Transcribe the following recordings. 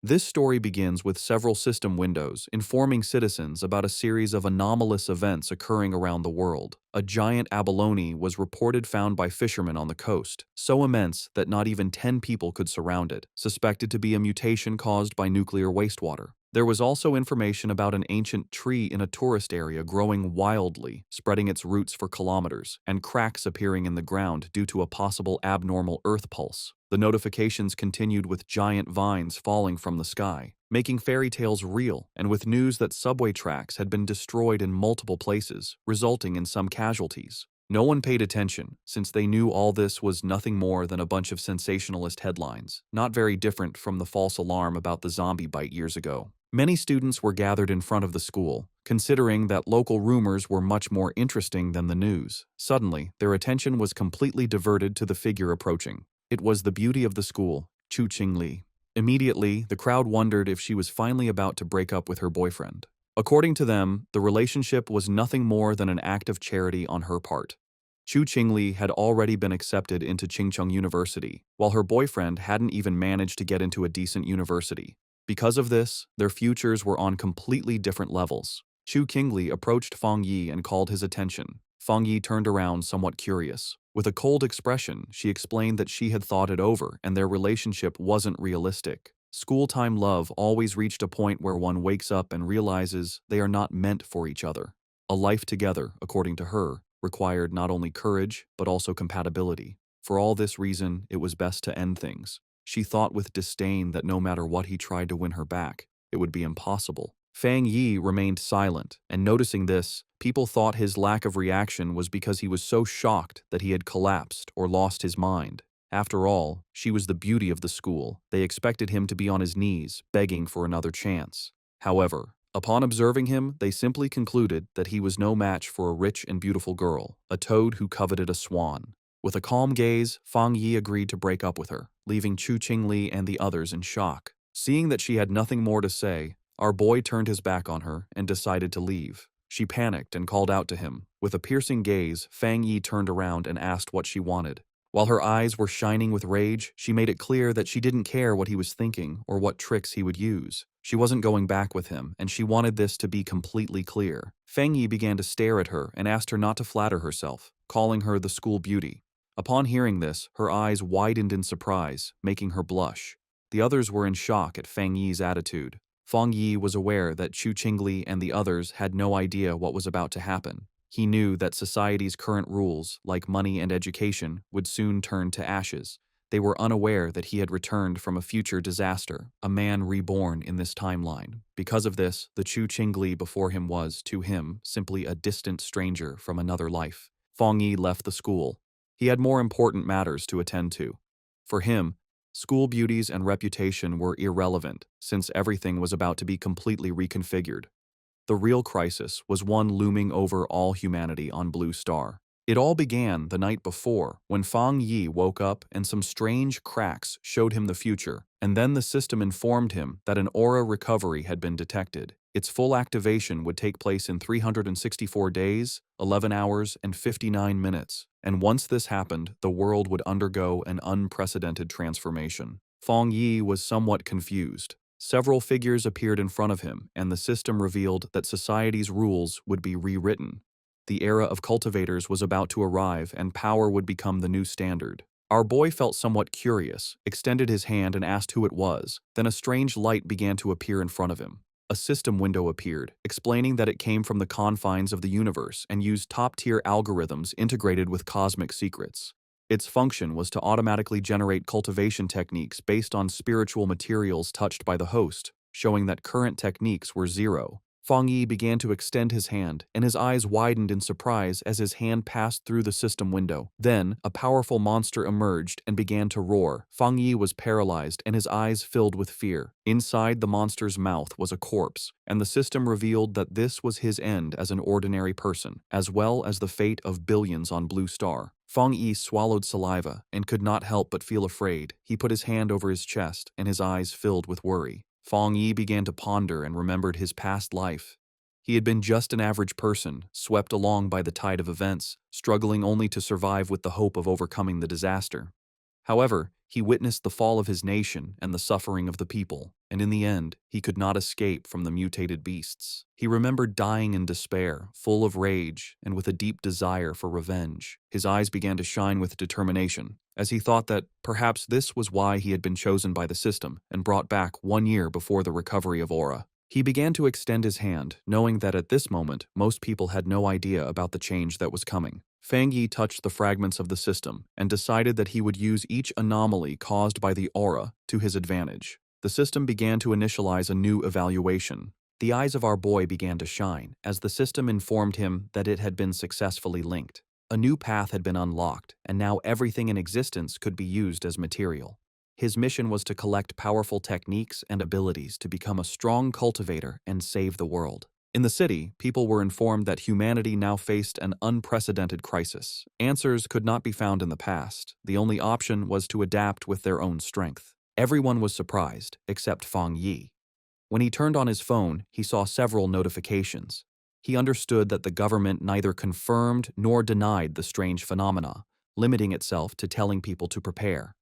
This story begins with several system windows informing citizens about a series of anomalous events occurring around the world. A giant abalone was reported found by fishermen on the coast, so immense that not even 10 people could surround it, suspected to be a mutation caused by nuclear wastewater. There was also information about an ancient tree in a tourist area growing wildly, spreading its roots for kilometers, and cracks appearing in the ground due to a possible abnormal earth pulse. The notifications continued with giant vines falling from the sky, making fairy tales real, and with news that subway tracks had been destroyed in multiple places, resulting in some casualties. No one paid attention, since they knew all this was nothing more than a bunch of sensationalist headlines, not very different from the false alarm about the zombie bite years ago. Many students were gathered in front of the school, considering that local rumors were much more interesting than the news. Suddenly, their attention was completely diverted to the figure approaching. It was the beauty of the school, Chu Qingli. Immediately, the crowd wondered if she was finally about to break up with her boyfriend. According to them, the relationship was nothing more than an act of charity on her part. Chu Qingli had already been accepted into Qingcheng University, while her boyfriend hadn't even managed to get into a decent university. Because of this, their futures were on completely different levels. Chu Qingli approached Fang Yi and called his attention. Fang Yi turned around somewhat curious. With a cold expression, she explained that she had thought it over and their relationship wasn't realistic. School-time love always reached a point where one wakes up and realizes they are not meant for each other. A life together, according to her, required not only courage but also compatibility. For all this reason, it was best to end things. She thought with disdain that no matter what he tried to win her back, it would be impossible. Fang Yi remained silent, and noticing this, people thought his lack of reaction was because he was so shocked that he had collapsed or lost his mind. After all, she was the beauty of the school. They expected him to be on his knees, begging for another chance. However, upon observing him, they simply concluded that he was no match for a rich and beautiful girl, a toad who coveted a swan. With a calm gaze, Fang Yi agreed to break up with her, leaving Chu Qingli and the others in shock. Seeing that she had nothing more to say, our boy turned his back on her and decided to leave. She panicked and called out to him. With a piercing gaze, Fang Yi turned around and asked what she wanted. While her eyes were shining with rage, she made it clear that she didn't care what he was thinking or what tricks he would use. She wasn't going back with him, and she wanted this to be completely clear. Fang Yi began to stare at her and asked her not to flatter herself, calling her the school beauty. Upon hearing this, her eyes widened in surprise, making her blush. The others were in shock at Fang Yi's attitude. Fang Yi was aware that Chu Qingli and the others had no idea what was about to happen. He knew that society's current rules, like money and education, would soon turn to ashes. They were unaware that he had returned from a future disaster, a man reborn in this timeline. Because of this, the Chu Qingli before him was, to him, simply a distant stranger from another life. Fang Yi left the school. He had more important matters to attend to. For him, school beauties and reputation were irrelevant, since everything was about to be completely reconfigured. The real crisis was one looming over all humanity on Blue Star. It all began the night before, when Fang Yi woke up and some strange cracks showed him the future, and then the system informed him that an aura recovery had been detected. Its full activation would take place in 364 days, 11 hours, and 59 minutes, and once this happened, the world would undergo an unprecedented transformation. Fang Yi was somewhat confused. Several figures appeared in front of him, and the system revealed that society's rules would be rewritten. The era of cultivators was about to arrive, and power would become the new standard. Our boy felt somewhat curious, extended his hand and asked who it was. Then a strange light began to appear in front of him. A system window appeared, explaining that it came from the confines of the universe and used top-tier algorithms integrated with cosmic secrets. Its function was to automatically generate cultivation techniques based on spiritual materials touched by the host, showing that current techniques were zero. Fang Yi began to extend his hand, and his eyes widened in surprise as his hand passed through the system window. Then, a powerful monster emerged and began to roar. Fang Yi was paralyzed and his eyes filled with fear. Inside the monster's mouth was a corpse, and the system revealed that this was his end as an ordinary person, as well as the fate of billions on Blue Star. Fang Yi swallowed saliva and could not help but feel afraid. He put his hand over his chest, and his eyes filled with worry. Fang Yi began to ponder and remembered his past life. He had been just an average person, swept along by the tide of events, struggling only to survive with the hope of overcoming the disaster. However, he witnessed the fall of his nation and the suffering of the people, and in the end, he could not escape from the mutated beasts. He remembered dying in despair, full of rage, and with a deep desire for revenge. His eyes began to shine with determination, as he thought that perhaps this was why he had been chosen by the system and brought back 1 year before the recovery of Aura. He began to extend his hand, knowing that at this moment, most people had no idea about the change that was coming. Fang Yi touched the fragments of the system and decided that he would use each anomaly caused by the aura to his advantage. The system began to initialize a new evaluation. The eyes of our boy began to shine as the system informed him that it had been successfully linked. A new path had been unlocked, and now everything in existence could be used as material. His mission was to collect powerful techniques and abilities to become a strong cultivator and save the world. In the city, people were informed that humanity now faced an unprecedented crisis. Answers could not be found in the past. The only option was to adapt with their own strength. Everyone was surprised, except Fang Yi. When he turned on his phone, he saw several notifications. He understood that the government neither confirmed nor denied the strange phenomena, limiting itself to telling people to prepare.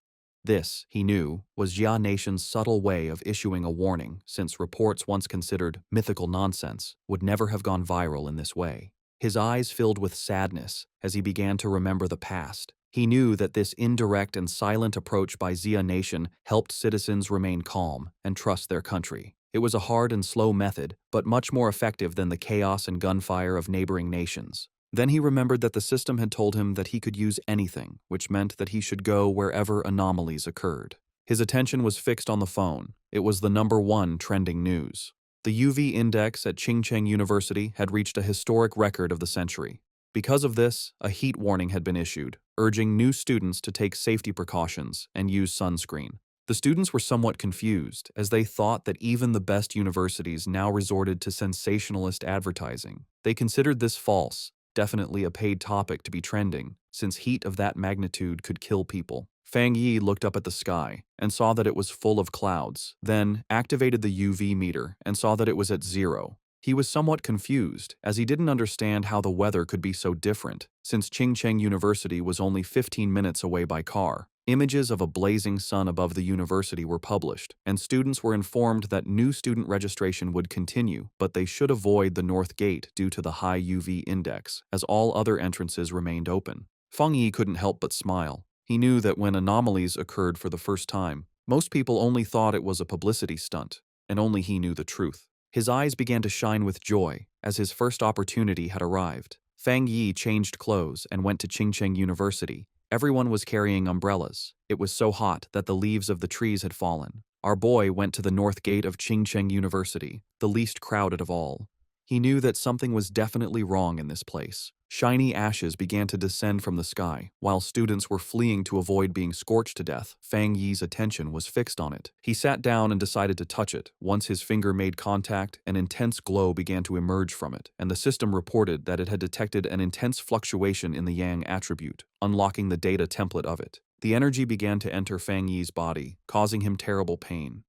This, he knew, was Jia Nation's subtle way of issuing a warning, since reports once considered mythical nonsense would never have gone viral in this way. His eyes filled with sadness as he began to remember the past. He knew that this indirect and silent approach by Jia Nation helped citizens remain calm and trust their country. It was a hard and slow method, but much more effective than the chaos and gunfire of neighboring nations. Then he remembered that the system had told him that he could use anything, which meant that he should go wherever anomalies occurred. His attention was fixed on the phone. It was the #1 trending news. The UV index at Qingcheng University had reached a historic record of the century. Because of this, a heat warning had been issued, urging new students to take safety precautions and use sunscreen. The students were somewhat confused, as they thought that even the best universities now resorted to sensationalist advertising. They considered this false, definitely a paid topic to be trending, since heat of that magnitude could kill people. Fang Yi looked up at the sky and saw that it was full of clouds, then activated the UV meter and saw that it was at 0. He was somewhat confused, as he didn't understand how the weather could be so different, since Qingcheng University was only 15 minutes away by car. Images of a blazing sun above the university were published, and students were informed that new student registration would continue, but they should avoid the north gate due to the high UV index, as all other entrances remained open. Feng Yi couldn't help but smile. He knew that when anomalies occurred for the first time, most people only thought it was a publicity stunt, and only he knew the truth. His eyes began to shine with joy, as his first opportunity had arrived. Fang Yi changed clothes and went to Qingcheng University. Everyone was carrying umbrellas. It was so hot that the leaves of the trees had fallen. Our boy went to the north gate of Qingcheng University, the least crowded of all. He knew that something was definitely wrong in this place. Shiny ashes began to descend from the sky. While students were fleeing to avoid being scorched to death, Fang Yi's attention was fixed on it. He sat down and decided to touch it. Once his finger made contact, an intense glow began to emerge from it, and the system reported that it had detected an intense fluctuation in the Yang attribute, unlocking the data template of it. The energy began to enter Fang Yi's body, causing him terrible pain.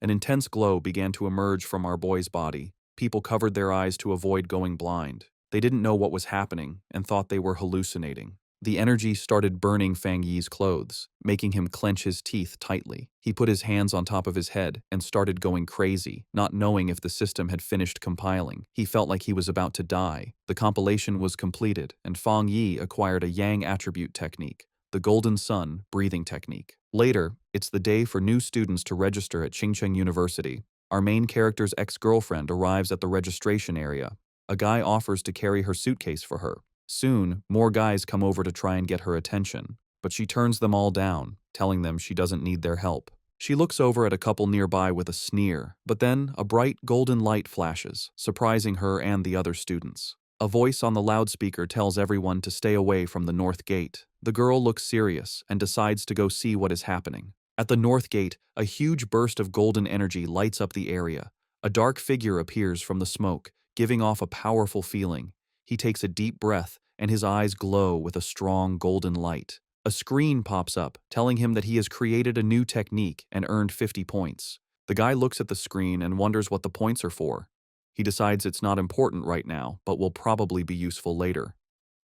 An intense glow began to emerge from our boy's body. People covered their eyes to avoid going blind. They didn't know what was happening and thought they were hallucinating. The energy started burning Fang Yi's clothes, making him clench his teeth tightly. He put his hands on top of his head and started going crazy, not knowing if the system had finished compiling. He felt like he was about to die. The compilation was completed, and Fang Yi acquired a Yang attribute technique, the Golden Sun breathing technique. Later, it's the day for new students to register at Qingcheng University. Our main character's ex-girlfriend arrives at the registration area. A guy offers to carry her suitcase for her. Soon, more guys come over to try and get her attention, but she turns them all down, telling them she doesn't need their help. She looks over at a couple nearby with a sneer, but then a bright golden light flashes, surprising her and the other students. A voice on the loudspeaker tells everyone to stay away from the north gate. The girl looks serious and decides to go see what is happening. At the north gate, a huge burst of golden energy lights up the area. A dark figure appears from the smoke, giving off a powerful feeling. He takes a deep breath, and his eyes glow with a strong golden light. A screen pops up, telling him that he has created a new technique and earned 50 points. The guy looks at the screen and wonders what the points are for. He decides it's not important right now, but will probably be useful later.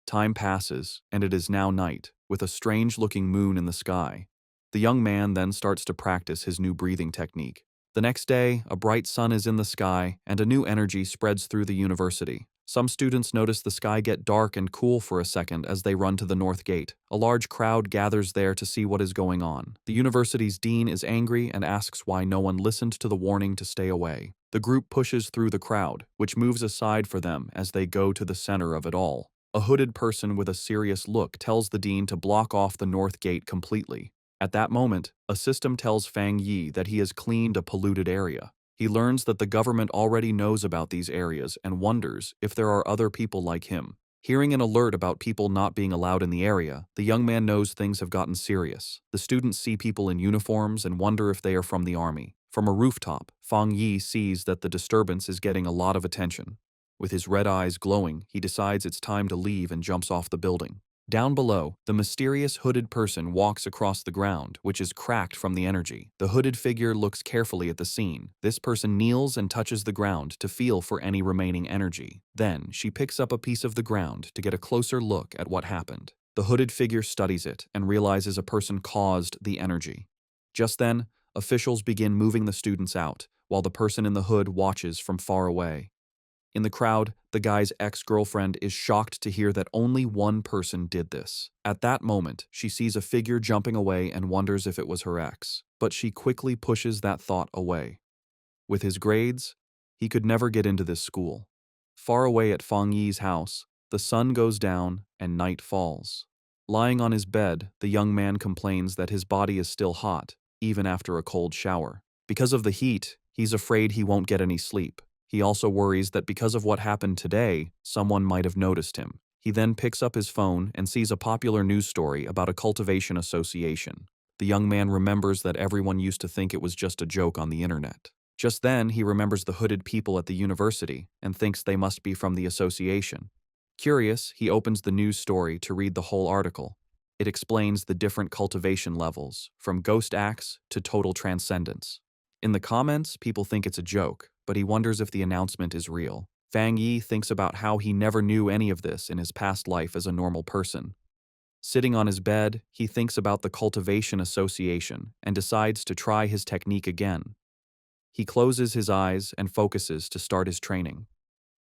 Time passes, and it is now night, with a strange-looking moon in the sky. The young man then starts to practice his new breathing technique. The next day, a bright sun is in the sky, and a new energy spreads through the university. Some students notice the sky get dark and cool for a second as they run to the north gate. A large crowd gathers there to see what is going on. The university's dean is angry and asks why no one listened to the warning to stay away. The group pushes through the crowd, which moves aside for them as they go to the center of it all. A hooded person with a serious look tells the dean to block off the north gate completely. At that moment, a system tells Fang Yi that he has cleaned a polluted area. He learns that the government already knows about these areas and wonders if there are other people like him. Hearing an alert about people not being allowed in the area, the young man knows things have gotten serious. The students see people in uniforms and wonder if they are from the army. From a rooftop, Fang Yi sees that the disturbance is getting a lot of attention. With his red eyes glowing, he decides it's time to leave and jumps off the building. Down below, the mysterious hooded person walks across the ground, which is cracked from the energy. The hooded figure looks carefully at the scene. This person kneels and touches the ground to feel for any remaining energy. Then, she picks up a piece of the ground to get a closer look at what happened. The hooded figure studies it and realizes a person caused the energy. Just then, officials begin moving the students out, while the person in the hood watches from far away. In the crowd, the guy's ex-girlfriend is shocked to hear that only one person did this. At that moment, she sees a figure jumping away and wonders if it was her ex, but she quickly pushes that thought away. With his grades, he could never get into this school. Far away at Fang Yi's house, the sun goes down and night falls. Lying on his bed, the young man complains that his body is still hot, even after a cold shower. Because of the heat, he's afraid he won't get any sleep. He also worries that because of what happened today, someone might have noticed him. He then picks up his phone and sees a popular news story about a cultivation association. The young man remembers that everyone used to think it was just a joke on the internet. Just then, he remembers the hooded people at the university and thinks they must be from the association. Curious, he opens the news story to read the whole article. It explains the different cultivation levels, from ghost acts to total transcendence. In the comments, people think it's a joke, but he wonders if the announcement is real. Fang Yi thinks about how he never knew any of this in his past life as a normal person. Sitting on his bed, he thinks about the cultivation association and decides to try his technique again. He closes his eyes and focuses to start his training.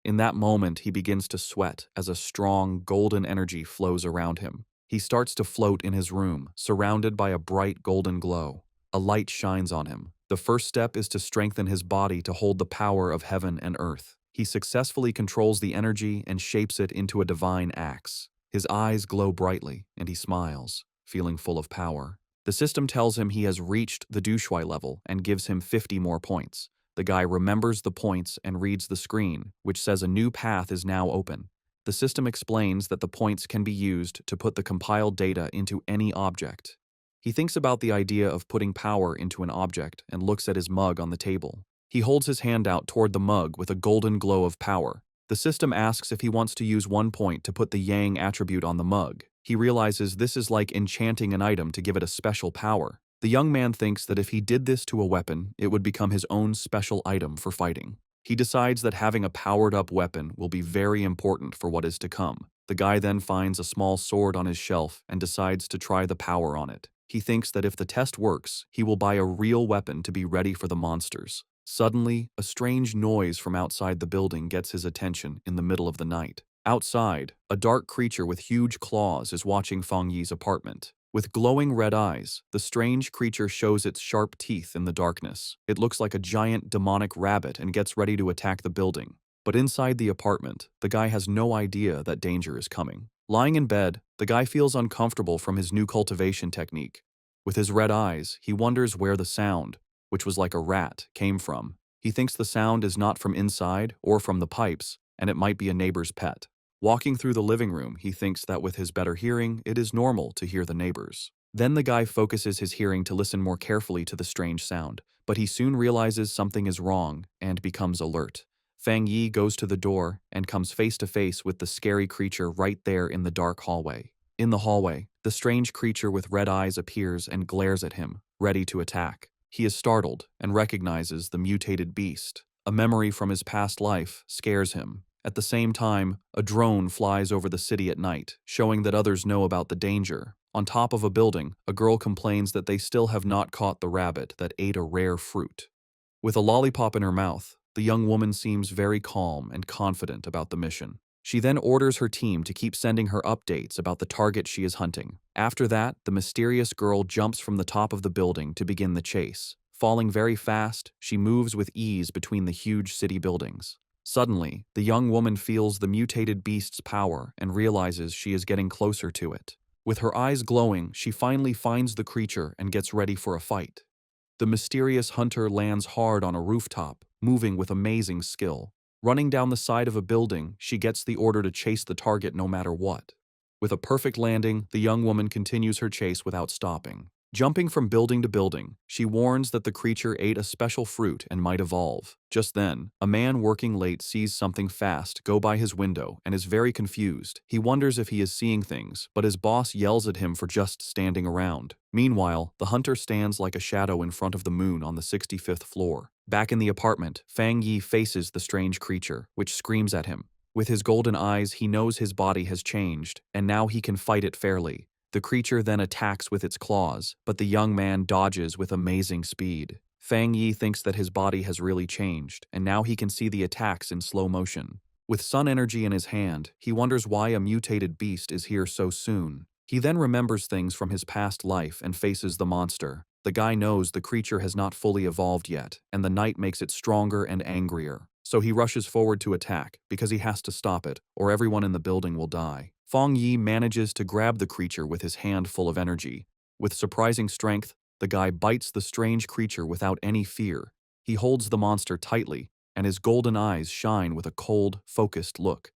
In that moment, he begins to sweat as a strong, golden energy flows around him. He starts to float in his room, surrounded by a bright golden glow. A light shines on him. The first step is to strengthen his body to hold the power of heaven and earth. He successfully controls the energy and shapes it into a divine axe. His eyes glow brightly, and he smiles, feeling full of power. The system tells him he has reached the Dushui level and gives him 50 more points. The guy remembers the points and reads the screen, which says a new path is now open. The system explains that the points can be used to put the compiled data into any object. He thinks about the idea of putting power into an object and looks at his mug on the table. He holds his hand out toward the mug with a golden glow of power. The system asks if he wants to use 1 point to put the yang attribute on the mug. He realizes this is like enchanting an item to give it a special power. The young man thinks that if he did this to a weapon, it would become his own special item for fighting. He decides that having a powered-up weapon will be very important for what is to come. The guy then finds a small sword on his shelf and decides to try the power on it. He thinks that if the test works, he will buy a real weapon to be ready for the monsters. Suddenly, a strange noise from outside the building gets his attention in the middle of the night. Outside, a dark creature with huge claws is watching Fang Yi's apartment. With glowing red eyes, the strange creature shows its sharp teeth in the darkness. It looks like a giant demonic rabbit and gets ready to attack the building. But inside the apartment, the guy has no idea that danger is coming. Lying in bed, the guy feels uncomfortable from his new cultivation technique. With his red eyes, he wonders where the sound, which was like a rat, came from. He thinks the sound is not from inside or from the pipes, and it might be a neighbor's pet. Walking through the living room, he thinks that with his better hearing, it is normal to hear the neighbors. Then the guy focuses his hearing to listen more carefully to the strange sound, but he soon realizes something is wrong and becomes alert. Fang Yi goes to the door and comes face to face with the scary creature right there in the dark hallway. In the hallway, the strange creature with red eyes appears and glares at him, ready to attack. He is startled and recognizes the mutated beast. A memory from his past life scares him. At the same time, a drone flies over the city at night, showing that others know about the danger. On top of a building, a girl complains that they still have not caught the rabbit that ate a rare fruit. With a lollipop in her mouth, the young woman seems very calm and confident about the mission. She then orders her team to keep sending her updates about the target she is hunting. After that, the mysterious girl jumps from the top of the building to begin the chase. Falling very fast, she moves with ease between the huge city buildings. Suddenly, the young woman feels the mutated beast's power and realizes she is getting closer to it. With her eyes glowing, she finally finds the creature and gets ready for a fight. The mysterious hunter lands hard on a rooftop, moving with amazing skill. Running down the side of a building, she gets the order to chase the target no matter what. With a perfect landing, the young woman continues her chase without stopping. Jumping from building to building, she warns that the creature ate a special fruit and might evolve. Just then, a man working late sees something fast go by his window and is very confused. He wonders if he is seeing things, but his boss yells at him for just standing around. Meanwhile, the hunter stands like a shadow in front of the moon on the 65th floor. Back in the apartment, Fang Yi faces the strange creature, which screams at him. With his golden eyes, he knows his body has changed, and now he can fight it fairly. The creature then attacks with its claws, but the young man dodges with amazing speed. Fang Yi thinks that his body has really changed, and now he can see the attacks in slow motion. With sun energy in his hand, he wonders why a mutated beast is here so soon. He then remembers things from his past life and faces the monster. The guy knows the creature has not fully evolved yet, and the night makes it stronger and angrier. So he rushes forward to attack, because he has to stop it, or everyone in the building will die. Fang Yi manages to grab the creature with his hand full of energy. With surprising strength, the guy bites the strange creature without any fear. He holds the monster tightly, and his golden eyes shine with a cold, focused look.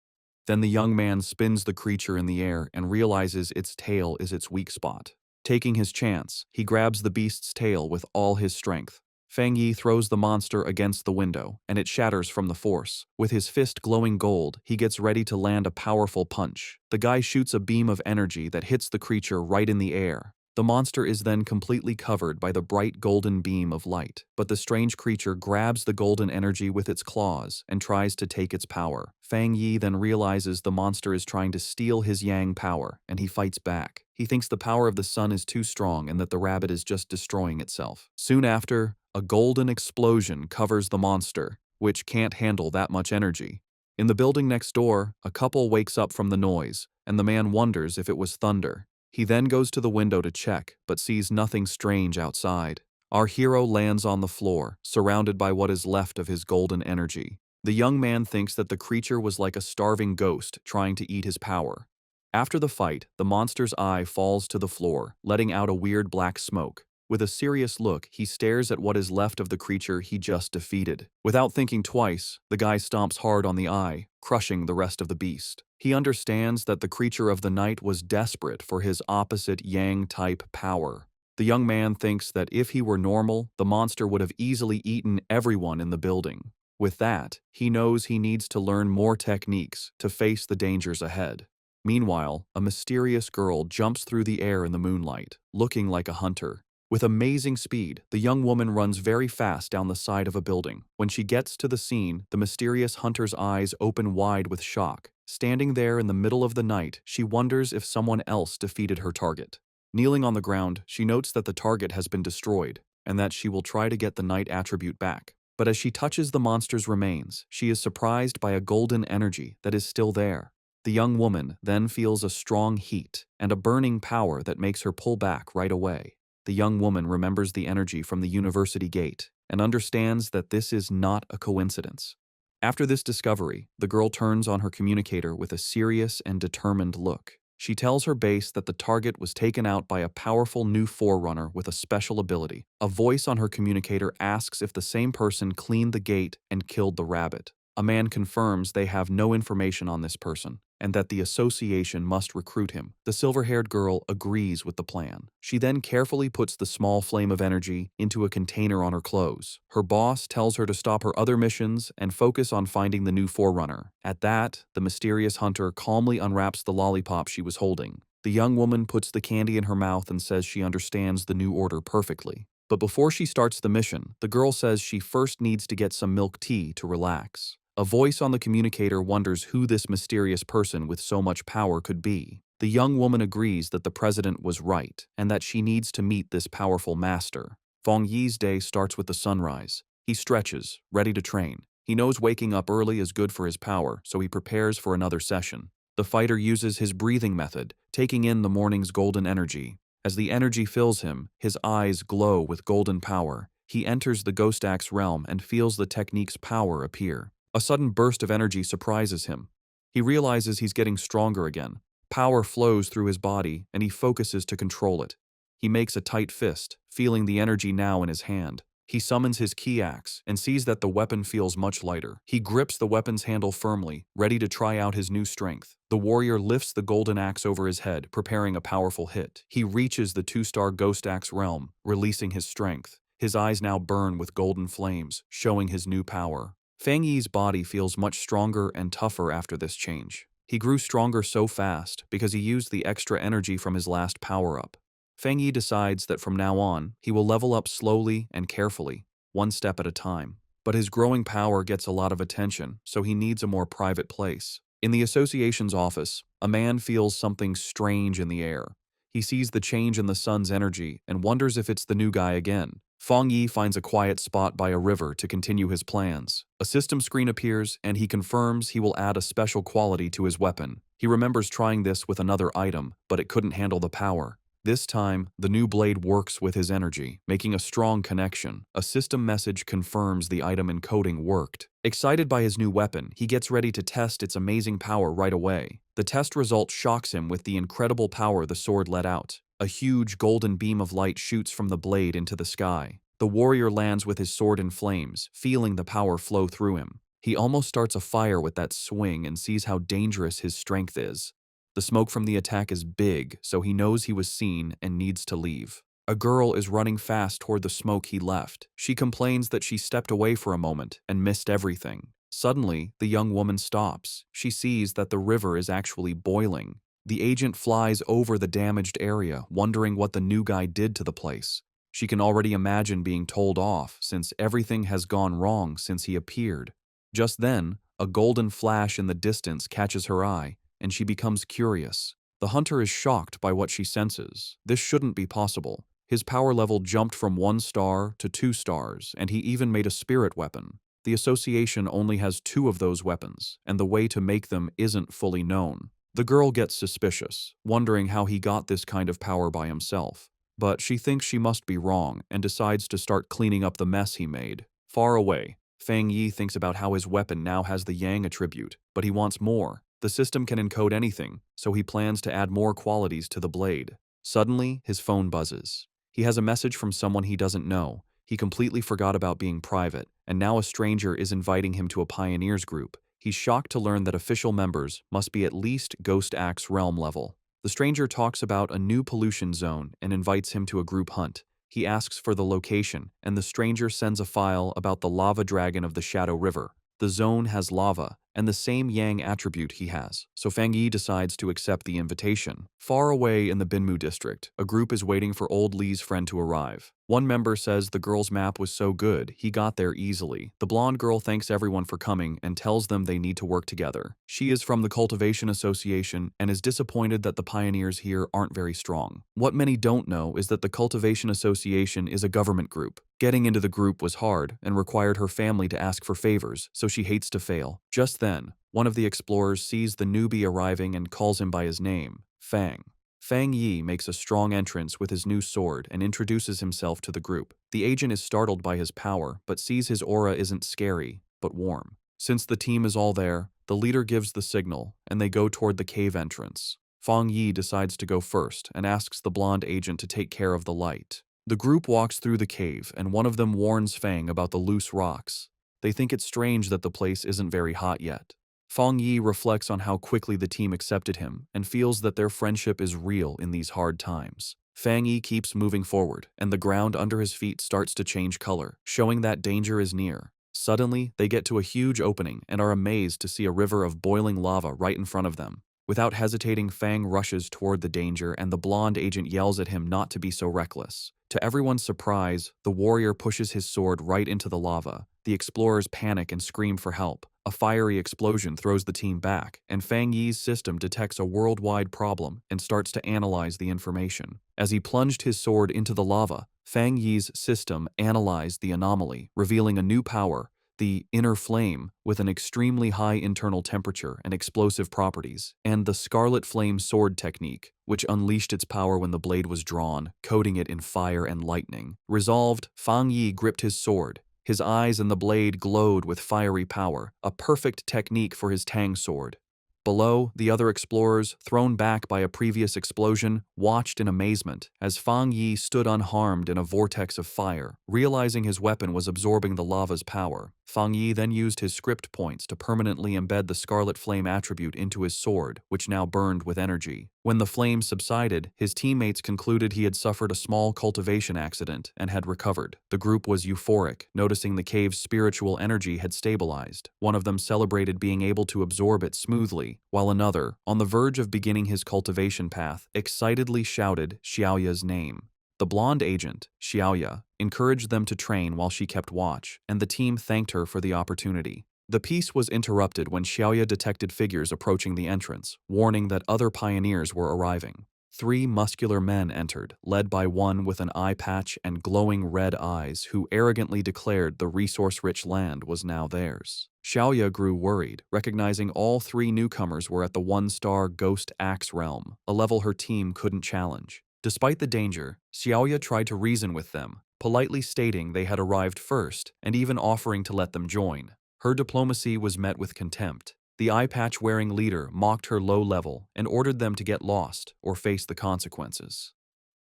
Then the young man spins the creature in the air and realizes its tail is its weak spot. Taking his chance, he grabs the beast's tail with all his strength. Fang Yi throws the monster against the window, and it shatters from the force. With his fist glowing gold, he gets ready to land a powerful punch. The guy shoots a beam of energy that hits the creature right in the air. The monster is then completely covered by the bright golden beam of light, but the strange creature grabs the golden energy with its claws and tries to take its power. Fang Yi then realizes the monster is trying to steal his yang power, and he fights back. He thinks the power of the sun is too strong and that the rabbit is just destroying itself. Soon after, a golden explosion covers the monster, which can't handle that much energy. In the building next door, a couple wakes up from the noise, and the man wonders if it was thunder. He then goes to the window to check, but sees nothing strange outside. Our hero lands on the floor, surrounded by what is left of his golden energy. The young man thinks that the creature was like a starving ghost trying to eat his power. After the fight, the monster's eye falls to the floor, letting out a weird black smoke. With a serious look, he stares at what is left of the creature he just defeated. Without thinking twice, the guy stomps hard on the eye, crushing the rest of the beast. He understands that the creature of the night was desperate for his opposite yang-type power. The young man thinks that if he were normal, the monster would have easily eaten everyone in the building. With that, he knows he needs to learn more techniques to face the dangers ahead. Meanwhile, a mysterious girl jumps through the air in the moonlight, looking like a hunter. With amazing speed, the young woman runs very fast down the side of a building. When she gets to the scene, the mysterious hunter's eyes open wide with shock. Standing there in the middle of the night, she wonders if someone else defeated her target. Kneeling on the ground, she notes that the target has been destroyed, and that she will try to get the night attribute back. But as she touches the monster's remains, she is surprised by a golden energy that is still there. The young woman then feels a strong heat and a burning power that makes her pull back right away. The young woman remembers the energy from the university gate and understands that this is not a coincidence. After this discovery, the girl turns on her communicator with a serious and determined look. She tells her base that the target was taken out by a powerful new forerunner with a special ability. A voice on her communicator asks if the same person cleaned the gate and killed the rabbit. A man confirms they have no information on this person, and that the association must recruit him. The silver-haired girl agrees with the plan. She then carefully puts the small flame of energy into a container on her clothes. Her boss tells her to stop her other missions and focus on finding the new forerunner. At that, the mysterious hunter calmly unwraps the lollipop she was holding. The young woman puts the candy in her mouth and says she understands the new order perfectly. But before she starts the mission, the girl says she first needs to get some milk tea to relax. A voice on the communicator wonders who this mysterious person with so much power could be. The young woman agrees that the president was right and that she needs to meet this powerful master. Feng Yi's day starts with the sunrise. He stretches, ready to train. He knows waking up early is good for his power, so he prepares for another session. The fighter uses his breathing method, taking in the morning's golden energy. As the energy fills him, his eyes glow with golden power. He enters the Ghost Axe realm and feels the technique's power appear. A sudden burst of energy surprises him. He realizes he's getting stronger again. Power flows through his body, and he focuses to control it. He makes a tight fist, feeling the energy now in his hand. He summons his key axe and sees that the weapon feels much lighter. He grips the weapon's handle firmly, ready to try out his new strength. The warrior lifts the golden axe over his head, preparing a powerful hit. He reaches the 2-star Ghost Axe realm, releasing his strength. His eyes now burn with golden flames, showing his new power. Feng Yi's body feels much stronger and tougher after this change. He grew stronger so fast because he used the extra energy from his last power-up. Feng Yi decides that from now on, he will level up slowly and carefully, one step at a time. But his growing power gets a lot of attention, so he needs a more private place. In the association's office, a man feels something strange in the air. He sees the change in the sun's energy and wonders if it's the new guy again. Feng Yi finds a quiet spot by a river to continue his plans. A system screen appears, and he confirms he will add a special quality to his weapon. He remembers trying this with another item, but it couldn't handle the power. This time, the new blade works with his energy, making a strong connection. A system message confirms the item encoding worked. Excited by his new weapon, he gets ready to test its amazing power right away. The test result shocks him with the incredible power the sword let out. A huge golden beam of light shoots from the blade into the sky. The warrior lands with his sword in flames, feeling the power flow through him. He almost starts a fire with that swing and sees how dangerous his strength is. The smoke from the attack is big, so he knows he was seen and needs to leave. A girl is running fast toward the smoke he left. She complains that she stepped away for a moment and missed everything. Suddenly, the young woman stops. She sees that the river is actually boiling. The agent flies over the damaged area, wondering what the new guy did to the place. She can already imagine being told off, since everything has gone wrong since he appeared. Just then, a golden flash in the distance catches her eye, and she becomes curious. The hunter is shocked by what she senses. This shouldn't be possible. His power level jumped from 1 star to 2 stars, and he even made a spirit weapon. The association only has 2 of those weapons, and the way to make them isn't fully known. The girl gets suspicious, wondering how he got this kind of power by himself. But she thinks she must be wrong and decides to start cleaning up the mess he made. Far away, Feng Yi thinks about how his weapon now has the Yang attribute, but he wants more. The system can encode anything, so he plans to add more qualities to the blade. Suddenly, his phone buzzes. He has a message from someone he doesn't know. He completely forgot about being private, and now a stranger is inviting him to a pioneers group. He's shocked to learn that official members must be at least Ghost Axe realm level. The stranger talks about a new pollution zone and invites him to a group hunt. He asks for the location, and the stranger sends a file about the lava dragon of the Shadow River. The zone has lava, and the same Yang attribute he has, so Feng Yi decides to accept the invitation. Far away in the Binmu district, a group is waiting for old Li's friend to arrive. One member says the girl's map was so good, he got there easily. The blonde girl thanks everyone for coming and tells them they need to work together. She is from the Cultivation Association and is disappointed that the pioneers here aren't very strong. What many don't know is that the Cultivation Association is a government group. Getting into the group was hard and required her family to ask for favors, so she hates to fail. Just then, one of the explorers sees the newbie arriving and calls him by his name, Fang. Feng Yi makes a strong entrance with his new sword and introduces himself to the group. The agent is startled by his power, but sees his aura isn't scary, but warm. Since the team is all there, the leader gives the signal, and they go toward the cave entrance. Feng Yi decides to go first and asks the blonde agent to take care of the light. The group walks through the cave, and one of them warns Fang about the loose rocks. They think it's strange that the place isn't very hot yet. Feng Yi reflects on how quickly the team accepted him and feels that their friendship is real in these hard times. Feng Yi keeps moving forward, and the ground under his feet starts to change color, showing that danger is near. Suddenly, they get to a huge opening and are amazed to see a river of boiling lava right in front of them. Without hesitating, Fang rushes toward the danger, and the blonde agent yells at him not to be so reckless. To everyone's surprise, the warrior pushes his sword right into the lava. The explorers panic and scream for help. A fiery explosion throws the team back, and Fang Yi's system detects a worldwide problem and starts to analyze the information. As he plunged his sword into the lava, Fang Yi's system analyzed the anomaly, revealing a new power, the inner flame, with an extremely high internal temperature and explosive properties, and the scarlet flame sword technique, which unleashed its power when the blade was drawn, coating it in fire and lightning. Resolved, Fang Yi gripped his sword. His eyes and the blade glowed with fiery power, a perfect technique for his Tang sword. Below, the other explorers, thrown back by a previous explosion, watched in amazement as Fang Yi stood unharmed in a vortex of fire. Realizing his weapon was absorbing the lava's power, Fang Yi then used his script points to permanently embed the scarlet flame attribute into his sword, which now burned with energy. When the flames subsided, his teammates concluded he had suffered a small cultivation accident and had recovered. The group was euphoric, noticing the cave's spiritual energy had stabilized. One of them celebrated being able to absorb it smoothly, while another, on the verge of beginning his cultivation path, excitedly shouted Xiaoya's name. The blonde agent, Xiaoya, encouraged them to train while she kept watch, and the team thanked her for the opportunity. The peace was interrupted when Xiaoya detected figures approaching the entrance, warning that other pioneers were arriving. 3 muscular men entered, led by one with an eye patch and glowing red eyes who arrogantly declared the resource-rich land was now theirs. Xiaoya grew worried, recognizing all 3 newcomers were at the 1-star Ghost Axe realm, a level her team couldn't challenge. Despite the danger, Xiaoya tried to reason with them, politely stating they had arrived first and even offering to let them join. Her diplomacy was met with contempt. The eye-patch-wearing leader mocked her low level and ordered them to get lost or face the consequences.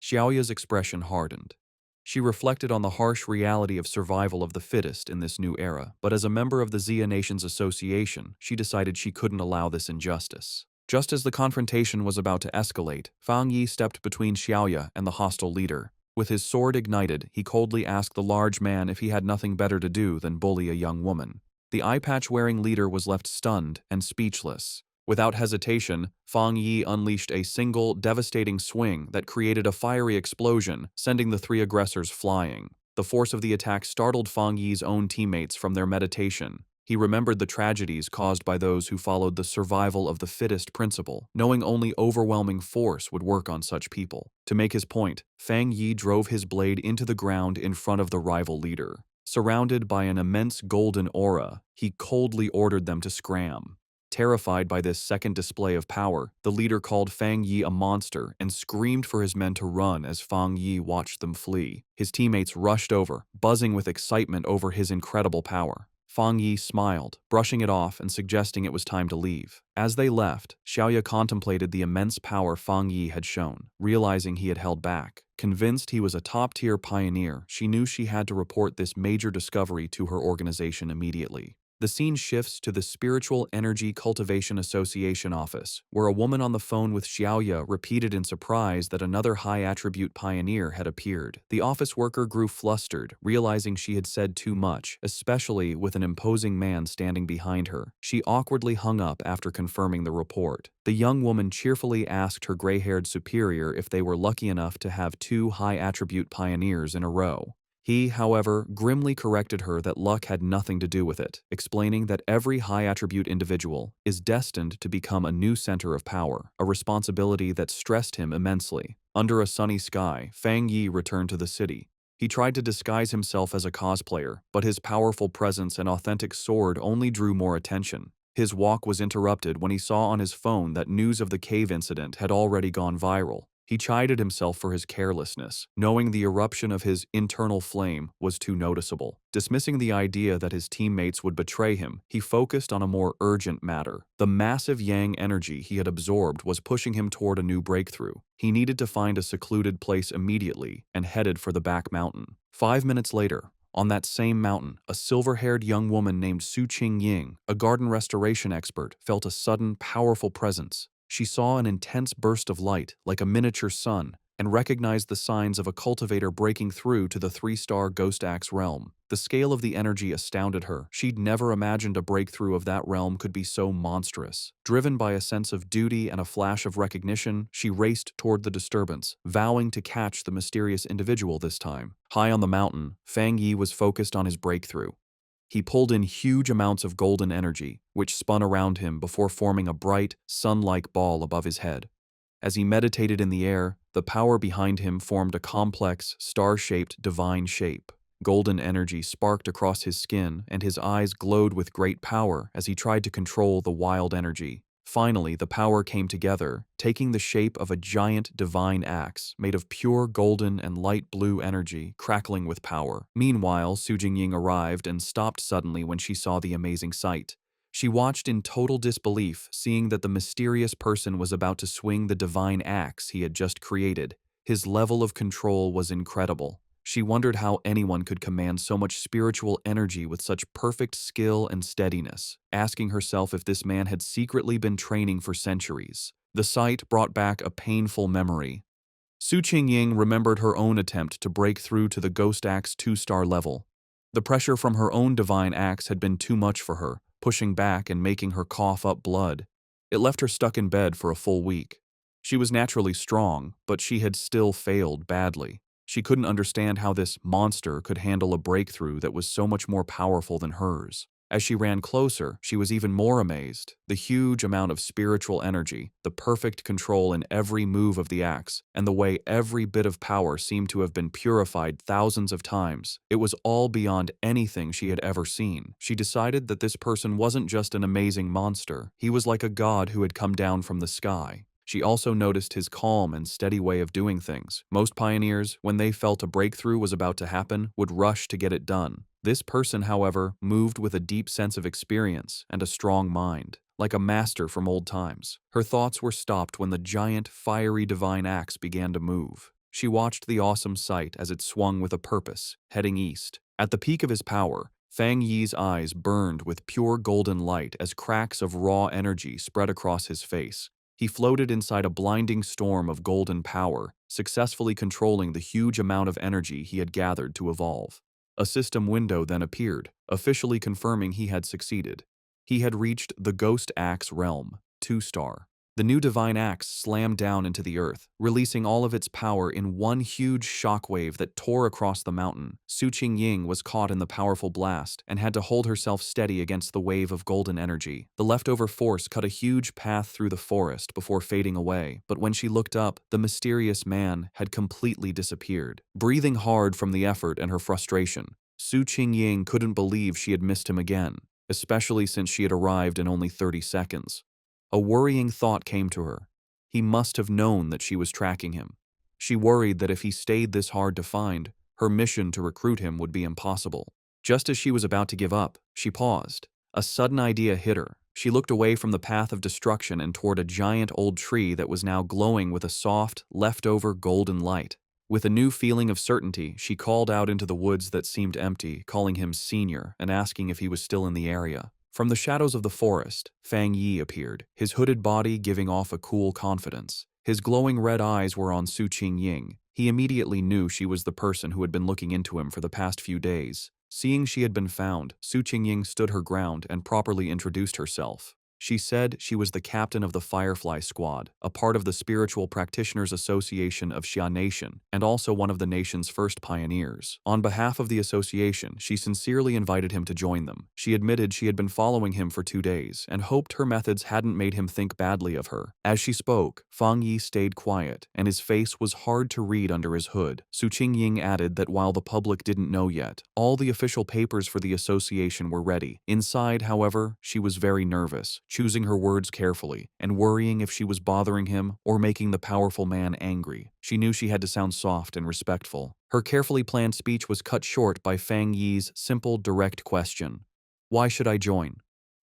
Xiaoya's expression hardened. She reflected on the harsh reality of survival of the fittest in this new era, but as a member of the Xia Nations Association, she decided she couldn't allow this injustice. Just as the confrontation was about to escalate, Fang Yi stepped between Xiaoya and the hostile leader. With his sword ignited, he coldly asked the large man if he had nothing better to do than bully a young woman. The eye-patch-wearing leader was left stunned and speechless. Without hesitation, Fang Yi unleashed a single, devastating swing that created a fiery explosion, sending the 3 aggressors flying. The force of the attack startled Fang Yi's own teammates from their meditation. He remembered the tragedies caused by those who followed the survival of the fittest principle, knowing only overwhelming force would work on such people. To make his point, Fang Yi drove his blade into the ground in front of the rival leader. Surrounded by an immense golden aura, he coldly ordered them to scram. Terrified by this second display of power, the leader called Fang Yi a monster and screamed for his men to run as Fang Yi watched them flee. His teammates rushed over, buzzing with excitement over his incredible power. Fang Yi smiled, brushing it off and suggesting it was time to leave. As they left, Xiaoya contemplated the immense power Fang Yi had shown, realizing he had held back. Convinced he was a top-tier pioneer, she knew she had to report this major discovery to her organization immediately. The scene shifts to the Spiritual Energy Cultivation Association office, where a woman on the phone with Xiaoya repeated in surprise that another high-attribute pioneer had appeared. The office worker grew flustered, realizing she had said too much, especially with an imposing man standing behind her. She awkwardly hung up after confirming the report. The young woman cheerfully asked her gray-haired superior if they were lucky enough to have 2 high-attribute pioneers in a row. He, however, grimly corrected her that luck had nothing to do with it, explaining that every high-attribute individual is destined to become a new center of power, a responsibility that stressed him immensely. Under a sunny sky, Fang Yi returned to the city. He tried to disguise himself as a cosplayer, but his powerful presence and authentic sword only drew more attention. His walk was interrupted when he saw on his phone that news of the cave incident had already gone viral. He chided himself for his carelessness, knowing the eruption of his internal flame was too noticeable. Dismissing the idea that his teammates would betray him, he focused on a more urgent matter. The massive yang energy he had absorbed was pushing him toward a new breakthrough. He needed to find a secluded place immediately and headed for the back mountain. 5 minutes later, on that same mountain, a silver-haired young woman named Su Qingying, a garden restoration expert, felt a sudden, powerful presence. She saw an intense burst of light, like a miniature sun, and recognized the signs of a cultivator breaking through to the 3-star Ghost Axe realm. The scale of the energy astounded her. She'd never imagined a breakthrough of that realm could be so monstrous. Driven by a sense of duty and a flash of recognition, she raced toward the disturbance, vowing to catch the mysterious individual this time. High on the mountain, Fang Yi was focused on his breakthrough. He pulled in huge amounts of golden energy, which spun around him before forming a bright, sun-like ball above his head. As he meditated in the air, the power behind him formed a complex, star-shaped divine shape. Golden energy sparked across his skin, and his eyes glowed with great power as he tried to control the wild energy. Finally, the power came together, taking the shape of a giant divine axe made of pure golden and light blue energy, crackling with power. Meanwhile, Su Jingying arrived and stopped suddenly when she saw the amazing sight. She watched in total disbelief, seeing that the mysterious person was about to swing the divine axe he had just created. His level of control was incredible. She wondered how anyone could command so much spiritual energy with such perfect skill and steadiness, asking herself if this man had secretly been training for centuries. The sight brought back a painful memory. Su Qingying remembered her own attempt to break through to the Ghost Axe 2-star level. The pressure from her own divine axe had been too much for her, pushing back and making her cough up blood. It left her stuck in bed for a full week. She was naturally strong, but she had still failed badly. She couldn't understand how this monster could handle a breakthrough that was so much more powerful than hers. As she ran closer, she was even more amazed. The huge amount of spiritual energy, the perfect control in every move of the axe, and the way every bit of power seemed to have been purified thousands of times. It was all beyond anything she had ever seen. She decided that this person wasn't just an amazing monster. He was like a god who had come down from the sky. She also noticed his calm and steady way of doing things. Most pioneers, when they felt a breakthrough was about to happen, would rush to get it done. This person, however, moved with a deep sense of experience and a strong mind, like a master from old times. Her thoughts were stopped when the giant, fiery divine axe began to move. She watched the awesome sight as it swung with a purpose, heading east. At the peak of his power, Fang Yi's eyes burned with pure golden light as cracks of raw energy spread across his face. He floated inside a blinding storm of golden power, successfully controlling the huge amount of energy he had gathered to evolve. A system window then appeared, officially confirming he had succeeded. He had reached the Ghost Axe realm, 2-star. The new divine axe slammed down into the earth, releasing all of its power in one huge shockwave that tore across the mountain. Su Qingying was caught in the powerful blast and had to hold herself steady against the wave of golden energy. The leftover force cut a huge path through the forest before fading away, but when she looked up, the mysterious man had completely disappeared. Breathing hard from the effort and her frustration, Su Qingying couldn't believe she had missed him again, especially since she had arrived in only 30 seconds. A worrying thought came to her. He must have known that she was tracking him. She worried that if he stayed this hard to find, her mission to recruit him would be impossible. Just as she was about to give up, she paused. A sudden idea hit her. She looked away from the path of destruction and toward a giant old tree that was now glowing with a soft, leftover golden light. With a new feeling of certainty, she called out into the woods that seemed empty, calling him Senior and asking if he was still in the area. From the shadows of the forest, Fang Yi appeared, his hooded body giving off a cool confidence. His glowing red eyes were on Su Qingying. He immediately knew she was the person who had been looking into him for the past few days. Seeing she had been found, Su Qingying stood her ground and properly introduced herself. She said she was the captain of the Firefly Squad, a part of the Spiritual Practitioners Association of Xia Nation, and also one of the nation's first pioneers. On behalf of the association, she sincerely invited him to join them. She admitted she had been following him for 2 days and hoped her methods hadn't made him think badly of her. As she spoke, Fang Yi stayed quiet, and his face was hard to read under his hood. Su Qingying added that while the public didn't know yet, all the official papers for the association were ready. Inside, however, she was very nervous, choosing her words carefully, and worrying if she was bothering him or making the powerful man angry. She knew she had to sound soft and respectful. Her carefully planned speech was cut short by Fang Yi's simple, direct question. "Why should I join?"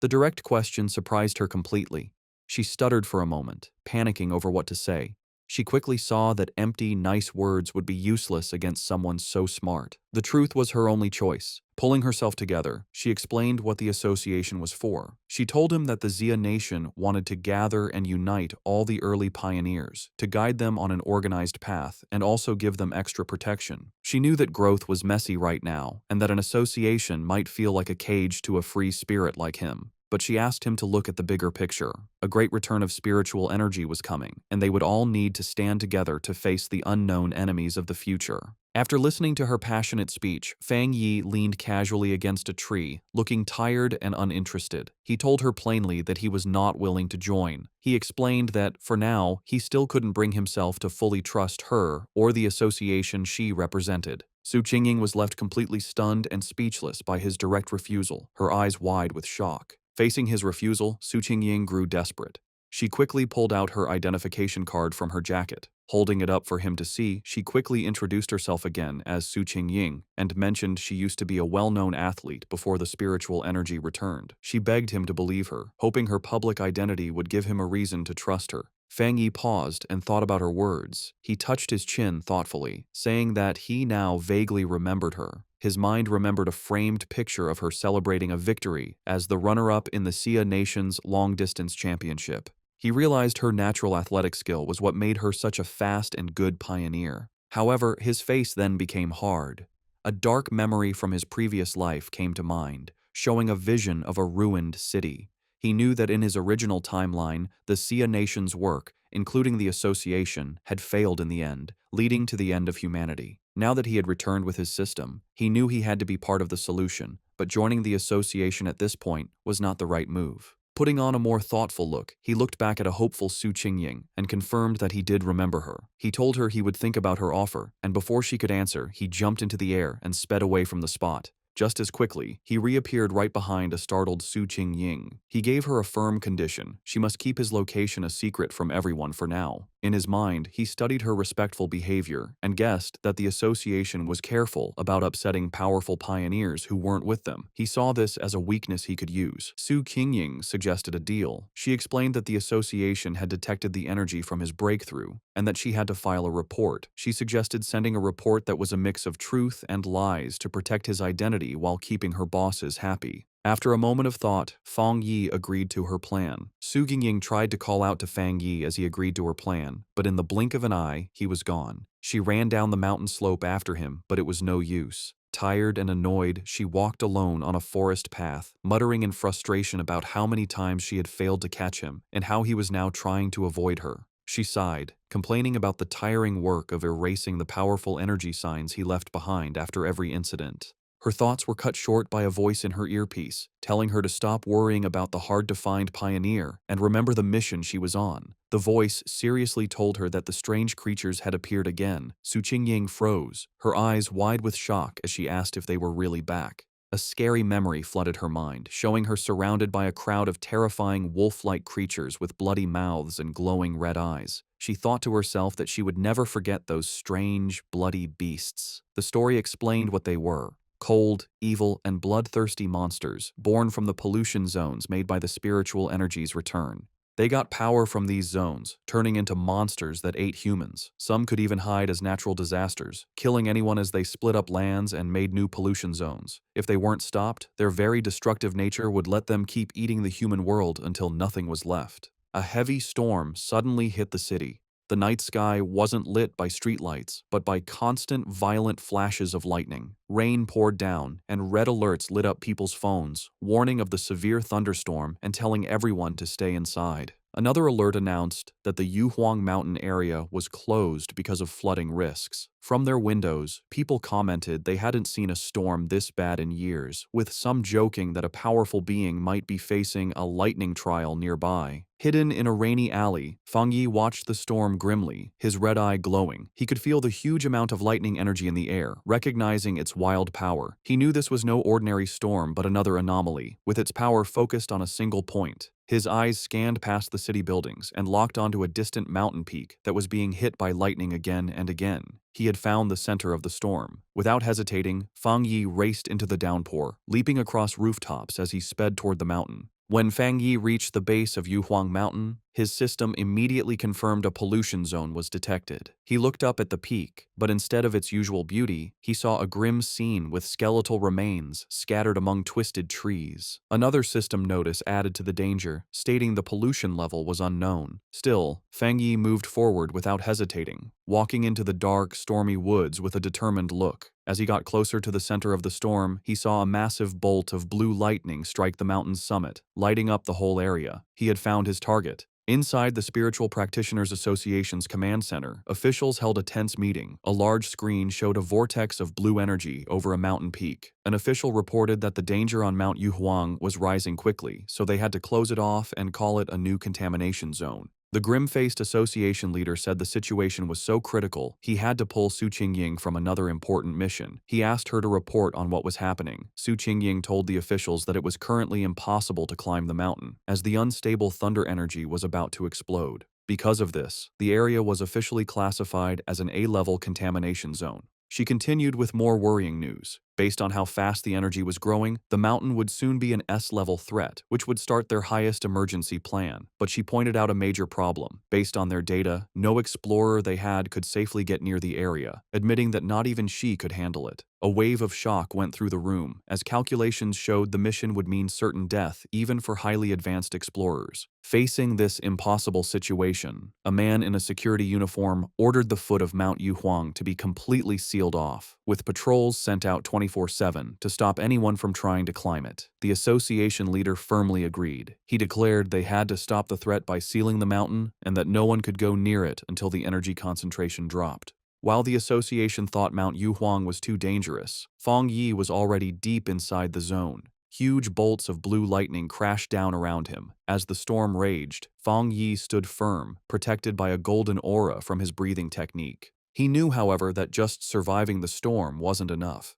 The direct question surprised her completely. She stuttered for a moment, panicking over what to say. She quickly saw that empty, nice words would be useless against someone so smart. The truth was her only choice. Pulling herself together, she explained what the association was for. She told him that the Xia nation wanted to gather and unite all the early pioneers, to guide them on an organized path and also give them extra protection. She knew that growth was messy right now, and that an association might feel like a cage to a free spirit like him. But she asked him to look at the bigger picture. A great return of spiritual energy was coming, and they would all need to stand together to face the unknown enemies of the future. After listening to her passionate speech, Fang Yi leaned casually against a tree, looking tired and uninterested. He told her plainly that he was not willing to join. He explained that, for now, he still couldn't bring himself to fully trust her or the association she represented. Su Qingying was left completely stunned and speechless by his direct refusal, her eyes wide with shock. Facing his refusal, Su Qingying grew desperate. She quickly pulled out her identification card from her jacket. Holding it up for him to see, she quickly introduced herself again as Su Qingying and mentioned she used to be a well-known athlete before the spiritual energy returned. She begged him to believe her, hoping her public identity would give him a reason to trust her. Fang Yi paused and thought about her words. He touched his chin thoughtfully, saying that he now vaguely remembered her. His mind remembered a framed picture of her celebrating a victory as the runner-up in the Xia Nation's long-distance championship. He realized her natural athletic skill was what made her such a fast and good pioneer. However, his face then became hard. A dark memory from his previous life came to mind, showing a vision of a ruined city. He knew that in his original timeline, the Xia Nation's work, including the association, had failed in the end, leading to the end of humanity. Now that he had returned with his system, he knew he had to be part of the solution, but joining the association at this point was not the right move. Putting on a more thoughtful look, he looked back at a hopeful Su Qingying and confirmed that he did remember her. He told her he would think about her offer, and before she could answer, he jumped into the air and sped away from the spot. Just as quickly, he reappeared right behind a startled Su Qingying. He gave her a firm condition. She must keep his location a secret from everyone for now. In his mind, he studied her respectful behavior and guessed that the association was careful about upsetting powerful pioneers who weren't with them. He saw this as a weakness he could use. Su Qingying suggested a deal. She explained that the association had detected the energy from his breakthrough and that she had to file a report. She suggested sending a report that was a mix of truth and lies to protect his identity while keeping her bosses happy. After a moment of thought, Fang Yi agreed to her plan. Su Qingying tried to call out to Fang Yi as he agreed to her plan, but in the blink of an eye, he was gone. She ran down the mountain slope after him, but it was no use. Tired and annoyed, she walked alone on a forest path, muttering in frustration about how many times she had failed to catch him and how he was now trying to avoid her. She sighed, complaining about the tiring work of erasing the powerful energy signs he left behind after every incident. Her thoughts were cut short by a voice in her earpiece, telling her to stop worrying about the hard-to-find pioneer and remember the mission she was on. The voice seriously told her that the strange creatures had appeared again. Su Qingying froze, her eyes wide with shock as she asked if they were really back. A scary memory flooded her mind, showing her surrounded by a crowd of terrifying wolf-like creatures with bloody mouths and glowing red eyes. She thought to herself that she would never forget those strange, bloody beasts. The story explained what they were. Cold, evil, and bloodthirsty monsters born from the pollution zones made by the spiritual energy's return. They got power from these zones, turning into monsters that ate humans. Some could even hide as natural disasters, killing anyone as they split up lands and made new pollution zones. If they weren't stopped, their very destructive nature would let them keep eating the human world until nothing was left. A heavy storm suddenly hit the city. The night sky wasn't lit by streetlights, but by constant, violent flashes of lightning. Rain poured down, and red alerts lit up people's phones, warning of the severe thunderstorm and telling everyone to stay inside. Another alert announced that the Yuhuang Mountain area was closed because of flooding risks. From their windows, people commented they hadn't seen a storm this bad in years, with some joking that a powerful being might be facing a lightning trial nearby. Hidden in a rainy alley, Fang Yi watched the storm grimly, his red eye glowing. He could feel the huge amount of lightning energy in the air, recognizing its wild power. He knew this was no ordinary storm but another anomaly, with its power focused on a single point. His eyes scanned past the city buildings and locked onto a distant mountain peak that was being hit by lightning again and again. He had found the center of the storm. Without hesitating, Fang Yi raced into the downpour, leaping across rooftops as he sped toward the mountain. When Fang Yi reached the base of Yuhuang Mountain, his system immediately confirmed a pollution zone was detected. He looked up at the peak, but instead of its usual beauty, he saw a grim scene with skeletal remains scattered among twisted trees. Another system notice added to the danger, stating the pollution level was unknown. Still, Fang Yi moved forward without hesitating, walking into the dark, stormy woods with a determined look. As he got closer to the center of the storm, he saw a massive bolt of blue lightning strike the mountain's summit, lighting up the whole area. He had found his target. Inside the Spiritual Practitioners Association's command center, officials held a tense meeting. A large screen showed a vortex of blue energy over a mountain peak. An official reported that the danger on Mount Yuhuang was rising quickly, so they had to close it off and call it a new contamination zone. The grim-faced association leader said the situation was so critical, he had to pull Su Qingying from another important mission. He asked her to report on what was happening. Su Qingying told the officials that it was currently impossible to climb the mountain, as the unstable thunder energy was about to explode. Because of this, the area was officially classified as an A-level contamination zone. She continued with more worrying news. Based on how fast the energy was growing, the mountain would soon be an S-level threat, which would start their highest emergency plan. But she pointed out a major problem. Based on their data, no explorer they had could safely get near the area, admitting that not even she could handle it. A wave of shock went through the room, as calculations showed the mission would mean certain death even for highly advanced explorers. Facing this impossible situation, a man in a security uniform ordered the foot of Mount Yuhuang to be completely sealed off, with patrols sent out 24/7 to stop anyone from trying to climb it. The association leader firmly agreed. He declared they had to stop the threat by sealing the mountain and that no one could go near it until the energy concentration dropped. While the association thought Mount Yuhuang was too dangerous, Fang Yi was already deep inside the zone. Huge bolts of blue lightning crashed down around him. As the storm raged, Fang Yi stood firm, protected by a golden aura from his breathing technique. He knew, however, that just surviving the storm wasn't enough.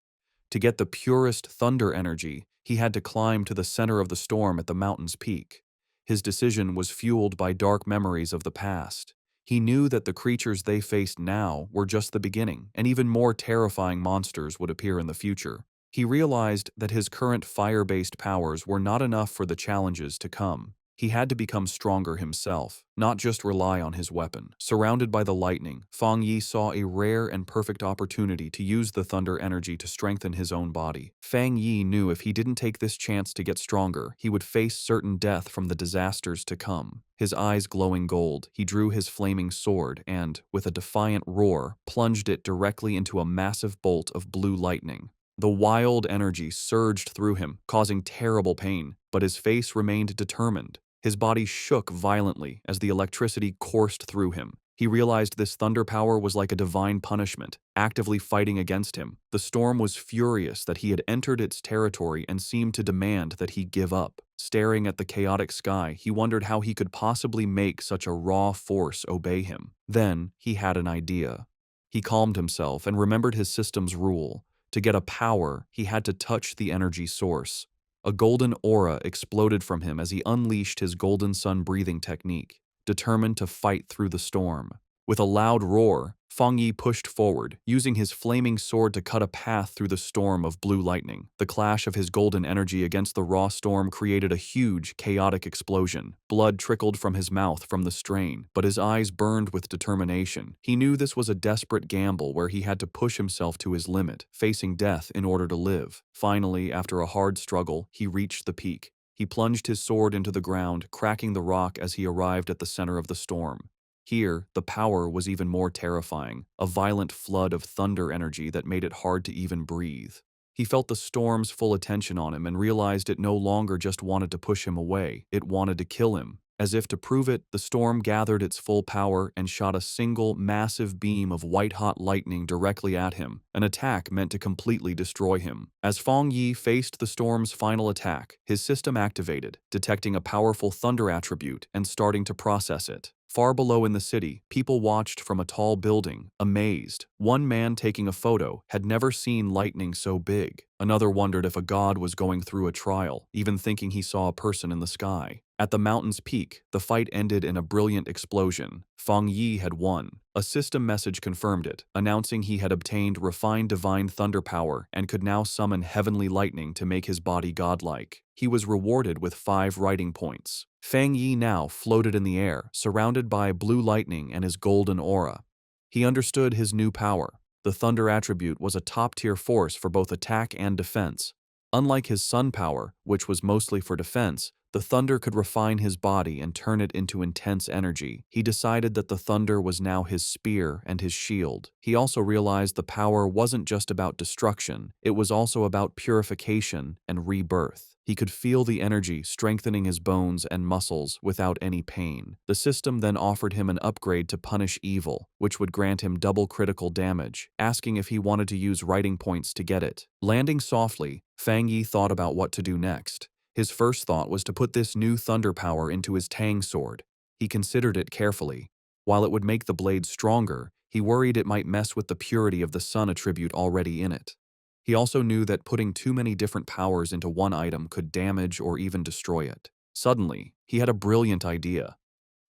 To get the purest thunder energy, he had to climb to the center of the storm at the mountain's peak. His decision was fueled by dark memories of the past. He knew that the creatures they faced now were just the beginning, and even more terrifying monsters would appear in the future. He realized that his current fire-based powers were not enough for the challenges to come. He had to become stronger himself, not just rely on his weapon. Surrounded by the lightning, Fang Yi saw a rare and perfect opportunity to use the thunder energy to strengthen his own body. Fang Yi knew if he didn't take this chance to get stronger, he would face certain death from the disasters to come. His eyes glowing gold, he drew his flaming sword and, with a defiant roar, plunged it directly into a massive bolt of blue lightning. The wild energy surged through him, causing terrible pain, but his face remained determined. His body shook violently as the electricity coursed through him. He realized this thunder power was like a divine punishment, actively fighting against him. The storm was furious that he had entered its territory and seemed to demand that he give up. Staring at the chaotic sky, he wondered how he could possibly make such a raw force obey him. Then, he had an idea. He calmed himself and remembered his system's rule. To get a power, he had to touch the energy source. A golden aura exploded from him as he unleashed his golden sun breathing technique, determined to fight through the storm. With a loud roar, Fang Yi pushed forward, using his flaming sword to cut a path through the storm of blue lightning. The clash of his golden energy against the raw storm created a huge, chaotic explosion. Blood trickled from his mouth from the strain, but his eyes burned with determination. He knew this was a desperate gamble where he had to push himself to his limit, facing death in order to live. Finally, after a hard struggle, he reached the peak. He plunged his sword into the ground, cracking the rock as he arrived at the center of the storm. Here, the power was even more terrifying, a violent flood of thunder energy that made it hard to even breathe. He felt the storm's full attention on him and realized it no longer just wanted to push him away, it wanted to kill him. As if to prove it, the storm gathered its full power and shot a single, massive beam of white-hot lightning directly at him, an attack meant to completely destroy him. As Fang Yi faced the storm's final attack, his system activated, detecting a powerful thunder attribute and starting to process it. Far below in the city, people watched from a tall building, amazed. One man taking a photo had never seen lightning so big. Another wondered if a god was going through a trial, even thinking he saw a person in the sky. At the mountain's peak, the fight ended in a brilliant explosion. Feng Yi had won. A system message confirmed it, announcing he had obtained refined divine thunder power and could now summon heavenly lightning to make his body godlike. He was rewarded with 5 writing points. Feng Yi now floated in the air, surrounded by blue lightning and his golden aura. He understood his new power. The thunder attribute was a top-tier force for both attack and defense. Unlike his sun power, which was mostly for defense, the thunder could refine his body and turn it into intense energy. He decided that the thunder was now his spear and his shield. He also realized the power wasn't just about destruction, it was also about purification and rebirth. He could feel the energy strengthening his bones and muscles without any pain. The system then offered him an upgrade to punish evil, which would grant him double critical damage, asking if he wanted to use writing points to get it. Landing softly, Feng Yi thought about what to do next. His first thought was to put this new thunder power into his Tang sword. He considered it carefully. While it would make the blade stronger, he worried it might mess with the purity of the sun attribute already in it. He also knew that putting too many different powers into one item could damage or even destroy it. Suddenly, he had a brilliant idea.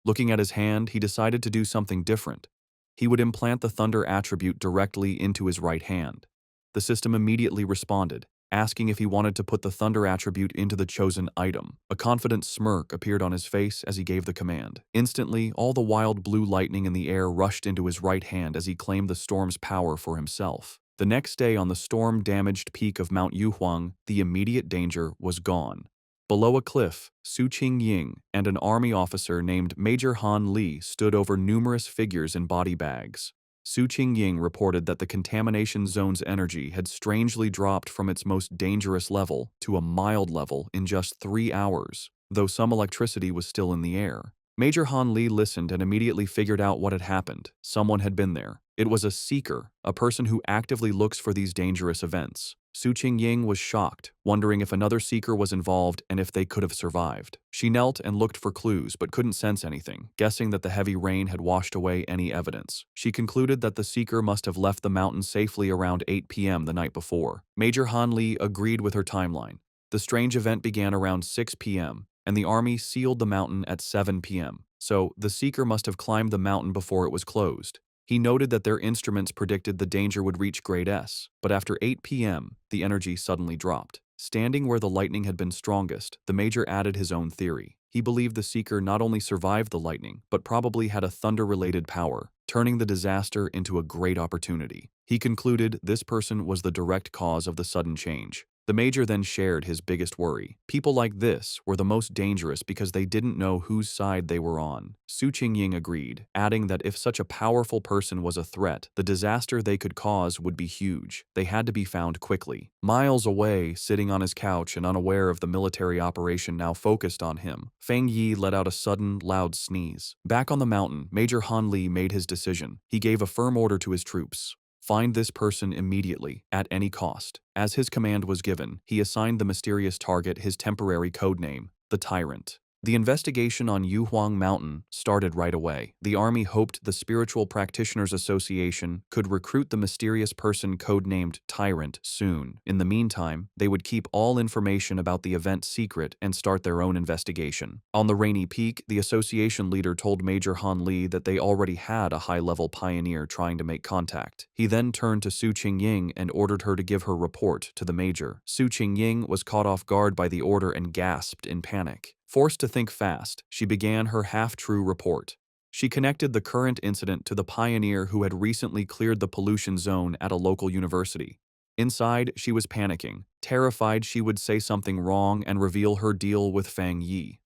Looking at his hand, he decided to do something different. He would implant the thunder attribute directly into his right hand. The system immediately responded, asking if he wanted to put the thunder attribute into the chosen item. A confident smirk appeared on his face as he gave the command. Instantly, all the wild blue lightning in the air rushed into his right hand as he claimed the storm's power for himself. The next day on the storm-damaged peak of Mount Yuhuang, the immediate danger was gone. Below a cliff, Su Qingying and an army officer named Major Han Li stood over numerous figures in body bags. Su Qingying reported that the contamination zone's energy had strangely dropped from its most dangerous level to a mild level in just 3 hours, though some electricity was still in the air. Major Han Li listened and immediately figured out what had happened. Someone had been there. It was a seeker, a person who actively looks for these dangerous events. Su Qingying was shocked, wondering if another seeker was involved and if they could have survived. She knelt and looked for clues but couldn't sense anything, guessing that the heavy rain had washed away any evidence. She concluded that the seeker must have left the mountain safely around 8 p.m. the night before. Major Han Li agreed with her timeline. The strange event began around 6 p.m., and the army sealed the mountain at 7 p.m., so the seeker must have climbed the mountain before it was closed. He noted that their instruments predicted the danger would reach grade S, but after 8 p.m., the energy suddenly dropped. Standing where the lightning had been strongest, the major added his own theory. He believed the seeker not only survived the lightning, but probably had a thunder-related power, turning the disaster into a great opportunity. He concluded this person was the direct cause of the sudden change. The major then shared his biggest worry. People like this were the most dangerous because they didn't know whose side they were on. Su Qingying agreed, adding that if such a powerful person was a threat, the disaster they could cause would be huge. They had to be found quickly. Miles away, sitting on his couch and unaware of the military operation now focused on him, Feng Yi let out a sudden, loud sneeze. Back on the mountain, Major Han Li made his decision. He gave a firm order to his troops. Find this person immediately, at any cost. As his command was given, he assigned the mysterious target his temporary codename, the Tyrant. The investigation on Yuhuang Mountain started right away. The army hoped the Spiritual Practitioners Association could recruit the mysterious person codenamed Tyrant soon. In the meantime, they would keep all information about the event secret and start their own investigation. On the rainy peak, the association leader told Major Han Li that they already had a high-level pioneer trying to make contact. He then turned to Su Qingying and ordered her to give her report to the major. Su Qingying was caught off guard by the order and gasped in panic. Forced to think fast, she began her half-true report. She connected the current incident to the pioneer who had recently cleared the pollution zone at a local university. Inside, she was panicking, terrified she would say something wrong and reveal her deal with Feng Yi.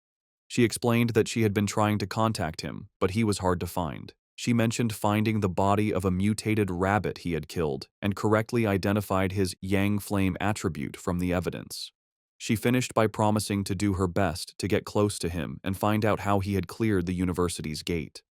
She explained that she had been trying to contact him, but he was hard to find. She mentioned finding the body of a mutated rabbit he had killed and correctly identified his Yang Flame attribute from the evidence. She finished by promising to do her best to get close to him and find out how he had cleared the university's gate.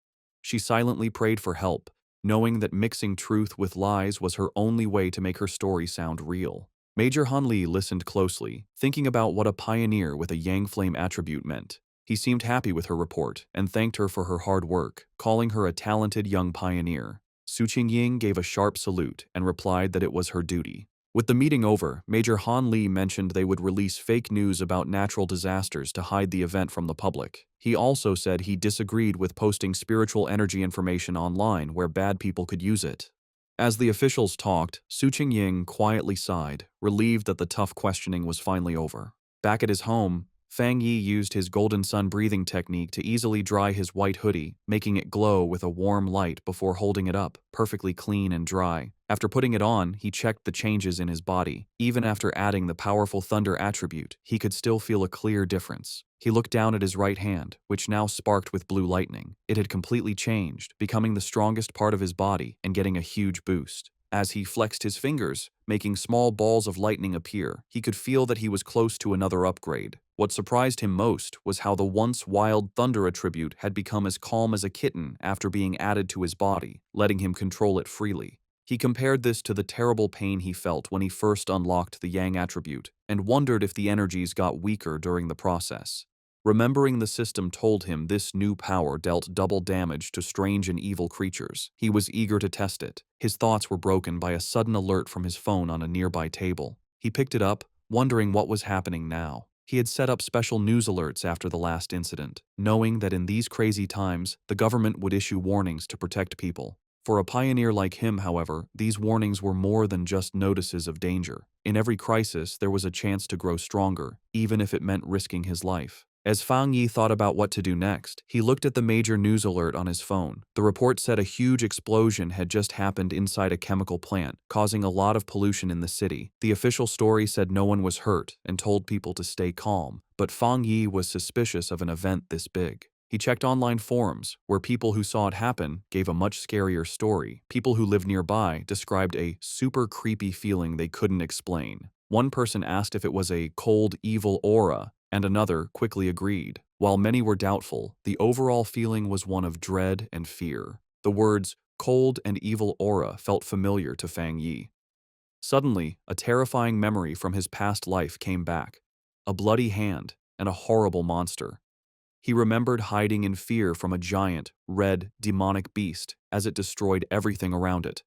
She silently prayed for help, knowing that mixing truth with lies was her only way to make her story sound real. Major Han Li listened closely, thinking about what a pioneer with a Yang Flame attribute meant. He seemed happy with her report and thanked her for her hard work, calling her a talented young pioneer. Su Qingying gave a sharp salute and replied that it was her duty. With the meeting over, Major Han Li mentioned they would release fake news about natural disasters to hide the event from the public. He also said he disagreed with posting spiritual energy information online where bad people could use it. As the officials talked, Su Qingying quietly sighed, relieved that the tough questioning was finally over. Back at his home, Fang Yi used his golden sun breathing technique to easily dry his white hoodie, making it glow with a warm light before holding it up, perfectly clean and dry. After putting it on, he checked the changes in his body. Even after adding the powerful thunder attribute, he could still feel a clear difference. He looked down at his right hand, which now sparked with blue lightning. It had completely changed, becoming the strongest part of his body and getting a huge boost. As he flexed his fingers, making small balls of lightning appear, he could feel that he was close to another upgrade. What surprised him most was how the once wild thunder attribute had become as calm as a kitten after being added to his body, letting him control it freely. He compared this to the terrible pain he felt when he first unlocked the Yang attribute, and wondered if the energies got weaker during the process. Remembering the system told him this new power dealt double damage to strange and evil creatures, he was eager to test it. His thoughts were broken by a sudden alert from his phone on a nearby table. He picked it up, wondering what was happening now. He had set up special news alerts after the last incident, knowing that in these crazy times, the government would issue warnings to protect people. For a pioneer like him, however, these warnings were more than just notices of danger. In every crisis, there was a chance to grow stronger, even if it meant risking his life. As Fang Yi thought about what to do next, he looked at the major news alert on his phone. The report said a huge explosion had just happened inside a chemical plant, causing a lot of pollution in the city. The official story said no one was hurt and told people to stay calm, but Fang Yi was suspicious of an event this big. He checked online forums, where people who saw it happen gave a much scarier story. People who lived nearby described a super creepy feeling they couldn't explain. One person asked if it was a cold, evil aura, and another quickly agreed. While many were doubtful, the overall feeling was one of dread and fear. The words cold and evil aura felt familiar to Fang Yi. Suddenly, a terrifying memory from his past life came back. A bloody hand and a horrible monster. He remembered hiding in fear from a giant, red, demonic beast as it destroyed everything around it.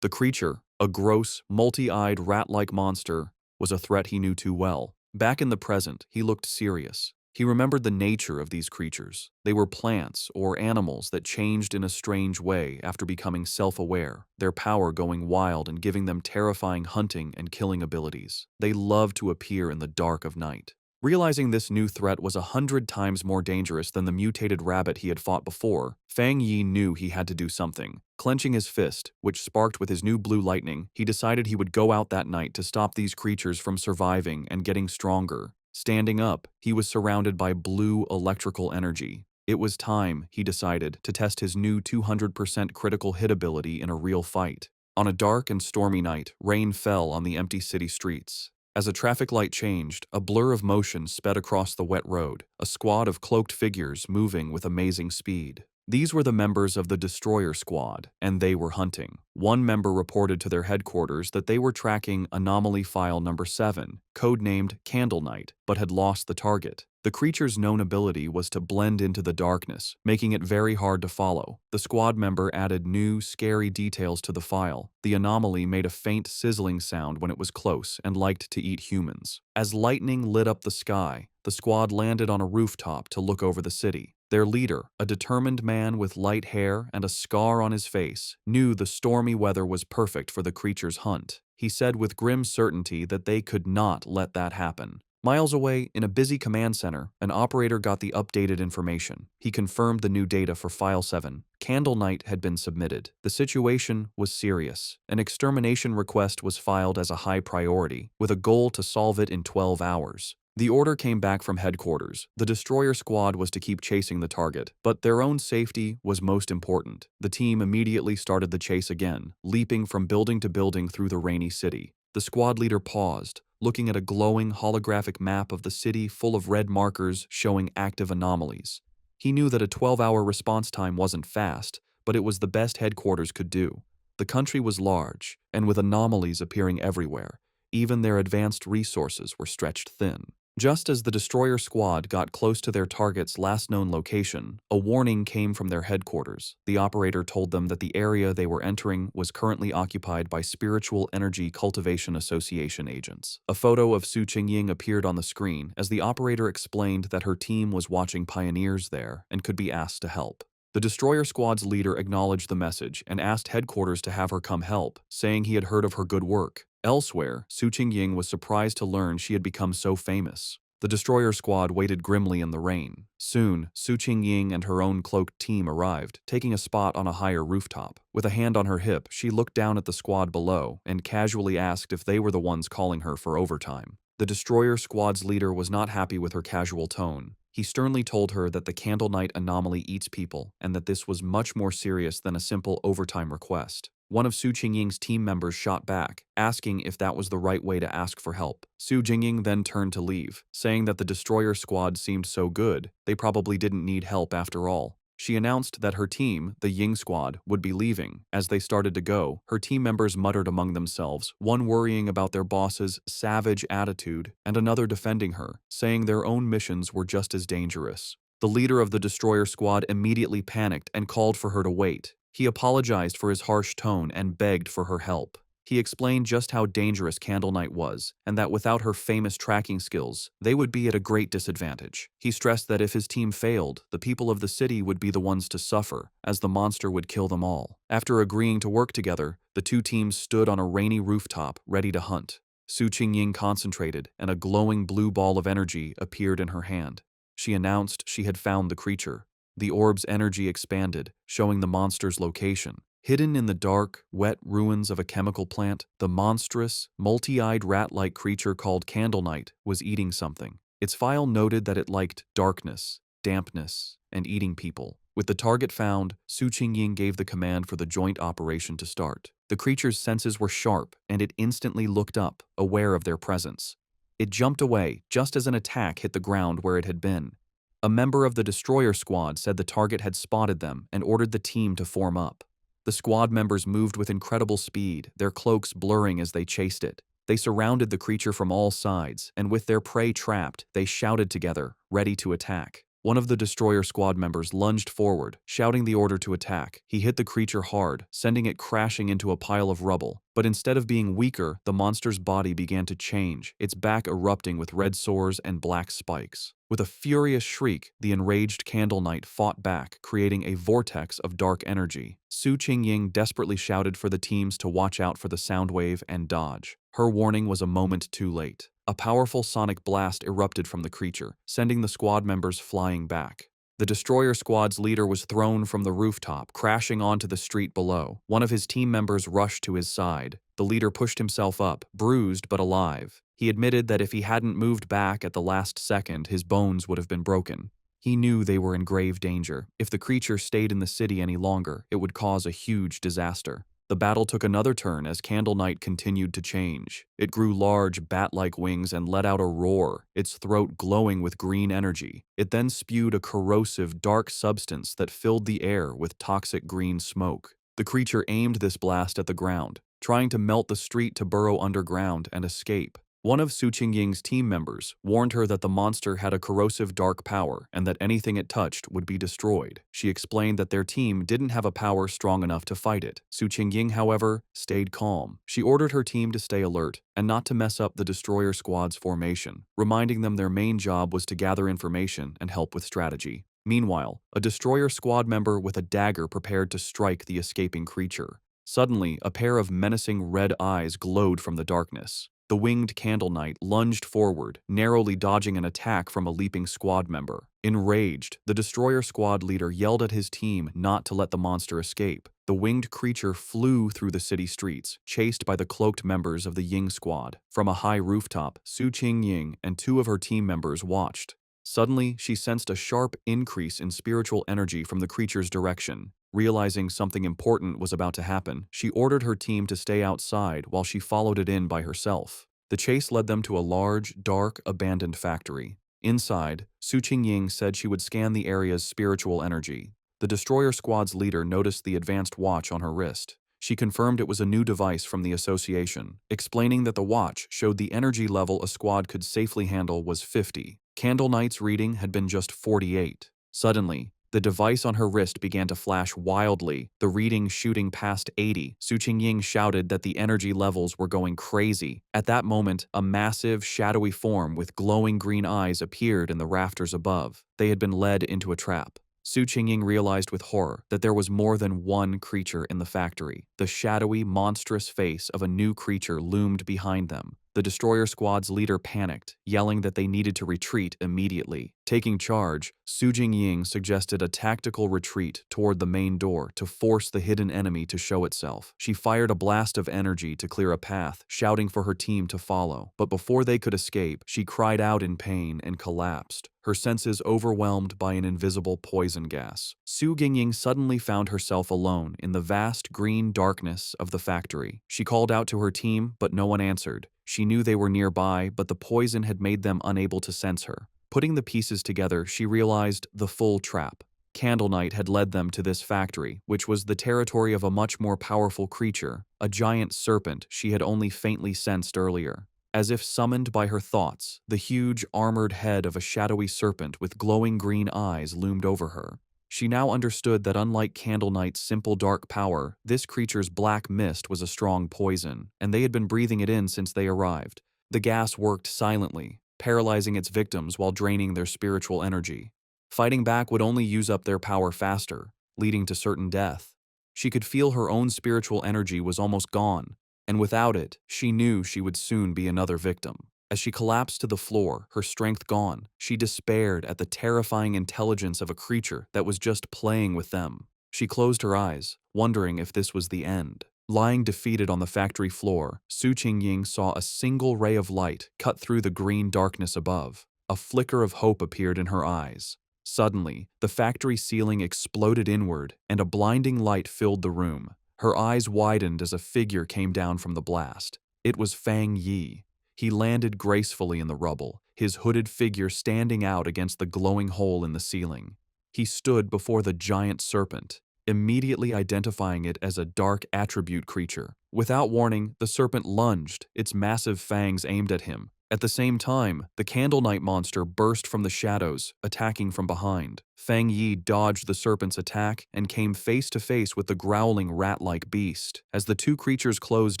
The creature, a gross, multi-eyed rat-like monster, was a threat he knew too well. Back in the present, he looked serious. He remembered the nature of these creatures. They were plants or animals that changed in a strange way after becoming self-aware, their power going wild and giving them terrifying hunting and killing abilities. They loved to appear in the dark of night. Realizing this new threat was 100 times more dangerous than the mutated rabbit he had fought before, Fang Yi knew he had to do something. Clenching his fist, which sparked with his new blue lightning, he decided he would go out that night to stop these creatures from surviving and getting stronger. Standing up, he was surrounded by blue electrical energy. It was time, he decided, to test his new 200% critical hit ability in a real fight. On a dark and stormy night, rain fell on the empty city streets. As a traffic light changed, a blur of motion sped across the wet road, a squad of cloaked figures moving with amazing speed. These were the members of the Destroyer Squad, and they were hunting. One member reported to their headquarters that they were tracking Anomaly File Number 7, codenamed Candle Night, but had lost the target. The creature's known ability was to blend into the darkness, making it very hard to follow. The squad member added new, scary details to the file. The anomaly made a faint sizzling sound when it was close and liked to eat humans. As lightning lit up the sky, the squad landed on a rooftop to look over the city. Their leader, a determined man with light hair and a scar on his face, knew the stormy weather was perfect for the creature's hunt. He said with grim certainty that they could not let that happen. Miles away, in a busy command center, an operator got the updated information. He confirmed the new data for File 7. Candle Night had been submitted. The situation was serious. An extermination request was filed as a high priority, with a goal to solve it in 12 hours. The order came back from headquarters. The Destroyer Squad was to keep chasing the target, but their own safety was most important. The team immediately started the chase again, leaping from building to building through the rainy city. The squad leader paused, looking at a glowing holographic map of the city full of red markers showing active anomalies. He knew that a 12-hour response time wasn't fast, but it was the best headquarters could do. The country was large, and with anomalies appearing everywhere, even their advanced resources were stretched thin. Just as the destroyer squad got close to their target's last known location, a warning came from their headquarters. The operator told them that the area they were entering was currently occupied by Spiritual Energy Cultivation Association agents. A photo of Su Qingying appeared on the screen as the operator explained that her team was watching pioneers there and could be asked to help. The destroyer squad's leader acknowledged the message and asked headquarters to have her come help, saying he had heard of her good work. Elsewhere, Su Qingying was surprised to learn she had become so famous. The destroyer squad waited grimly in the rain. Soon, Su Qingying and her own cloaked team arrived, taking a spot on a higher rooftop. With a hand on her hip, she looked down at the squad below and casually asked if they were the ones calling her for overtime. The destroyer squad's leader was not happy with her casual tone. He sternly told her that the Candle Night anomaly eats people and that this was much more serious than a simple overtime request. One of Su Qingying's team members shot back, asking if that was the right way to ask for help. Su Qingying then turned to leave, saying that the destroyer squad seemed so good, they probably didn't need help after all. She announced that her team, the Ying squad, would be leaving. As they started to go, her team members muttered among themselves, one worrying about their boss's savage attitude and another defending her, saying their own missions were just as dangerous. The leader of the destroyer squad immediately panicked and called for her to wait. He apologized for his harsh tone and begged for her help. He explained just how dangerous Candle Night was, and that without her famous tracking skills, they would be at a great disadvantage. He stressed that if his team failed, the people of the city would be the ones to suffer, as the monster would kill them all. After agreeing to work together, the two teams stood on a rainy rooftop, ready to hunt. Su Qingying concentrated, and a glowing blue ball of energy appeared in her hand. She announced she had found the creature. The orb's energy expanded, showing the monster's location. Hidden in the dark, wet ruins of a chemical plant, the monstrous, multi-eyed rat-like creature called Candle Night was eating something. Its file noted that it liked darkness, dampness, and eating people. With the target found, Su Qingying gave the command for the joint operation to start. The creature's senses were sharp, and it instantly looked up, aware of their presence. It jumped away, just as an attack hit the ground where it had been. A member of the destroyer squad said the target had spotted them and ordered the team to form up. The squad members moved with incredible speed, their cloaks blurring as they chased it. They surrounded the creature from all sides, and with their prey trapped, they shouted together, ready to attack. One of the destroyer squad members lunged forward, shouting the order to attack. He hit the creature hard, sending it crashing into a pile of rubble. But instead of being weaker, the monster's body began to change, its back erupting with red sores and black spikes. With a furious shriek, the enraged Candle Knight fought back, creating a vortex of dark energy. Su Qingying desperately shouted for the teams to watch out for the sound wave and dodge. Her warning was a moment too late. A powerful sonic blast erupted from the creature, sending the squad members flying back. The destroyer squad's leader was thrown from the rooftop, crashing onto the street below. One of his team members rushed to his side. The leader pushed himself up, bruised but alive. He admitted that if he hadn't moved back at the last second, his bones would have been broken. He knew they were in grave danger. If the creature stayed in the city any longer, it would cause a huge disaster. The battle took another turn as Candle Night continued to change. It grew large, bat-like wings and let out a roar, its throat glowing with green energy. It then spewed a corrosive, dark substance that filled the air with toxic green smoke. The creature aimed this blast at the ground, trying to melt the street to burrow underground and escape. One of Su Qingying's team members warned her that the monster had a corrosive dark power and that anything it touched would be destroyed. She explained that their team didn't have a power strong enough to fight it. Su Qingying, however, stayed calm. She ordered her team to stay alert and not to mess up the destroyer squad's formation, reminding them their main job was to gather information and help with strategy. Meanwhile, a destroyer squad member with a dagger prepared to strike the escaping creature. Suddenly, a pair of menacing red eyes glowed from the darkness. The winged Candle Knight lunged forward, narrowly dodging an attack from a leaping squad member. Enraged, the destroyer squad leader yelled at his team not to let the monster escape. The winged creature flew through the city streets, chased by the cloaked members of the Ying squad. From a high rooftop, Su Qingying and two of her team members watched. Suddenly, she sensed a sharp increase in spiritual energy from the creature's direction. Realizing something important was about to happen, she ordered her team to stay outside while she followed it in by herself. The chase led them to a large, dark, abandoned factory. Inside, Su Qingying said she would scan the area's spiritual energy. The destroyer squad's leader noticed the advanced watch on her wrist. She confirmed it was a new device from the association, explaining that the watch showed the energy level a squad could safely handle was 50. Candle Knight's reading had been just 48. Suddenly, the device on her wrist began to flash wildly, the reading shooting past 80. Su Qingying shouted that the energy levels were going crazy. At that moment, a massive, shadowy form with glowing green eyes appeared in the rafters above. They had been led into a trap. Su Qingying realized with horror that there was more than one creature in the factory. The shadowy, monstrous face of a new creature loomed behind them. The destroyer squad's leader panicked, yelling that they needed to retreat immediately. Taking charge, Su Jingying suggested a tactical retreat toward the main door to force the hidden enemy to show itself. She fired a blast of energy to clear a path, shouting for her team to follow. But before they could escape, she cried out in pain and collapsed, her senses overwhelmed by an invisible poison gas. Su Jingying suddenly found herself alone in the vast green darkness of the factory. She called out to her team, but no one answered. She knew they were nearby, but the poison had made them unable to sense her. Putting the pieces together, she realized the full trap. Candle Knight had led them to this factory, which was the territory of a much more powerful creature, a giant serpent she had only faintly sensed earlier. As if summoned by her thoughts, the huge, armored head of a shadowy serpent with glowing green eyes loomed over her. She now understood that unlike Candle Knight's simple dark power, this creature's black mist was a strong poison, and they had been breathing it in since they arrived. The gas worked silently, paralyzing its victims while draining their spiritual energy. Fighting back would only use up their power faster, leading to certain death. She could feel her own spiritual energy was almost gone, and without it, she knew she would soon be another victim. As she collapsed to the floor, her strength gone, she despaired at the terrifying intelligence of a creature that was just playing with them. She closed her eyes, wondering if this was the end. Lying defeated on the factory floor, Su Qingying saw a single ray of light cut through the green darkness above. A flicker of hope appeared in her eyes. Suddenly, the factory ceiling exploded inward, and a blinding light filled the room. Her eyes widened as a figure came down from the blast. It was Fang Yi. He landed gracefully in the rubble, his hooded figure standing out against the glowing hole in the ceiling. He stood before the giant serpent, immediately identifying it as a dark attribute creature. Without warning, the serpent lunged, its massive fangs aimed at him. At the same time, the Candle Knight monster burst from the shadows, attacking from behind. Fang Yi dodged the serpent's attack and came face to face with the growling rat-like beast. As the two creatures closed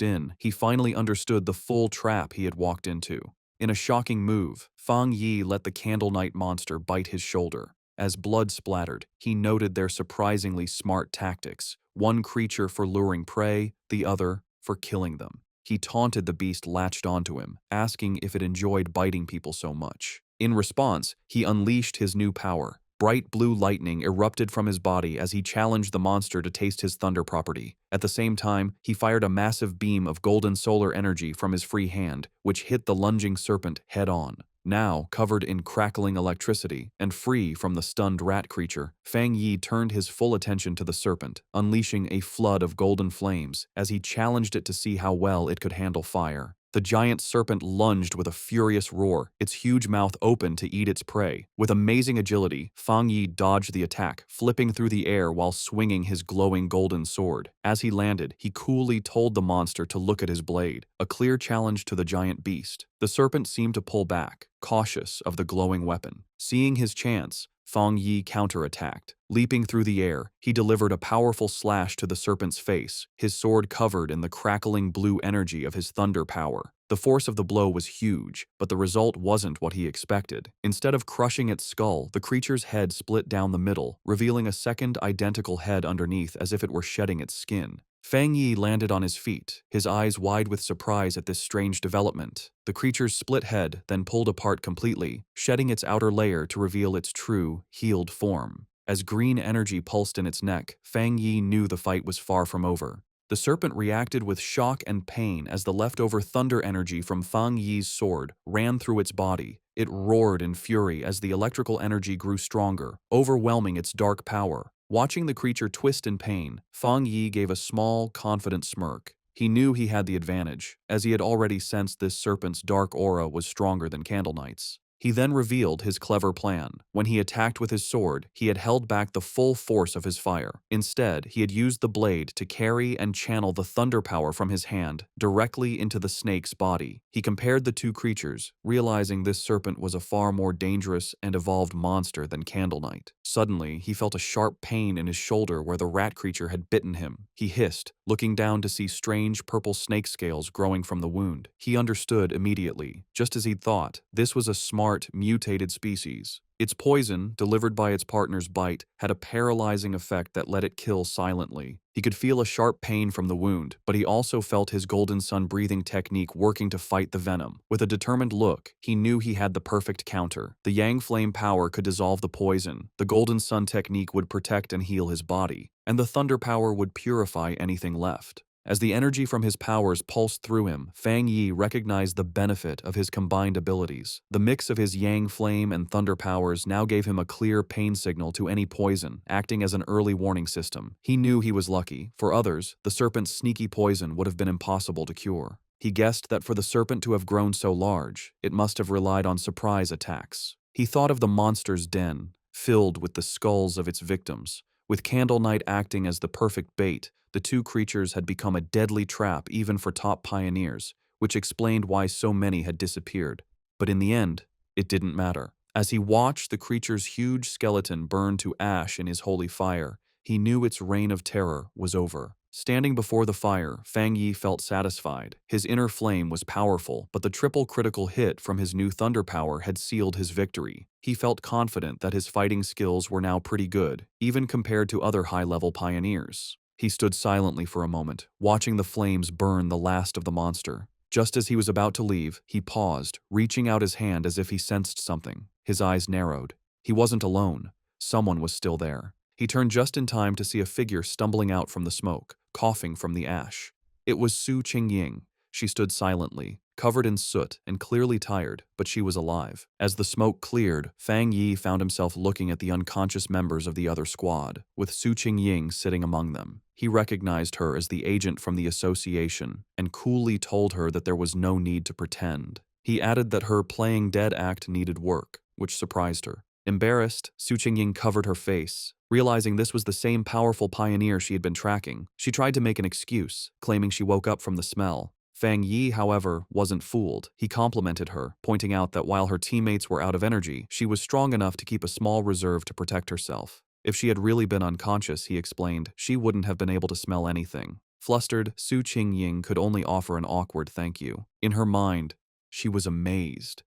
in, he finally understood the full trap he had walked into. In a shocking move, Fang Yi let the Candle Knight monster bite his shoulder. As blood splattered, he noted their surprisingly smart tactics, one creature for luring prey, the other for killing them. He taunted the beast latched onto him, asking if it enjoyed biting people so much. In response, he unleashed his new power. Bright blue lightning erupted from his body as he challenged the monster to taste his thunder property. At the same time, he fired a massive beam of golden solar energy from his free hand, which hit the lunging serpent head-on. Now, covered in crackling electricity and free from the stunned rat creature, Fang Yi turned his full attention to the serpent, unleashing a flood of golden flames as he challenged it to see how well it could handle fire. The giant serpent lunged with a furious roar, its huge mouth open to eat its prey. With amazing agility, Fang Yi dodged the attack, flipping through the air while swinging his glowing golden sword. As he landed, he coolly told the monster to look at his blade, a clear challenge to the giant beast. The serpent seemed to pull back, cautious of the glowing weapon. Seeing his chance, Fang Yi counterattacked. Leaping through the air, he delivered a powerful slash to the serpent's face, his sword covered in the crackling blue energy of his thunder power. The force of the blow was huge, but the result wasn't what he expected. Instead of crushing its skull, the creature's head split down the middle, revealing a second identical head underneath as if it were shedding its skin. Fang Yi landed on his feet, his eyes wide with surprise at this strange development. The creature's split head then pulled apart completely, shedding its outer layer to reveal its true, healed form. As green energy pulsed in its neck, Fang Yi knew the fight was far from over. The serpent reacted with shock and pain as the leftover thunder energy from Fang Yi's sword ran through its body. It roared in fury as the electrical energy grew stronger, overwhelming its dark power. Watching the creature twist in pain, Fang Yi gave a small, confident smirk. He knew he had the advantage, as he had already sensed this serpent's dark aura was stronger than Candle Knight's. He then revealed his clever plan. When he attacked with his sword, he had held back the full force of his fire. Instead, he had used the blade to carry and channel the thunder power from his hand directly into the snake's body. He compared the two creatures, realizing this serpent was a far more dangerous and evolved monster than Candle Knight. Suddenly, he felt a sharp pain in his shoulder where the rat creature had bitten him. He hissed, looking down to see strange purple snake scales growing from the wound. He understood immediately. Just as he'd thought, this was a smart, mutated species. Its poison, delivered by its partner's bite, had a paralyzing effect that let it kill silently. He could feel a sharp pain from the wound, but he also felt his Golden Sun breathing technique working to fight the venom. With a determined look, he knew he had the perfect counter. The Yang Flame power could dissolve the poison, the Golden Sun technique would protect and heal his body, and the Thunder power would purify anything left. As the energy from his powers pulsed through him, Fang Yi recognized the benefit of his combined abilities. The mix of his Yang Flame and Thunder powers now gave him a clear pain signal to any poison, acting as an early warning system. He knew he was lucky. For others, the serpent's sneaky poison would have been impossible to cure. He guessed that for the serpent to have grown so large, it must have relied on surprise attacks. He thought of the monster's den, filled with the skulls of its victims. With Candle Knight acting as the perfect bait, the two creatures had become a deadly trap even for top pioneers, which explained why so many had disappeared. But in the end, it didn't matter. As he watched the creature's huge skeleton burn to ash in his holy fire, he knew its reign of terror was over. Standing before the fire, Fang Yi felt satisfied. His inner flame was powerful, but the triple critical hit from his new thunder power had sealed his victory. He felt confident that his fighting skills were now pretty good, even compared to other high-level pioneers. He stood silently for a moment, watching the flames burn the last of the monster. Just as he was about to leave, he paused, reaching out his hand as if he sensed something. His eyes narrowed. He wasn't alone. Someone was still there. He turned just in time to see a figure stumbling out from the smoke, coughing from the ash. It was Su Qingying. She stood silently, covered in soot and clearly tired, but she was alive. As the smoke cleared, Fang Yi found himself looking at the unconscious members of the other squad, with Su Qingying sitting among them. He recognized her as the agent from the association and coolly told her that there was no need to pretend. He added that her playing dead act needed work, which surprised her. Embarrassed, Su Qingying covered her face. Realizing this was the same powerful pioneer she had been tracking, she tried to make an excuse, claiming she woke up from the smell. Fang Yi, however, wasn't fooled. He complimented her, pointing out that while her teammates were out of energy, she was strong enough to keep a small reserve to protect herself. If she had really been unconscious, he explained, she wouldn't have been able to smell anything. Flustered, Su Qingying could only offer an awkward thank you. In her mind, she was amazed.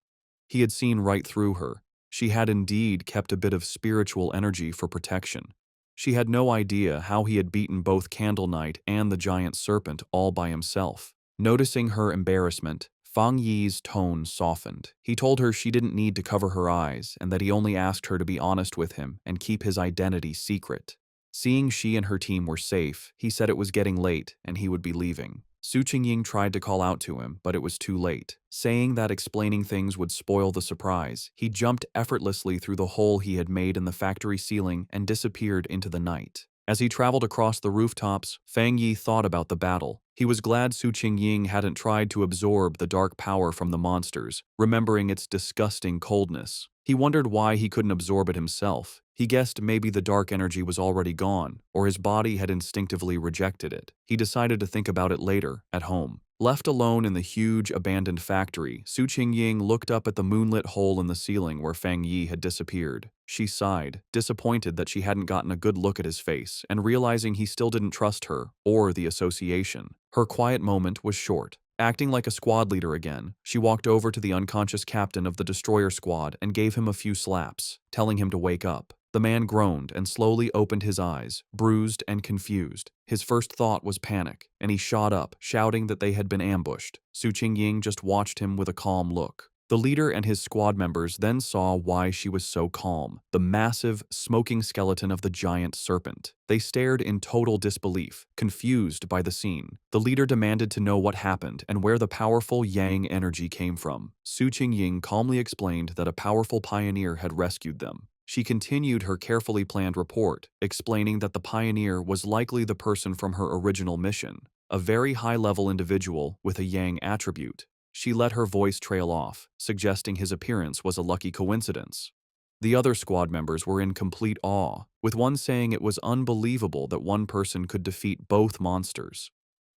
He had seen right through her. She had indeed kept a bit of spiritual energy for protection. She had no idea how he had beaten both Candle Knight and the giant serpent all by himself. Noticing her embarrassment, Fang Yi's tone softened. He told her she didn't need to cover her eyes and that he only asked her to be honest with him and keep his identity secret. Seeing she and her team were safe, he said it was getting late and he would be leaving. Su Qingying tried to call out to him, but it was too late. Saying that explaining things would spoil the surprise, he jumped effortlessly through the hole he had made in the factory ceiling and disappeared into the night. As he traveled across the rooftops, Fang Yi thought about the battle. He was glad Su Qingying hadn't tried to absorb the dark power from the monsters, remembering its disgusting coldness. He wondered why he couldn't absorb it himself. He guessed maybe the dark energy was already gone, or his body had instinctively rejected it. He decided to think about it later, at home. Left alone in the huge, abandoned factory, Su Qingying looked up at the moonlit hole in the ceiling where Fang Yi had disappeared. She sighed, disappointed that she hadn't gotten a good look at his face, and realizing he still didn't trust her, or the association. Her quiet moment was short. Acting like a squad leader again, she walked over to the unconscious captain of the destroyer squad and gave him a few slaps, telling him to wake up. The man groaned and slowly opened his eyes, bruised and confused. His first thought was panic, and he shot up, shouting that they had been ambushed. Su Qingying just watched him with a calm look. The leader and his squad members then saw why she was so calm: the massive, smoking skeleton of the giant serpent. They stared in total disbelief, confused by the scene. The leader demanded to know what happened and where the powerful Yang energy came from. Su Qingying calmly explained that a powerful pioneer had rescued them. She continued her carefully planned report, explaining that the pioneer was likely the person from her original mission, a very high-level individual with a Yang attribute. She let her voice trail off, suggesting his appearance was a lucky coincidence. The other squad members were in complete awe, with one saying it was unbelievable that one person could defeat both monsters.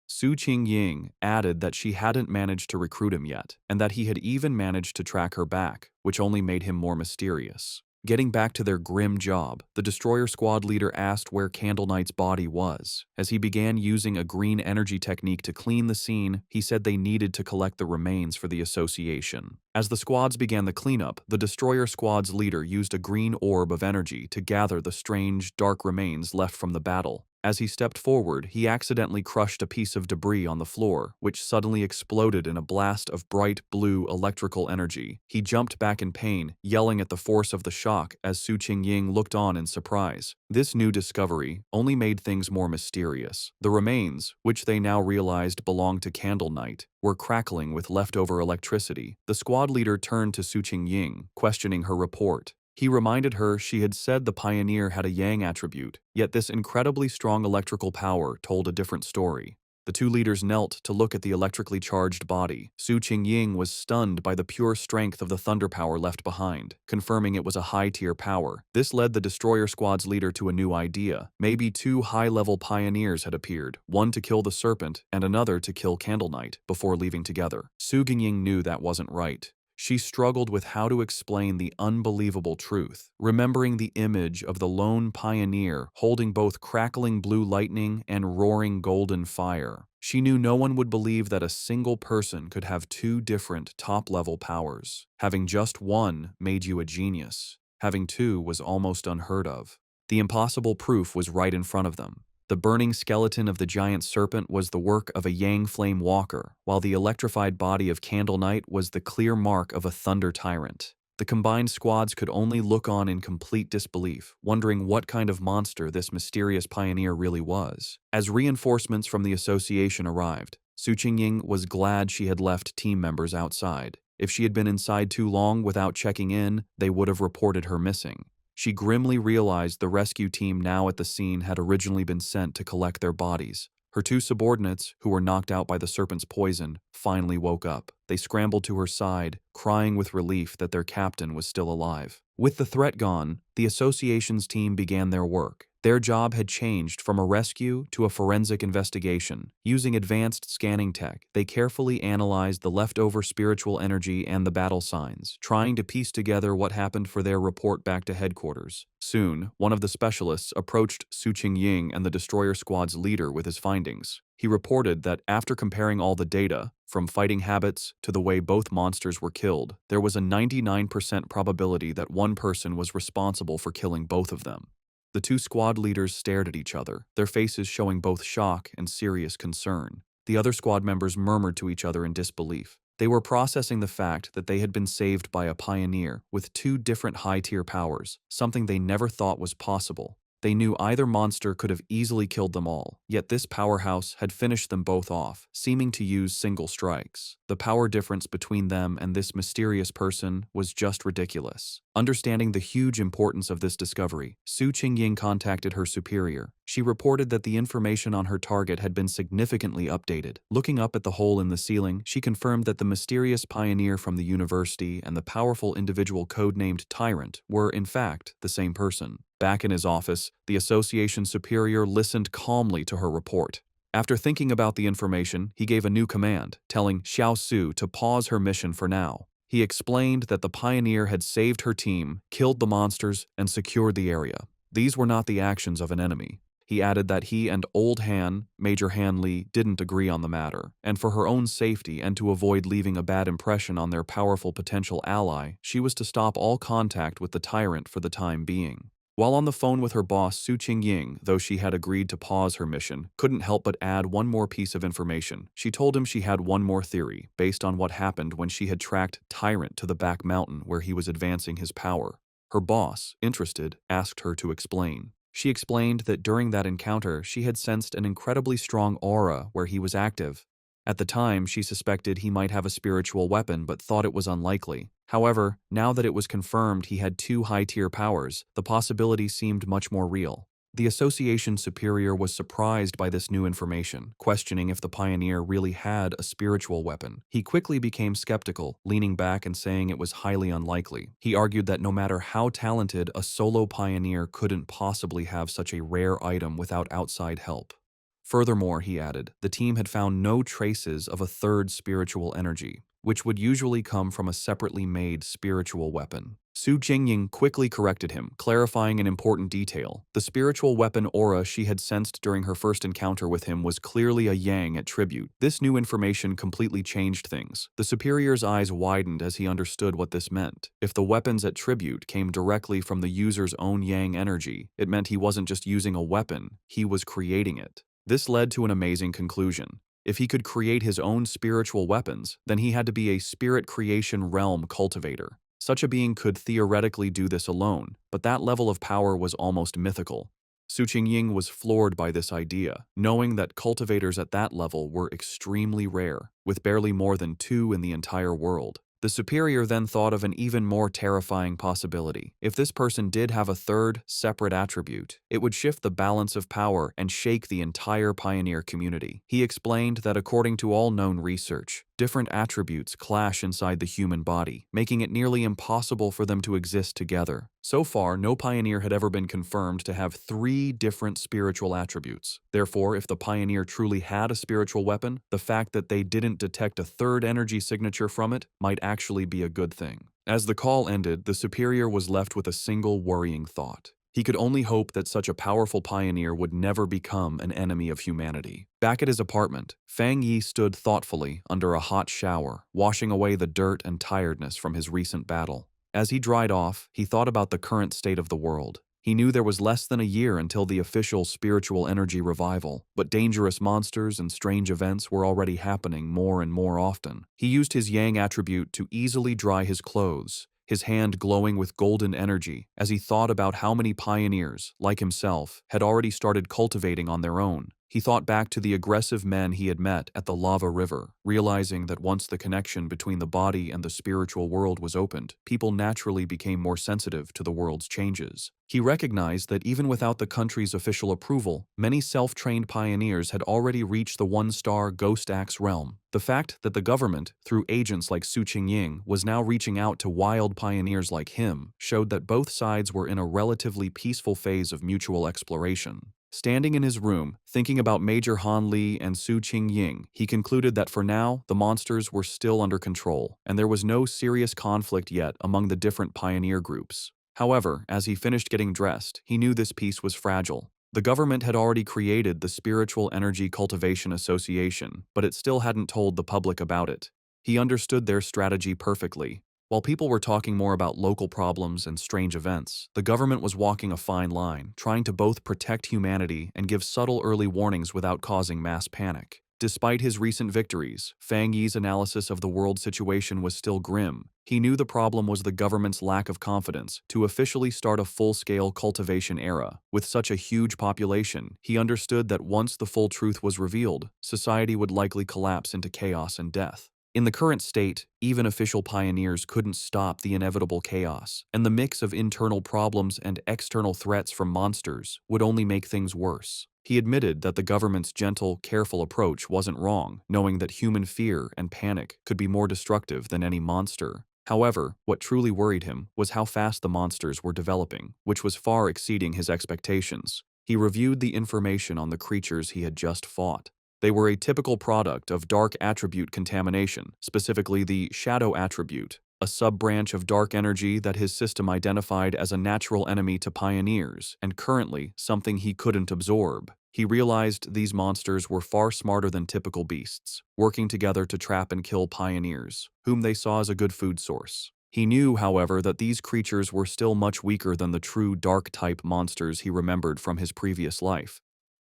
Su Qingying added that she hadn't managed to recruit him yet, and that he had even managed to track her back, which only made him more mysterious. Getting back to their grim job, the destroyer squad leader asked where Candle Knight's body was. As he began using a green energy technique to clean the scene, he said they needed to collect the remains for the association. As the squads began the cleanup, the destroyer squad's leader used a green orb of energy to gather the strange, dark remains left from the battle. As he stepped forward, he accidentally crushed a piece of debris on the floor, which suddenly exploded in a blast of bright blue electrical energy. He jumped back in pain, yelling at the force of the shock as Su Qingying looked on in surprise. This new discovery only made things more mysterious. The remains, which they now realized belonged to Candle Knight, were crackling with leftover electricity. The squad leader turned to Su Qingying, questioning her report. He reminded her she had said the pioneer had a yang attribute, yet this incredibly strong electrical power told a different story. The two leaders knelt to look at the electrically charged body. Su Qingying was stunned by the pure strength of the thunder power left behind, confirming it was a high-tier power. This led the destroyer squad's leader to a new idea. Maybe two high-level pioneers had appeared, one to kill the serpent and another to kill Candle Knight, before leaving together. Su Qingying knew that wasn't right. She struggled with how to explain the unbelievable truth, remembering the image of the lone pioneer holding both crackling blue lightning and roaring golden fire. She knew no one would believe that a single person could have two different top-level powers. Having just one made you a genius. Having two was almost unheard of. The impossible proof was right in front of them. The burning skeleton of the giant serpent was the work of a Yang Flame Walker, while the electrified body of Candle Knight was the clear mark of a Thunder Tyrant. The combined squads could only look on in complete disbelief, wondering what kind of monster this mysterious pioneer really was. As reinforcements from the association arrived, Su Qingying was glad she had left team members outside. If she had been inside too long without checking in, they would have reported her missing. She grimly realized the rescue team now at the scene had originally been sent to collect their bodies. Her two subordinates, who were knocked out by the serpent's poison, finally woke up. They scrambled to her side, crying with relief that their captain was still alive. With the threat gone, the association's team began their work. Their job had changed from a rescue to a forensic investigation. Using advanced scanning tech, they carefully analyzed the leftover spiritual energy and the battle signs, trying to piece together what happened for their report back to headquarters. Soon, one of the specialists approached Su Qingying and the destroyer squad's leader with his findings. He reported that after comparing all the data, from fighting habits to the way both monsters were killed, there was a 99% probability that one person was responsible for killing both of them. The two squad leaders stared at each other, their faces showing both shock and serious concern. The other squad members murmured to each other in disbelief. They were processing the fact that they had been saved by a pioneer with two different high-tier powers, something they never thought was possible. They knew either monster could have easily killed them all, yet this powerhouse had finished them both off, seeming to use single strikes. The power difference between them and this mysterious person was just ridiculous. Understanding the huge importance of this discovery, Su Qingying contacted her superior. She reported that the information on her target had been significantly updated. Looking up at the hole in the ceiling, she confirmed that the mysterious pioneer from the university and the powerful individual codenamed Tyrant were, in fact, the same person. Back in his office, the association superior listened calmly to her report. After thinking about the information, he gave a new command, telling Xiao Su to pause her mission for now. He explained that the pioneer had saved her team, killed the monsters, and secured the area. These were not the actions of an enemy. He added that he and Old Han, Major Han Li, didn't agree on the matter, and for her own safety and to avoid leaving a bad impression on their powerful potential ally, she was to stop all contact with the tyrant for the time being. While on the phone with her boss, Su Qingying, though she had agreed to pause her mission, couldn't help but add one more piece of information. She told him she had one more theory, based on what happened when she had tracked Tyrant to the back mountain where he was advancing his power. Her boss, interested, asked her to explain. She explained that during that encounter, she had sensed an incredibly strong aura where he was active. At the time, she suspected he might have a spiritual weapon but thought it was unlikely. However, now that it was confirmed he had two high-tier powers, the possibility seemed much more real. The association superior was surprised by this new information, questioning if the pioneer really had a spiritual weapon. He quickly became skeptical, leaning back and saying it was highly unlikely. He argued that no matter how talented, a solo pioneer couldn't possibly have such a rare item without outside help. Furthermore, he added, the team had found no traces of a third spiritual energy, which would usually come from a separately made spiritual weapon. Su Jingying quickly corrected him, clarifying an important detail. The spiritual weapon aura she had sensed during her first encounter with him was clearly a yang attribute. This new information completely changed things. The superior's eyes widened as he understood what this meant. If the weapon's attribute came directly from the user's own yang energy, it meant he wasn't just using a weapon, he was creating it. This led to an amazing conclusion. If he could create his own spiritual weapons, then he had to be a spirit creation realm cultivator. Such a being could theoretically do this alone, but that level of power was almost mythical. Su Qingying was floored by this idea, knowing that cultivators at that level were extremely rare, with barely more than 2 in the entire world. The superior then thought of an even more terrifying possibility. If this person did have a third, separate attribute, it would shift the balance of power and shake the entire pioneer community. He explained that according to all known research, different attributes clash inside the human body, making it nearly impossible for them to exist together. So far, no pioneer had ever been confirmed to have 3 different spiritual attributes. Therefore, if the pioneer truly had a spiritual weapon, the fact that they didn't detect a third energy signature from it might actually be a good thing. As the call ended, the superior was left with a single worrying thought. He could only hope that such a powerful pioneer would never become an enemy of humanity. Back at his apartment, Fang Yi stood thoughtfully under a hot shower, washing away the dirt and tiredness from his recent battle. As he dried off, he thought about the current state of the world. He knew there was less than a year until the official spiritual energy revival, but dangerous monsters and strange events were already happening more and more often. He used his yang attribute to easily dry his clothes, his hand glowing with golden energy as he thought about how many pioneers, like himself, had already started cultivating on their own. He thought back to the aggressive men he had met at the lava river, realizing that once the connection between the body and the spiritual world was opened, people naturally became more sensitive to the world's changes. He recognized that even without the country's official approval, many self-trained pioneers had already reached the 1-star Ghost Axe realm. The fact that the government, through agents like Su Qingying, was now reaching out to wild pioneers like him showed that both sides were in a relatively peaceful phase of mutual exploration. Standing in his room, thinking about Major Han Li and Su Qingying, he concluded that for now, the monsters were still under control, and there was no serious conflict yet among the different pioneer groups. However, as he finished getting dressed, he knew this peace was fragile. The government had already created the Spiritual Energy Cultivation Association, but it still hadn't told the public about it. He understood their strategy perfectly. While people were talking more about local problems and strange events, the government was walking a fine line, trying to both protect humanity and give subtle early warnings without causing mass panic. Despite his recent victories, Fang Yi's analysis of the world situation was still grim. He knew the problem was the government's lack of confidence to officially start a full-scale cultivation era. With such a huge population, he understood that once the full truth was revealed, society would likely collapse into chaos and death. In the current state, even official pioneers couldn't stop the inevitable chaos, and the mix of internal problems and external threats from monsters would only make things worse. He admitted that the government's gentle, careful approach wasn't wrong, knowing that human fear and panic could be more destructive than any monster. However, what truly worried him was how fast the monsters were developing, which was far exceeding his expectations. He reviewed the information on the creatures he had just fought. They were a typical product of dark attribute contamination, specifically the shadow attribute, a sub-branch of dark energy that his system identified as a natural enemy to pioneers, and currently something he couldn't absorb. He realized these monsters were far smarter than typical beasts, working together to trap and kill pioneers, whom they saw as a good food source. He knew, however, that these creatures were still much weaker than the true dark-type monsters he remembered from his previous life.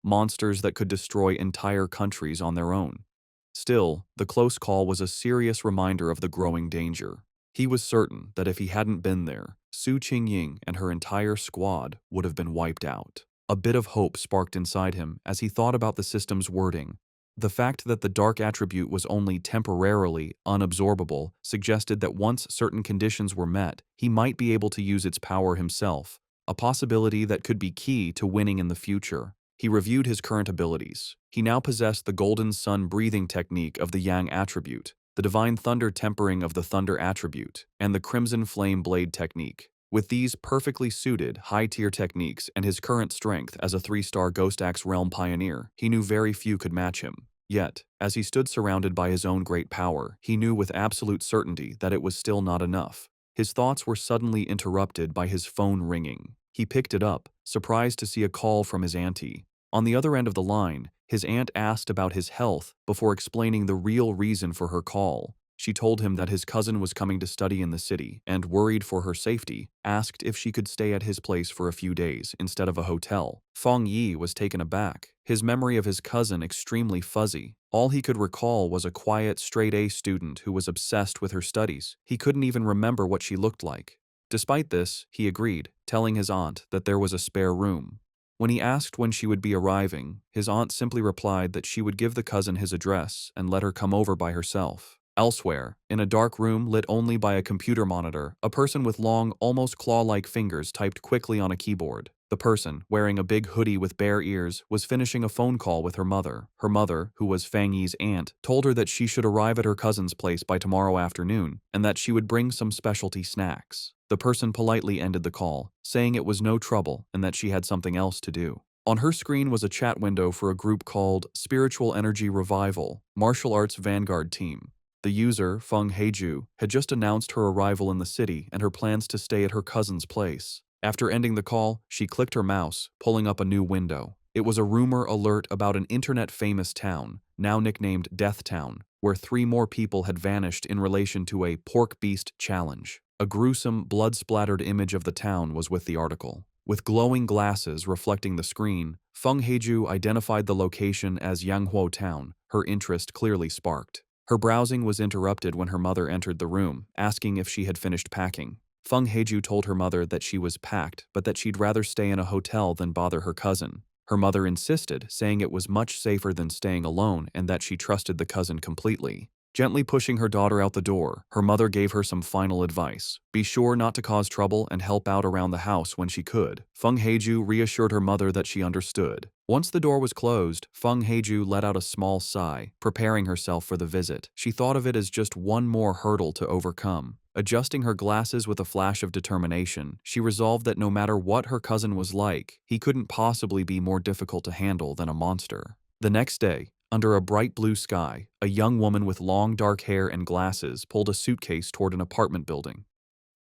Monsters that could destroy entire countries on their own. Still, the close call was a serious reminder of the growing danger. He was certain that if he hadn't been there, Su Qingying and her entire squad would have been wiped out. A bit of hope sparked inside him as he thought about the system's wording. The fact that the dark attribute was only temporarily unabsorbable suggested that once certain conditions were met, he might be able to use its power himself. a possibility that could be key to winning in the future. He reviewed his current abilities. He now possessed the golden sun breathing technique of the yang attribute, the divine thunder tempering of the thunder attribute, and the crimson flame blade technique. With these perfectly suited, high-tier techniques and his current strength as a 3-star Ghost Axe Realm pioneer, he knew very few could match him. Yet, as he stood surrounded by his own great power, he knew with absolute certainty that it was still not enough. His thoughts were suddenly interrupted by his phone ringing. He picked it up, surprised to see a call from his auntie. On the other end of the line, his aunt asked about his health before explaining the real reason for her call. She told him that his cousin was coming to study in the city and, worried for her safety, asked if she could stay at his place for a few days instead of a hotel. Feng Yi was taken aback, his memory of his cousin extremely fuzzy. All he could recall was a quiet, straight-A student who was obsessed with her studies. He couldn't even remember what she looked like. Despite this, he agreed, telling his aunt that there was a spare room. When he asked when she would be arriving, his aunt simply replied that she would give the cousin his address and let her come over by herself. Elsewhere, in a dark room lit only by a computer monitor, a person with long, almost claw-like fingers typed quickly on a keyboard. The person, wearing a big hoodie with bare ears, was finishing a phone call with her mother. Her mother, who was Feng Yi's aunt, told her that she should arrive at her cousin's place by tomorrow afternoon and that she would bring some specialty snacks. The person politely ended the call, saying it was no trouble and that she had something else to do. On her screen was a chat window for a group called Spiritual Energy Revival, Martial Arts Vanguard Team. The user, Feng Heiju, had just announced her arrival in the city and her plans to stay at her cousin's place. After ending the call, she clicked her mouse, pulling up a new window. It was a rumor alert about an internet-famous town, now nicknamed Death Town, where 3 more people had vanished in relation to a pork beast challenge. A gruesome, blood-splattered image of the town was with the article. With glowing glasses reflecting the screen, Feng Heiju identified the location as Yanghuo Town. Her interest clearly sparked. Her browsing was interrupted when her mother entered the room, asking if she had finished packing. Feng Heiju told her mother that she was packed, but that she'd rather stay in a hotel than bother her cousin. Her mother insisted, saying it was much safer than staying alone and that she trusted the cousin completely. Gently pushing her daughter out the door, her mother gave her some final advice. Be sure not to cause trouble and help out around the house when she could. Feng Heiju reassured her mother that she understood. Once the door was closed, Feng Heiju let out a small sigh, preparing herself for the visit. She thought of it as just one more hurdle to overcome. Adjusting her glasses with a flash of determination, she resolved that no matter what her cousin was like, he couldn't possibly be more difficult to handle than a monster. The next day, under a bright blue sky, a young woman with long dark hair and glasses pulled a suitcase toward an apartment building.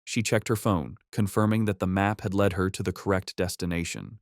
She checked her phone, confirming that the map had led her to the correct destination.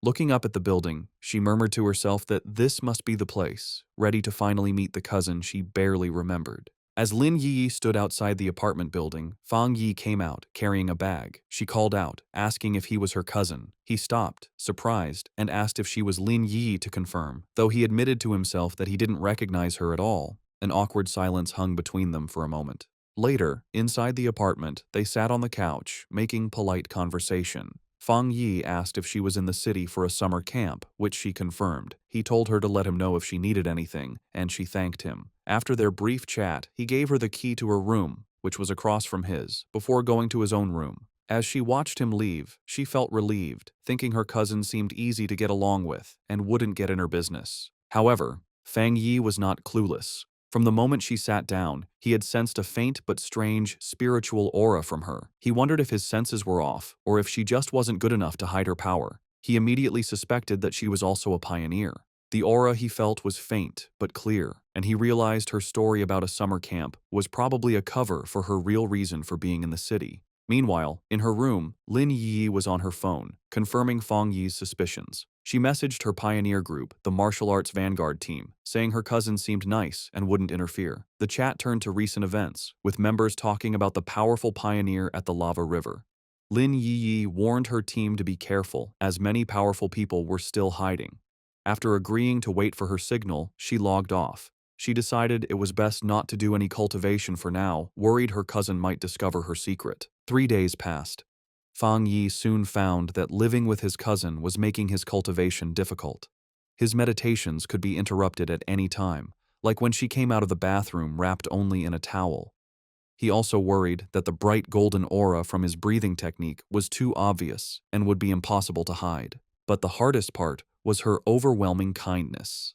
Looking up at the building, she murmured to herself that this must be the place, ready to finally meet the cousin she barely remembered. As Lin Yi stood outside the apartment building, Fang Yi came out, carrying a bag. She called out, asking if he was her cousin. He stopped, surprised, and asked if she was Lin Yi to confirm, though he admitted to himself that he didn't recognize her at all. An awkward silence hung between them for a moment. Later, inside the apartment, they sat on the couch, making polite conversation. Fang Yi asked if she was in the city for a summer camp, which she confirmed. He told her to let him know if she needed anything, and she thanked him. After their brief chat, he gave her the key to her room, which was across from his, before going to his own room. As she watched him leave, she felt relieved, thinking her cousin seemed easy to get along with and wouldn't get in her business. However, Fang Yi was not clueless. From the moment she sat down, he had sensed a faint but strange spiritual aura from her. He wondered if his senses were off, or if she just wasn't good enough to hide her power. He immediately suspected that she was also a pioneer. The aura he felt was faint but clear, and he realized her story about a summer camp was probably a cover for her real reason for being in the city. Meanwhile, in her room, Lin Yi was on her phone, confirming Fang Yi's suspicions. She messaged her pioneer group, the Martial Arts Vanguard Team, saying her cousin seemed nice and wouldn't interfere. The chat turned to recent events, with members talking about the powerful pioneer at the lava river. Lin Yi warned her team to be careful, as many powerful people were still hiding. After agreeing to wait for her signal, she logged off. She decided it was best not to do any cultivation for now, worried her cousin might discover her secret. 3 days passed. Fang Yi soon found that living with his cousin was making his cultivation difficult. His meditations could be interrupted at any time, like when she came out of the bathroom wrapped only in a towel. He also worried that the bright golden aura from his breathing technique was too obvious and would be impossible to hide. But the hardest part was her overwhelming kindness.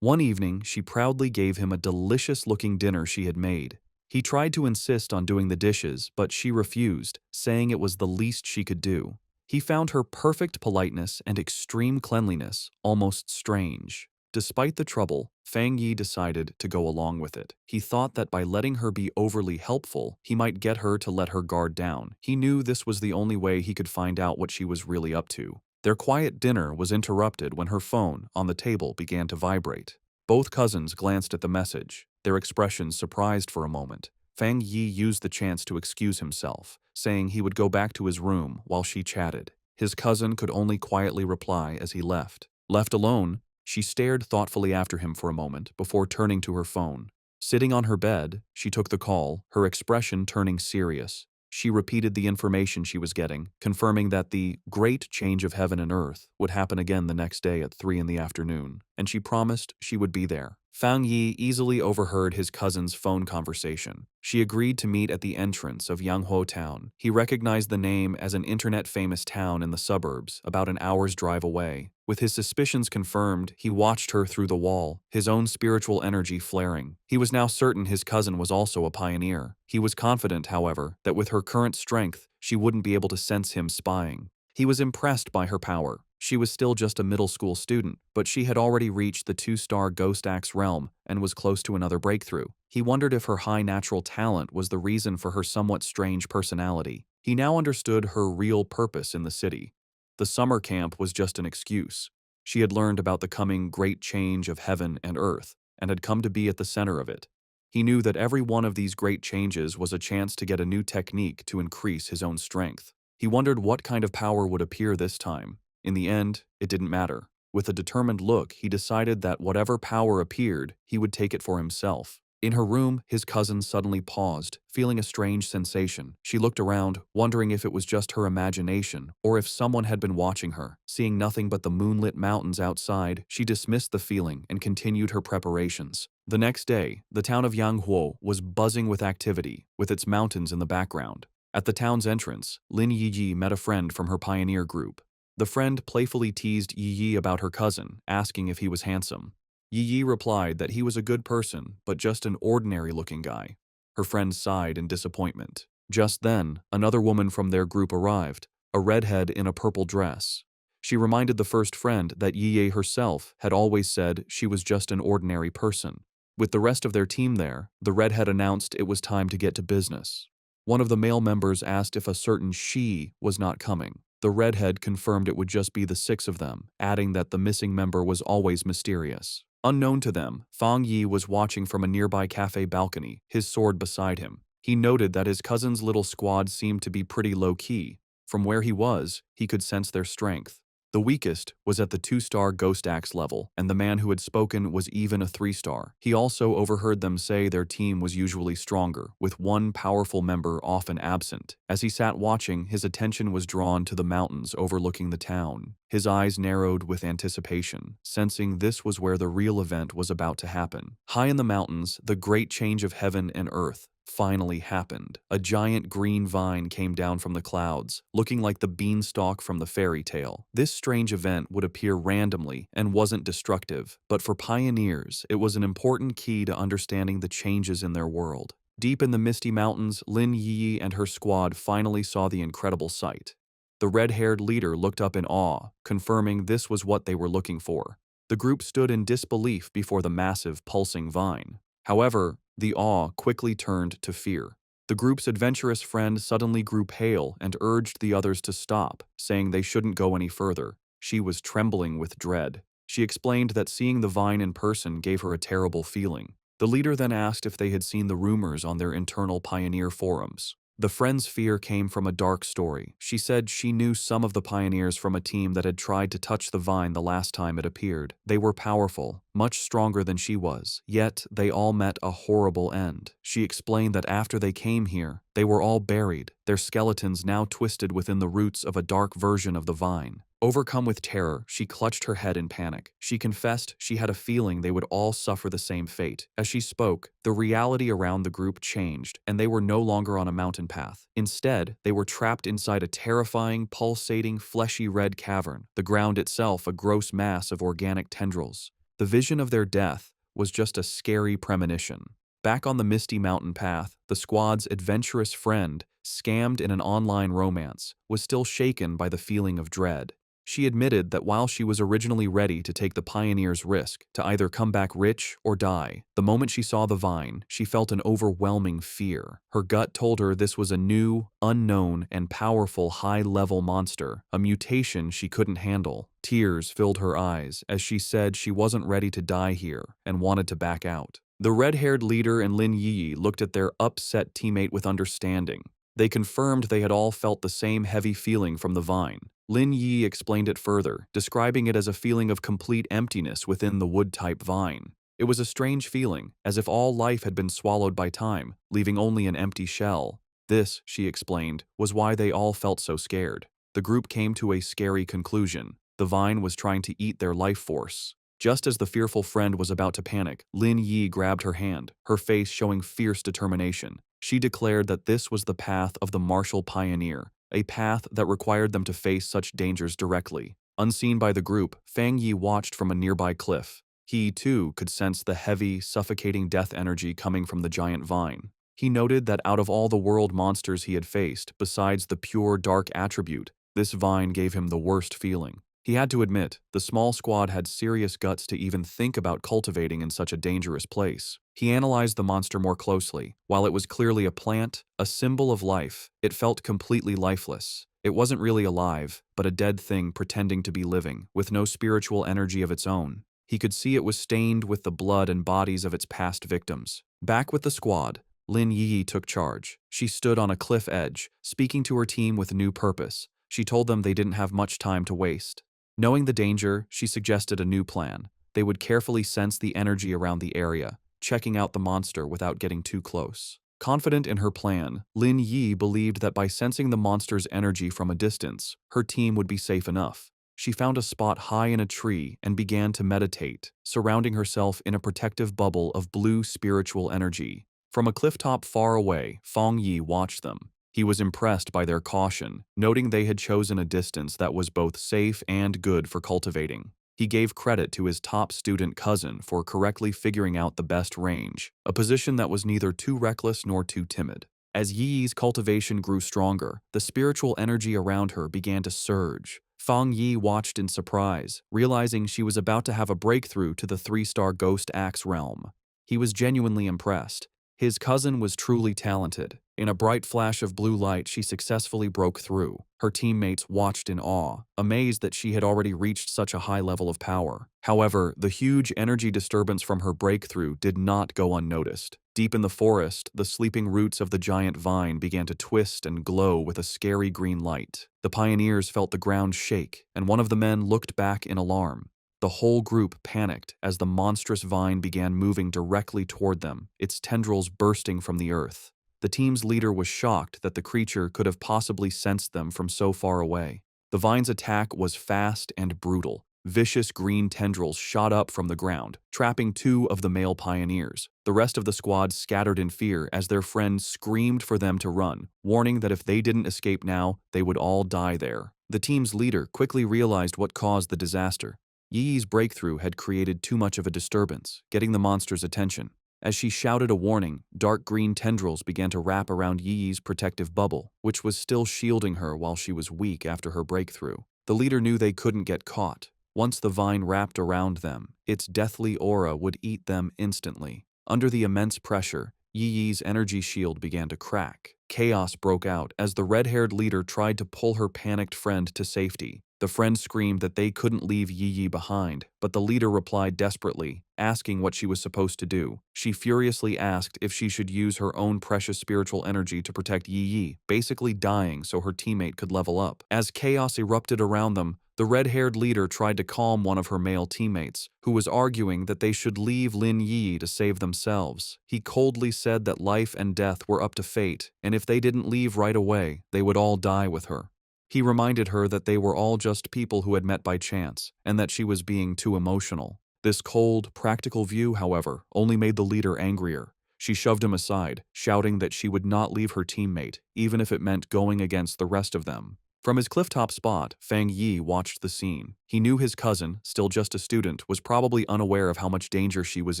One evening, she proudly gave him a delicious-looking dinner she had made. He tried to insist on doing the dishes, but she refused, saying it was the least she could do. He found her perfect politeness and extreme cleanliness almost strange. Despite the trouble, Fang Yi decided to go along with it. He thought that by letting her be overly helpful, he might get her to let her guard down. He knew this was the only way he could find out what she was really up to. Their quiet dinner was interrupted when her phone on the table began to vibrate. Both cousins glanced at the message, their expressions surprised for a moment. Fang Yi used the chance to excuse himself, saying he would go back to his room while she chatted. His cousin could only quietly reply as he left. Left alone, she stared thoughtfully after him for a moment before turning to her phone. Sitting on her bed, she took the call, her expression turning serious. She repeated the information she was getting, confirming that the great change of heaven and earth would happen again the next day at 3 in the afternoon, and she promised she would be there. Fang Yi easily overheard his cousin's phone conversation. She agreed to meet at the entrance of Yanghuo Town. He recognized the name as an internet-famous town in the suburbs, about an hour's drive away. With his suspicions confirmed, he watched her through the wall, his own spiritual energy flaring. He was now certain his cousin was also a pioneer. He was confident, however, that with her current strength, she wouldn't be able to sense him spying. He was impressed by her power. She was still just a middle school student, but she had already reached the 2-star Ghost Axe realm and was close to another breakthrough. He wondered if her high natural talent was the reason for her somewhat strange personality. He now understood her real purpose in the city. The summer camp was just an excuse. She had learned about the coming great change of heaven and earth, and had come to be at the center of it. He knew that every one of these great changes was a chance to get a new technique to increase his own strength. He wondered what kind of power would appear this time. In the end, it didn't matter. With a determined look, he decided that whatever power appeared, he would take it for himself. In her room, his cousin suddenly paused, feeling a strange sensation. She looked around, wondering if it was just her imagination or if someone had been watching her. Seeing nothing but the moonlit mountains outside, she dismissed the feeling and continued her preparations. The next day, the town of Yanghuo was buzzing with activity, with its mountains in the background. At the town's entrance, Lin Yiyi met a friend from her pioneer group. The friend playfully teased Yiyi about her cousin, asking if he was handsome. Yiyi replied that he was a good person, but just an ordinary-looking guy. Her friend sighed in disappointment. Just then, another woman from their group arrived, a redhead in a purple dress. She reminded the first friend that Yiyi herself had always said she was just an ordinary person. With the rest of their team there, the redhead announced it was time to get to business. One of the male members asked if a certain she was not coming. The redhead confirmed it would just be the 6 of them, adding that the missing member was always mysterious. Unknown to them, Fang Yi was watching from a nearby cafe balcony, his sword beside him. He noted that his cousin's little squad seemed to be pretty low-key. From where he was, he could sense their strength. The weakest was at the 2-star Ghost Axe level, and the man who had spoken was even a 3-star. He also overheard them say their team was usually stronger, with one powerful member often absent. As he sat watching, his attention was drawn to the mountains overlooking the town. His eyes narrowed with anticipation, sensing this was where the real event was about to happen. High in the mountains, the great change of heaven and earth finally happened. A giant green vine came down from the clouds, looking like the beanstalk from the fairy tale. This strange event would appear randomly and wasn't destructive, but for pioneers, it was an important key to understanding the changes in their world. Deep in the misty mountains, Lin Yi and her squad finally saw the incredible sight. The red-haired leader looked up in awe, confirming this was what they were looking for. The group stood in disbelief before the massive, pulsing vine. However, the awe quickly turned to fear. The group's adventurous friend suddenly grew pale and urged the others to stop, saying they shouldn't go any further. She was trembling with dread. She explained that seeing the vine in person gave her a terrible feeling. The leader then asked if they had seen the rumors on their internal pioneer forums. The friend's fear came from a dark story. She said she knew some of the pioneers from a team that had tried to touch the vine the last time it appeared. They were powerful, much stronger than she was, yet they all met a horrible end. She explained that after they came here, they were all buried, their skeletons now twisted within the roots of a dark version of the vine. Overcome with terror, she clutched her head in panic. She confessed she had a feeling they would all suffer the same fate. As she spoke, the reality around the group changed, and they were no longer on a mountain path. Instead, they were trapped inside a terrifying, pulsating, fleshy red cavern, the ground itself a gross mass of organic tendrils. The vision of their death was just a scary premonition. Back on the misty mountain path, the squad's adventurous friend, scammed in an online romance, was still shaken by the feeling of dread. She admitted that while she was originally ready to take the pioneer's risk, to either come back rich or die, the moment she saw the vine, she felt an overwhelming fear. Her gut told her this was a new, unknown, and powerful high-level monster, a mutation she couldn't handle. Tears filled her eyes as she said she wasn't ready to die here and wanted to back out. The red-haired leader and Lin Yi looked at their upset teammate with understanding. They confirmed they had all felt the same heavy feeling from the vine. Lin Yi explained it further, describing it as a feeling of complete emptiness within the wood-type vine. It was a strange feeling, as if all life had been swallowed by time, leaving only an empty shell. This, she explained, was why they all felt so scared. The group came to a scary conclusion. The vine was trying to eat their life force. Just as the fearful friend was about to panic, Lin Yi grabbed her hand, her face showing fierce determination. She declared that this was the path of the martial pioneer, a path that required them to face such dangers directly. Unseen by the group, Fang Yi watched from a nearby cliff. He, too, could sense the heavy, suffocating death energy coming from the giant vine. He noted that out of all the world monsters he had faced, besides the pure dark attribute, this vine gave him the worst feeling. He had to admit, the small squad had serious guts to even think about cultivating in such a dangerous place. He analyzed the monster more closely. While it was clearly a plant, a symbol of life, it felt completely lifeless. It wasn't really alive, but a dead thing pretending to be living, with no spiritual energy of its own. He could see it was stained with the blood and bodies of its past victims. Back with the squad, Lin Yi took charge. She stood on a cliff edge, speaking to her team with new purpose. She told them they didn't have much time to waste. Knowing the danger, she suggested a new plan. They would carefully sense the energy around the area, checking out the monster without getting too close. Confident in her plan, Lin Yi believed that by sensing the monster's energy from a distance, her team would be safe enough. She found a spot high in a tree and began to meditate, surrounding herself in a protective bubble of blue spiritual energy. From a clifftop far away, Fang Yi watched them. He was impressed by their caution, noting they had chosen a distance that was both safe and good for cultivating. He gave credit to his top student cousin for correctly figuring out the best range, a position that was neither too reckless nor too timid. As Yi's cultivation grew stronger, the spiritual energy around her began to surge. Fang Yi watched in surprise, realizing she was about to have a breakthrough to the 3-star Ghost Axe realm. He was genuinely impressed. His cousin was truly talented. In a bright flash of blue light, she successfully broke through. Her teammates watched in awe, amazed that she had already reached such a high level of power. However, the huge energy disturbance from her breakthrough did not go unnoticed. Deep in the forest, the sleeping roots of the giant vine began to twist and glow with a scary green light. The pioneers felt the ground shake, and one of the men looked back in alarm. The whole group panicked as the monstrous vine began moving directly toward them, its tendrils bursting from the earth. The team's leader was shocked that the creature could have possibly sensed them from so far away. The vine's attack was fast and brutal. Vicious green tendrils shot up from the ground, trapping 2 of the male pioneers. The rest of the squad scattered in fear as their friend screamed for them to run, warning that if they didn't escape now, they would all die there. The team's leader quickly realized what caused the disaster. Yi's breakthrough had created too much of a disturbance, getting the monster's attention. As she shouted a warning, dark green tendrils began to wrap around Yi's protective bubble, which was still shielding her while she was weak after her breakthrough. The leader knew they couldn't get caught. Once the vine wrapped around them, its deathly aura would eat them instantly. Under the immense pressure, Yi's energy shield began to crack. Chaos broke out as the red-haired leader tried to pull her panicked friend to safety. The friend screamed that they couldn't leave Yi behind, but the leader replied desperately, asking what she was supposed to do. She furiously asked if she should use her own precious spiritual energy to protect Yi, basically dying so her teammate could level up. As chaos erupted around them, the red-haired leader tried to calm one of her male teammates, who was arguing that they should leave Lin Yi to save themselves. He coldly said that life and death were up to fate, and if they didn't leave right away, they would all die with her. He reminded her that they were all just people who had met by chance, and that she was being too emotional. This cold, practical view, however, only made the leader angrier. She shoved him aside, shouting that she would not leave her teammate, even if it meant going against the rest of them. From his clifftop spot, Fang Yi watched the scene. He knew his cousin, still just a student, was probably unaware of how much danger she was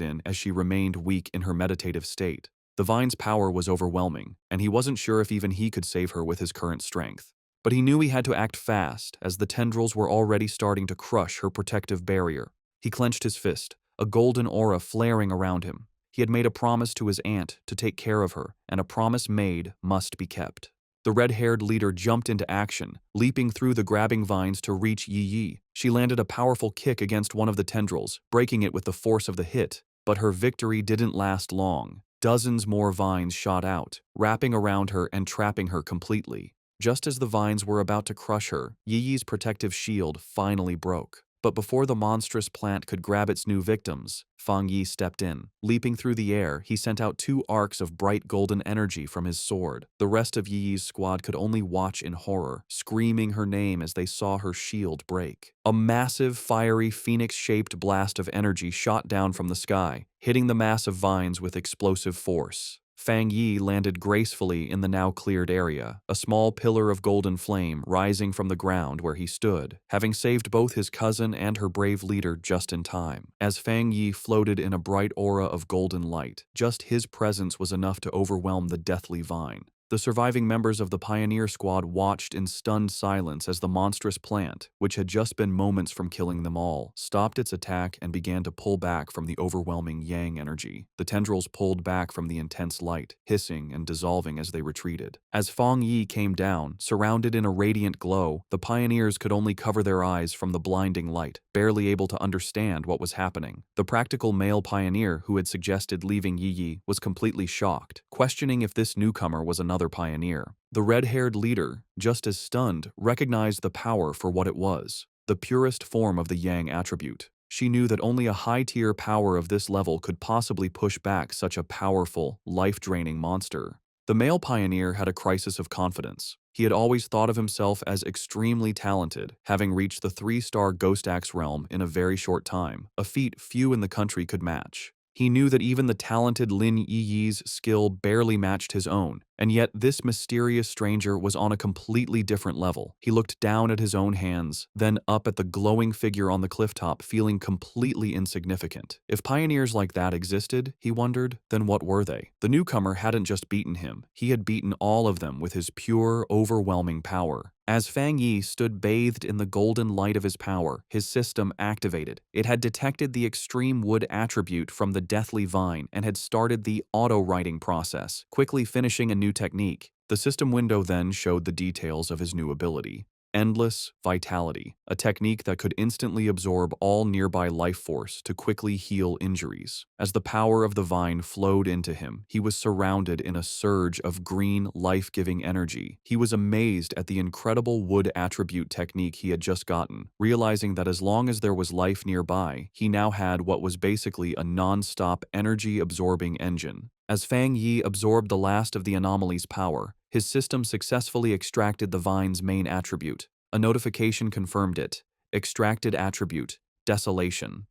in as she remained weak in her meditative state. The vine's power was overwhelming, and he wasn't sure if even he could save her with his current strength. But he knew he had to act fast, as the tendrils were already starting to crush her protective barrier. He clenched his fist, a golden aura flaring around him. He had made a promise to his aunt to take care of her, and a promise made must be kept. The red-haired leader jumped into action, leaping through the grabbing vines to reach Yi Yi. She landed a powerful kick against one of the tendrils, breaking it with the force of the hit. But her victory didn't last long. Dozens more vines shot out, wrapping around her and trapping her completely. Just as the vines were about to crush her, Yi Yi's protective shield finally broke. But before the monstrous plant could grab its new victims, Fang Yi stepped in. Leaping through the air, he sent out 2 arcs of bright golden energy from his sword. The rest of Yi Yi's squad could only watch in horror, screaming her name as they saw her shield break. A massive, fiery, phoenix-shaped blast of energy shot down from the sky, hitting the mass of vines with explosive force. Fang Yi landed gracefully in the now cleared area, a small pillar of golden flame rising from the ground where he stood, having saved both his cousin and her brave leader just in time. As Fang Yi floated in a bright aura of golden light, just his presence was enough to overwhelm the deathly vine. The surviving members of the pioneer squad watched in stunned silence as the monstrous plant, which had just been moments from killing them all, stopped its attack and began to pull back from the overwhelming yang energy. The tendrils pulled back from the intense light, hissing and dissolving as they retreated. As Fang Yi came down, surrounded in a radiant glow, the pioneers could only cover their eyes from the blinding light, barely able to understand what was happening. The practical male pioneer who had suggested leaving Yi Yi was completely shocked, questioning if this newcomer was another pioneer. The red-haired leader, just as stunned, recognized the power for what it was, the purest form of the yang attribute. She knew that only a high-tier power of this level could possibly push back such a powerful, life-draining monster. The male pioneer had a crisis of confidence. He had always thought of himself as extremely talented, having reached the 3-star Ghost Axe realm in a very short time, a feat few in the country could match. He knew that even the talented Lin Yi Yi's skill barely matched his own, and yet this mysterious stranger was on a completely different level. He looked down at his own hands, then up at the glowing figure on the clifftop, feeling completely insignificant. If pioneers like that existed, he wondered, then what were they? The newcomer hadn't just beaten him, he had beaten all of them with his pure, overwhelming power. As Fang Yi stood bathed in the golden light of his power, his system activated. It had detected the extreme wood attribute from the deathly vine and had started the auto-writing process, quickly finishing a new technique. The system window then showed the details of his new ability. Endless Vitality, a technique that could instantly absorb all nearby life force to quickly heal injuries. As the power of the vine flowed into him, he was surrounded in a surge of green, life-giving energy. He was amazed at the incredible wood attribute technique he had just gotten, realizing that as long as there was life nearby, he now had what was basically a non-stop energy-absorbing engine. As Fang Yi absorbed the last of the anomaly's power, his system successfully extracted the vine's main attribute. A notification confirmed it. Extracted attribute, Desolation.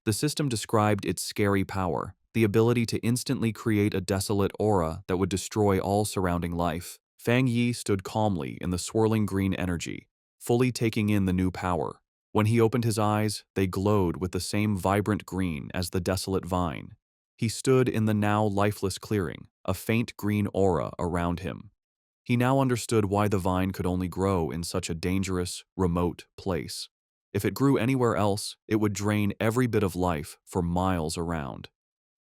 The system described its scary power, the ability to instantly create a desolate aura that would destroy all surrounding life. Fang Yi stood calmly in the swirling green energy, fully taking in the new power. When he opened his eyes, they glowed with the same vibrant green as the desolate vine. He stood in the now lifeless clearing, a faint green aura around him. He now understood why the vine could only grow in such a dangerous, remote place. If it grew anywhere else, it would drain every bit of life for miles around.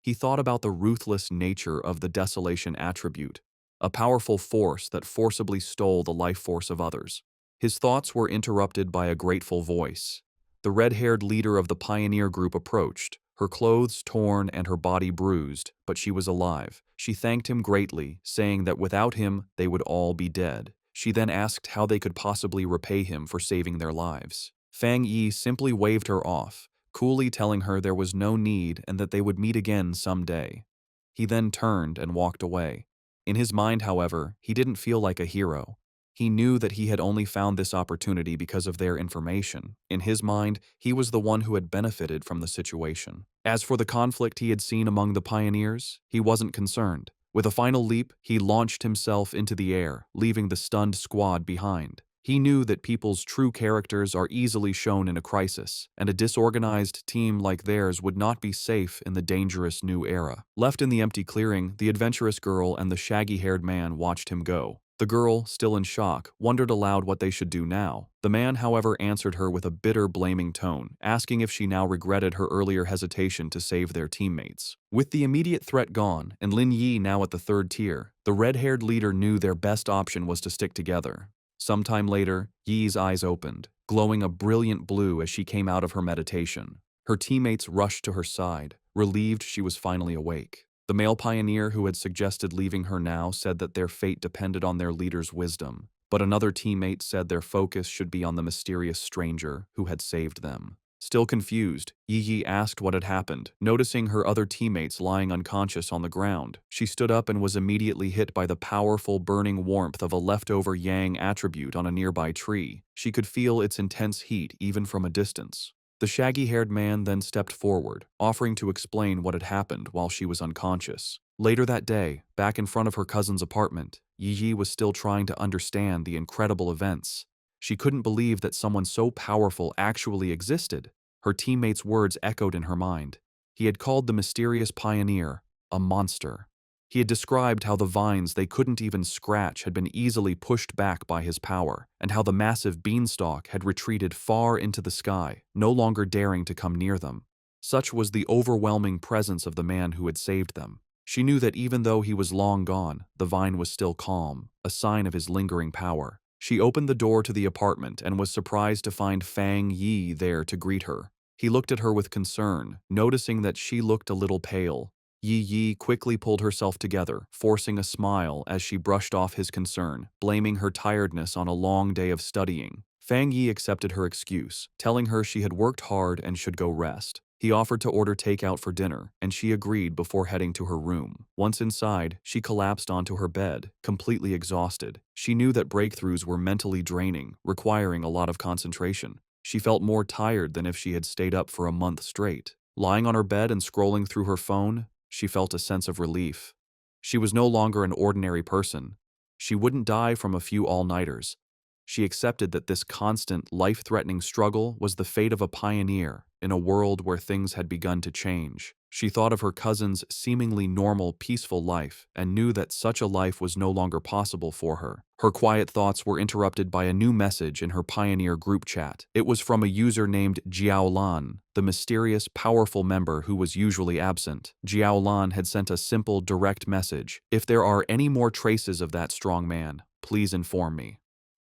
He thought about the ruthless nature of the desolation attribute, a powerful force that forcibly stole the life force of others. His thoughts were interrupted by a grateful voice. The red-haired leader of the pioneer group approached, her clothes torn and her body bruised, but she was alive. She thanked him greatly, saying that without him, they would all be dead. She then asked how they could possibly repay him for saving their lives. Fang Yi simply waved her off, coolly telling her there was no need and that they would meet again someday. He then turned and walked away. In his mind, however, he didn't feel like a hero. He knew that he had only found this opportunity because of their information. In his mind, he was the one who had benefited from the situation. As for the conflict he had seen among the pioneers, he wasn't concerned. With a final leap, he launched himself into the air, leaving the stunned squad behind. He knew that people's true characters are easily shown in a crisis, and a disorganized team like theirs would not be safe in the dangerous new era. Left in the empty clearing, the adventurous girl and the shaggy-haired man watched him go. The girl, still in shock, wondered aloud what they should do now. The man, however, answered her with a bitter, blaming tone, asking if she now regretted her earlier hesitation to save their teammates. With the immediate threat gone, and Lin Yi now at the third tier, the red-haired leader knew their best option was to stick together. Sometime later, Yi's eyes opened, glowing a brilliant blue as she came out of her meditation. Her teammates rushed to her side, relieved she was finally awake. The male pioneer who had suggested leaving her now said that their fate depended on their leader's wisdom, but another teammate said their focus should be on the mysterious stranger who had saved them. Still confused, Yi asked what had happened. Noticing her other teammates lying unconscious on the ground, she stood up and was immediately hit by the powerful burning warmth of a leftover yang attribute on a nearby tree. She could feel its intense heat even from a distance. The shaggy-haired man then stepped forward, offering to explain what had happened while she was unconscious. Later that day, back in front of her cousin's apartment, Yi was still trying to understand the incredible events. She couldn't believe that someone so powerful actually existed. Her teammates' words echoed in her mind. He had called the mysterious pioneer a monster. He had described how the vines they couldn't even scratch had been easily pushed back by his power, and how the massive beanstalk had retreated far into the sky, no longer daring to come near them. Such was the overwhelming presence of the man who had saved them. She knew that even though he was long gone, the vine was still calm, a sign of his lingering power. She opened the door to the apartment and was surprised to find Fang Yi there to greet her. He looked at her with concern, noticing that she looked a little pale. Yi quickly pulled herself together, forcing a smile as she brushed off his concern, blaming her tiredness on a long day of studying. Fang Yi accepted her excuse, telling her she had worked hard and should go rest. He offered to order takeout for dinner, and she agreed before heading to her room. Once inside, she collapsed onto her bed, completely exhausted. She knew that breakthroughs were mentally draining, requiring a lot of concentration. She felt more tired than if she had stayed up for a month straight. Lying on her bed and scrolling through her phone, she felt a sense of relief. She was no longer an ordinary person. She wouldn't die from a few all-nighters. She accepted that this constant, life-threatening struggle was the fate of a pioneer in a world where things had begun to change. She thought of her cousin's seemingly normal, peaceful life and knew that such a life was no longer possible for her. Her quiet thoughts were interrupted by a new message in her Pioneer group chat. It was from a user named Jiaolan, the mysterious, powerful member who was usually absent. Jiaolan had sent a simple, direct message. If there are any more traces of that strong man, please inform me.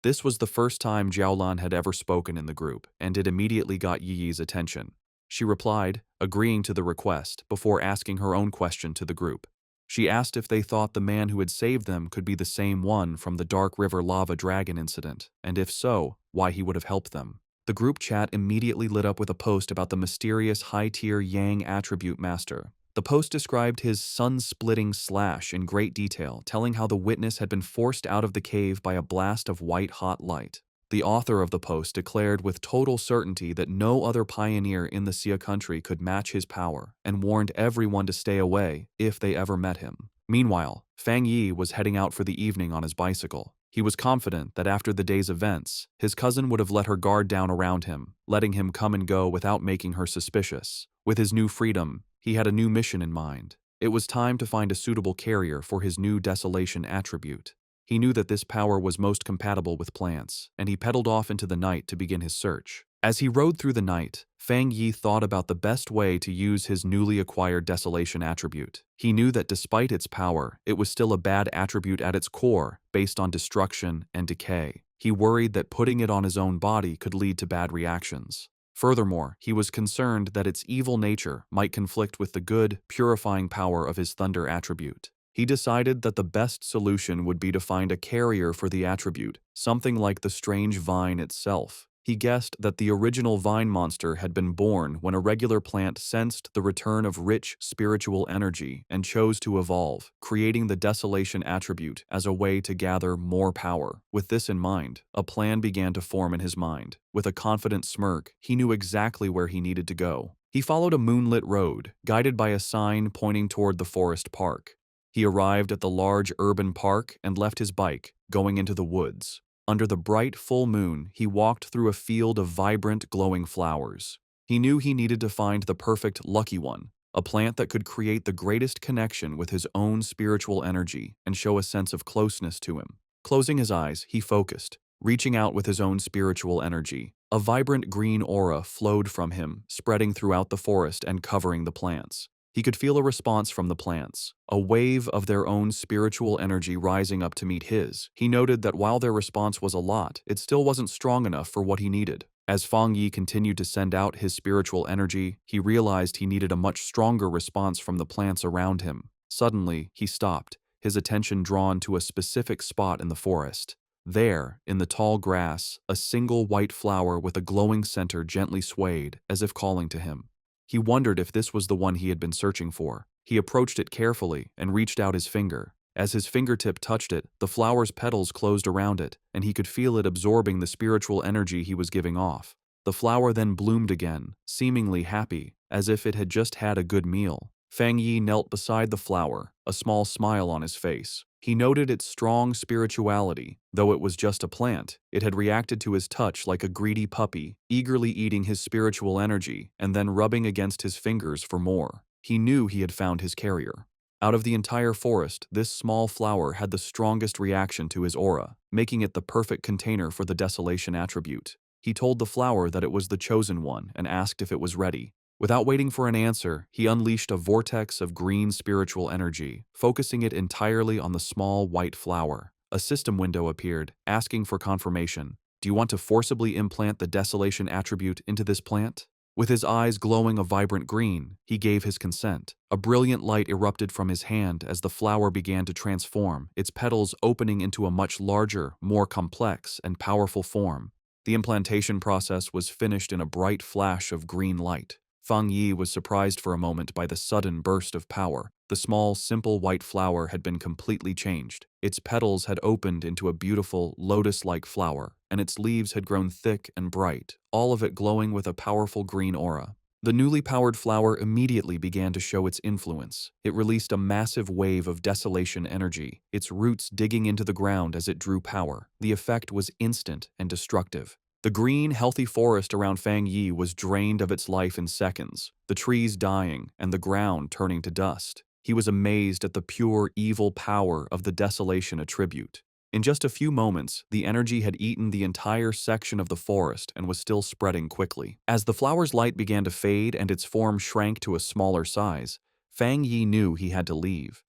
This was the first time Jiaolan had ever spoken in the group, and it immediately got Yi's attention. She replied, agreeing to the request, before asking her own question to the group. She asked if they thought the man who had saved them could be the same one from the Dark River Lava Dragon incident, and if so, why he would have helped them. The group chat immediately lit up with a post about the mysterious high-tier Yang attribute master. The post described his sun-splitting slash in great detail, telling how the witness had been forced out of the cave by a blast of white-hot light. The author of the post declared with total certainty that no other pioneer in the Xia country could match his power, and warned everyone to stay away if they ever met him. Meanwhile, Fang Yi was heading out for the evening on his bicycle. He was confident that after the day's events, his cousin would have let her guard down around him, letting him come and go without making her suspicious. With his new freedom, he had a new mission in mind. It was time to find a suitable carrier for his new desolation attribute. He knew that this power was most compatible with plants, and he pedaled off into the night to begin his search. As he rode through the night, Fang Yi thought about the best way to use his newly acquired desolation attribute. He knew that despite its power, it was still a bad attribute at its core, based on destruction and decay. He worried that putting it on his own body could lead to bad reactions. Furthermore, he was concerned that its evil nature might conflict with the good, purifying power of his thunder attribute. He decided that the best solution would be to find a carrier for the attribute, something like the strange vine itself. He guessed that the original vine monster had been born when a regular plant sensed the return of rich spiritual energy and chose to evolve, creating the desolation attribute as a way to gather more power. With this in mind, a plan began to form in his mind. With a confident smirk, he knew exactly where he needed to go. He followed a moonlit road, guided by a sign pointing toward the forest park. He arrived at the large urban park and left his bike, going into the woods. Under the bright full moon, he walked through a field of vibrant, glowing flowers. He knew he needed to find the perfect lucky one, a plant that could create the greatest connection with his own spiritual energy and show a sense of closeness to him. Closing his eyes, he focused, reaching out with his own spiritual energy. A vibrant green aura flowed from him, spreading throughout the forest and covering the plants. He could feel a response from the plants, a wave of their own spiritual energy rising up to meet his. He noted that while their response was a lot, it still wasn't strong enough for what he needed. As Fang Yi continued to send out his spiritual energy, he realized he needed a much stronger response from the plants around him. Suddenly, he stopped, his attention drawn to a specific spot in the forest. There, in the tall grass, a single white flower with a glowing center gently swayed, as if calling to him. He wondered if this was the one he had been searching for. He approached it carefully and reached out his finger. As his fingertip touched it, the flower's petals closed around it, and he could feel it absorbing the spiritual energy he was giving off. The flower then bloomed again, seemingly happy, as if it had just had a good meal. Fang Yi knelt beside the flower, a small smile on his face. He noted its strong spirituality. Though it was just a plant, it had reacted to his touch like a greedy puppy, eagerly eating his spiritual energy and then rubbing against his fingers for more. He knew he had found his carrier. Out of the entire forest, this small flower had the strongest reaction to his aura, making it the perfect container for the desolation attribute. He told the flower that it was the chosen one and asked if it was ready. Without waiting for an answer, he unleashed a vortex of green spiritual energy, focusing it entirely on the small white flower. A system window appeared, asking for confirmation. Do you want to forcibly implant the desolation attribute into this plant? With his eyes glowing a vibrant green, he gave his consent. A brilliant light erupted from his hand as the flower began to transform, its petals opening into a much larger, more complex, and powerful form. The implantation process was finished in a bright flash of green light. Fang Yi was surprised for a moment by the sudden burst of power. The small, simple white flower had been completely changed. Its petals had opened into a beautiful, lotus-like flower, and its leaves had grown thick and bright, all of it glowing with a powerful green aura. The newly powered flower immediately began to show its influence. It released a massive wave of desolation energy, its roots digging into the ground as it drew power. The effect was instant and destructive. The green, healthy forest around Fang Yi was drained of its life in seconds, the trees dying and the ground turning to dust. He was amazed at the pure, evil power of the desolation attribute. In just a few moments, the energy had eaten the entire section of the forest and was still spreading quickly. As the flower's light began to fade and its form shrank to a smaller size, Fang Yi knew he had to leave.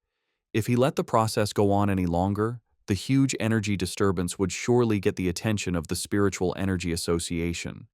If he let the process go on any longer, the huge energy disturbance would surely get the attention of the Spiritual Energy Association.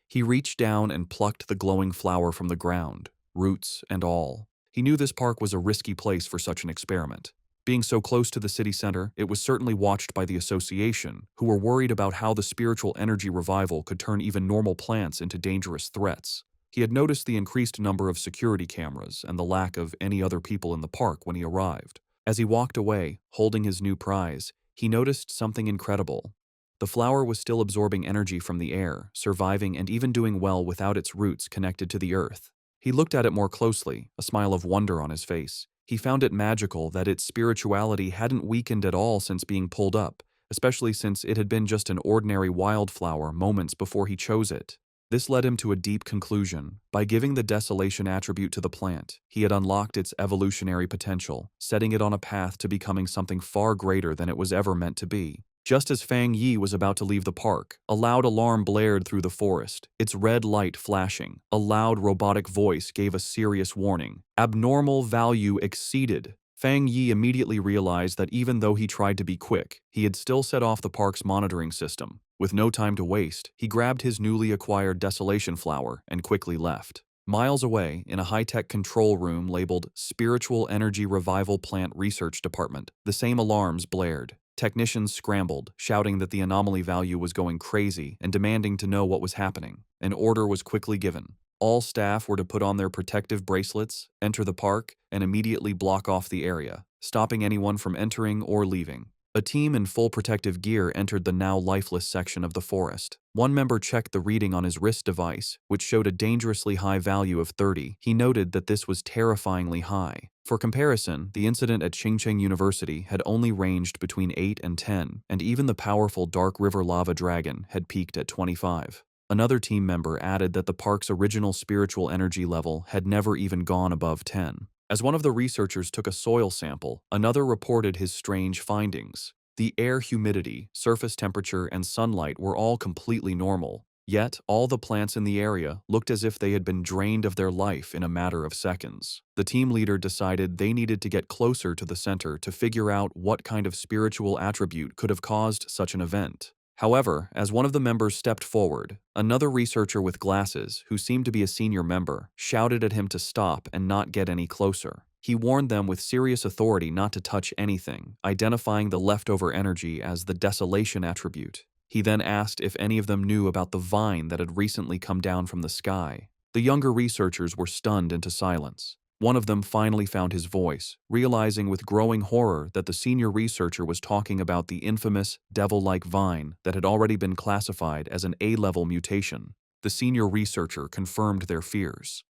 He reached down and plucked the glowing flower from the ground, roots and all. He knew this park was a risky place for such an experiment. Being so close to the city center, it was certainly watched by the association, who were worried about how the spiritual energy revival could turn even normal plants into dangerous threats. He had noticed the increased number of security cameras and the lack of any other people in the park when he arrived. As he walked away, holding his new prize, he noticed something incredible. The flower was still absorbing energy from the air, surviving and even doing well without its roots connected to the earth. He looked at it more closely, a smile of wonder on his face. He found it magical that its spirituality hadn't weakened at all since being pulled up, especially since it had been just an ordinary wildflower moments before he chose it. This led him to a deep conclusion. By giving the desolation attribute to the plant, he had unlocked its evolutionary potential, setting it on a path to becoming something far greater than it was ever meant to be. Just as Fang Yi was about to leave the park, a loud alarm blared through the forest, its red light flashing. A loud robotic voice gave a serious warning. Abnormal value exceeded. Fang Yi immediately realized that even though he tried to be quick, he had still set off the park's monitoring system. With no time to waste, he grabbed his newly acquired desolation flower and quickly left. Miles away, in a high-tech control room labeled Spiritual Energy Revival Plant Research Department, the same alarms blared. Technicians scrambled, shouting that the anomaly value was going crazy and demanding to know what was happening. An order was quickly given. All staff were to put on their protective bracelets, enter the park, and immediately block off the area, stopping anyone from entering or leaving. A team in full protective gear entered the now lifeless section of the forest. One member checked the reading on his wrist device, which showed a dangerously high value of 30. He noted that this was terrifyingly high. For comparison, the incident at Qingcheng University had only ranged between 8 and 10, and even the powerful Dark River lava dragon had peaked at 25. Another team member added that the park's original spiritual energy level had never even gone above 10. As one of the researchers took a soil sample, another reported his strange findings. The air humidity, surface temperature, and sunlight were all completely normal. Yet, all the plants in the area looked as if they had been drained of their life in a matter of seconds. The team leader decided they needed to get closer to the center to figure out what kind of spiritual attribute could have caused such an event. However, as one of the members stepped forward, another researcher with glasses, who seemed to be a senior member, shouted at him to stop and not get any closer. He warned them with serious authority not to touch anything, identifying the leftover energy as the desolation attribute. He then asked if any of them knew about the vine that had recently come down from the sky. The younger researchers were stunned into silence. One of them finally found his voice, realizing with growing horror that the senior researcher was talking about the infamous, devil-like vine that had already been classified as an A-level mutation. The senior researcher confirmed their fears.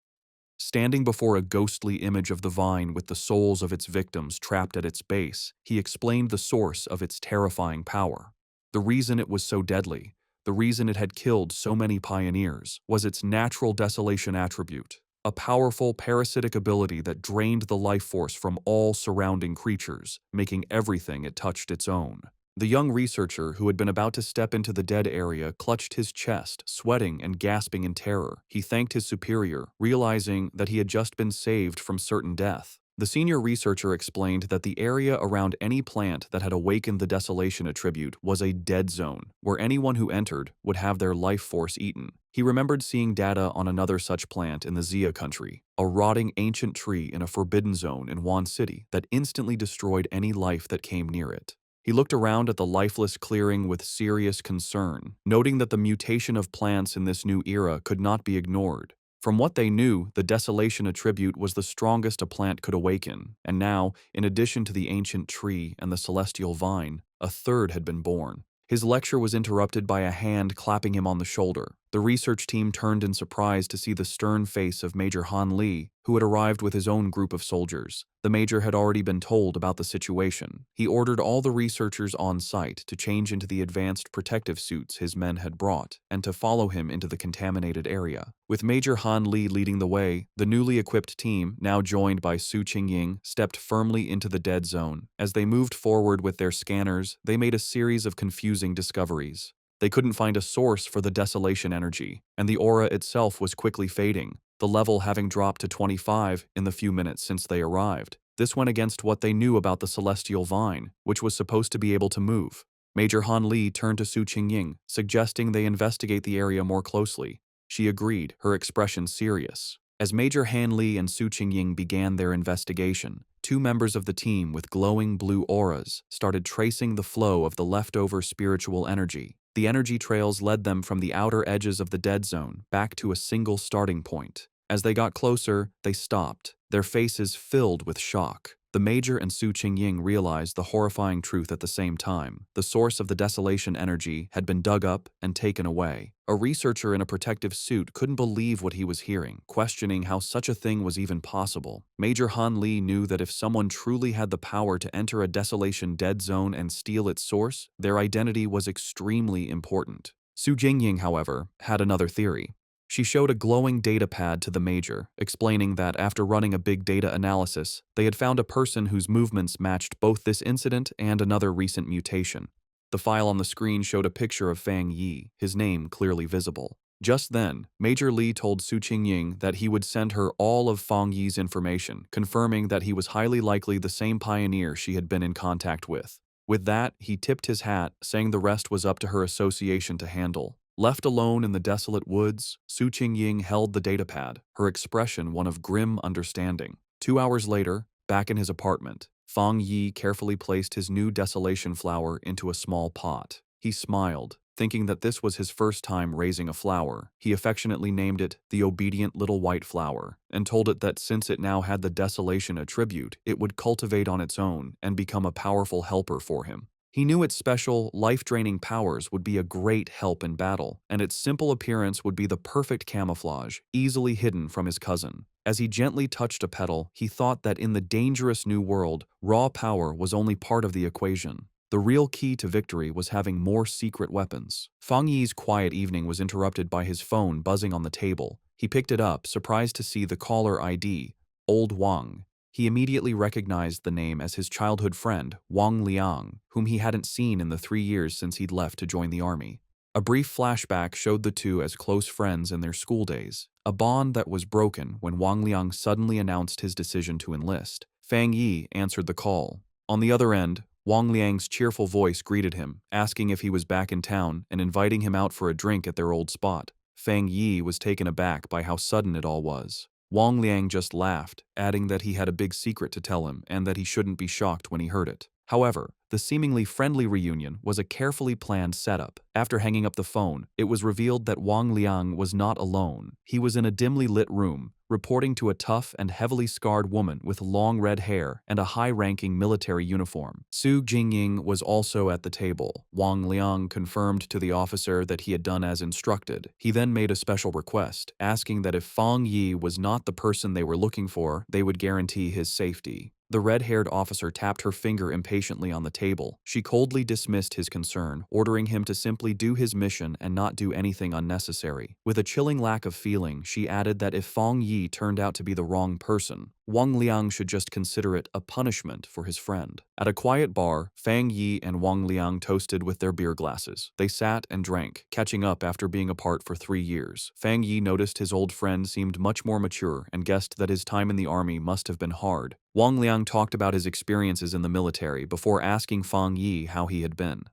Standing before a ghostly image of the vine with the souls of its victims trapped at its base, he explained the source of its terrifying power. The reason it was so deadly, the reason it had killed so many pioneers, was its natural desolation attribute. A powerful parasitic ability that drained the life force from all surrounding creatures, making everything it touched its own. The young researcher, who had been about to step into the dead area, clutched his chest, sweating and gasping in terror. He thanked his superior, realizing that he had just been saved from certain death. The senior researcher explained that the area around any plant that had awakened the desolation attribute was a dead zone, where anyone who entered would have their life force eaten. He remembered seeing data on another such plant in the Xia country, a rotting ancient tree in a forbidden zone in Wan City that instantly destroyed any life that came near it. He looked around at the lifeless clearing with serious concern, noting that the mutation of plants in this new era could not be ignored. From what they knew, the desolation attribute was the strongest a plant could awaken, and now, in addition to the ancient tree and the celestial vine, a third had been born. His lecture was interrupted by a hand clapping him on the shoulder. The research team turned in surprise to see the stern face of Major Han Li, who had arrived with his own group of soldiers. The major had already been told about the situation. He ordered all the researchers on site to change into the advanced protective suits his men had brought, and to follow him into the contaminated area. With Major Han Li leading the way, the newly equipped team, now joined by Su Qingying, stepped firmly into the dead zone. As they moved forward with their scanners, they made a series of confusing discoveries. They couldn't find a source for the desolation energy, and the aura itself was quickly fading, the level having dropped to 25 in the few minutes since they arrived. This went against what they knew about the celestial vine, which was supposed to be able to move. Major Han Li turned to Su Qingying, suggesting they investigate the area more closely. She agreed, her expression serious. As Major Han Li and Su Qingying began their investigation, two members of the team with glowing blue auras started tracing the flow of the leftover spiritual energy. The energy trails led them from the outer edges of the dead zone back to a single starting point. As they got closer, they stopped, their faces filled with shock. The Major and Su Qingying realized the horrifying truth at the same time. The source of the desolation energy had been dug up and taken away. A researcher in a protective suit couldn't believe what he was hearing, questioning how such a thing was even possible. Major Han Li knew that if someone truly had the power to enter a desolation dead zone and steal its source, their identity was extremely important. Su Qingying, however, had another theory. She showed a glowing data pad to the Major, explaining that after running a big data analysis, they had found a person whose movements matched both this incident and another recent mutation. The file on the screen showed a picture of Fang Yi, his name clearly visible. Just then, Major Li told Su Qingying that he would send her all of Fang Yi's information, confirming that he was highly likely the same pioneer she had been in contact with. With that, he tipped his hat, saying the rest was up to her association to handle. Left alone in the desolate woods, Su Qingying held the datapad, her expression one of grim understanding. 2 hours later, back in his apartment, Fang Yi carefully placed his new desolation flower into a small pot. He smiled, thinking that this was his first time raising a flower. He affectionately named it the obedient little white flower, and told it that since it now had the desolation attribute, it would cultivate on its own and become a powerful helper for him. He knew its special, life-draining powers would be a great help in battle, and its simple appearance would be the perfect camouflage, easily hidden from his cousin. As he gently touched a petal, he thought that in the dangerous new world, raw power was only part of the equation. The real key to victory was having more secret weapons. Fang Yi's quiet evening was interrupted by his phone buzzing on the table. He picked it up, surprised to see the caller ID, Old Wang. He immediately recognized the name as his childhood friend, Wang Liang, whom he hadn't seen in the 3 years since he'd left to join the army. A brief flashback showed the two as close friends in their school days, a bond that was broken when Wang Liang suddenly announced his decision to enlist. Fang Yi answered the call. On the other end, Wang Liang's cheerful voice greeted him, asking if he was back in town and inviting him out for a drink at their old spot. Fang Yi was taken aback by how sudden it all was. Wang Liang just laughed, adding that he had a big secret to tell him and that he shouldn't be shocked when he heard it. However, the seemingly friendly reunion was a carefully planned setup. After hanging up the phone, it was revealed that Wang Liang was not alone. He was in a dimly lit room, reporting to a tough and heavily scarred woman with long red hair and a high-ranking military uniform. Su Jingying was also at the table. Wang Liang confirmed to the officer that he had done as instructed. He then made a special request, asking that if Fang Yi was not the person they were looking for, they would guarantee his safety. The red-haired officer tapped her finger impatiently on the table. She coldly dismissed his concern, ordering him to simply do his mission and not do anything unnecessary. With a chilling lack of feeling, she added that if Fang Yi turned out to be the wrong person, Wang Liang should just consider it a punishment for his friend. At a quiet bar, Fang Yi and Wang Liang toasted with their beer glasses. They sat and drank, catching up after being apart for 3 years. Fang Yi noticed his old friend seemed much more mature and guessed that his time in the army must have been hard. Wang Liang talked about his experiences in the military before asking Fang Yi how he had been.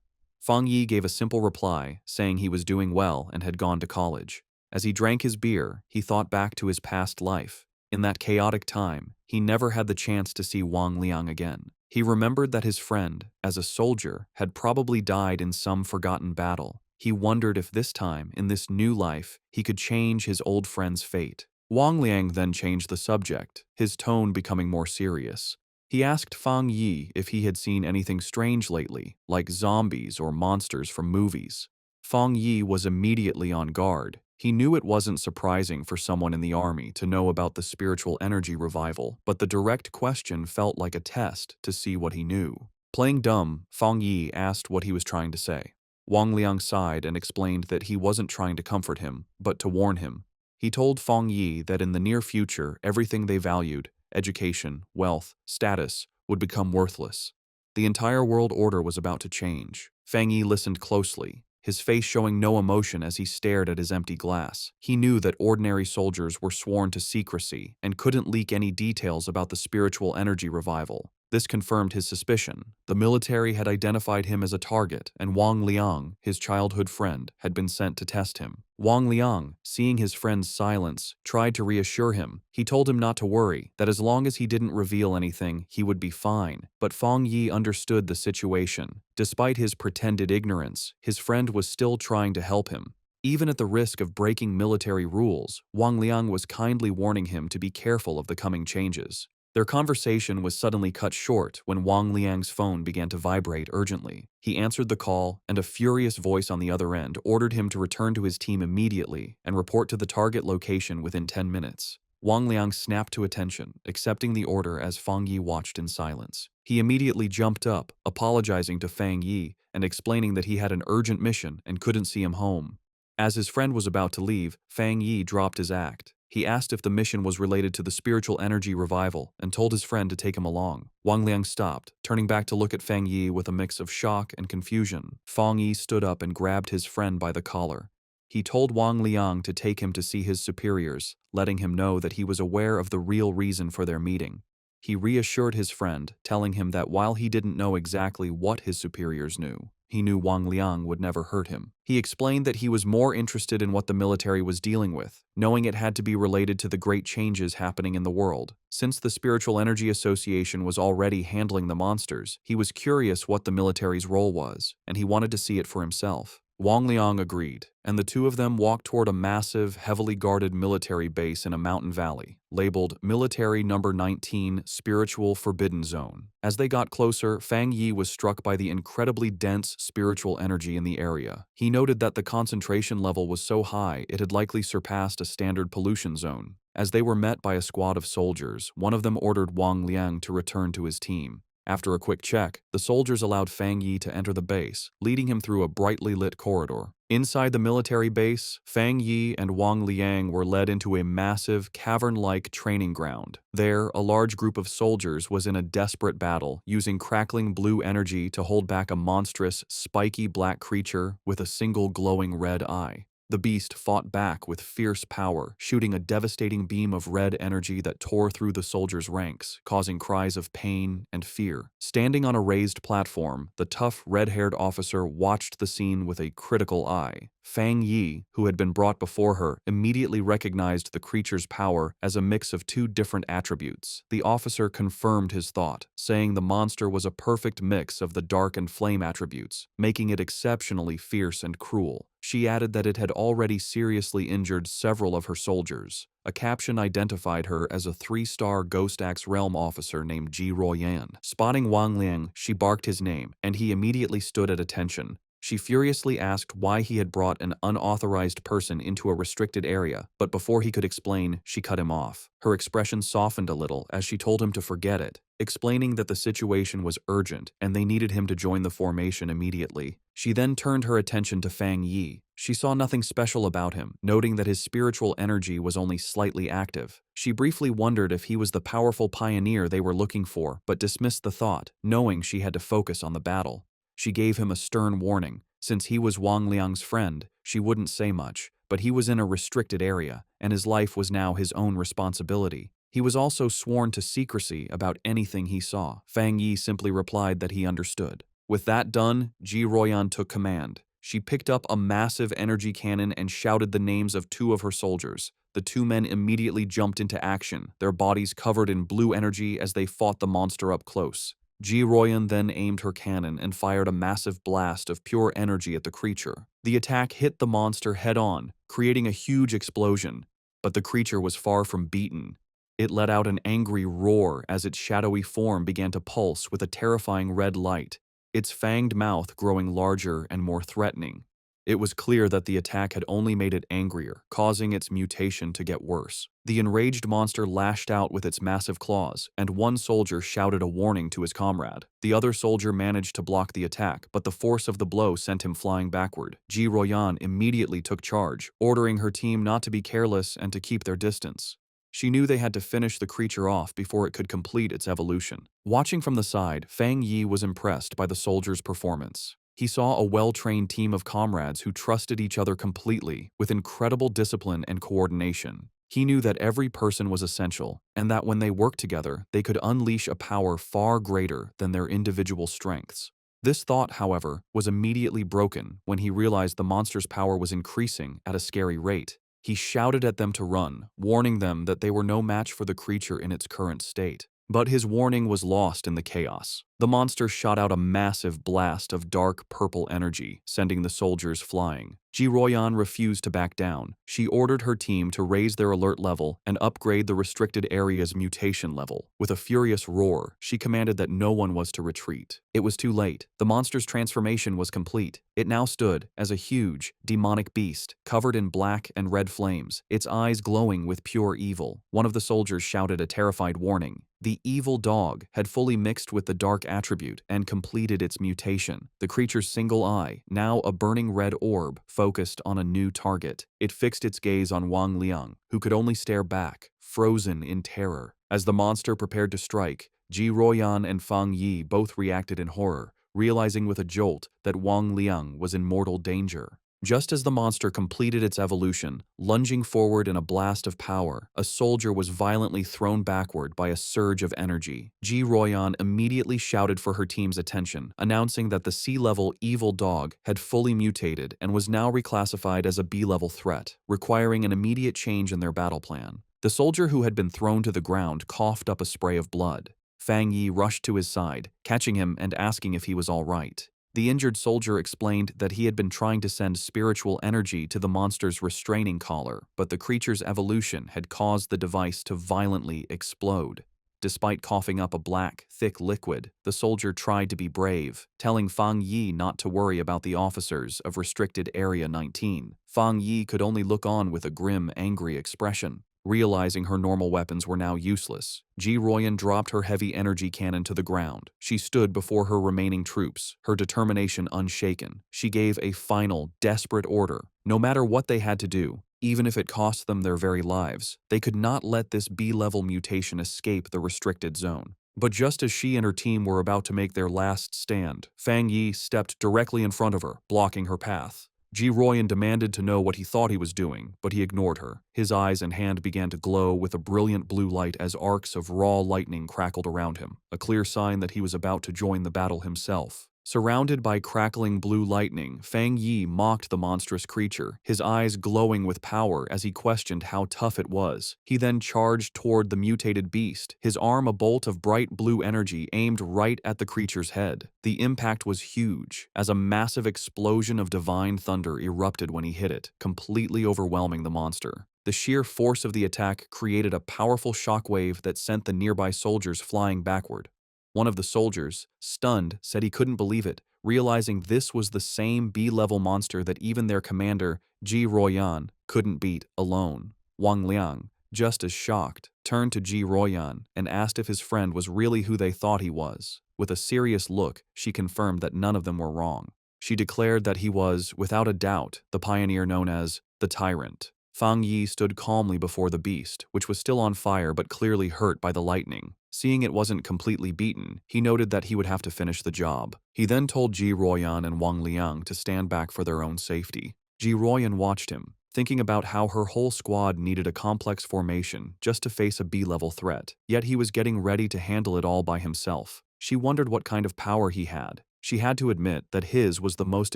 Fang Yi gave a simple reply, saying he was doing well and had gone to college. As he drank his beer, he thought back to his past life. In that chaotic time, he never had the chance to see Wang Liang again. He remembered that his friend, as a soldier, had probably died in some forgotten battle. He wondered if this time, in this new life, he could change his old friend's fate. Wang Liang then changed the subject, his tone becoming more serious. He asked Fang Yi if he had seen anything strange lately, like zombies or monsters from movies. Fang Yi was immediately on guard. He knew it wasn't surprising for someone in the army to know about the spiritual energy revival, but the direct question felt like a test to see what he knew. Playing dumb, Fang Yi asked what he was trying to say. Wang Liang sighed and explained that he wasn't trying to comfort him, but to warn him. He told Fang Yi that in the near future, everything they valued, education, wealth, status, would become worthless. The entire world order was about to change. Fang Yi listened closely, his face showing no emotion as he stared at his empty glass. He knew that ordinary soldiers were sworn to secrecy and couldn't leak any details about the spiritual energy revival. This confirmed his suspicion. The military had identified him as a target, and Wang Liang, his childhood friend, had been sent to test him. Wang Liang, seeing his friend's silence, tried to reassure him. He told him not to worry, that as long as he didn't reveal anything, he would be fine. But Fang Yi understood the situation. Despite his pretended ignorance, his friend was still trying to help him. Even at the risk of breaking military rules, Wang Liang was kindly warning him to be careful of the coming changes. Their conversation was suddenly cut short when Wang Liang's phone began to vibrate urgently. He answered the call, and a furious voice on the other end ordered him to return to his team immediately and report to the target location within 10 minutes. Wang Liang snapped to attention, accepting the order as Fang Yi watched in silence. He immediately jumped up, apologizing to Fang Yi and explaining that he had an urgent mission and couldn't see him home. As his friend was about to leave, Fang Yi dropped his act. He asked if the mission was related to the spiritual energy revival and told his friend to take him along. Wang Liang stopped, turning back to look at Fang Yi with a mix of shock and confusion. Fang Yi stood up and grabbed his friend by the collar. He told Wang Liang to take him to see his superiors, letting him know that he was aware of the real reason for their meeting. He reassured his friend, telling him that while he didn't know exactly what his superiors knew, He knew Wang Liang would never hurt him. He explained that he was more interested in what the military was dealing with, knowing it had to be related to the great changes happening in the world. Since the Spiritual Energy Association was already handling the monsters, he was curious what the military's role was, and he wanted to see it for himself. Wang Liang agreed, and the two of them walked toward a massive, heavily guarded military base in a mountain valley, labeled Military Number 19 Spiritual Forbidden Zone. As they got closer, Fang Yi was struck by the incredibly dense spiritual energy in the area. He noted that the concentration level was so high it had likely surpassed a standard pollution zone. As they were met by a squad of soldiers, one of them ordered Wang Liang to return to his team. After a quick check, the soldiers allowed Fang Yi to enter the base, leading him through a brightly lit corridor. Inside the military base, Fang Yi and Wang Liang were led into a massive, cavern-like training ground. There, a large group of soldiers was in a desperate battle, using crackling blue energy to hold back a monstrous, spiky black creature with a single glowing red eye. The beast fought back with fierce power, shooting a devastating beam of red energy that tore through the soldiers' ranks, causing cries of pain and fear. Standing on a raised platform, the tough, red-haired officer watched the scene with a critical eye. Fang Yi, who had been brought before her, immediately recognized the creature's power as a mix of two different attributes. The officer confirmed his thought, saying the monster was a perfect mix of the dark and flame attributes, making it exceptionally fierce and cruel. She added that it had already seriously injured several of her soldiers. A caption identified her as a 3-star Ghost Axe Realm officer named Ji Royan. Spotting Wang Liang, she barked his name, and he immediately stood at attention. She furiously asked why he had brought an unauthorized person into a restricted area, but before he could explain, she cut him off. Her expression softened a little as she told him to forget it, explaining that the situation was urgent and they needed him to join the formation immediately. She then turned her attention to Fang Yi. She saw nothing special about him, noting that his spiritual energy was only slightly active. She briefly wondered if he was the powerful pioneer they were looking for, but dismissed the thought, knowing she had to focus on the battle. She gave him a stern warning. Since he was Wang Liang's friend, she wouldn't say much, but he was in a restricted area, and his life was now his own responsibility. He was also sworn to secrecy about anything he saw. Fang Yi simply replied that he understood. With that done, Ji Royan took command. She picked up a massive energy cannon and shouted the names of two of her soldiers. The two men immediately jumped into action, their bodies covered in blue energy as they fought the monster up close. Ji Royan then aimed her cannon and fired a massive blast of pure energy at the creature. The attack hit the monster head-on, creating a huge explosion, but the creature was far from beaten. It let out an angry roar as its shadowy form began to pulse with a terrifying red light, its fanged mouth growing larger and more threatening. It was clear that the attack had only made it angrier, causing its mutation to get worse. The enraged monster lashed out with its massive claws, and one soldier shouted a warning to his comrade. The other soldier managed to block the attack, but the force of the blow sent him flying backward. Ji Royan immediately took charge, ordering her team not to be careless and to keep their distance. She knew they had to finish the creature off before it could complete its evolution. Watching from the side, Fang Yi was impressed by the soldiers' performance. He saw a well-trained team of comrades who trusted each other completely, with incredible discipline and coordination. He knew that every person was essential, and that when they worked together, they could unleash a power far greater than their individual strengths. This thought, however, was immediately broken when he realized the monster's power was increasing at a scary rate. He shouted at them to run, warning them that they were no match for the creature in its current state. But his warning was lost in the chaos. The monster shot out a massive blast of dark purple energy, sending the soldiers flying. Ji Royan refused to back down. She ordered her team to raise their alert level and upgrade the restricted area's mutation level. With a furious roar, she commanded that no one was to retreat. It was too late. The monster's transformation was complete. It now stood as a huge, demonic beast, covered in black and red flames, its eyes glowing with pure evil. One of the soldiers shouted a terrified warning. The evil dog had fully mixed with the dark attribute and completed its mutation. The creature's single eye, now a burning red orb, focused on a new target. It fixed its gaze on Wang Liang, who could only stare back, frozen in terror. As the monster prepared to strike, Ji Royan and Fang Yi both reacted in horror, realizing with a jolt that Wang Liang was in mortal danger. Just as the monster completed its evolution, lunging forward in a blast of power, a soldier was violently thrown backward by a surge of energy. Ji Royan immediately shouted for her team's attention, announcing that the C-level evil dog had fully mutated and was now reclassified as a B-level threat, requiring an immediate change in their battle plan. The soldier who had been thrown to the ground coughed up a spray of blood. Fang Yi rushed to his side, catching him and asking if he was all right. The injured soldier explained that he had been trying to send spiritual energy to the monster's restraining collar, but the creature's evolution had caused the device to violently explode. Despite coughing up a black, thick liquid, the soldier tried to be brave, telling Fang Yi not to worry about the officers of Restricted Area 19. Fang Yi could only look on with a grim, angry expression. Realizing her normal weapons were now useless, Ji Royan dropped her heavy energy cannon to the ground. She stood before her remaining troops, her determination unshaken. She gave a final, desperate order. No matter what they had to do, even if it cost them their very lives, they could not let this B-level mutation escape the restricted zone. But just as she and her team were about to make their last stand, Fang Yi stepped directly in front of her, blocking her path. Ji Royan demanded to know what he thought he was doing, but he ignored her. His eyes and hand began to glow with a brilliant blue light as arcs of raw lightning crackled around him, a clear sign that he was about to join the battle himself. Surrounded by crackling blue lightning, Fang Yi mocked the monstrous creature, his eyes glowing with power as he questioned how tough it was. He then charged toward the mutated beast, his arm a bolt of bright blue energy aimed right at the creature's head. The impact was huge, as a massive explosion of divine thunder erupted when he hit it, completely overwhelming the monster. The sheer force of the attack created a powerful shockwave that sent the nearby soldiers flying backward. One of the soldiers, stunned, said he couldn't believe it, realizing this was the same B-level monster that even their commander, Ji Royan, couldn't beat alone. Wang Liang, just as shocked, turned to Ji Royan and asked if his friend was really who they thought he was. With a serious look, she confirmed that none of them were wrong. She declared that he was, without a doubt, the pioneer known as the Tyrant. Fang Yi stood calmly before the beast, which was still on fire but clearly hurt by the lightning. Seeing it wasn't completely beaten, he noted that he would have to finish the job. He then told Ji Royan and Wang Liang to stand back for their own safety. Ji Royan watched him, thinking about how her whole squad needed a complex formation just to face a B-level threat, yet he was getting ready to handle it all by himself. She wondered what kind of power he had. She had to admit that his was the most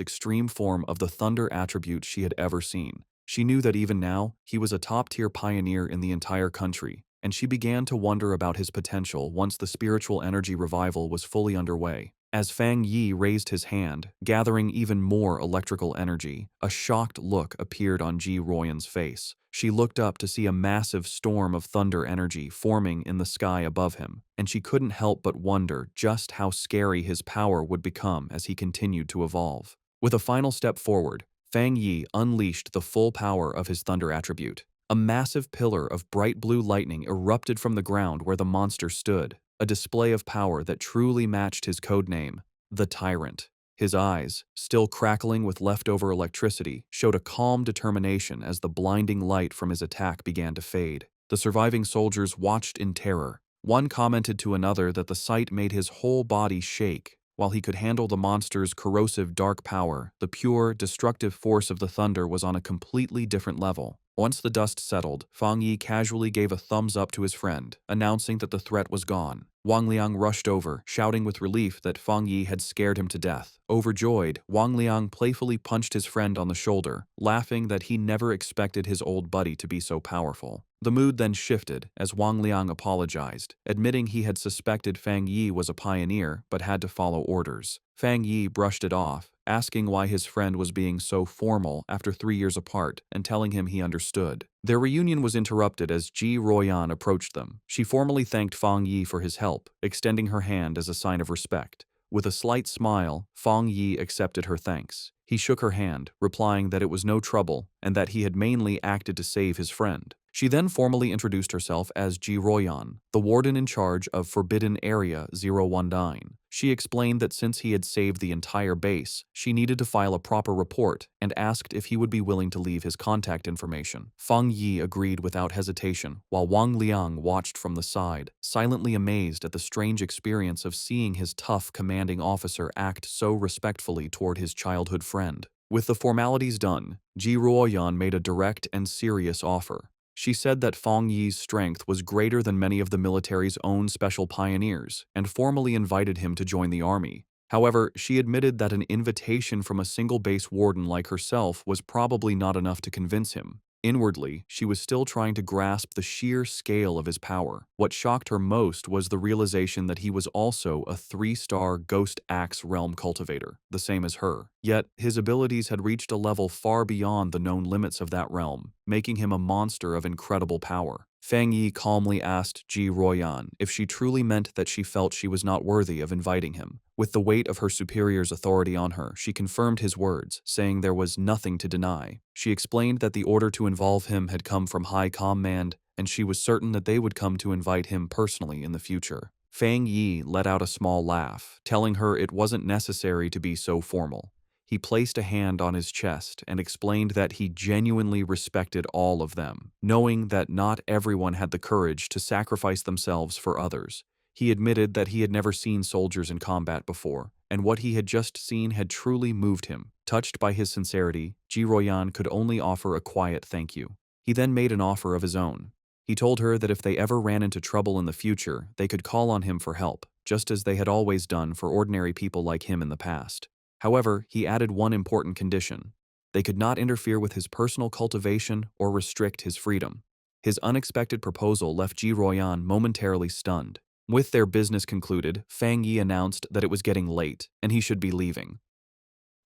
extreme form of the thunder attribute she had ever seen. She knew that even now, he was a top-tier pioneer in the entire country, and she began to wonder about his potential once the spiritual energy revival was fully underway. As Fang Yi raised his hand, gathering even more electrical energy, a shocked look appeared on Ji Royan's face. She looked up to see a massive storm of thunder energy forming in the sky above him, and she couldn't help but wonder just how scary his power would become as he continued to evolve. With a final step forward, Fang Yi unleashed the full power of his thunder attribute. A massive pillar of bright blue lightning erupted from the ground where the monster stood, a display of power that truly matched his codename, the Tyrant. His eyes, still crackling with leftover electricity, showed a calm determination as the blinding light from his attack began to fade. The surviving soldiers watched in terror. One commented to another that the sight made his whole body shake. While he could handle the monster's corrosive dark power, the pure, destructive force of the thunder was on a completely different level. Once the dust settled, Fang Yi casually gave a thumbs up to his friend, announcing that the threat was gone. Wang Liang rushed over, shouting with relief that Fang Yi had scared him to death. Overjoyed, Wang Liang playfully punched his friend on the shoulder, laughing that he never expected his old buddy to be so powerful. The mood then shifted as Wang Liang apologized, admitting he had suspected Fang Yi was a pioneer but had to follow orders. Fang Yi brushed it off, asking why his friend was being so formal after 3 years apart and telling him he understood. Their reunion was interrupted as Ji Royan approached them. She formally thanked Fang Yi for his help, extending her hand as a sign of respect. With a slight smile, Fang Yi accepted her thanks. He shook her hand, replying that it was no trouble and that he had mainly acted to save his friend. She then formally introduced herself as Ji Royan, the warden in charge of Forbidden Area 019. She explained that since he had saved the entire base, she needed to file a proper report and asked if he would be willing to leave his contact information. Fang Yi agreed without hesitation, while Wang Liang watched from the side, silently amazed at the strange experience of seeing his tough commanding officer act so respectfully toward his childhood friend. With the formalities done, Ji Ruoyan made a direct and serious offer. She said that Fang Yi's strength was greater than many of the military's own special pioneers and formally invited him to join the army. However, she admitted that an invitation from a single base warden like herself was probably not enough to convince him. Inwardly, she was still trying to grasp the sheer scale of his power. What shocked her most was the realization that he was also a 3-star Ghost Axe realm cultivator, the same as her. Yet, his abilities had reached a level far beyond the known limits of that realm, making him a monster of incredible power. Fang Yi calmly asked Ji Ruoyan if she truly meant that she felt she was not worthy of inviting him. With the weight of her superior's authority on her, she confirmed his words, saying there was nothing to deny. She explained that the order to involve him had come from high command, and she was certain that they would come to invite him personally in the future. Fang Yi let out a small laugh, telling her it wasn't necessary to be so formal. He placed a hand on his chest and explained that he genuinely respected all of them, knowing that not everyone had the courage to sacrifice themselves for others. He admitted that he had never seen soldiers in combat before, and what he had just seen had truly moved him. Touched by his sincerity, Ji Ruoyan could only offer a quiet thank you. He then made an offer of his own. He told her that if they ever ran into trouble in the future, they could call on him for help, just as they had always done for ordinary people like him in the past. However, he added one important condition. They could not interfere with his personal cultivation or restrict his freedom. His unexpected proposal left Ji Ruoyan momentarily stunned. With their business concluded, Fang Yi announced that it was getting late and he should be leaving.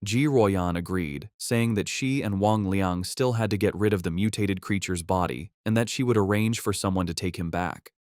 Ji Ruoyan agreed, saying that she and Wang Liang still had to get rid of the mutated creature's body and that she would arrange for someone to take him back.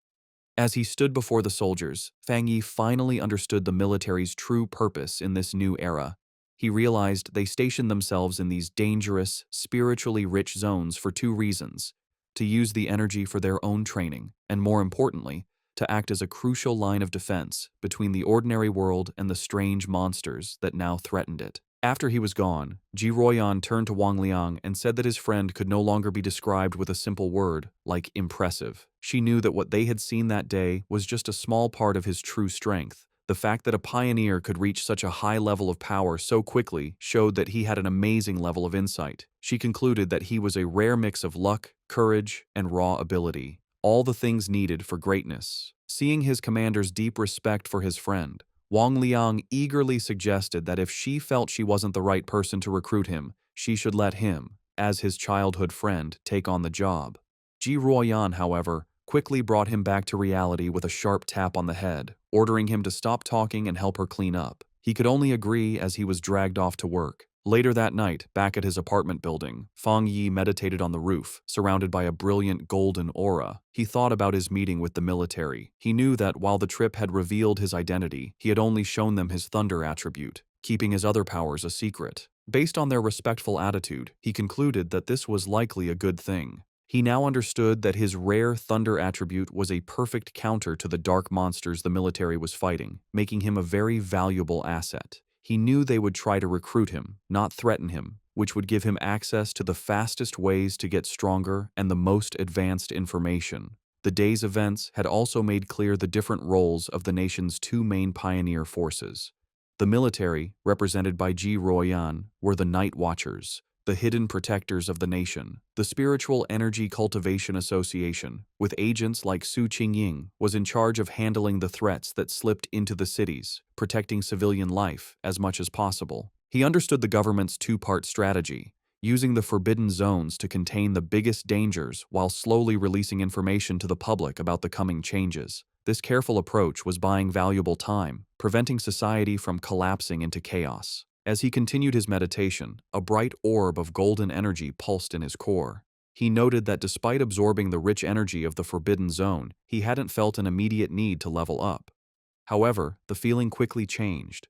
As he stood before the soldiers, Fang Yi finally understood the military's true purpose in this new era. He realized they stationed themselves in these dangerous, spiritually rich zones for two reasons: to use the energy for their own training, and more importantly, to act as a crucial line of defense between the ordinary world and the strange monsters that now threatened it. After he was gone, Ji Ruoyan turned to Wang Liang and said that his friend could no longer be described with a simple word, like impressive. She knew that what they had seen that day was just a small part of his true strength. The fact that a pioneer could reach such a high level of power so quickly showed that he had an amazing level of insight. She concluded that he was a rare mix of luck, courage, and raw ability, all the things needed for greatness. Seeing his commander's deep respect for his friend, Wang Liang eagerly suggested that if she felt she wasn't the right person to recruit him, she should let him, as his childhood friend, take on the job. Ji Ruoyan, however, quickly brought him back to reality with a sharp tap on the head, ordering him to stop talking and help her clean up. He could only agree as he was dragged off to work. Later that night, back at his apartment building, Fang Yi meditated on the roof, surrounded by a brilliant golden aura. He thought about his meeting with the military. He knew that while the trip had revealed his identity, he had only shown them his thunder attribute, keeping his other powers a secret. Based on their respectful attitude, he concluded that this was likely a good thing. He now understood that his rare thunder attribute was a perfect counter to the dark monsters the military was fighting, making him a very valuable asset. He knew they would try to recruit him, not threaten him, which would give him access to the fastest ways to get stronger and the most advanced information. The day's events had also made clear the different roles of the nation's two main pioneer forces. The military, represented by Ji Ruoyan, were the Night Watchers, the hidden protectors of the nation. The Spiritual Energy Cultivation Association, with agents like Su Qingying, was in charge of handling the threats that slipped into the cities, protecting civilian life as much as possible. He understood the government's two-part strategy, using the forbidden zones to contain the biggest dangers while slowly releasing information to the public about the coming changes. This careful approach was buying valuable time, preventing society from collapsing into chaos. As he continued his meditation, a bright orb of golden energy pulsed in his core. He noted that despite absorbing the rich energy of the forbidden zone, he hadn't felt an immediate need to level up. However, the feeling quickly changed.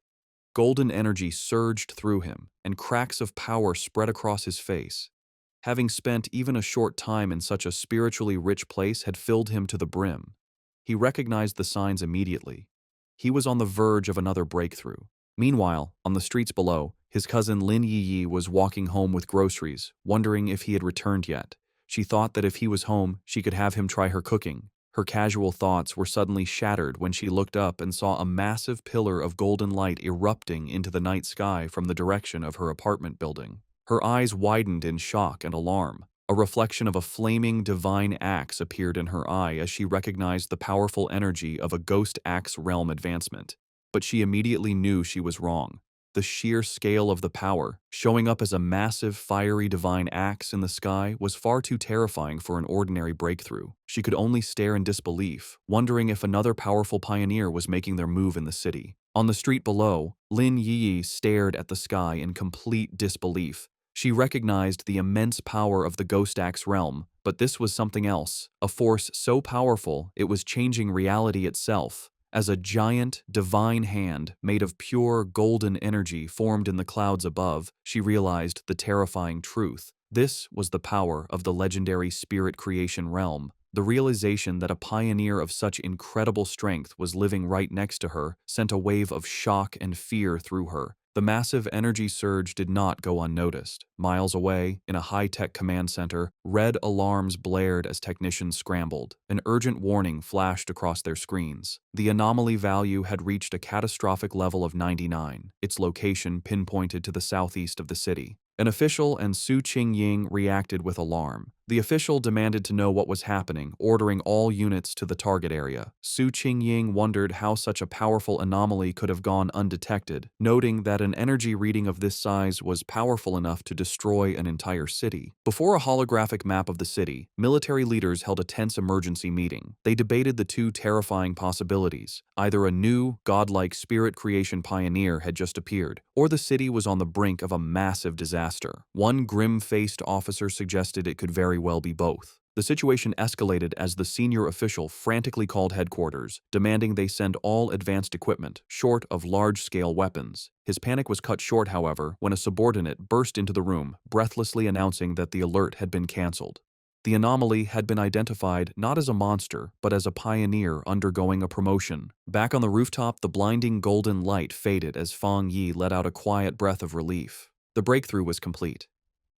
Golden energy surged through him, and cracks of power spread across his face. Having spent even a short time in such a spiritually rich place had filled him to the brim. He recognized the signs immediately. He was on the verge of another breakthrough. Meanwhile, on the streets below, his cousin Lin Yi was walking home with groceries, wondering if he had returned yet. She thought that if he was home, she could have him try her cooking. Her casual thoughts were suddenly shattered when she looked up and saw a massive pillar of golden light erupting into the night sky from the direction of her apartment building. Her eyes widened in shock and alarm. A reflection of a flaming divine axe appeared in her eye as she recognized the powerful energy of a ghost axe realm advancement. But she immediately knew she was wrong. The sheer scale of the power, showing up as a massive, fiery divine axe in the sky, was far too terrifying for an ordinary breakthrough. She could only stare in disbelief, wondering if another powerful pioneer was making their move in the city. On the street below, Lin Yi stared at the sky in complete disbelief. She recognized the immense power of the Ghost Axe realm, but this was something else, a force so powerful it was changing reality itself. As a giant, divine hand made of pure golden energy formed in the clouds above, she realized the terrifying truth. This was the power of the legendary spirit creation realm. The realization that a pioneer of such incredible strength was living right next to her sent a wave of shock and fear through her. The massive energy surge did not go unnoticed. Miles away, in a high-tech command center, red alarms blared as technicians scrambled. An urgent warning flashed across their screens. The anomaly value had reached a catastrophic level of 99, its location pinpointed to the southeast of the city. An official and Su Qingying reacted with alarm. The official demanded to know what was happening, ordering all units to the target area. Su Qingying wondered how such a powerful anomaly could have gone undetected, noting that an energy reading of this size was powerful enough to destroy an entire city. Before a holographic map of the city, military leaders held a tense emergency meeting. They debated the two terrifying possibilities. Either a new, godlike spirit creation pioneer had just appeared, or the city was on the brink of a massive disaster. One grim-faced officer suggested it could very well be both. The situation escalated as the senior official frantically called headquarters, demanding they send all advanced equipment, short of large-scale weapons. His panic was cut short, however, when a subordinate burst into the room, breathlessly announcing that the alert had been cancelled. The anomaly had been identified not as a monster, but as a pioneer undergoing a promotion. Back on the rooftop, the blinding golden light faded as Fang Yi let out a quiet breath of relief. The breakthrough was complete.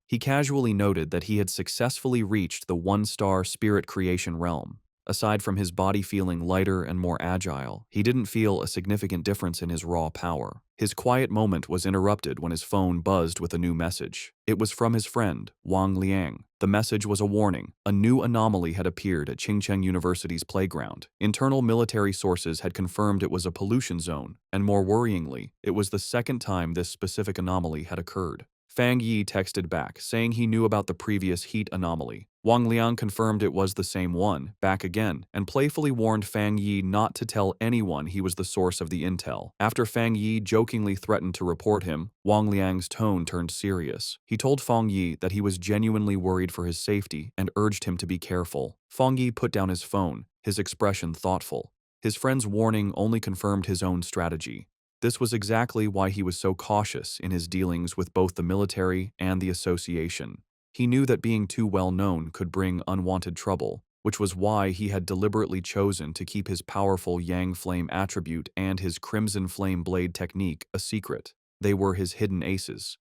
He casually noted that he had successfully reached the one-star spirit creation realm. Aside from his body feeling lighter and more agile, he didn't feel a significant difference in his raw power. His quiet moment was interrupted when his phone buzzed with a new message. It was from his friend, Wang Liang. The message was a warning. A new anomaly had appeared at Qingcheng University's playground. Internal military sources had confirmed it was a pollution zone, and more worryingly, it was the second time this specific anomaly had occurred. Fang Yi texted back, saying he knew about the previous heat anomaly. Wang Liang confirmed it was the same one, back again, and playfully warned Fang Yi not to tell anyone he was the source of the intel. After Fang Yi jokingly threatened to report him, Wang Liang's tone turned serious. He told Fang Yi that he was genuinely worried for his safety and urged him to be careful. Fang Yi put down his phone, his expression thoughtful. His friend's warning only confirmed his own strategy. This was exactly why he was so cautious in his dealings with both the military and the association. He knew that being too well known could bring unwanted trouble, which was why he had deliberately chosen to keep his powerful Yang Flame attribute and his Crimson Flame Blade technique a secret. They were his hidden aces.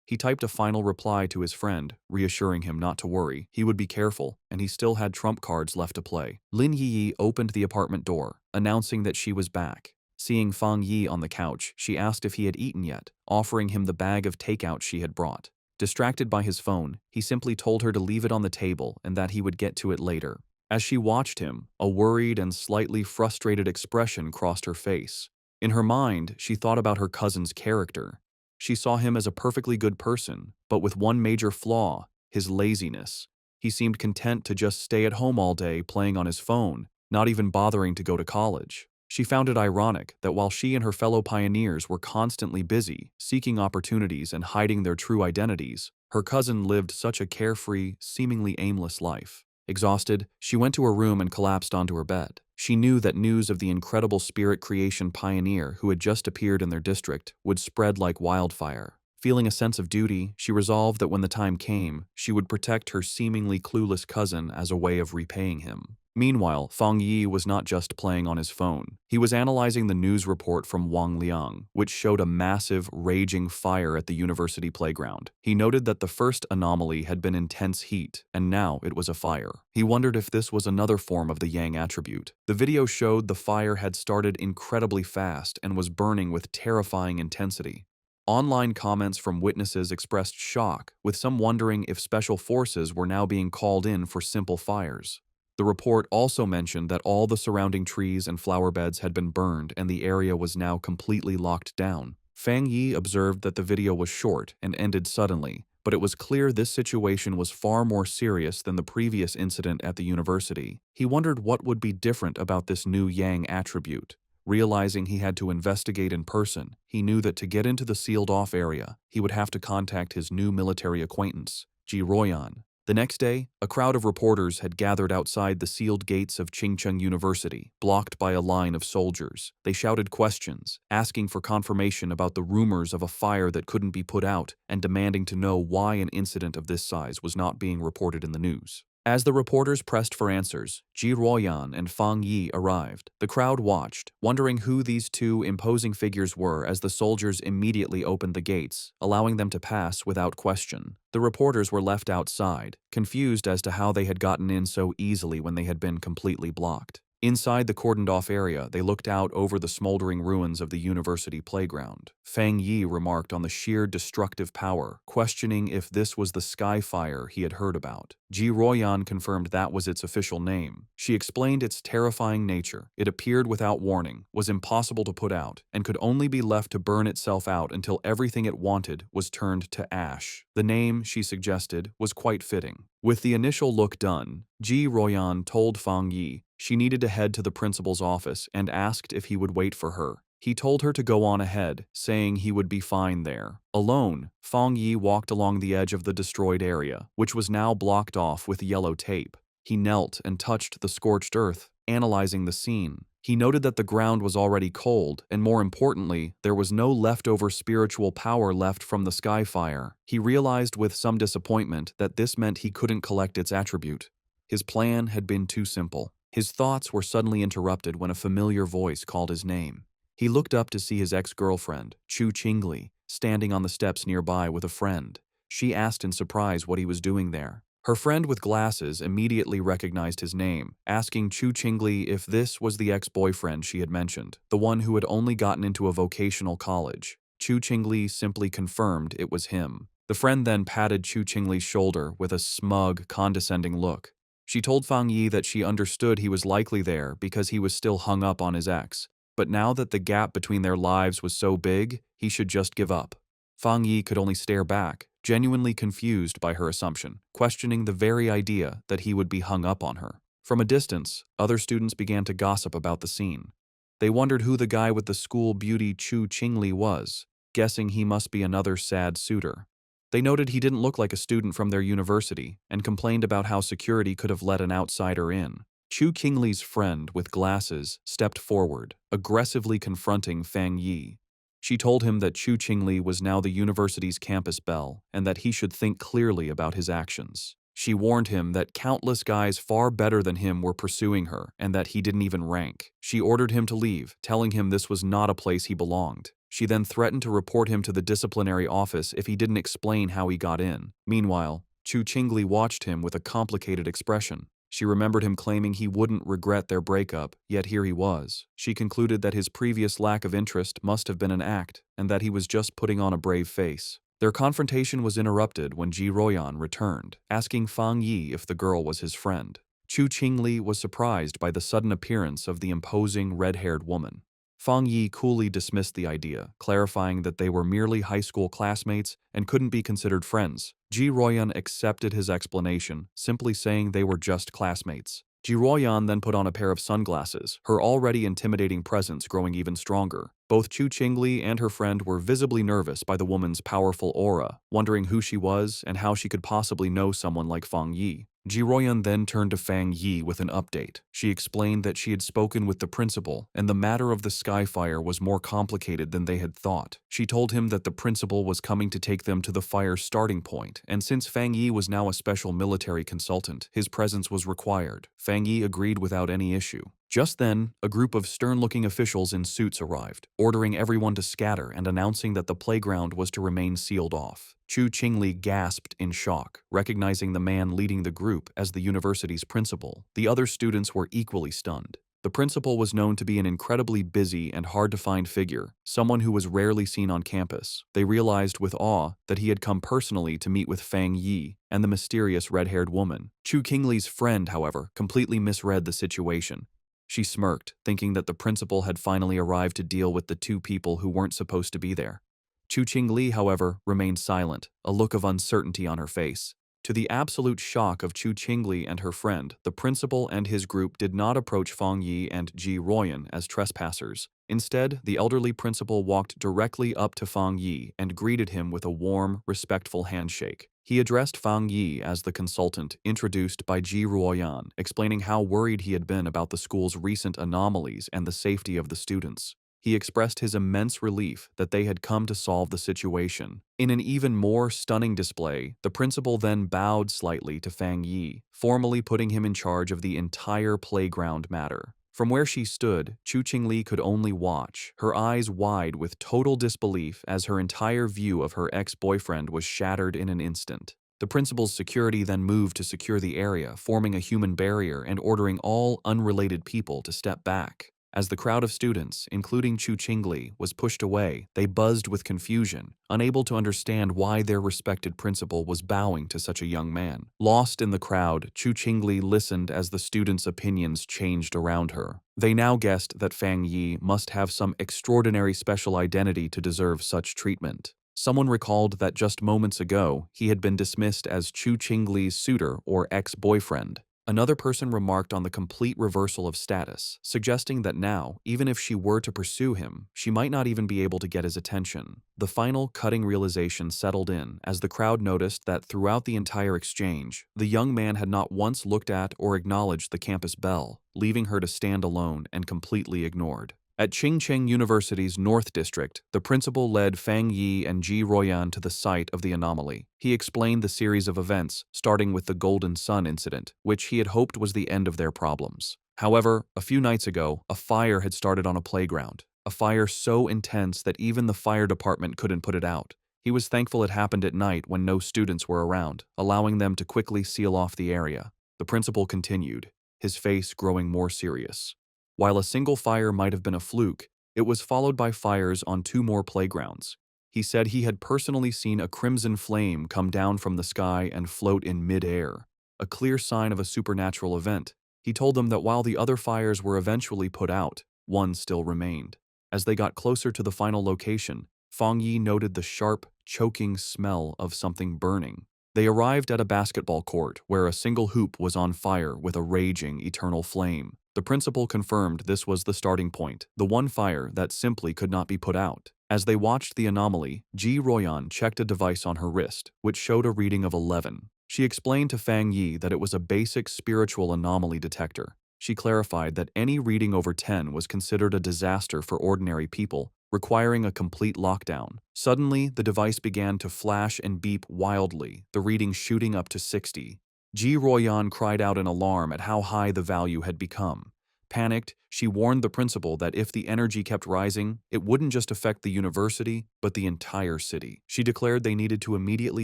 He typed a final reply to his friend, reassuring him not to worry. He would be careful, and he still had trump cards left to play. Lin Yi opened the apartment door, announcing that she was back. Seeing Fang Yi on the couch, she asked if he had eaten yet, offering him the bag of takeout she had brought. Distracted by his phone, he simply told her to leave it on the table and that he would get to it later. As she watched him, a worried and slightly frustrated expression crossed her face. In her mind, she thought about her cousin's character. She saw him as a perfectly good person, but with one major flaw, his laziness. He seemed content to just stay at home all day playing on his phone, not even bothering to go to college. She found it ironic that while she and her fellow pioneers were constantly busy, seeking opportunities and hiding their true identities, her cousin lived such a carefree, seemingly aimless life. Exhausted, she went to her room and collapsed onto her bed. She knew that news of the incredible spirit creation pioneer who had just appeared in their district would spread like wildfire. Feeling a sense of duty, she resolved that when the time came, she would protect her seemingly clueless cousin as a way of repaying him. Meanwhile, Fang Yi was not just playing on his phone. He was analyzing the news report from Wang Liang, which showed a massive, raging fire at the university playground. He noted that the first anomaly had been intense heat, and now it was a fire. He wondered if this was another form of the Yang attribute. The video showed the fire had started incredibly fast and was burning with terrifying intensity. Online comments from witnesses expressed shock, with some wondering if special forces were now being called in for simple fires. The report also mentioned that all the surrounding trees and flower beds had been burned and the area was now completely locked down. Fang Yi observed that the video was short and ended suddenly, but it was clear this situation was far more serious than the previous incident at the university. He wondered what would be different about this new Yang attribute. Realizing he had to investigate in person, he knew that to get into the sealed-off area, he would have to contact his new military acquaintance, Ji Royan. The next day, a crowd of reporters had gathered outside the sealed gates of Chingcheng University, blocked by a line of soldiers. They shouted questions, asking for confirmation about the rumors of a fire that couldn't be put out, and demanding to know why an incident of this size was not being reported in the news. As the reporters pressed for answers, Ji Ruoyan and Fang Yi arrived. The crowd watched, wondering who these two imposing figures were as the soldiers immediately opened the gates, allowing them to pass without question. The reporters were left outside, confused as to how they had gotten in so easily when they had been completely blocked. Inside the cordoned-off area, they looked out over the smoldering ruins of the university playground. Fang Yi remarked on the sheer destructive power, questioning if this was the sky fire he had heard about. Ji Ruoyan confirmed that was its official name. She explained its terrifying nature. It appeared without warning, was impossible to put out, and could only be left to burn itself out until everything it wanted was turned to ash. The name, she suggested, was quite fitting. With the initial look done, Ji Ruoyan told Fang Yi she needed to head to the principal's office and asked if he would wait for her. He told her to go on ahead, saying he would be fine there. Alone, Fang Yi walked along the edge of the destroyed area, which was now blocked off with yellow tape. He knelt and touched the scorched earth, analyzing the scene. He noted that the ground was already cold, and more importantly, there was no leftover spiritual power left from the sky fire. He realized with some disappointment that this meant he couldn't collect its attribute. His plan had been too simple. His thoughts were suddenly interrupted when a familiar voice called his name. He looked up to see his ex-girlfriend, Chu Qingli, standing on the steps nearby with a friend. She asked in surprise what he was doing there. Her friend with glasses immediately recognized his name, asking Chu Qingli if this was the ex-boyfriend she had mentioned, the one who had only gotten into a vocational college. Chu Qingli simply confirmed it was him. The friend then patted Chu Qingli's shoulder with a smug, condescending look. She told Fang Yi that she understood he was likely there because he was still hung up on his ex, but now that the gap between their lives was so big, he should just give up. Fang Yi could only stare back, genuinely confused by her assumption, questioning the very idea that he would be hung up on her. From a distance, other students began to gossip about the scene. They wondered who the guy with the school beauty Chu Qingli was, guessing he must be another sad suitor. They noted he didn't look like a student from their university and complained about how security could have let an outsider in. Chu Qingli's friend with glasses stepped forward, aggressively confronting Fang Yi. She told him that Chu Qingli was now the university's campus belle and that he should think clearly about his actions. She warned him that countless guys far better than him were pursuing her and that he didn't even rank. She ordered him to leave, telling him this was not a place he belonged. She then threatened to report him to the disciplinary office if he didn't explain how he got in. Meanwhile, Chu Qingli watched him with a complicated expression. She remembered him claiming he wouldn't regret their breakup, yet here he was. She concluded that his previous lack of interest must have been an act, and that he was just putting on a brave face. Their confrontation was interrupted when Ji Royan returned, asking Fang Yi if the girl was his friend. Chu Qingli was surprised by the sudden appearance of the imposing red-haired woman. Fang Yi coolly dismissed the idea, clarifying that they were merely high school classmates and couldn't be considered friends. Ji Royan accepted his explanation, simply saying they were just classmates. Ji Royan then put on a pair of sunglasses, her already intimidating presence growing even stronger. Both Chu Qingli and her friend were visibly nervous by the woman's powerful aura, wondering who she was and how she could possibly know someone like Fang Yi. Ji Royan then turned to Fang Yi with an update. She explained that she had spoken with the principal, and the matter of the skyfire was more complicated than they had thought. She told him that the principal was coming to take them to the fire's starting point, and since Fang Yi was now a special military consultant, his presence was required. Fang Yi agreed without any issue. Just then, a group of stern-looking officials in suits arrived, ordering everyone to scatter and announcing that the playground was to remain sealed off. Chu Qingli gasped in shock, recognizing the man leading the group as the university's principal. The other students were equally stunned. The principal was known to be an incredibly busy and hard-to-find figure, someone who was rarely seen on campus. They realized with awe that he had come personally to meet with Fang Yi and the mysterious red-haired woman. Chu Qingli's friend, however, completely misread the situation. She smirked, thinking that the principal had finally arrived to deal with the two people who weren't supposed to be there. Chu Qingli, however, remained silent, a look of uncertainty on her face. To the absolute shock of Chu Qingli and her friend, the principal and his group did not approach Fang Yi and Ji Royan as trespassers. Instead, the elderly principal walked directly up to Fang Yi and greeted him with a warm, respectful handshake. He addressed Fang Yi as the consultant, introduced by Ji Royan, explaining how worried he had been about the school's recent anomalies and the safety of the students. He expressed his immense relief that they had come to solve the situation. In an even more stunning display, the principal then bowed slightly to Fang Yi, formally putting him in charge of the entire playground matter. From where she stood, Chu Qingli could only watch, her eyes wide with total disbelief as her entire view of her ex-boyfriend was shattered in an instant. The principal's security then moved to secure the area, forming a human barrier and ordering all unrelated people to step back. As the crowd of students, including Chu Qingli, was pushed away, they buzzed with confusion, unable to understand why their respected principal was bowing to such a young man. Lost in the crowd, Chu Qingli listened as the students' opinions changed around her. They now guessed that Fang Yi must have some extraordinary special identity to deserve such treatment. Someone recalled that just moments ago, he had been dismissed as Chu Qingli's suitor or ex-boyfriend. Another person remarked on the complete reversal of status, suggesting that now, even if she were to pursue him, she might not even be able to get his attention. The final cutting realization settled in as the crowd noticed that throughout the entire exchange, the young man had not once looked at or acknowledged the campus belle, leaving her to stand alone and completely ignored. At Qingcheng University's North District, the principal led Fang Yi and Ji Royan to the site of the anomaly. He explained the series of events, starting with the Golden Sun incident, which he had hoped was the end of their problems. However, a few nights ago, a fire had started on a playground, a fire so intense that even the fire department couldn't put it out. He was thankful it happened at night when no students were around, allowing them to quickly seal off the area. The principal continued, his face growing more serious. While a single fire might have been a fluke, it was followed by fires on 2 more playgrounds. He said he had personally seen a crimson flame come down from the sky and float in mid-air, a clear sign of a supernatural event. He told them that while the other fires were eventually put out, one still remained. As they got closer to the final location, Fang Yi noted the sharp, choking smell of something burning. They arrived at a basketball court where a single hoop was on fire with a raging eternal flame. The principal confirmed this was the starting point, the one fire that simply could not be put out. As they watched the anomaly, Ji Royan checked a device on her wrist, which showed a reading of 11. She explained to Fang Yi that it was a basic spiritual anomaly detector. She clarified that any reading over 10 was considered a disaster for ordinary people, requiring a complete lockdown. Suddenly, the device began to flash and beep wildly, the reading shooting up to 60. Ji Royan cried out in alarm at how high the value had become. Panicked, she warned the principal that if the energy kept rising, it wouldn't just affect the university, but the entire city. She declared they needed to immediately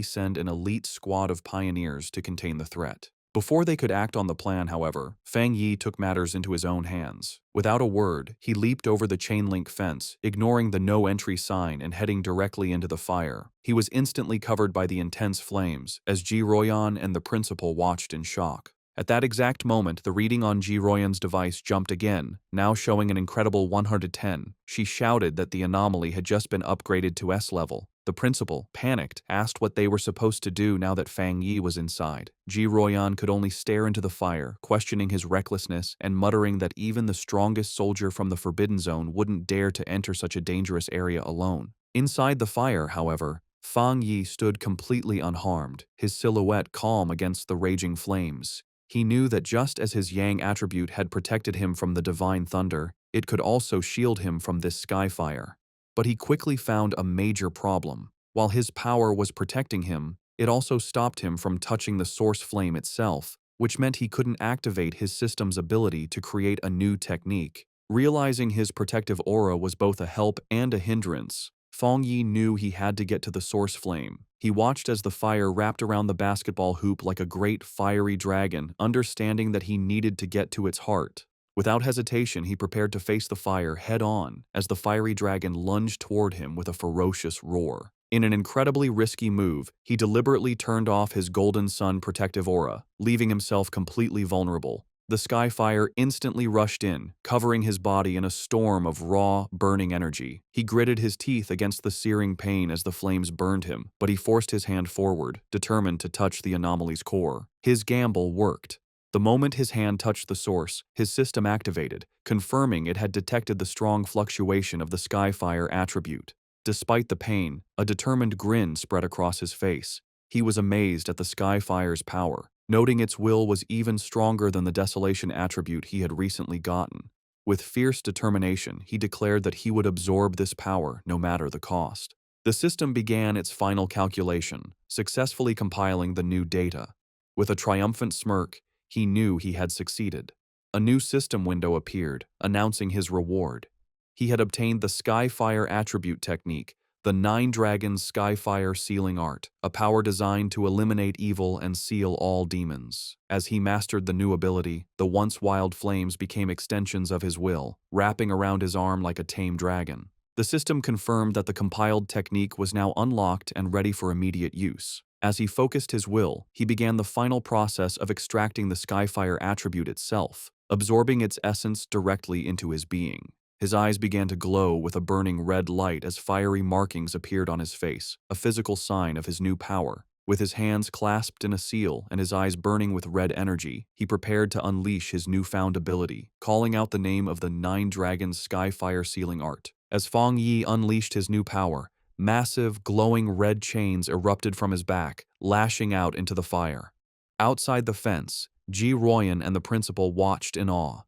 send an elite squad of pioneers to contain the threat. Before they could act on the plan, however, Fang Yi took matters into his own hands. Without a word, he leaped over the chain-link fence, ignoring the no-entry sign and heading directly into the fire. He was instantly covered by the intense flames, as Ji Royan and the principal watched in shock. At that exact moment, the reading on Ji Royan's device jumped again, now showing an incredible 110. She shouted that the anomaly had just been upgraded to S level. The principal, panicked, asked what they were supposed to do now that Fang Yi was inside. Ji Royan could only stare into the fire, questioning his recklessness and muttering that even the strongest soldier from the Forbidden Zone wouldn't dare to enter such a dangerous area alone. Inside the fire, however, Fang Yi stood completely unharmed, his silhouette calm against the raging flames. He knew that just as his yang attribute had protected him from the divine thunder, it could also shield him from this sky fire. But he quickly found a major problem. While his power was protecting him, it also stopped him from touching the source flame itself, which meant he couldn't activate his system's ability to create a new technique. Realizing his protective aura was both a help and a hindrance, Fang Yi knew he had to get to the source flame. He watched as the fire wrapped around the basketball hoop like a great fiery dragon, understanding that he needed to get to its heart. Without hesitation, he prepared to face the fire head-on as the fiery dragon lunged toward him with a ferocious roar. In an incredibly risky move, he deliberately turned off his Golden Sun protective aura, leaving himself completely vulnerable. The sky fire instantly rushed in, covering his body in a storm of raw, burning energy. He gritted his teeth against the searing pain as the flames burned him, but he forced his hand forward, determined to touch the anomaly's core. His gamble worked. The moment his hand touched the source, his system activated, confirming it had detected the strong fluctuation of the Skyfire attribute. Despite the pain, a determined grin spread across his face. He was amazed at the Skyfire's power, noting its will was even stronger than the Desolation attribute he had recently gotten. With fierce determination, he declared that he would absorb this power no matter the cost. The system began its final calculation, successfully compiling the new data. With a triumphant smirk, he knew he had succeeded. A new system window appeared, announcing his reward. He had obtained the Skyfire attribute technique, the Nine Dragons Skyfire Sealing Art, a power designed to eliminate evil and seal all demons. As he mastered the new ability, the once wild flames became extensions of his will, wrapping around his arm like a tame dragon. The system confirmed that the compiled technique was now unlocked and ready for immediate use. As he focused his will, he began the final process of extracting the Skyfire attribute itself, absorbing its essence directly into his being. His eyes began to glow with a burning red light as fiery markings appeared on his face, a physical sign of his new power. With his hands clasped in a seal and his eyes burning with red energy, he prepared to unleash his newfound ability, calling out the name of the Nine Dragons Skyfire Sealing Art. As Fang Yi unleashed his new power, massive, glowing red chains erupted from his back, lashing out into the fire. Outside the fence, Ji Royan and the principal watched in awe.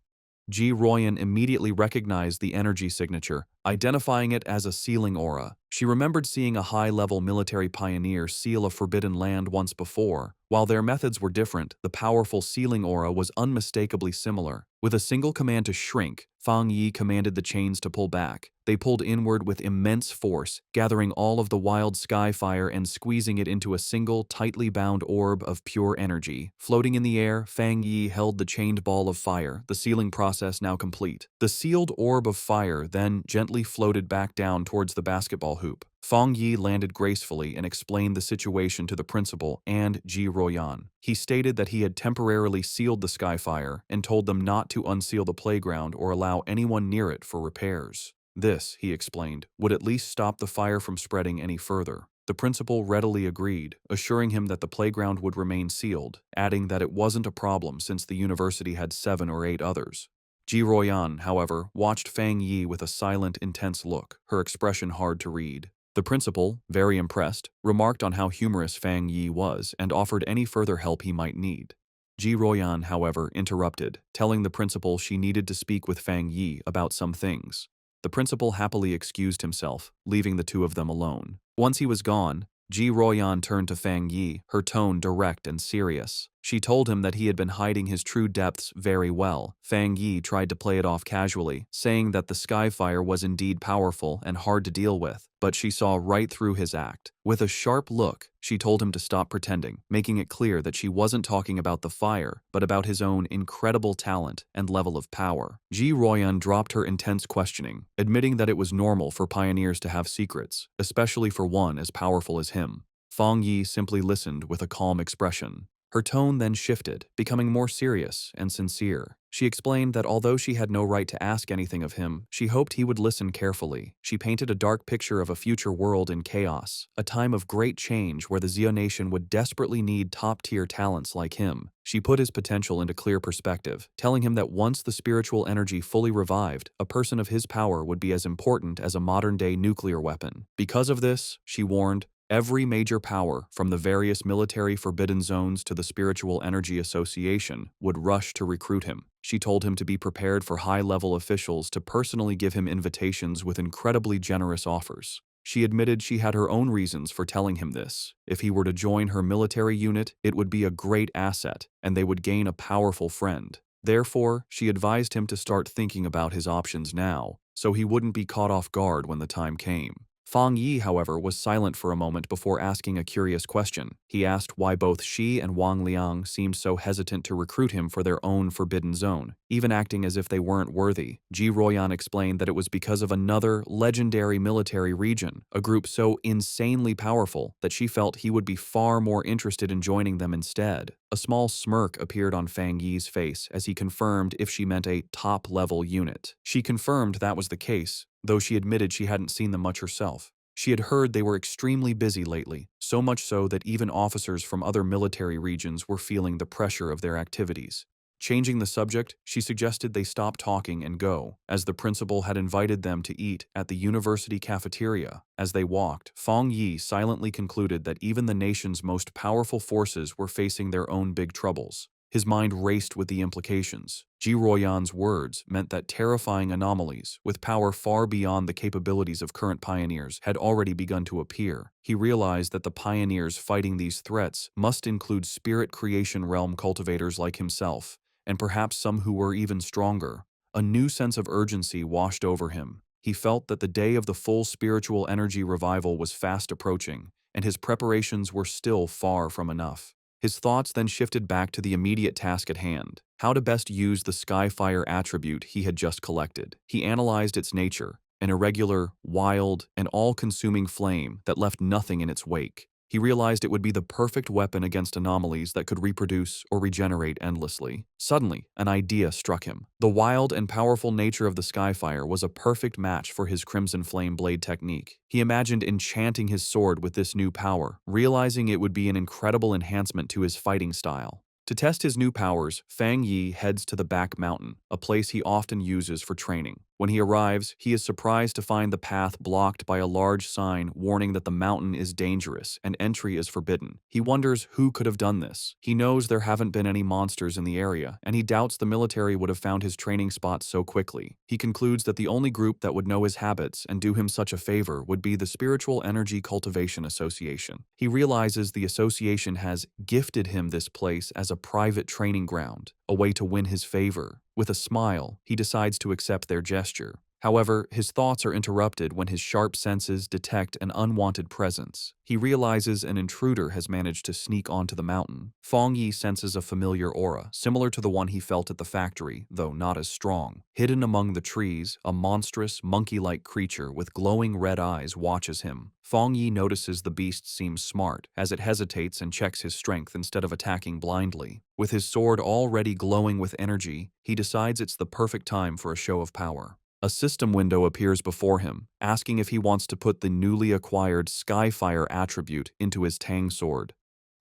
Ji Royan immediately recognized the energy signature, identifying it as a sealing aura. She remembered seeing a high-level military pioneer seal a forbidden land once before. While their methods were different, the powerful sealing aura was unmistakably similar. With a single command to shrink, Fang Yi commanded the chains to pull back. They pulled inward with immense force, gathering all of the wild sky fire and squeezing it into a single, tightly bound orb of pure energy. Floating in the air, Fang Yi held the chained ball of fire, the sealing process now complete. The sealed orb of fire then gently floated back down towards the basketball hoop. Fang Yi landed gracefully and explained the situation to the principal and Ji Royan. He stated that he had temporarily sealed the Skyfire and told them not to unseal the playground or allow anyone near it for repairs. This, he explained, would at least stop the fire from spreading any further. The principal readily agreed, assuring him that the playground would remain sealed, adding that it wasn't a problem since the university had 7 or 8 others. Ji Royan, however, watched Fang Yi with a silent, intense look, her expression hard to read. The principal, very impressed, remarked on how humorous Fang Yi was and offered any further help he might need. Ji Royan, however, interrupted, telling the principal she needed to speak with Fang Yi about some things. The principal happily excused himself, leaving the two of them alone. Once he was gone, Ji Royan turned to Fang Yi, her tone direct and serious. She told him that he had been hiding his true depths very well. Fang Yi tried to play it off casually, saying that the Skyfire was indeed powerful and hard to deal with, but she saw right through his act. With a sharp look, she told him to stop pretending, making it clear that she wasn't talking about the fire, but about his own incredible talent and level of power. Ji Royan dropped her intense questioning, admitting that it was normal for pioneers to have secrets, especially for one as powerful as him. Fang Yi simply listened with a calm expression. Her tone then shifted, becoming more serious and sincere. She explained that although she had no right to ask anything of him, she hoped he would listen carefully. She painted a dark picture of a future world in chaos, a time of great change where the Zio Nation would desperately need top-tier talents like him. She put his potential into clear perspective, telling him that once the spiritual energy fully revived, a person of his power would be as important as a modern-day nuclear weapon. Because of this, she warned, Every major power, from the various military forbidden zones to the Spiritual Energy Association, would rush to recruit him. She told him to be prepared for high-level officials to personally give him invitations with incredibly generous offers. She admitted she had her own reasons for telling him this. If he were to join her military unit, it would be a great asset, and they would gain a powerful friend. Therefore, she advised him to start thinking about his options now, so he wouldn't be caught off guard when the time came. Fang Yi, however, was silent for a moment before asking a curious question. He asked why both she and Wang Liang seemed so hesitant to recruit him for their own forbidden zone, even acting as if they weren't worthy. Ji Royan explained that it was because of another legendary military region, a group so insanely powerful that she felt he would be far more interested in joining them instead. A small smirk appeared on Fang Yi's face as he confirmed if she meant a top-level unit. She confirmed that was the case, though she admitted she hadn't seen them much herself. She had heard they were extremely busy lately, so much so that even officers from other military regions were feeling the pressure of their activities. Changing the subject, she suggested they stop talking and go, as the principal had invited them to eat at the university cafeteria. As they walked, Fang Yi silently concluded that even the nation's most powerful forces were facing their own big troubles. His mind raced with the implications. Ji Royan's words meant that terrifying anomalies, with power far beyond the capabilities of current pioneers, had already begun to appear. He realized that the pioneers fighting these threats must include spirit creation realm cultivators like himself, and perhaps some who were even stronger. A new sense of urgency washed over him. He felt that the day of the full spiritual energy revival was fast approaching, and his preparations were still far from enough. His thoughts then shifted back to the immediate task at hand, how to best use the Skyfire attribute he had just collected. He analyzed its nature, an irregular, wild, and all-consuming flame that left nothing in its wake. He realized it would be the perfect weapon against anomalies that could reproduce or regenerate endlessly. Suddenly, an idea struck him. The wild and powerful nature of the Skyfire was a perfect match for his Crimson Flame blade technique. He imagined enchanting his sword with this new power, realizing it would be an incredible enhancement to his fighting style. To test his new powers, Fang Yi heads to the back mountain, a place he often uses for training. When he arrives, he is surprised to find the path blocked by a large sign warning that the mountain is dangerous and entry is forbidden. He wonders who could have done this. He knows there haven't been any monsters in the area, and he doubts the military would have found his training spot so quickly. He concludes that the only group that would know his habits and do him such a favor would be the Spiritual Energy Cultivation Association. He realizes the association has gifted him this place as a private training ground, a way to win his favor. With a smile, he decides to accept their gesture. However, his thoughts are interrupted when his sharp senses detect an unwanted presence. He realizes an intruder has managed to sneak onto the mountain. Fang Yi senses a familiar aura, similar to the one he felt at the factory, though not as strong. Hidden among the trees, a monstrous, monkey-like creature with glowing red eyes watches him. Fang Yi notices the beast seems smart, as it hesitates and checks his strength instead of attacking blindly. With his sword already glowing with energy, he decides it's the perfect time for a show of power. A system window appears before him, asking if he wants to put the newly acquired Skyfire attribute into his Tang sword.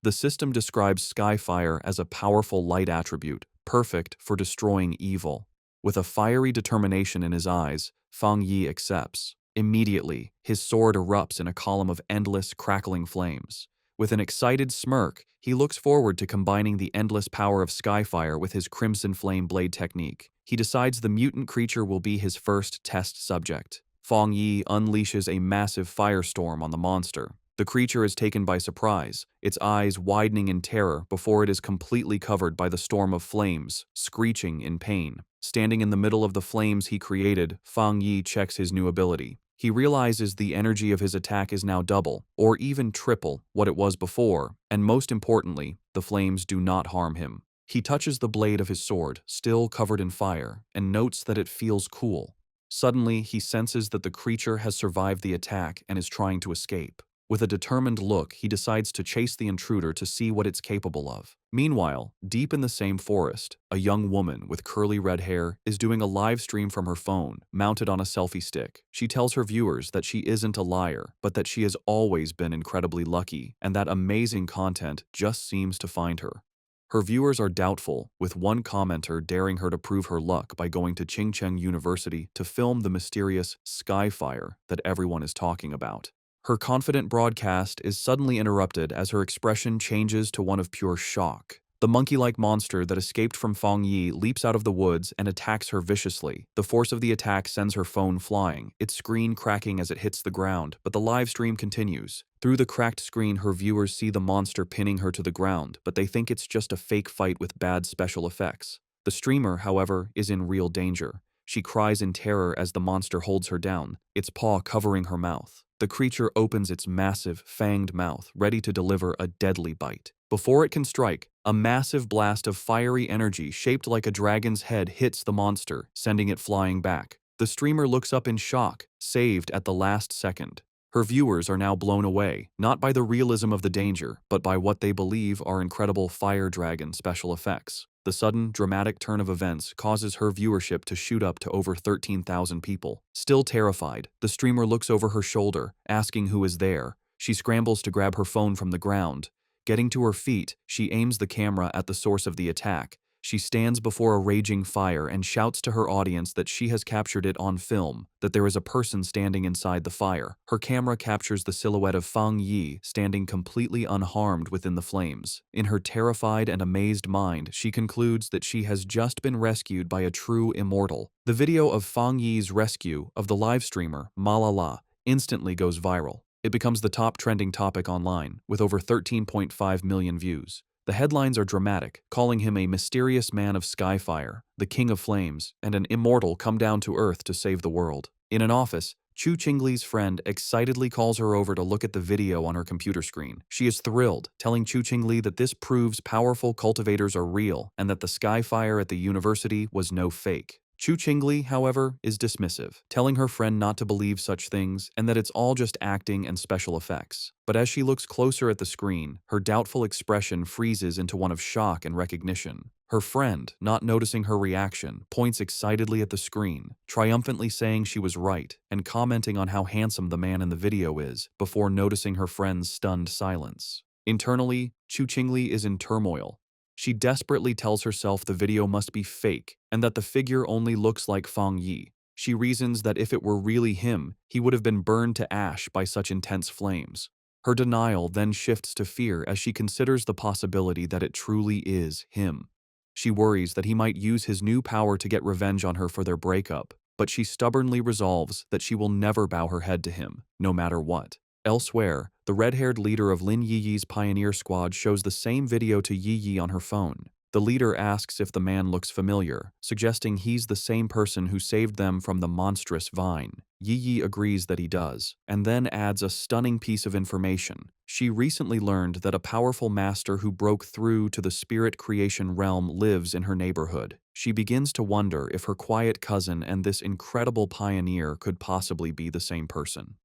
The system describes Skyfire as a powerful light attribute, perfect for destroying evil. With a fiery determination in his eyes, Fang Yi accepts. Immediately, his sword erupts in a column of endless, crackling flames. With an excited smirk, he looks forward to combining the endless power of Skyfire with his Crimson Flame blade technique. He decides the mutant creature will be his first test subject. Fang Yi unleashes a massive firestorm on the monster. The creature is taken by surprise, its eyes widening in terror before it is completely covered by the storm of flames, screeching in pain. Standing in the middle of the flames he created, Fang Yi checks his new ability. He realizes the energy of his attack is now double, or even triple, what it was before, and most importantly, the flames do not harm him. He touches the blade of his sword, still covered in fire, and notes that it feels cool. Suddenly, he senses that the creature has survived the attack and is trying to escape. With a determined look, he decides to chase the intruder to see what it's capable of. Meanwhile, deep in the same forest, a young woman with curly red hair is doing a live stream from her phone, mounted on a selfie stick. She tells her viewers that she isn't a liar, but that she has always been incredibly lucky, and that amazing content just seems to find her. Her viewers are doubtful, with one commenter daring her to prove her luck by going to Qingcheng University to film the mysterious Skyfire that everyone is talking about. Her confident broadcast is suddenly interrupted as her expression changes to one of pure shock. The monkey-like monster that escaped from Fang Yi leaps out of the woods and attacks her viciously. The force of the attack sends her phone flying, its screen cracking as it hits the ground, but the live stream continues. Through the cracked screen, her viewers see the monster pinning her to the ground, but they think it's just a fake fight with bad special effects. The streamer, however, is in real danger. She cries in terror as the monster holds her down, its paw covering her mouth. The creature opens its massive, fanged mouth, ready to deliver a deadly bite. Before it can strike, a massive blast of fiery energy shaped like a dragon's head hits the monster, sending it flying back. The streamer looks up in shock, saved at the last second. Her viewers are now blown away, not by the realism of the danger, but by what they believe are incredible fire dragon special effects. The sudden, dramatic turn of events causes her viewership to shoot up to over 13,000 people. Still terrified, the streamer looks over her shoulder, asking who is there. She scrambles to grab her phone from the ground. Getting to her feet, she aims the camera at the source of the attack. She stands before a raging fire and shouts to her audience that she has captured it on film, that there is a person standing inside the fire. Her camera captures the silhouette of Fang Yi standing completely unharmed within the flames. In her terrified and amazed mind, she concludes that she has just been rescued by a true immortal. The video of Fang Yi's rescue of the live streamer, Malala, instantly goes viral. It becomes the top trending topic online, with over 13.5 million views. The headlines are dramatic, calling him a mysterious man of skyfire, the king of flames, and an immortal come down to earth to save the world. In an office, Chu Qingli's friend excitedly calls her over to look at the video on her computer screen. She is thrilled, telling Chu Qingli that this proves powerful cultivators are real and that the skyfire at the university was no fake. Chu Qingli, however, is dismissive, telling her friend not to believe such things and that it's all just acting and special effects. But as she looks closer at the screen, her doubtful expression freezes into one of shock and recognition. Her friend, not noticing her reaction, points excitedly at the screen, triumphantly saying she was right and commenting on how handsome the man in the video is, before noticing her friend's stunned silence. Internally, Chu Qingli is in turmoil. She desperately tells herself the video must be fake and that the figure only looks like Fang Yi. She reasons that if it were really him, he would have been burned to ash by such intense flames. Her denial then shifts to fear as she considers the possibility that it truly is him. She worries that he might use his new power to get revenge on her for their breakup, but she stubbornly resolves that she will never bow her head to him, no matter what. Elsewhere, the red-haired leader of Lin Yiyi's pioneer squad shows the same video to Yiyi on her phone. The leader asks if the man looks familiar, suggesting he's the same person who saved them from the monstrous vine. Yiyi agrees that he does, and then adds a stunning piece of information. She recently learned that a powerful master who broke through to the spirit creation realm lives in her neighborhood. She begins to wonder if her quiet cousin and this incredible pioneer could possibly be the same person.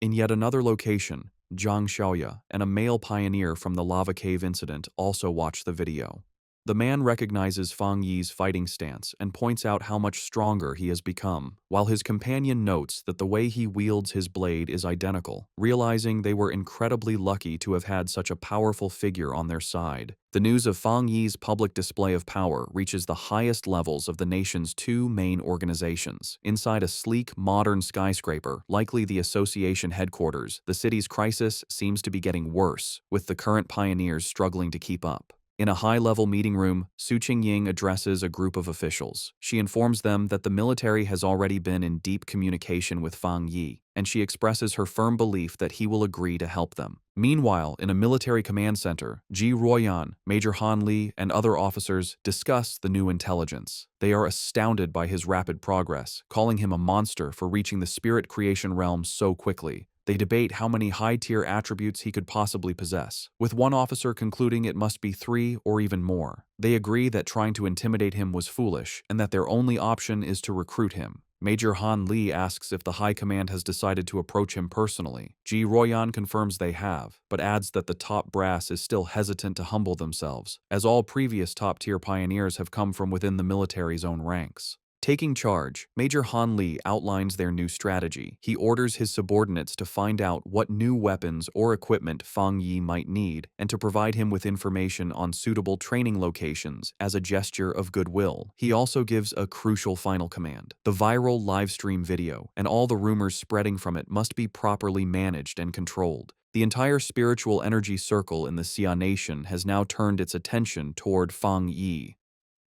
In yet another location, Zhang Xiaoya and a male pioneer from the lava cave incident also watch the video. The man recognizes Fang Yi's fighting stance and points out how much stronger he has become, while his companion notes that the way he wields his blade is identical, realizing they were incredibly lucky to have had such a powerful figure on their side. The news of Fang Yi's public display of power reaches the highest levels of the nation's two main organizations. Inside a sleek, modern skyscraper, likely the association headquarters, the city's crisis seems to be getting worse, with the current pioneers struggling to keep up. In a high-level meeting room, Su Qingying addresses a group of officials. She informs them that the military has already been in deep communication with Fang Yi, and she expresses her firm belief that he will agree to help them. Meanwhile, in a military command center, Ji Ruoyan, Major Han Li, and other officers discuss the new intelligence. They are astounded by his rapid progress, calling him a monster for reaching the spirit creation realm so quickly. They debate how many high-tier attributes he could possibly possess, with one officer concluding it must be 3 or even more. They agree that trying to intimidate him was foolish, and that their only option is to recruit him. Major Han Li asks if the High Command has decided to approach him personally. Ji Ruoyan confirms they have, but adds that the top brass is still hesitant to humble themselves, as all previous top-tier pioneers have come from within the military's own ranks. Taking charge, Major Han Li outlines their new strategy. He orders his subordinates to find out what new weapons or equipment Fang Yi might need and to provide him with information on suitable training locations as a gesture of goodwill. He also gives a crucial final command. The viral livestream video and all the rumors spreading from it must be properly managed and controlled. The entire spiritual energy circle in the Xia nation has now turned its attention toward Fang Yi.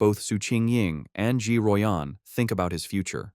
Both Su Qingying and Ji Ruoyan think about his future.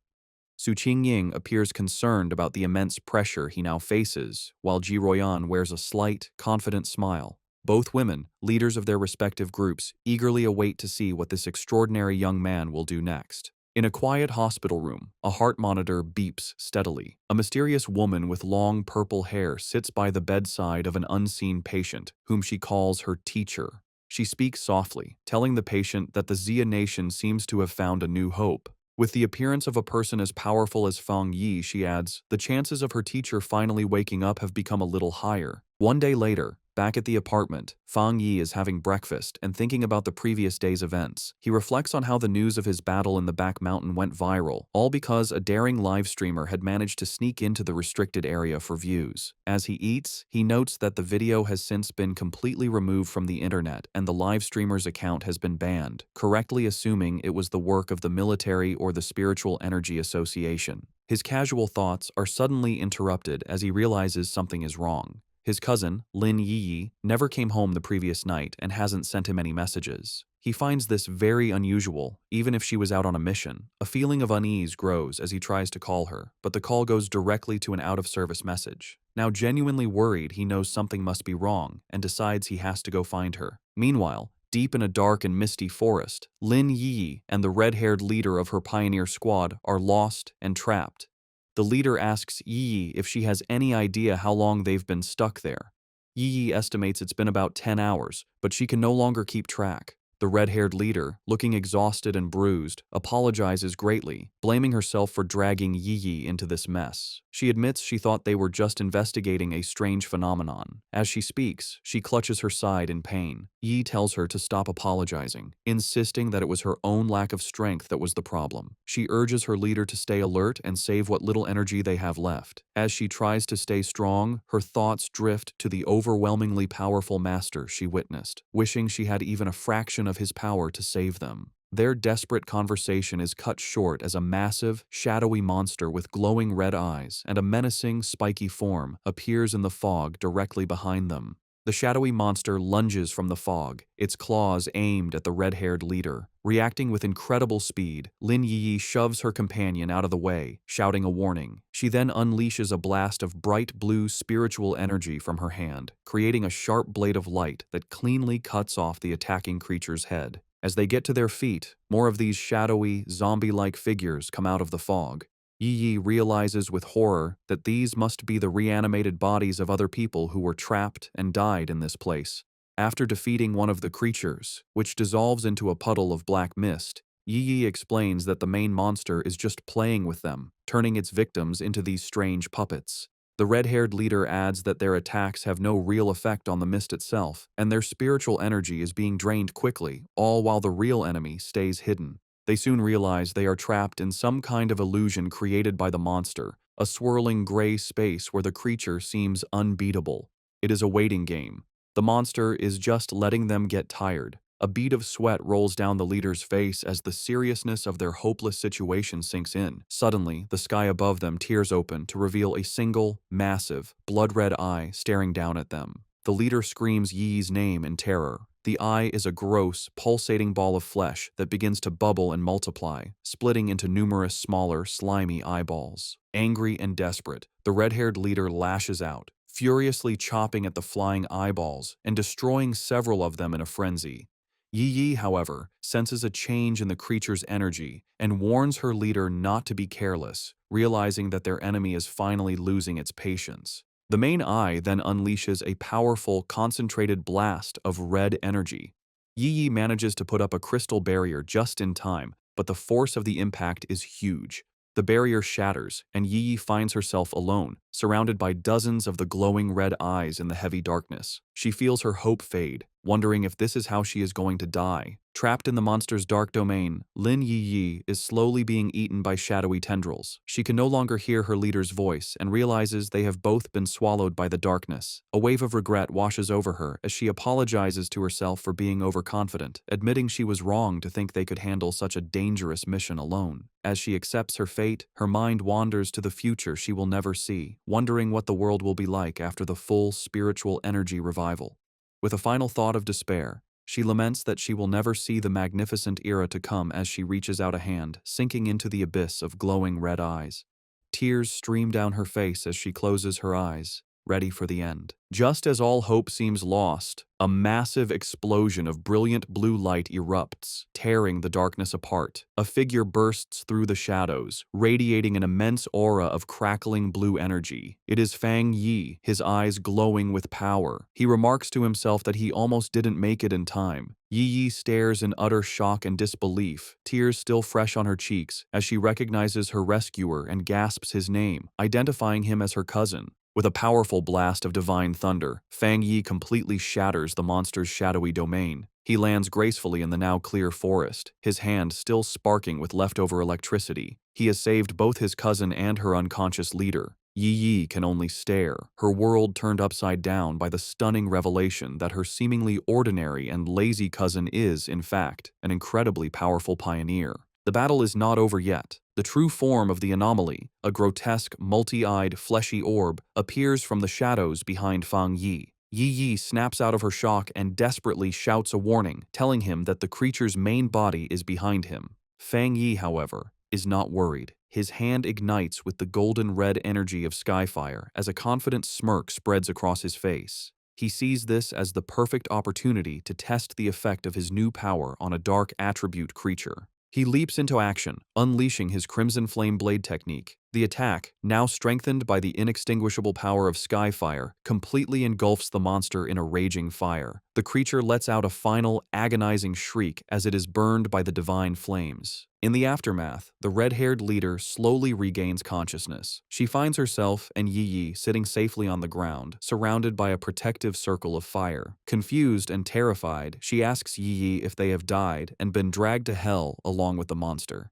Su Qingying appears concerned about the immense pressure he now faces, while Ji Ruoyan wears a slight, confident smile. Both women, leaders of their respective groups, eagerly await to see what this extraordinary young man will do next. In a quiet hospital room, a heart monitor beeps steadily. A mysterious woman with long purple hair sits by the bedside of an unseen patient, whom she calls her teacher. She speaks softly, telling the patient that the Xia nation seems to have found a new hope. With the appearance of a person as powerful as Fang Yi, she adds, the chances of her teacher finally waking up have become a little higher. One day later, back at the apartment, Fang Yi is having breakfast and thinking about the previous day's events. He reflects on how the news of his battle in the back mountain went viral, all because a daring live streamer had managed to sneak into the restricted area for views. As he eats, he notes that the video has since been completely removed from the internet and the live streamer's account has been banned, correctly assuming it was the work of the military or the Spiritual Energy Association. His casual thoughts are suddenly interrupted as he realizes something is wrong. His cousin, Lin Yi, never came home the previous night and hasn't sent him any messages. He finds this very unusual, even if she was out on a mission. A feeling of unease grows as he tries to call her, but the call goes directly to an out-of-service message. Now genuinely worried, he knows something must be wrong and decides he has to go find her. Meanwhile, deep in a dark and misty forest, Lin Yi and the red-haired leader of her pioneer squad are lost and trapped. The leader asks Yi if she has any idea how long they've been stuck there. Yi estimates it's been about 10 hours, but she can no longer keep track. The red-haired leader, looking exhausted and bruised, apologizes greatly, blaming herself for dragging Yi into this mess. She admits she thought they were just investigating a strange phenomenon. As she speaks, she clutches her side in pain. Yi tells her to stop apologizing, insisting that it was her own lack of strength that was the problem. She urges her leader to stay alert and save what little energy they have left. As she tries to stay strong, her thoughts drift to the overwhelmingly powerful master she witnessed, wishing she had even a fraction of his power to save them. Their desperate conversation is cut short as a massive, shadowy monster with glowing red eyes and a menacing, spiky form appears in the fog directly behind them. The shadowy monster lunges from the fog, its claws aimed at the red-haired leader. Reacting with incredible speed, Lin Yi shoves her companion out of the way, shouting a warning. She then unleashes a blast of bright blue spiritual energy from her hand, creating a sharp blade of light that cleanly cuts off the attacking creature's head. As they get to their feet, more of these shadowy, zombie-like figures come out of the fog. Yi realizes with horror that these must be the reanimated bodies of other people who were trapped and died in this place. After defeating one of the creatures, which dissolves into a puddle of black mist, Yi explains that the main monster is just playing with them, turning its victims into these strange puppets. The red-haired leader adds that their attacks have no real effect on the mist itself, and their spiritual energy is being drained quickly, all while the real enemy stays hidden. They soon realize they are trapped in some kind of illusion created by the monster, a swirling gray space where the creature seems unbeatable. It is a waiting game. The monster is just letting them get tired. A bead of sweat rolls down the leader's face as the seriousness of their hopeless situation sinks in. Suddenly, the sky above them tears open to reveal a single, massive, blood-red eye staring down at them. The leader screams Yi's name in terror. The eye is a gross, pulsating ball of flesh that begins to bubble and multiply, splitting into numerous smaller, slimy eyeballs. Angry and desperate, the red-haired leader lashes out, furiously chopping at the flying eyeballs and destroying several of them in a frenzy. Yi, however, senses a change in the creature's energy and warns her leader not to be careless, realizing that their enemy is finally losing its patience. The main eye then unleashes a powerful, concentrated blast of red energy. Yi manages to put up a crystal barrier just in time, but the force of the impact is huge. The barrier shatters, and Yi finds herself alone, surrounded by dozens of the glowing red eyes in the heavy darkness. She feels her hope fade, wondering if this is how she is going to die. Trapped in the monster's dark domain, Lin Yi is slowly being eaten by shadowy tendrils. She can no longer hear her leader's voice and realizes they have both been swallowed by the darkness. A wave of regret washes over her as she apologizes to herself for being overconfident, admitting she was wrong to think they could handle such a dangerous mission alone. As she accepts her fate, her mind wanders to the future she will never see, wondering what the world will be like after the full spiritual energy revival. With a final thought of despair, she laments that she will never see the magnificent era to come as she reaches out a hand, sinking into the abyss of glowing red eyes. Tears stream down her face as she closes her eyes, ready for the end. Just as all hope seems lost, a massive explosion of brilliant blue light erupts, tearing the darkness apart. A figure bursts through the shadows, radiating an immense aura of crackling blue energy. It is Fang Yi, his eyes glowing with power. He remarks to himself that he almost didn't make it in time. Yi stares in utter shock and disbelief, tears still fresh on her cheeks, as she recognizes her rescuer and gasps his name, identifying him as her cousin. With a powerful blast of divine thunder, Fang Yi completely shatters the monster's shadowy domain. He lands gracefully in the now clear forest, his hand still sparking with leftover electricity. He has saved both his cousin and her unconscious leader. Yi can only stare, her world turned upside down by the stunning revelation that her seemingly ordinary and lazy cousin is, in fact, an incredibly powerful pioneer. The battle is not over yet. The true form of the anomaly, a grotesque, multi-eyed, fleshy orb, appears from the shadows behind Fang Yi. Yi snaps out of her shock and desperately shouts a warning, telling him that the creature's main body is behind him. Fang Yi, however, is not worried. His hand ignites with the golden red energy of skyfire as a confident smirk spreads across his face. He sees this as the perfect opportunity to test the effect of his new power on a dark attribute creature. He leaps into action, unleashing his Crimson Flame Blade technique. The attack, now strengthened by the inextinguishable power of Skyfire, completely engulfs the monster in a raging fire. The creature lets out a final, agonizing shriek as it is burned by the divine flames. In the aftermath, the red-haired leader slowly regains consciousness. She finds herself and Yi sitting safely on the ground, surrounded by a protective circle of fire. Confused and terrified, she asks Yi if they have died and been dragged to hell along with the monster.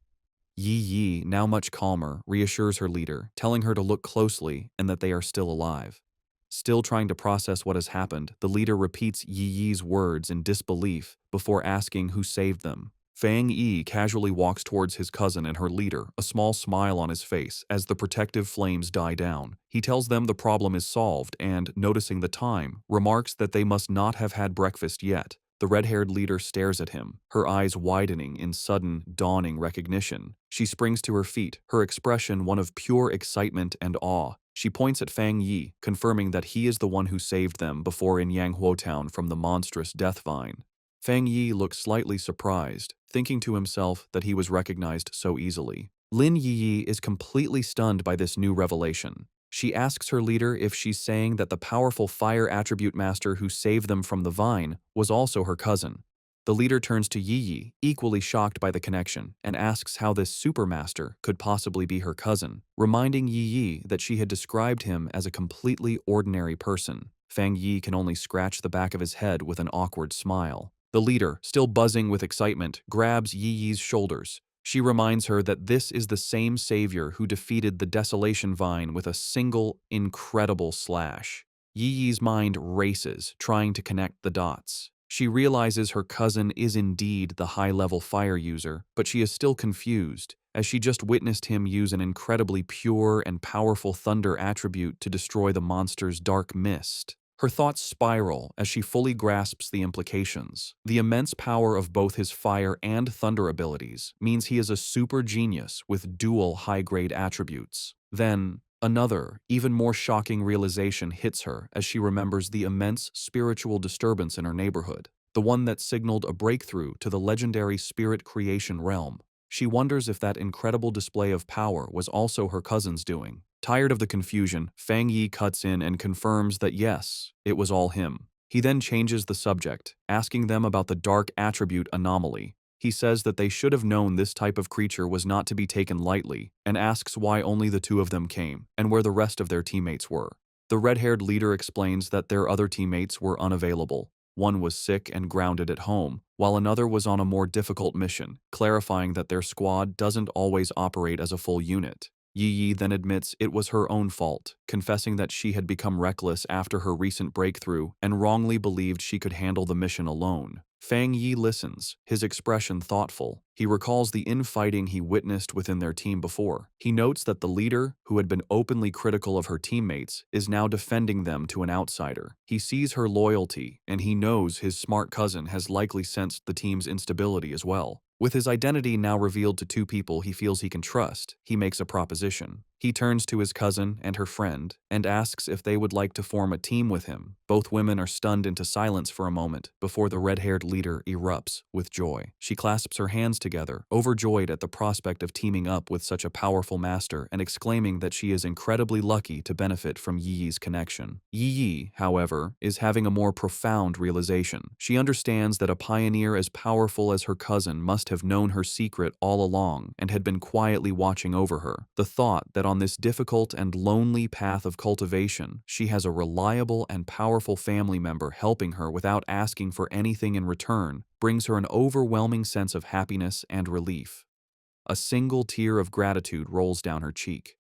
Yi, now much calmer, reassures her leader, telling her to look closely and that they are still alive. Still trying to process what has happened, the leader repeats Yi's words in disbelief before asking who saved them. Fang Yi casually walks towards his cousin and her leader, a small smile on his face as the protective flames die down. He tells them the problem is solved and, noticing the time, remarks that they must not have had breakfast yet. The red-haired leader stares at him, her eyes widening in sudden, dawning recognition. She springs to her feet, her expression one of pure excitement and awe. She points at Fang Yi, confirming that he is the one who saved them before in Yanghuo Town from the monstrous death vine. Fang Yi looks slightly surprised, thinking to himself that he was recognized so easily. Lin Yi is completely stunned by this new revelation. She asks her leader if she's saying that the powerful fire attribute master who saved them from the vine was also her cousin. The leader turns to Yi, equally shocked by the connection, and asks how this supermaster could possibly be her cousin, reminding Yi that she had described him as a completely ordinary person. Fang Yi can only scratch the back of his head with an awkward smile. The leader, still buzzing with excitement, grabs Yi's shoulders. She reminds her that this is the same savior who defeated the Desolation Vine with a single, incredible slash. Yi's mind races, trying to connect the dots. She realizes her cousin is indeed the high-level fire user, but she is still confused, as she just witnessed him use an incredibly pure and powerful thunder attribute to destroy the monster's dark mist. Her thoughts spiral as she fully grasps the implications. The immense power of both his fire and thunder abilities means he is a super genius with dual high-grade attributes. Then, another, even more shocking realization hits her as she remembers the immense spiritual disturbance in her neighborhood, the one that signaled a breakthrough to the legendary spirit creation realm. She wonders if that incredible display of power was also her cousin's doing. Tired of the confusion, Fang Yi cuts in and confirms that yes, it was all him. He then changes the subject, asking them about the dark attribute anomaly. He says that they should have known this type of creature was not to be taken lightly, and asks why only the two of them came, and where the rest of their teammates were. The red-haired leader explains that their other teammates were unavailable. One was sick and grounded at home, while another was on a more difficult mission, clarifying that their squad doesn't always operate as a full unit. Yi Yi then admits it was her own fault, confessing that she had become reckless after her recent breakthrough and wrongly believed she could handle the mission alone. Fang Yi listens, his expression thoughtful. He recalls the infighting he witnessed within their team before. He notes that the leader, who had been openly critical of her teammates, is now defending them to an outsider. He sees her loyalty, and he knows his smart cousin has likely sensed the team's instability as well. With his identity now revealed to two people he feels he can trust, he makes a proposition. He turns to his cousin and her friend and asks if they would like to form a team with him. Both women are stunned into silence for a moment before the red-haired leader erupts with joy. She clasps her hands together, overjoyed at the prospect of teaming up with such a powerful master and exclaiming that she is incredibly lucky to benefit from Yi Yi's connection. Yi Yi, however, is having a more profound realization. She understands that a pioneer as powerful as her cousin must have known her secret all along and had been quietly watching over her. The thought that on this difficult and lonely path of cultivation, she has a reliable and powerful family member helping her without asking for anything in return brings her an overwhelming sense of happiness and relief. A single tear of gratitude rolls down her cheek.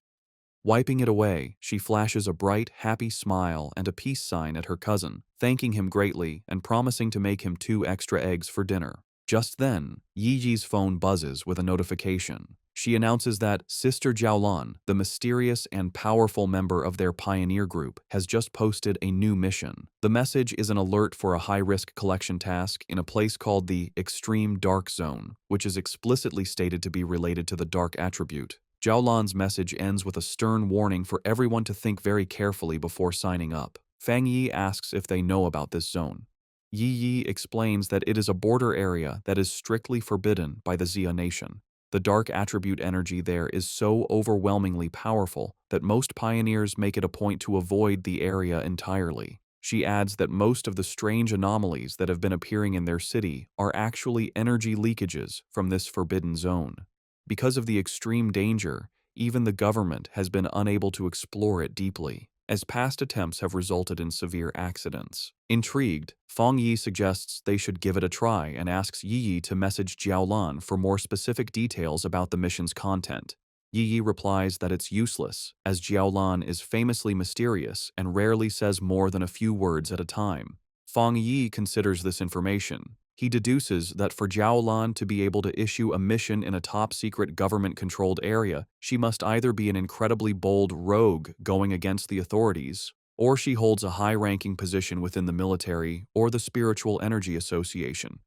Wiping it away, she flashes a bright, happy smile and a peace sign at her cousin, thanking him greatly and promising to make him 2 extra eggs for dinner. Just then, Yi Yi's phone buzzes with a notification. She announces that Sister Jiaolan, the mysterious and powerful member of their pioneer group, has just posted a new mission. The message is an alert for a high-risk collection task in a place called the Extreme Dark Zone, which is explicitly stated to be related to the dark attribute. Jiaolan's message ends with a stern warning for everyone to think very carefully before signing up. Fang Yi asks if they know about this zone. Yi Yi explains that it is a border area that is strictly forbidden by the Xia nation. The dark attribute energy there is so overwhelmingly powerful that most pioneers make it a point to avoid the area entirely. She adds that most of the strange anomalies that have been appearing in their city are actually energy leakages from this forbidden zone. Because of the extreme danger, even the government has been unable to explore it deeply, as past attempts have resulted in severe accidents. Intrigued, Fang Yi suggests they should give it a try and asks Yi Yi to message Jiaolan for more specific details about the mission's content. Yi Yi replies that it's useless, as Jiaolan is famously mysterious and rarely says more than a few words at a time. Fang Yi considers this information. He deduces that for Jiaolan to be able to issue a mission in a top-secret government-controlled area, she must either be an incredibly bold rogue going against the authorities, or she holds a high-ranking position within the military or the Spiritual Energy Association.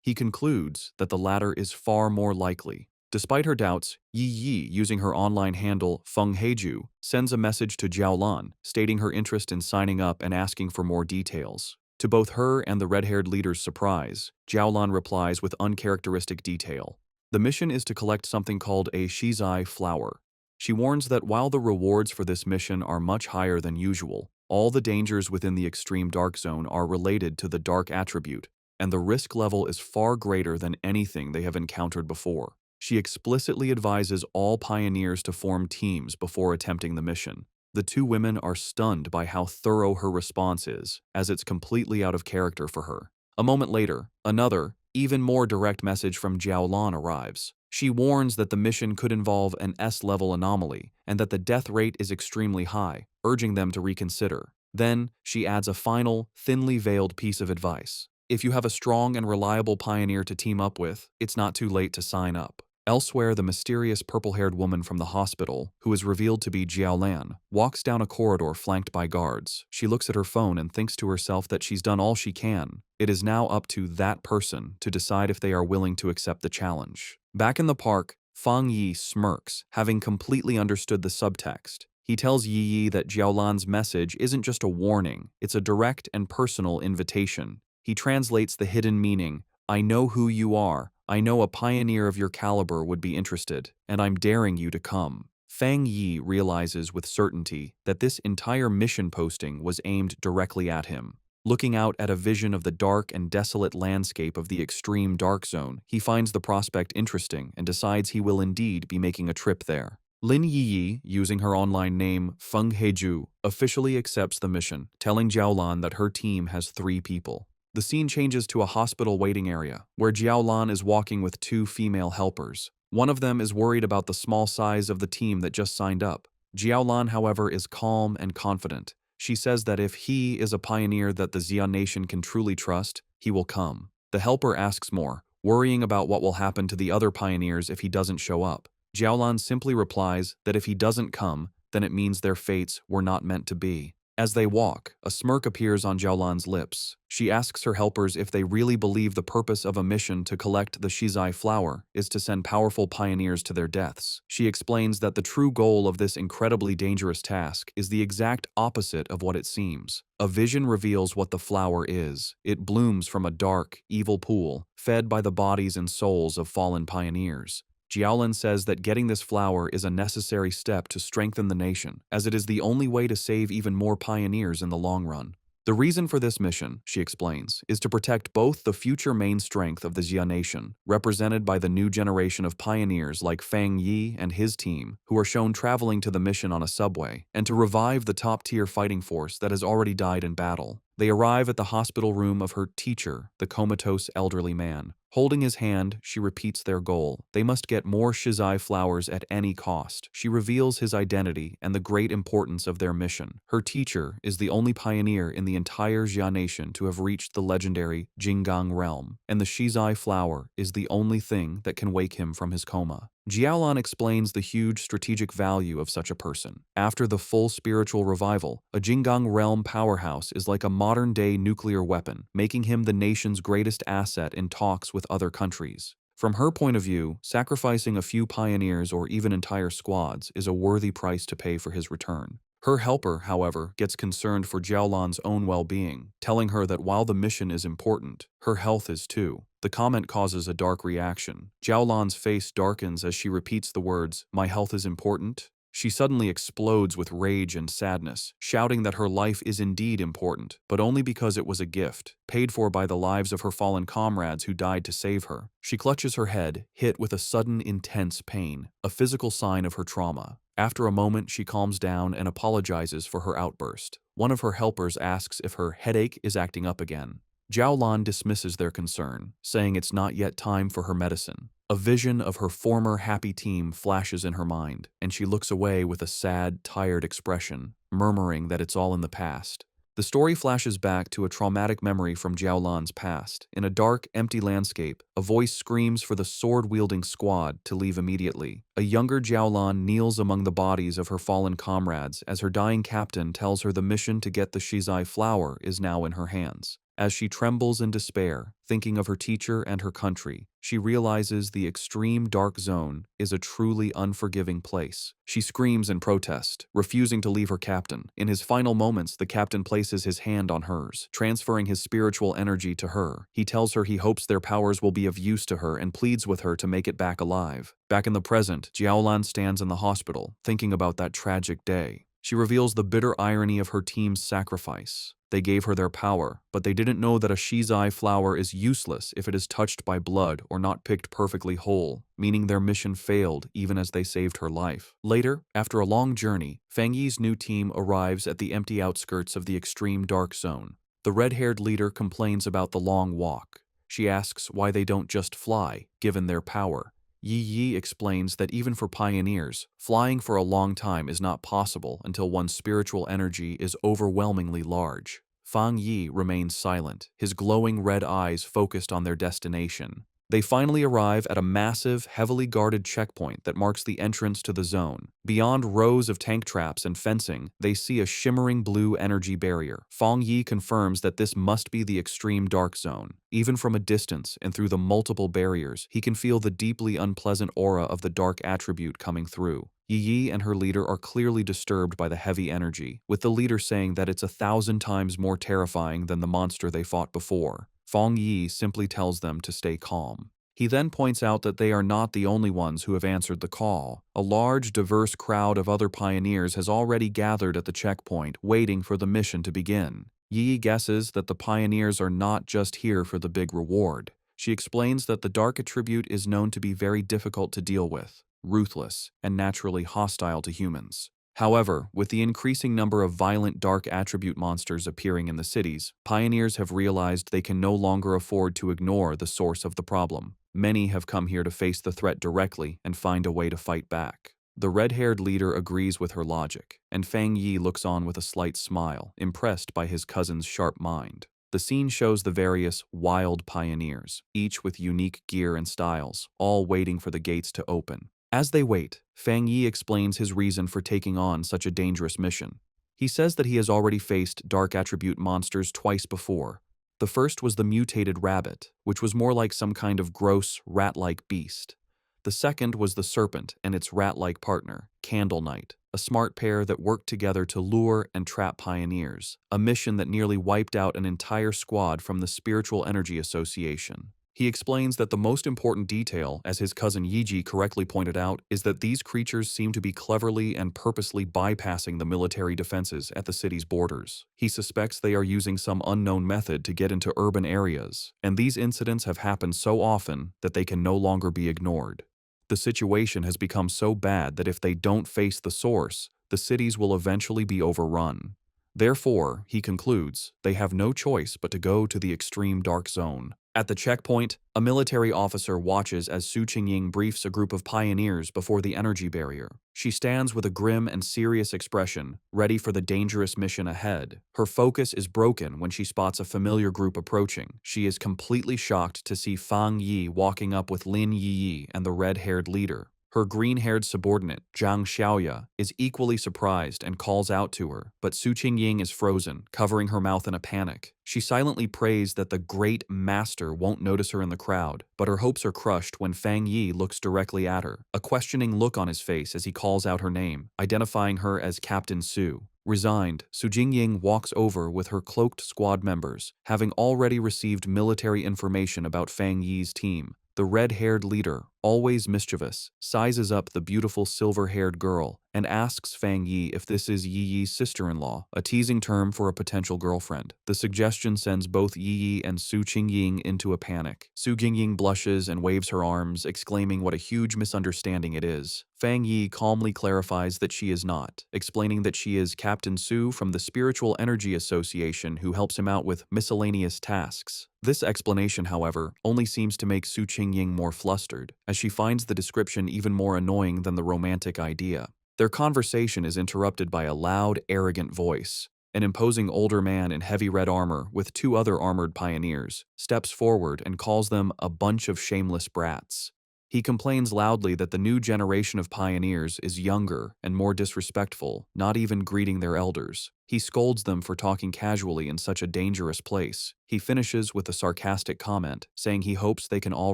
He concludes that the latter is far more likely. Despite her doubts, Yi Yi, using her online handle Feng Heiju, sends a message to Jiaolan, stating her interest in signing up and asking for more details. To both her and the red-haired leader's surprise, Jiaolan replies with uncharacteristic detail. The mission is to collect something called a shizai flower. She warns that while the rewards for this mission are much higher than usual, all the dangers within the extreme dark zone are related to the dark attribute, and the risk level is far greater than anything they have encountered before. She explicitly advises all pioneers to form teams before attempting the mission. The two women are stunned by how thorough her response is, as it's completely out of character for her. A moment later, another, even more direct message from Jiaolan arrives. She warns that the mission could involve an S-level anomaly and that the death rate is extremely high, urging them to reconsider. Then, she adds a final, thinly veiled piece of advice. If you have a strong and reliable pioneer to team up with, it's not too late to sign up. Elsewhere, the mysterious purple-haired woman from the hospital, who is revealed to be Jiaolan, walks down a corridor flanked by guards. She looks at her phone and thinks to herself that she's done all she can. It is now up to that person to decide if they are willing to accept the challenge. Back in the park, Fang Yi smirks, having completely understood the subtext. He tells Yi Yi that Jiaolan's message isn't just a warning, it's a direct and personal invitation. He translates the hidden meaning, "I know who you are. I know a pioneer of your caliber would be interested, and I'm daring you to come." Fang Yi realizes with certainty that this entire mission posting was aimed directly at him. Looking out at a vision of the dark and desolate landscape of the extreme dark zone, he finds the prospect interesting and decides he will indeed be making a trip there. Lin Yiyi, using her online name Feng Heju, officially accepts the mission, telling Jiaolan that her team has 3 people. The scene changes to a hospital waiting area, where Jiaolan is walking with 2 female helpers. One of them is worried about the small size of the team that just signed up. Jiaolan, however, is calm and confident. She says that if he is a pioneer that the Xia nation can truly trust, he will come. The helper asks more, worrying about what will happen to the other pioneers if he doesn't show up. Jiaolan simply replies that if he doesn't come, then it means their fates were not meant to be. As they walk, a smirk appears on Jiaolan's lips. She asks her helpers if they really believe the purpose of a mission to collect the Shizai flower is to send powerful pioneers to their deaths. She explains that the true goal of this incredibly dangerous task is the exact opposite of what it seems. A vision reveals what the flower is. It blooms from a dark, evil pool, fed by the bodies and souls of fallen pioneers. Jiaolan says that getting this flower is a necessary step to strengthen the nation, as it is the only way to save even more pioneers in the long run. The reason for this mission, she explains, is to protect both the future main strength of the Xia nation, represented by the new generation of pioneers like Fang Yi and his team, who are shown traveling to the mission on a subway, and to revive the top-tier fighting force that has already died in battle. They arrive at the hospital room of her teacher, the comatose elderly man. Holding his hand, she repeats their goal. They must get more Shizai flowers at any cost. She reveals his identity and the great importance of their mission. Her teacher is the only pioneer in the entire Xia nation to have reached the legendary Jinggang realm, and the Shizai flower is the only thing that can wake him from his coma. Jiaolan explains the huge strategic value of such a person. After the full spiritual revival, a Jinggang realm powerhouse is like a modern-day nuclear weapon, making him the nation's greatest asset in talks with other countries. From her point of view, sacrificing a few pioneers or even entire squads is a worthy price to pay for his return. Her helper, however, gets concerned for Jiaolan's own well-being, telling her that while the mission is important, her health is too. The comment causes a dark reaction. Jiaolan's face darkens as she repeats the words, "My health is important." She suddenly explodes with rage and sadness, shouting that her life is indeed important, but only because it was a gift, paid for by the lives of her fallen comrades who died to save her. She clutches her head, hit with a sudden, intense pain, a physical sign of her trauma. After a moment, she calms down and apologizes for her outburst. One of her helpers asks if her headache is acting up again. Jiaolan dismisses their concern, saying it's not yet time for her medicine. A vision of her former happy team flashes in her mind, and she looks away with a sad, tired expression, murmuring that it's all in the past. The story flashes back to a traumatic memory from Jiaolan's past. In a dark, empty landscape, a voice screams for the sword-wielding squad to leave immediately. A younger Jiaolan kneels among the bodies of her fallen comrades as her dying captain tells her the mission to get the Shizai flower is now in her hands. As she trembles in despair, thinking of her teacher and her country, she realizes the extreme dark zone is a truly unforgiving place. She screams in protest, refusing to leave her captain. In his final moments, the captain places his hand on hers, transferring his spiritual energy to her. He tells her he hopes their powers will be of use to her and pleads with her to make it back alive. Back in the present, Jiaolan stands in the hospital, thinking about that tragic day. She reveals the bitter irony of her team's sacrifice. They gave her their power, but they didn't know that a Shizai flower is useless if it is touched by blood or not picked perfectly whole, meaning their mission failed even as they saved her life. Later, after a long journey, Fang Yi's new team arrives at the empty outskirts of the extreme dark zone. The red-haired leader complains about the long walk. She asks why they don't just fly, given their power. Yi explains that even for pioneers, flying for a long time is not possible until one's spiritual energy is overwhelmingly large. Fang Yi remains silent, his glowing red eyes focused on their destination. They finally arrive at a massive, heavily guarded checkpoint that marks the entrance to the zone. Beyond rows of tank traps and fencing, they see a shimmering blue energy barrier. Fang Yi confirms that this must be the extreme dark zone. Even from a distance and through the multiple barriers, he can feel the deeply unpleasant aura of the dark attribute coming through. Yi and her leader are clearly disturbed by the heavy energy, with the leader saying that it's 1,000 times more terrifying than the monster they fought before. Fang Yi simply tells them to stay calm. He then points out that they are not the only ones who have answered the call. A large, diverse crowd of other pioneers has already gathered at the checkpoint, waiting for the mission to begin. Yi guesses that the pioneers are not just here for the big reward. She explains that the dark attribute is known to be very difficult to deal with. ruthless, and naturally hostile to humans. However, with the increasing number of violent dark attribute monsters appearing in the cities, pioneers have realized they can no longer afford to ignore the source of the problem. Many have come here to face the threat directly and find a way to fight back. The red-haired leader agrees with her logic, and Fang Yi looks on with a slight smile, impressed by his cousin's sharp mind. The scene shows the various wild pioneers, each with unique gear and styles, all waiting for the gates to open. As they wait, Fang Yi explains his reason for taking on such a dangerous mission. He says that he has already faced dark attribute monsters twice before. The first was the mutated rabbit, which was more like some kind of gross, rat-like beast. The second was the serpent and its rat-like partner, Candle Knight, a smart pair that worked together to lure and trap pioneers, a mission that nearly wiped out an entire squad from the Spiritual Energy Association. He explains that the most important detail, as his cousin Yiji correctly pointed out, is that these creatures seem to be cleverly and purposely bypassing the military defenses at the city's borders. He suspects they are using some unknown method to get into urban areas, and these incidents have happened so often that they can no longer be ignored. The situation has become so bad that if they don't face the source, the cities will eventually be overrun. Therefore, he concludes, they have no choice but to go to the extreme dark zone. At the checkpoint, a military officer watches as Su Qingying briefs a group of pioneers before the energy barrier. She stands with a grim and serious expression, ready for the dangerous mission ahead. Her focus is broken when she spots a familiar group approaching. She is completely shocked to see Fang Yi walking up with Lin Yi and the red-haired leader. Her green-haired subordinate, Zhang Xiaoya, is equally surprised and calls out to her, but Su Qingying is frozen, covering her mouth in a panic. She silently prays that the great master won't notice her in the crowd, but her hopes are crushed when Fang Yi looks directly at her, a questioning look on his face as he calls out her name, identifying her as Captain Su. Resigned, Su Jingying walks over with her cloaked squad members, having already received military information about Fang Yi's team. The red-haired leader, always mischievous, sizes up the beautiful silver-haired girl and asks Fang Yi if this is Yi Yi's sister-in-law, a teasing term for a potential girlfriend. The suggestion sends both Yi Yi and Su Qingying into a panic. Su Qingying blushes and waves her arms, exclaiming what a huge misunderstanding it is. Fang Yi calmly clarifies that she is not, explaining that she is Captain Su from the Spiritual Energy Association who helps him out with miscellaneous tasks. This explanation, however, only seems to make Su Qingying more flustered, as she finds the description even more annoying than the romantic idea. Their conversation is interrupted by a loud, arrogant voice. An imposing older man in heavy red armor with two other armored pioneers steps forward and calls them a bunch of shameless brats. He complains loudly that the new generation of pioneers is younger and more disrespectful, not even greeting their elders. He scolds them for talking casually in such a dangerous place. He finishes with a sarcastic comment, saying he hopes they can all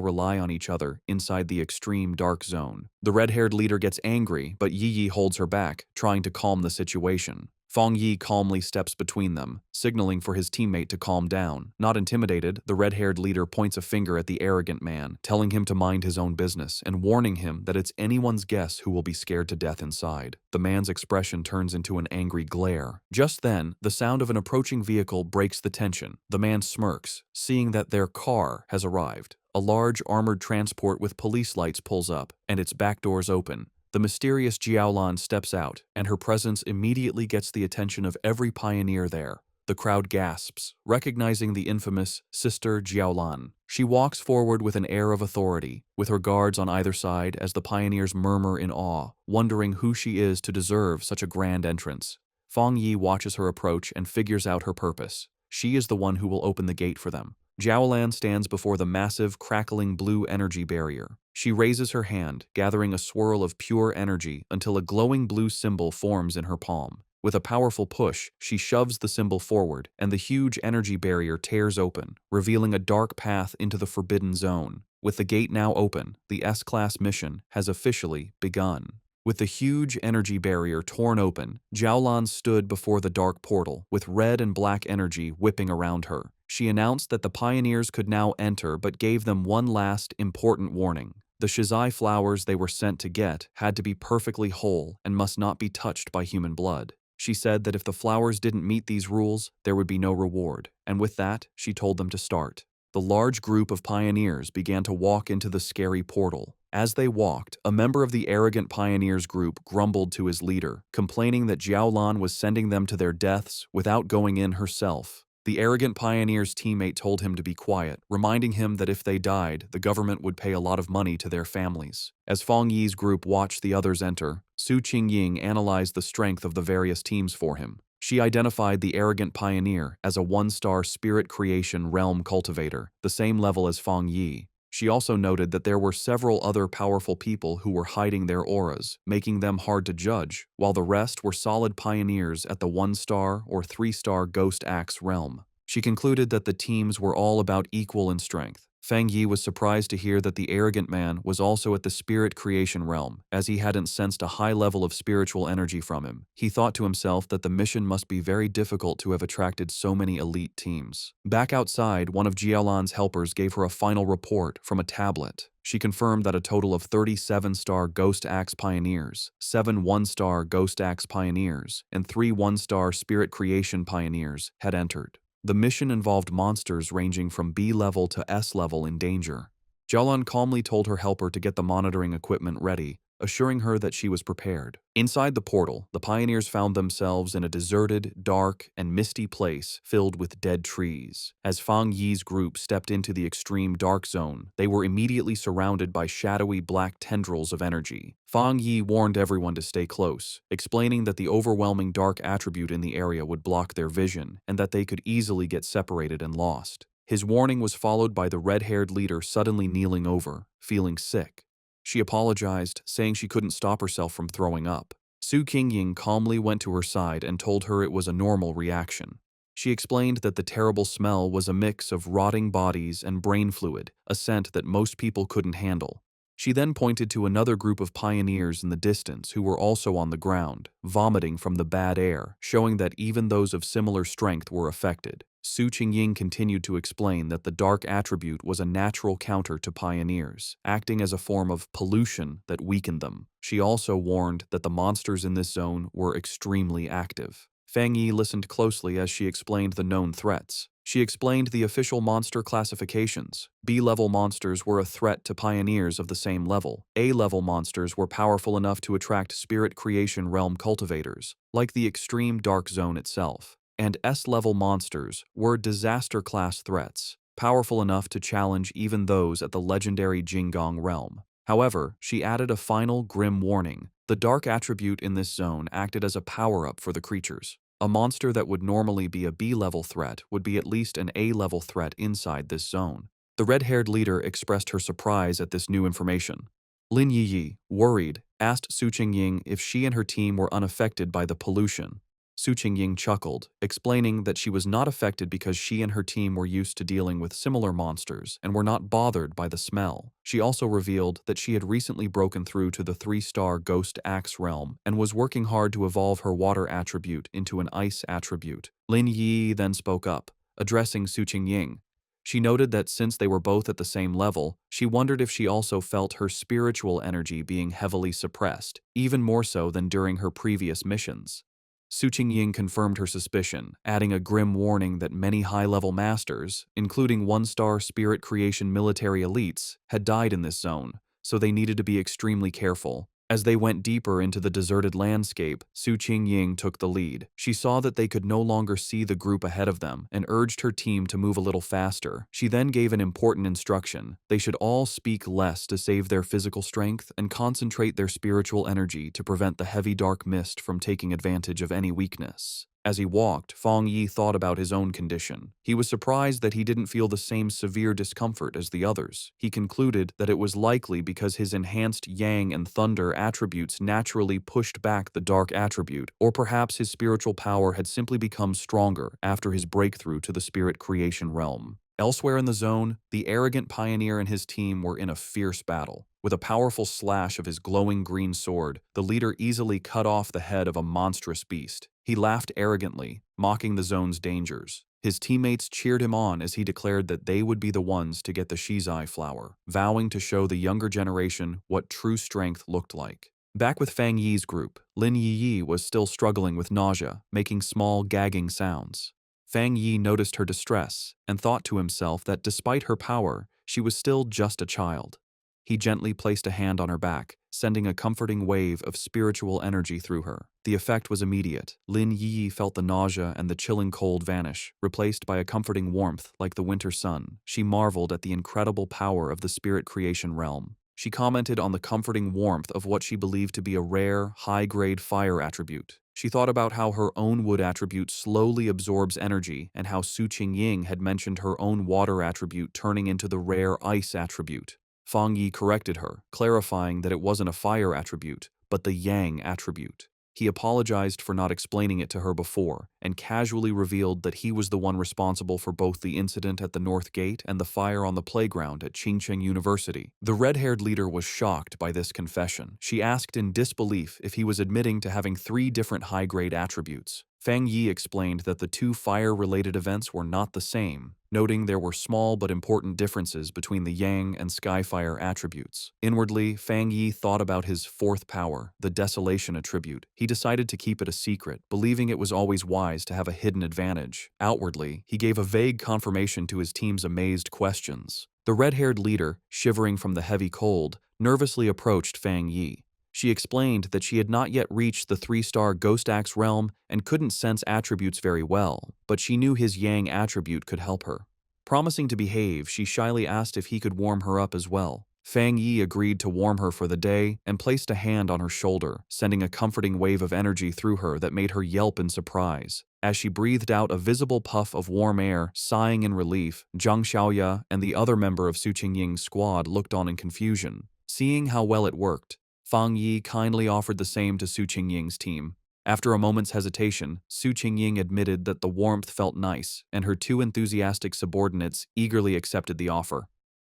rely on each other inside the extreme dark zone. The red-haired leader gets angry, but Yi Yi holds her back, trying to calm the situation. Fang Yi calmly steps between them, signaling for his teammate to calm down. Not intimidated, the red-haired leader points a finger at the arrogant man, telling him to mind his own business and warning him that it's anyone's guess who will be scared to death inside. The man's expression turns into an angry glare. Just then, the sound of an approaching vehicle breaks the tension. The man smirks, seeing that their car has arrived. A large armored transport with police lights pulls up, and its back doors open. The mysterious Jiaolan steps out, and her presence immediately gets the attention of every pioneer there. The crowd gasps, recognizing the infamous Sister Jiaolan. She walks forward with an air of authority, with her guards on either side as the pioneers murmur in awe, wondering who she is to deserve such a grand entrance. Fang Yi watches her approach and figures out her purpose. She is the one who will open the gate for them. Jiaolan stands before the massive, crackling blue energy barrier. She raises her hand, gathering a swirl of pure energy until a glowing blue symbol forms in her palm. With a powerful push, she shoves the symbol forward, and the huge energy barrier tears open, revealing a dark path into the forbidden zone. With the gate now open, the S-Class mission has officially begun. With the huge energy barrier torn open, Jiaolan stood before the dark portal, with red and black energy whipping around her. She announced that the pioneers could now enter but gave them one last, important warning. The Shizai flowers they were sent to get had to be perfectly whole and must not be touched by human blood. She said that if the flowers didn't meet these rules, there would be no reward, and with that, she told them to start. the large group of pioneers began to walk into the scary portal. As they walked, a member of the arrogant pioneers group grumbled to his leader, complaining that Jiaolan was sending them to their deaths without going in herself. The arrogant pioneer's teammate told him to be quiet, reminding him that if they died, the government would pay a lot of money to their families. As Fang Yi's group watched the others enter, Su Qingying analyzed the strength of the various teams for him. She identified the arrogant pioneer as a one-star spirit creation realm cultivator, the same level as Fang Yi. She also noted that there were several other powerful people who were hiding their auras, making them hard to judge, while the rest were solid pioneers at the 1-star or 3-star Ghost Axe realm. She concluded that the teams were all about equal in strength. Fang Yi was surprised to hear that the arrogant man was also at the spirit creation realm, as he hadn't sensed a high level of spiritual energy from him. He thought to himself that the mission must be very difficult to have attracted so many elite teams. Back outside, one of Jiaolan's helpers gave her a final report from a tablet. She confirmed that a total of 37-star Ghost Axe Pioneers, 7 1-star Ghost Axe Pioneers, and 3 1-star Spirit Creation Pioneers had entered. The mission involved monsters ranging from B level to S level in danger. Jiaolan calmly told her helper to get the monitoring equipment ready, assuring her that she was prepared. Inside the portal, the pioneers found themselves in a deserted, dark, and misty place filled with dead trees. As Fang Yi's group stepped into the extreme dark zone, they were immediately surrounded by shadowy black tendrils of energy. Fang Yi warned everyone to stay close, explaining that the overwhelming dark attribute in the area would block their vision and that they could easily get separated and lost. His warning was followed by the red-haired leader suddenly kneeling over, feeling sick. She apologized, saying she couldn't stop herself from throwing up. Su Qingying calmly went to her side and told her it was a normal reaction. She explained that the terrible smell was a mix of rotting bodies and brain fluid, a scent that most people couldn't handle. She then pointed to another group of pioneers in the distance who were also on the ground, vomiting from the bad air, showing that even those of similar strength were affected. Su Qingying continued to explain that the dark attribute was a natural counter to pioneers, acting as a form of pollution that weakened them. She also warned that the monsters in this zone were extremely active. Fang Yi listened closely as she explained the known threats. She explained the official monster classifications. B-level monsters were a threat to pioneers of the same level. A-level monsters were powerful enough to attract spirit creation realm cultivators, like the extreme dark zone itself. And S-level monsters were disaster-class threats, powerful enough to challenge even those at the legendary Jinggong realm. However, she added a final grim warning. The dark attribute in this zone acted as a power-up for the creatures. A monster that would normally be a B-level threat would be at least an A-level threat inside this zone. The red-haired leader expressed her surprise at this new information. Lin Yiyi, worried, asked Su Qingying if she and her team were unaffected by the pollution. Su Qingying chuckled, explaining that she was not affected because she and her team were used to dealing with similar monsters and were not bothered by the smell. She also revealed that she had recently broken through to the 3-star Ghost Axe realm and was working hard to evolve her water attribute into an ice attribute. Lin Yi then spoke up, addressing Su Qingying. She noted that since they were both at the same level, she wondered if she also felt her spiritual energy being heavily suppressed, even more so than during her previous missions. Su Qingying confirmed her suspicion, adding a grim warning that many high-level masters, including 1-star spirit creation military elites, had died in this zone, so they needed to be extremely careful. As they went deeper into the deserted landscape, Su Qingying took the lead. She saw that they could no longer see the group ahead of them and urged her team to move a little faster. She then gave an important instruction. They should all speak less to save their physical strength and concentrate their spiritual energy to prevent the heavy dark mist from taking advantage of any weakness. As he walked, Fang Yi thought about his own condition. He was surprised that he didn't feel the same severe discomfort as the others. He concluded that it was likely because his enhanced yang and thunder attributes naturally pushed back the dark attribute, or perhaps his spiritual power had simply become stronger after his breakthrough to the spirit creation realm. Elsewhere in the zone, the arrogant pioneer and his team were in a fierce battle. With a powerful slash of his glowing green sword, the leader easily cut off the head of a monstrous beast. He laughed arrogantly, mocking the zone's dangers. His teammates cheered him on as he declared that they would be the ones to get the Shizai flower, vowing to show the younger generation what true strength looked like. Back with Fang Yi's group, Lin Yiyi was still struggling with nausea, making small gagging sounds. Fang Yi noticed her distress and thought to himself that despite her power, she was still just a child. He gently placed a hand on her back, sending a comforting wave of spiritual energy through her. The effect was immediate. Lin Yi felt the nausea and the chilling cold vanish, replaced by a comforting warmth like the winter sun. She marveled at the incredible power of the spirit creation realm. She commented on the comforting warmth of what she believed to be a rare, high-grade fire attribute. She thought about how her own wood attribute slowly absorbs energy and how Su Qingying had mentioned her own water attribute turning into the rare ice attribute. Fang Yi corrected her, clarifying that it wasn't a fire attribute, but the yang attribute. He apologized for not explaining it to her before, and casually revealed that he was the one responsible for both the incident at the North Gate and the fire on the playground at Qingcheng University. The red-haired leader was shocked by this confession. She asked in disbelief if he was admitting to having 3 different high-grade attributes. Fang Yi explained that the 2 fire-related events were not the same, noting there were small but important differences between the Yang and Skyfire attributes. Inwardly, Fang Yi thought about his 4th power, the Desolation attribute. He decided to keep it a secret, believing it was always wise to have a hidden advantage. Outwardly, he gave a vague confirmation to his team's amazed questions. The red-haired leader, shivering from the heavy cold, nervously approached Fang Yi. She explained that she had not yet reached the 3-star Ghost Axe realm and couldn't sense attributes very well, but she knew his Yang attribute could help her. Promising to behave, she shyly asked if he could warm her up as well. Fang Yi agreed to warm her for the day and placed a hand on her shoulder, sending a comforting wave of energy through her that made her yelp in surprise. As she breathed out a visible puff of warm air, sighing in relief, Zhang Xiaoya and the other member of Su Qingying's squad looked on in confusion. Seeing how well it worked, Fang Yi kindly offered the same to Su Qingying's team. After a moment's hesitation, Su Qingying admitted that the warmth felt nice, and her 2 enthusiastic subordinates eagerly accepted the offer.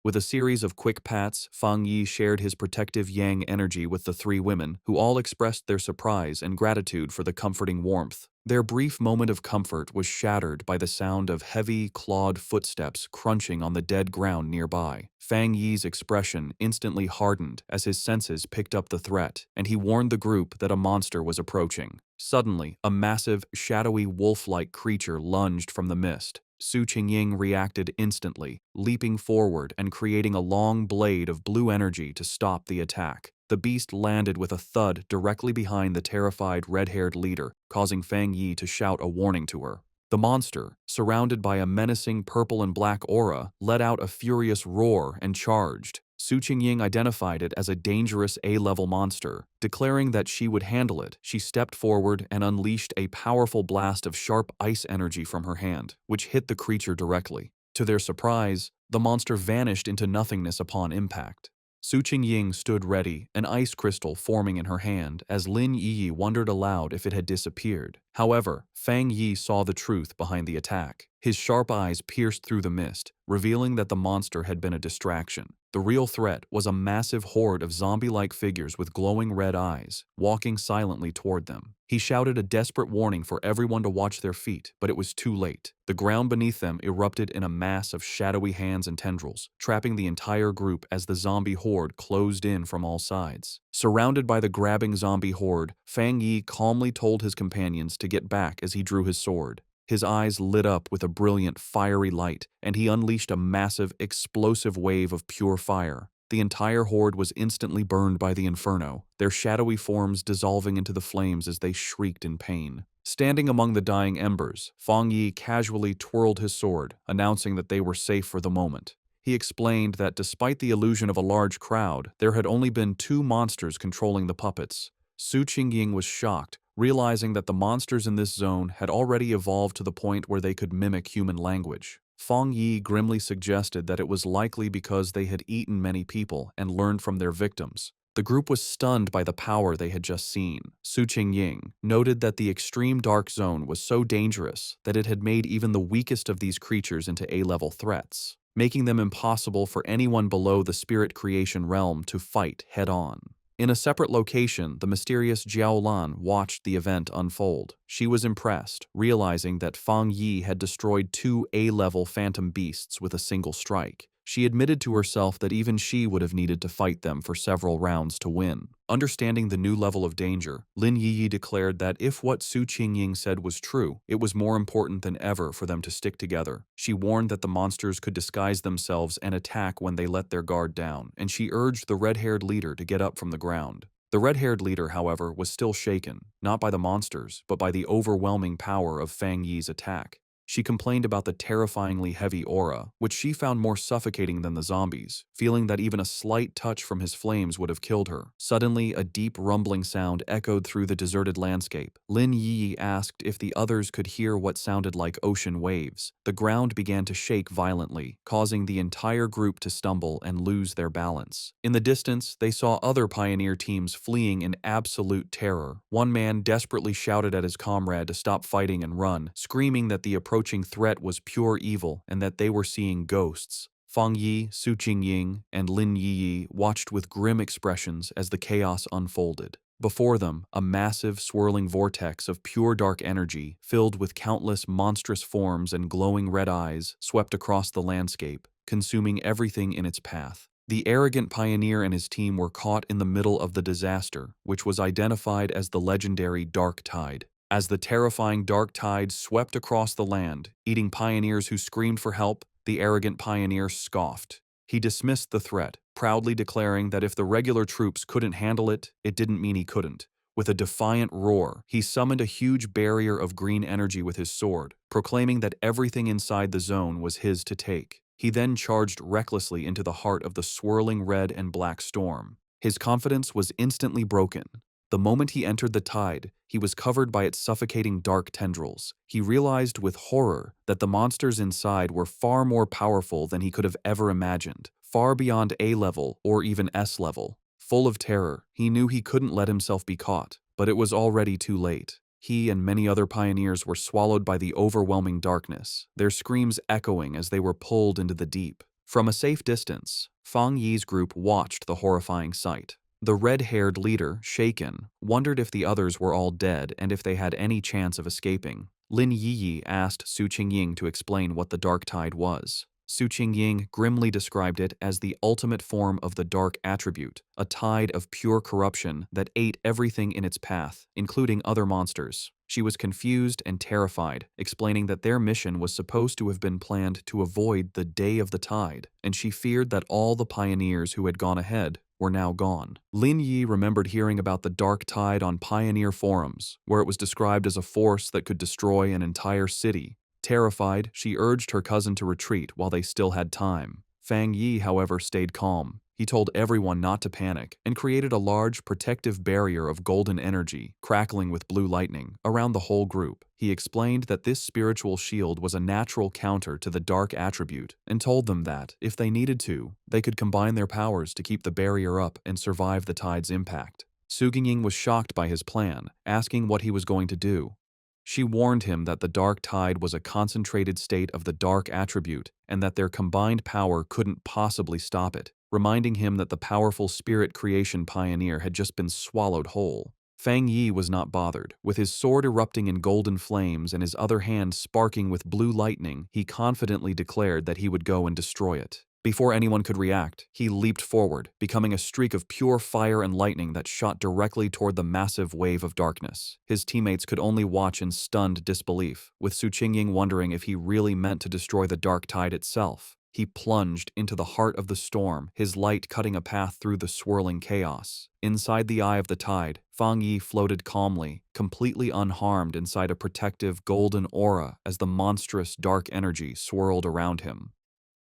With a series of quick pats, Fang Yi shared his protective yang energy with the 3 women, who all expressed their surprise and gratitude for the comforting warmth. Their brief moment of comfort was shattered by the sound of heavy, clawed footsteps crunching on the dead ground nearby. Fang Yi's expression instantly hardened as his senses picked up the threat, and he warned the group that a monster was approaching. Suddenly, a massive, shadowy wolf-like creature lunged from the mist. Su Qingying reacted instantly, leaping forward and creating a long blade of blue energy to stop the attack. The beast landed with a thud directly behind the terrified red-haired leader, causing Fang Yi to shout a warning to her. The monster, surrounded by a menacing purple and black aura, let out a furious roar and charged. Su Qingying identified it as a dangerous A-level monster. Declaring that she would handle it, she stepped forward and unleashed a powerful blast of sharp ice energy from her hand, which hit the creature directly. To their surprise, the monster vanished into nothingness upon impact. Su Qingying stood ready, an ice crystal forming in her hand, as Lin Yi wondered aloud if it had disappeared. However, Fang Yi saw the truth behind the attack. His sharp eyes pierced through the mist, revealing that the monster had been a distraction. The real threat was a massive horde of zombie-like figures with glowing red eyes, walking silently toward them. He shouted a desperate warning for everyone to watch their feet, but it was too late. The ground beneath them erupted in a mass of shadowy hands and tendrils, trapping the entire group as the zombie horde closed in from all sides. Surrounded by the grabbing zombie horde, Fang Yi calmly told his companions to get back as he drew his sword. His eyes lit up with a brilliant, fiery light, and he unleashed a massive, explosive wave of pure fire. The entire horde was instantly burned by the inferno, their shadowy forms dissolving into the flames as they shrieked in pain. Standing among the dying embers, Fang Yi casually twirled his sword, announcing that they were safe for the moment. He explained that despite the illusion of a large crowd, there had only been 2 monsters controlling the puppets. Su Qingying was shocked, realizing that the monsters in this zone had already evolved to the point where they could mimic human language. Fang Yi grimly suggested that it was likely because they had eaten many people and learned from their victims. The group was stunned by the power they had just seen. Su Qingying noted that the extreme dark zone was so dangerous that it had made even the weakest of these creatures into A-level threats, making them impossible for anyone below the spirit creation realm to fight head-on. In a separate location, the mysterious Jiao Lan watched the event unfold. She was impressed, realizing that Fang Yi had destroyed 2 A-level phantom beasts with a single strike. She admitted to herself that even she would have needed to fight them for several rounds to win. Understanding the new level of danger, Lin Yiyi declared that if what Su Qingying said was true, it was more important than ever for them to stick together. She warned that the monsters could disguise themselves and attack when they let their guard down, and she urged the red-haired leader to get up from the ground. The red-haired leader, however, was still shaken, not by the monsters, but by the overwhelming power of Fang Yi's attack. She complained about the terrifyingly heavy aura, which she found more suffocating than the zombies, feeling that even a slight touch from his flames would have killed her. Suddenly, a deep rumbling sound echoed through the deserted landscape. Lin Yi asked if the others could hear what sounded like ocean waves. The ground began to shake violently, causing the entire group to stumble and lose their balance. In the distance, they saw other pioneer teams fleeing in absolute terror. One man desperately shouted at his comrade to stop fighting and run, screaming that the approaching threat was pure evil and that they were seeing ghosts. Fang Yi, Su Qingying, and Lin Yiyi watched with grim expressions as the chaos unfolded. Before them, a massive, swirling vortex of pure dark energy, filled with countless monstrous forms and glowing red eyes, swept across the landscape, consuming everything in its path. The arrogant pioneer and his team were caught in the middle of the disaster, which was identified as the legendary Dark Tide. As the terrifying dark tide swept across the land, eating pioneers who screamed for help, the arrogant pioneer scoffed. He dismissed the threat, proudly declaring that if the regular troops couldn't handle it, it didn't mean he couldn't. With a defiant roar, he summoned a huge barrier of green energy with his sword, proclaiming that everything inside the zone was his to take. He then charged recklessly into the heart of the swirling red and black storm. His confidence was instantly broken. The moment he entered the tide, he was covered by its suffocating dark tendrils. He realized with horror that the monsters inside were far more powerful than he could have ever imagined, far beyond A level or even S level. Full of terror, he knew he couldn't let himself be caught, but it was already too late. He and many other pioneers were swallowed by the overwhelming darkness, their screams echoing as they were pulled into the deep. From a safe distance, Fang Yi's group watched the horrifying sight. The red-haired leader, shaken, wondered if the others were all dead and if they had any chance of escaping. Lin Yiyi asked Su Qingying to explain what the dark tide was. Su Qingying grimly described it as the ultimate form of the dark attribute, a tide of pure corruption that ate everything in its path, including other monsters. She was confused and terrified, explaining that their mission was supposed to have been planned to avoid the Day of the Tide, and she feared that all the pioneers who had gone ahead were now gone. Lin Yi remembered hearing about the dark tide on pioneer forums, where it was described as a force that could destroy an entire city. Terrified, she urged her cousin to retreat while they still had time. Fang Yi, however, stayed calm. He told everyone not to panic and created a large protective barrier of golden energy, crackling with blue lightning, around the whole group. He explained that this spiritual shield was a natural counter to the dark attribute and told them that, if they needed to, they could combine their powers to keep the barrier up and survive the tide's impact. Su Qingying was shocked by his plan, asking what he was going to do. She warned him that the dark tide was a concentrated state of the dark attribute and that their combined power couldn't possibly stop it, reminding him that the powerful spirit creation pioneer had just been swallowed whole. Fang Yi was not bothered. With his sword erupting in golden flames and his other hand sparking with blue lightning, he confidently declared that he would go and destroy it. Before anyone could react, he leaped forward, becoming a streak of pure fire and lightning that shot directly toward the massive wave of darkness. His teammates could only watch in stunned disbelief, with Su Qingying wondering if he really meant to destroy the dark tide itself. He plunged into the heart of the storm, his light cutting a path through the swirling chaos. Inside the eye of the tide, Fang Yi floated calmly, completely unharmed inside a protective golden aura as the monstrous dark energy swirled around him.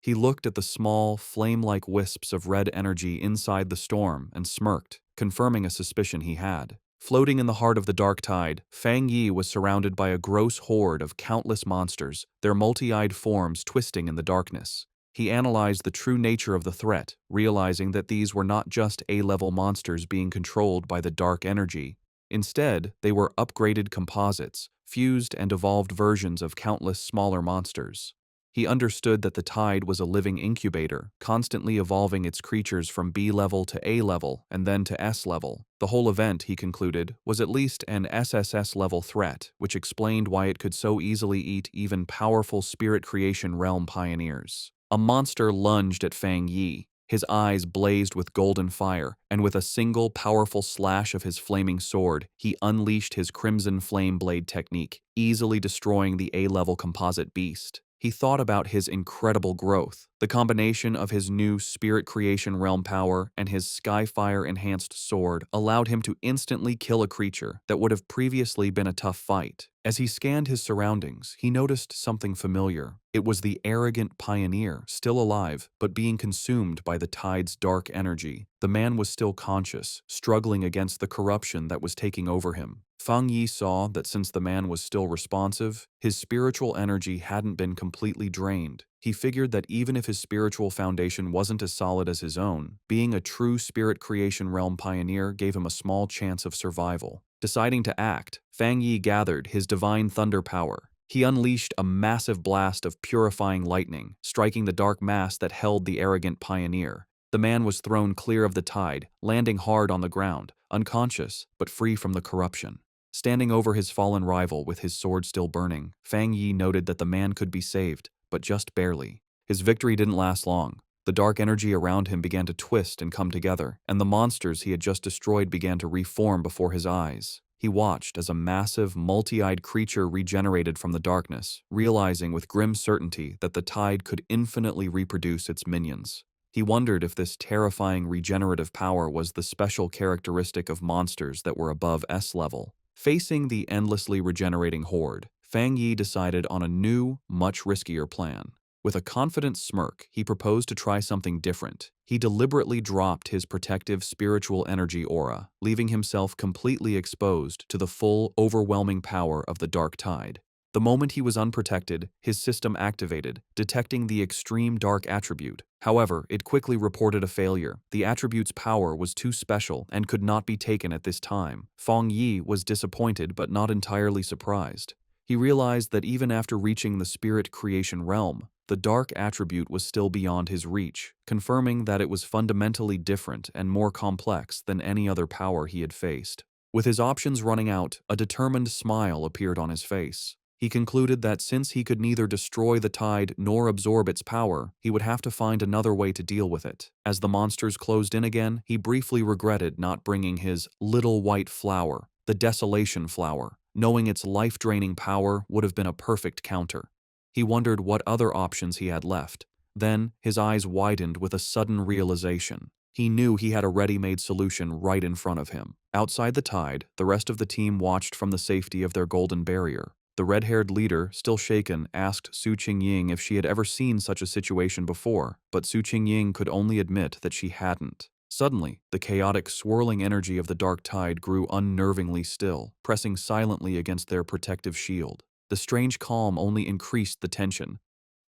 He looked at the small, flame-like wisps of red energy inside the storm and smirked, confirming a suspicion he had. Floating in the heart of the dark tide, Fang Yi was surrounded by a gross horde of countless monsters, their multi-eyed forms twisting in the darkness. He analyzed the true nature of the threat, realizing that these were not just A-level monsters being controlled by the dark energy. Instead, they were upgraded composites, fused and evolved versions of countless smaller monsters. He understood that the tide was a living incubator, constantly evolving its creatures from B level to A level and then to S level. The whole event, he concluded, was at least an SSS level threat, which explained why it could so easily eat even powerful spirit creation realm pioneers. A monster lunged at Fang Yi. His eyes blazed with golden fire, and with a single powerful slash of his flaming sword, he unleashed his crimson flame blade technique, easily destroying the A-level composite beast. He thought about his incredible growth. The combination of his new Spirit Creation Realm power and his Skyfire-enhanced sword allowed him to instantly kill a creature that would have previously been a tough fight. As he scanned his surroundings, he noticed something familiar. It was the arrogant pioneer, still alive, but being consumed by the tide's dark energy. The man was still conscious, struggling against the corruption that was taking over him. Fang Yi saw that since the man was still responsive, his spiritual energy hadn't been completely drained. He figured that even if his spiritual foundation wasn't as solid as his own, being a true Spirit Creation Realm pioneer gave him a small chance of survival. Deciding to act, Fang Yi gathered his divine thunder power. He unleashed a massive blast of purifying lightning, striking the dark mass that held the arrogant pioneer. The man was thrown clear of the tide, landing hard on the ground, unconscious but free from the corruption. Standing over his fallen rival with his sword still burning, Fang Yi noted that the man could be saved, but just barely. His victory didn't last long. The dark energy around him began to twist and come together, and the monsters he had just destroyed began to reform before his eyes. He watched as a massive, multi-eyed creature regenerated from the darkness, realizing with grim certainty that the tide could infinitely reproduce its minions. He wondered if this terrifying regenerative power was the special characteristic of monsters that were above S level. Facing the endlessly regenerating horde, Fang Yi decided on a new, much riskier plan. With a confident smirk, he proposed to try something different. He deliberately dropped his protective spiritual energy aura, leaving himself completely exposed to the full, overwhelming power of the dark tide. The moment he was unprotected, his system activated, detecting the extreme dark attribute. However, it quickly reported a failure. The attribute's power was too special and could not be taken at this time. Fang Yi was disappointed but not entirely surprised. He realized that even after reaching the Spirit Creation Realm, the dark attribute was still beyond his reach, confirming that it was fundamentally different and more complex than any other power he had faced. With his options running out, a determined smile appeared on his face. He concluded that since he could neither destroy the tide nor absorb its power, he would have to find another way to deal with it. As the monsters closed in again, he briefly regretted not bringing his little white flower, the Desolation Flower, knowing its life-draining power would have been a perfect counter. He wondered what other options he had left. Then, his eyes widened with a sudden realization. He knew he had a ready-made solution right in front of him. Outside the tide, the rest of the team watched from the safety of their golden barrier. The red-haired leader, still shaken, asked Su Qingying if she had ever seen such a situation before, but Su Qingying could only admit that she hadn't. Suddenly, the chaotic, swirling energy of the dark tide grew unnervingly still, pressing silently against their protective shield. The strange calm only increased the tension.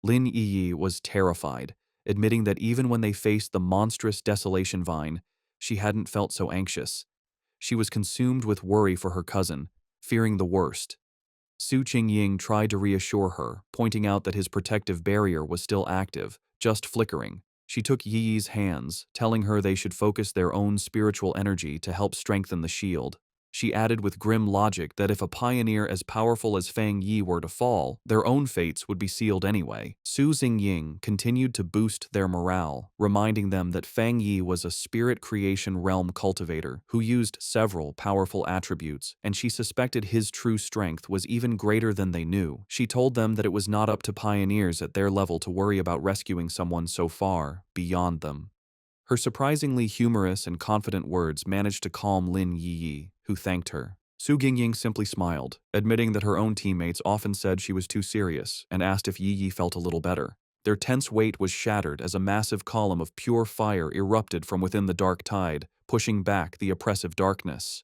Lin Yi was terrified, admitting that even when they faced the monstrous Desolation Vine, she hadn't felt so anxious. She was consumed with worry for her cousin, fearing the worst. Su Qingying tried to reassure her, pointing out that his protective barrier was still active, just flickering. She took Yi's hands, telling her they should focus their own spiritual energy to help strengthen the shield. She added with grim logic that if a pioneer as powerful as Fang Yi were to fall, their own fates would be sealed anyway. Su Xingying continued to boost their morale, reminding them that Fang Yi was a Spirit Creation Realm cultivator who used several powerful attributes, and she suspected his true strength was even greater than they knew. She told them that it was not up to pioneers at their level to worry about rescuing someone so far beyond them. Her surprisingly humorous and confident words managed to calm Lin Yi, who thanked her. Su Xingying simply smiled, admitting that her own teammates often said she was too serious, and asked if Yi felt a little better. Their tense weight was shattered as a massive column of pure fire erupted from within the dark tide, pushing back the oppressive darkness.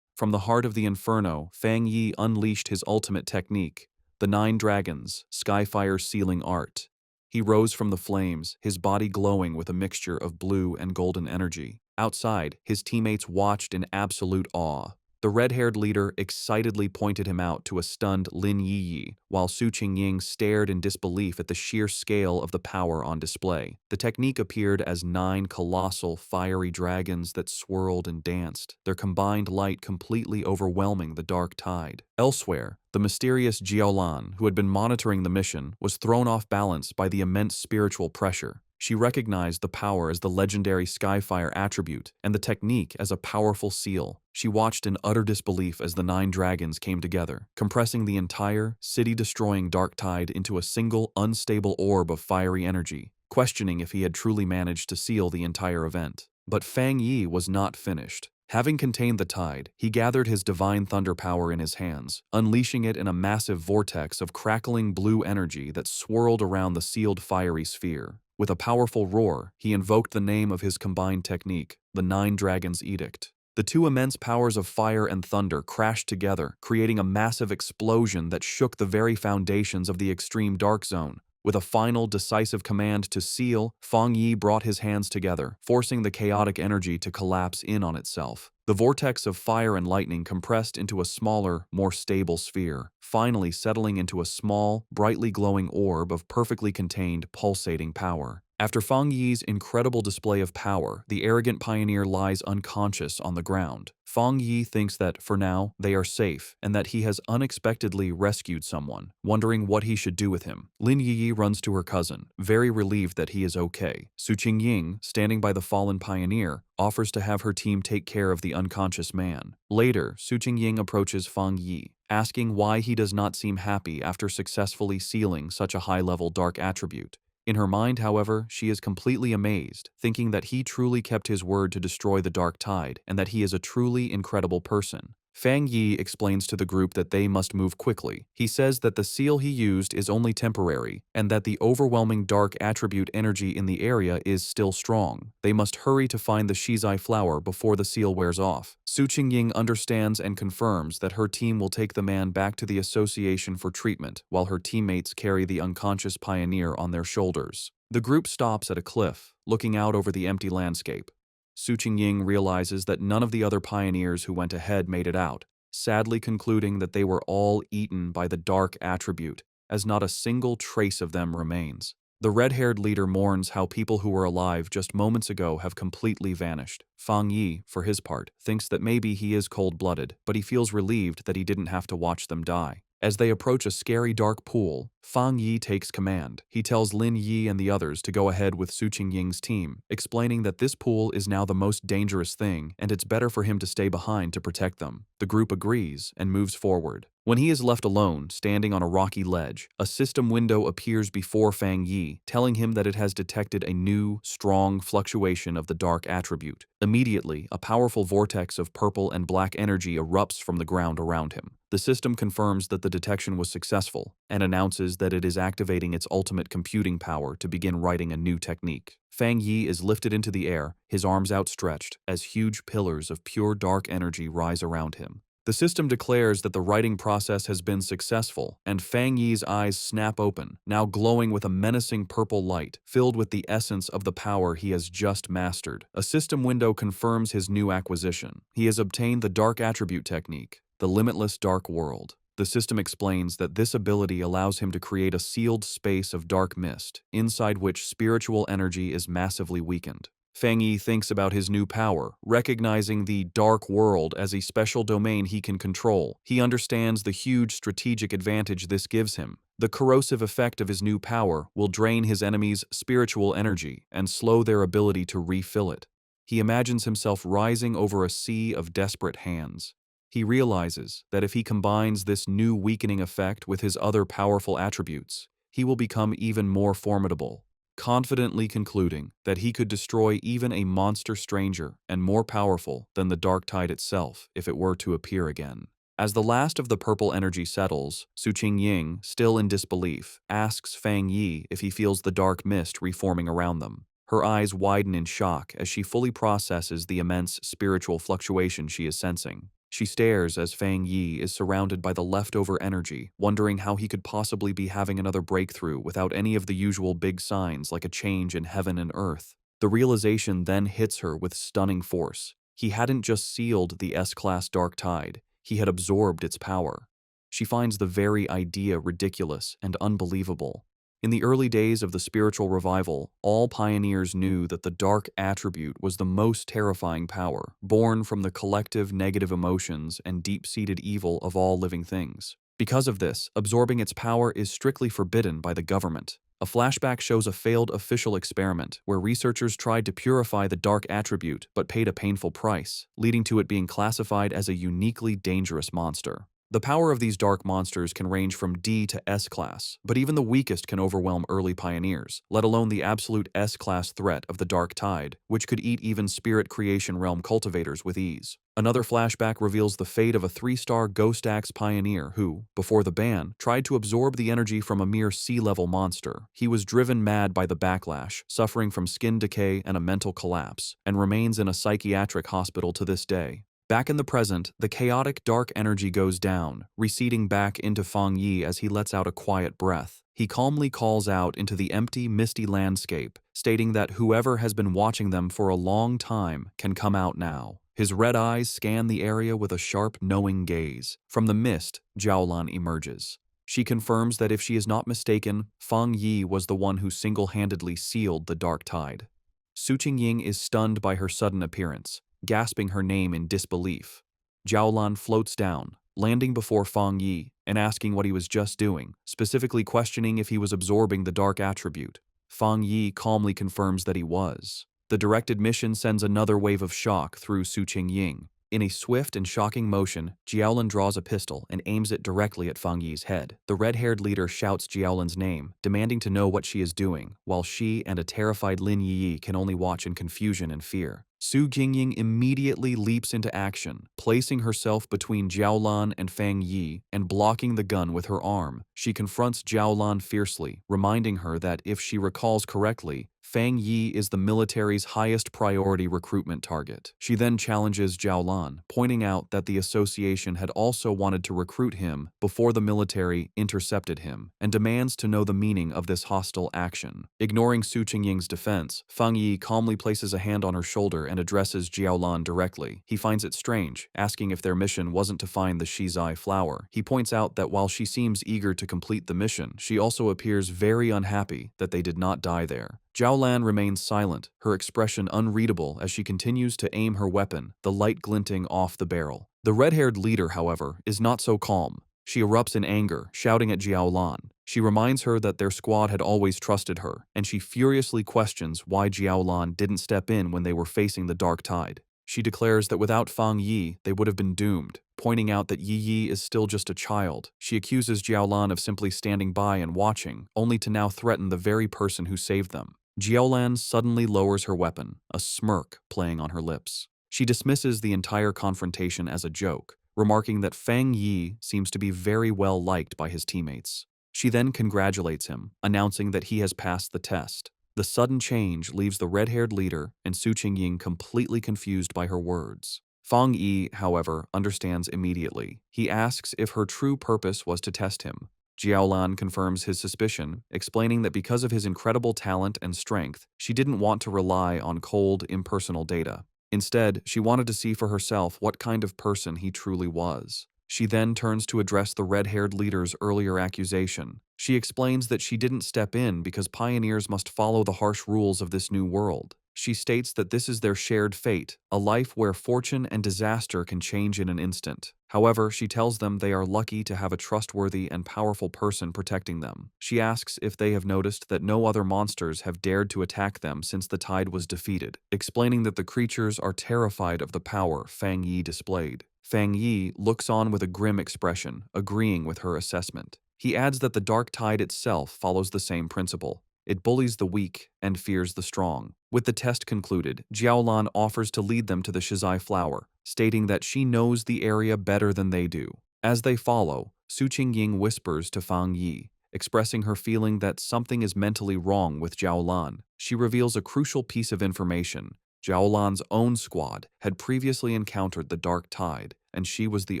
From the heart of the inferno, Fang Yi unleashed his ultimate technique, the 9 Dragons, Skyfire Sealing Art. He rose from the flames, his body glowing with a mixture of blue and golden energy. Outside, his teammates watched in absolute awe. The red-haired leader excitedly pointed him out to a stunned Lin Yi, while Su Qingying stared in disbelief at the sheer scale of the power on display. The technique appeared as 9 colossal, fiery dragons that swirled and danced, their combined light completely overwhelming the dark tide. Elsewhere, the mysterious Jiaolan, who had been monitoring the mission, was thrown off balance by the immense spiritual pressure. She recognized the power as the legendary Skyfire attribute and the technique as a powerful seal. She watched in utter disbelief as the 9 dragons came together, compressing the entire, city-destroying dark tide into a single, unstable orb of fiery energy, questioning if he had truly managed to seal the entire event. But Fang Yi was not finished. Having contained the tide, he gathered his divine thunder power in his hands, unleashing it in a massive vortex of crackling blue energy that swirled around the sealed fiery sphere. With a powerful roar, he invoked the name of his combined technique, the 9 Dragons' Edict. The 2 immense powers of fire and thunder crashed together, creating a massive explosion that shook the very foundations of the extreme dark zone. With a final, decisive command to seal, Fang Yi brought his hands together, forcing the chaotic energy to collapse in on itself. The vortex of fire and lightning compressed into a smaller, more stable sphere, finally settling into a small, brightly glowing orb of perfectly contained, pulsating power. After Fang Yi's incredible display of power, the arrogant pioneer lies unconscious on the ground. Fang Yi thinks that, for now, they are safe, and that he has unexpectedly rescued someone, wondering what he should do with him. Lin Yi runs to her cousin, very relieved that he is okay. Su Qingying, standing by the fallen pioneer, offers to have her team take care of the unconscious man. Later, Su Qingying approaches Fang Yi, asking why he does not seem happy after successfully sealing such a high-level dark attribute. In her mind, however, she is completely amazed, thinking that he truly kept his word to destroy the dark tide and that he is a truly incredible person. Fang Yi explains to the group that they must move quickly. He says that the seal he used is only temporary and that the overwhelming dark attribute energy in the area is still strong. They must hurry to find the Shizai flower before the seal wears off. Su Qingying understands and confirms that her team will take the man back to the association for treatment while her teammates carry the unconscious pioneer on their shoulders. The group stops at a cliff, looking out over the empty landscape. Su Qingying realizes that none of the other pioneers who went ahead made it out, sadly concluding that they were all eaten by the dark attribute, as not a single trace of them remains. The red-haired leader mourns how people who were alive just moments ago have completely vanished. Fang Yi, for his part, thinks that maybe he is cold-blooded, but he feels relieved that he didn't have to watch them die. As they approach a scary dark pool, Fang Yi takes command. He tells Lin Yi and the others to go ahead with Su Qingying's team, explaining that this pool is now the most dangerous thing and it's better for him to stay behind to protect them. The group agrees and moves forward. When he is left alone, standing on a rocky ledge, a system window appears before Fang Yi, telling him that it has detected a new, strong fluctuation of the dark attribute. Immediately, a powerful vortex of purple and black energy erupts from the ground around him. The system confirms that the detection was successful and announces that it is activating its ultimate computing power to begin writing a new technique. Fang Yi is lifted into the air, his arms outstretched, as huge pillars of pure dark energy rise around him. The system declares that the writing process has been successful, and Fang Yi's eyes snap open, now glowing with a menacing purple light, filled with the essence of the power he has just mastered. A system window confirms his new acquisition. He has obtained the Dark Attribute Technique, the Limitless Dark World. The system explains that this ability allows him to create a sealed space of dark mist, inside which spiritual energy is massively weakened. Fang Yi thinks about his new power, recognizing the dark world as a special domain he can control. He understands the huge strategic advantage this gives him. The corrosive effect of his new power will drain his enemies' spiritual energy and slow their ability to refill it. He imagines himself rising over a sea of desperate hands. He realizes that if he combines this new weakening effect with his other powerful attributes, he will become even more formidable, confidently concluding that he could destroy even a monster stranger and more powerful than the dark tide itself if it were to appear again. As the last of the purple energy settles, Su Qingying, still in disbelief, asks Fang Yi if he feels the dark mist reforming around them. Her eyes widen in shock as she fully processes the immense spiritual fluctuation she is sensing. She stares as Fang Yi is surrounded by the leftover energy, wondering how he could possibly be having another breakthrough without any of the usual big signs like a change in heaven and earth. The realization then hits her with stunning force. He hadn't just sealed the S-class dark tide, he had absorbed its power. She finds the very idea ridiculous and unbelievable. In the early days of the spiritual revival, all pioneers knew that the dark attribute was the most terrifying power, born from the collective negative emotions and deep-seated evil of all living things. Because of this, absorbing its power is strictly forbidden by the government. A flashback shows a failed official experiment where researchers tried to purify the dark attribute but paid a painful price, leading to it being classified as a uniquely dangerous monster. The power of these dark monsters can range from D to S-class, but even the weakest can overwhelm early pioneers, let alone the absolute S-class threat of the dark tide, which could eat even spirit creation realm cultivators with ease. Another flashback reveals the fate of a 3-star Ghost Axe pioneer who, before the ban, tried to absorb the energy from a mere sea-level monster. He was driven mad by the backlash, suffering from skin decay and a mental collapse, and remains in a psychiatric hospital to this day. Back in the present, the chaotic dark energy goes down, receding back into Fang Yi as he lets out a quiet breath. He calmly calls out into the empty, misty landscape, stating that whoever has been watching them for a long time can come out now. His red eyes scan the area with a sharp, knowing gaze. From the mist, Jiaolan emerges. She confirms that if she is not mistaken, Fang Yi was the one who single-handedly sealed the dark tide. Su Qingying is stunned by her sudden appearance, gasping her name in disbelief. Jiaolan floats down, landing before Fang Yi and asking what he was just doing, specifically questioning if he was absorbing the dark attribute. Fang Yi calmly confirms that he was. The directed mission sends another wave of shock through Su Qingying. In a swift and shocking motion, Jiaolan draws a pistol and aims it directly at Fang Yi's head. The red-haired leader shouts Jiaolan's name, demanding to know what she is doing, while she and a terrified Lin Yi can only watch in confusion and fear. Su Qingying immediately leaps into action, placing herself between Jiaolan and Fang Yi and blocking the gun with her arm. She confronts Jiaolan fiercely, reminding her that if she recalls correctly, Fang Yi is the military's highest priority recruitment target. She then challenges Jiaolan, pointing out that the association had also wanted to recruit him before the military intercepted him, and demands to know the meaning of this hostile action. Ignoring Su Qingying's defense, Fang Yi calmly places a hand on her shoulder and addresses Jiaolan directly. He finds it strange, asking if their mission wasn't to find the Shizai flower. He points out that while she seems eager to complete the mission, she also appears very unhappy that they did not die there. Jiaolan remains silent, her expression unreadable as she continues to aim her weapon, the light glinting off the barrel. The red-haired leader, however, is not so calm. She erupts in anger, shouting at Jiaolan. She reminds her that their squad had always trusted her, and she furiously questions why Jiaolan didn't step in when they were facing the dark tide. She declares that without Fang Yi, they would have been doomed, pointing out that Yi is still just a child. She accuses Jiaolan of simply standing by and watching, only to now threaten the very person who saved them. Jiaolan suddenly lowers her weapon, a smirk playing on her lips. She dismisses the entire confrontation as a joke, remarking that Fang Yi seems to be very well liked by his teammates. She then congratulates him, announcing that he has passed the test. The sudden change leaves the red-haired leader and Su Qingying completely confused by her words. Fang Yi, however, understands immediately. He asks if her true purpose was to test him. Jiaolan confirms his suspicion, explaining that because of his incredible talent and strength, she didn't want to rely on cold, impersonal data. Instead, she wanted to see for herself what kind of person he truly was. She then turns to address the red-haired leader's earlier accusation. She explains that she didn't step in because pioneers must follow the harsh rules of this new world. She states that this is their shared fate, a life where fortune and disaster can change in an instant. However, she tells them they are lucky to have a trustworthy and powerful person protecting them. She asks if they have noticed that no other monsters have dared to attack them since the tide was defeated, explaining that the creatures are terrified of the power Fang Yi displayed. Fang Yi looks on with a grim expression, agreeing with her assessment. He adds that the dark tide itself follows the same principle. It bullies the weak and fears the strong. With the test concluded, Jiaolan offers to lead them to the Shizai flower, stating that she knows the area better than they do. As they follow, Su Qingying whispers to Fang Yi, expressing her feeling that something is mentally wrong with Jiaolan. She reveals a crucial piece of information. Jiaolan's own squad had previously encountered the dark tide, and she was the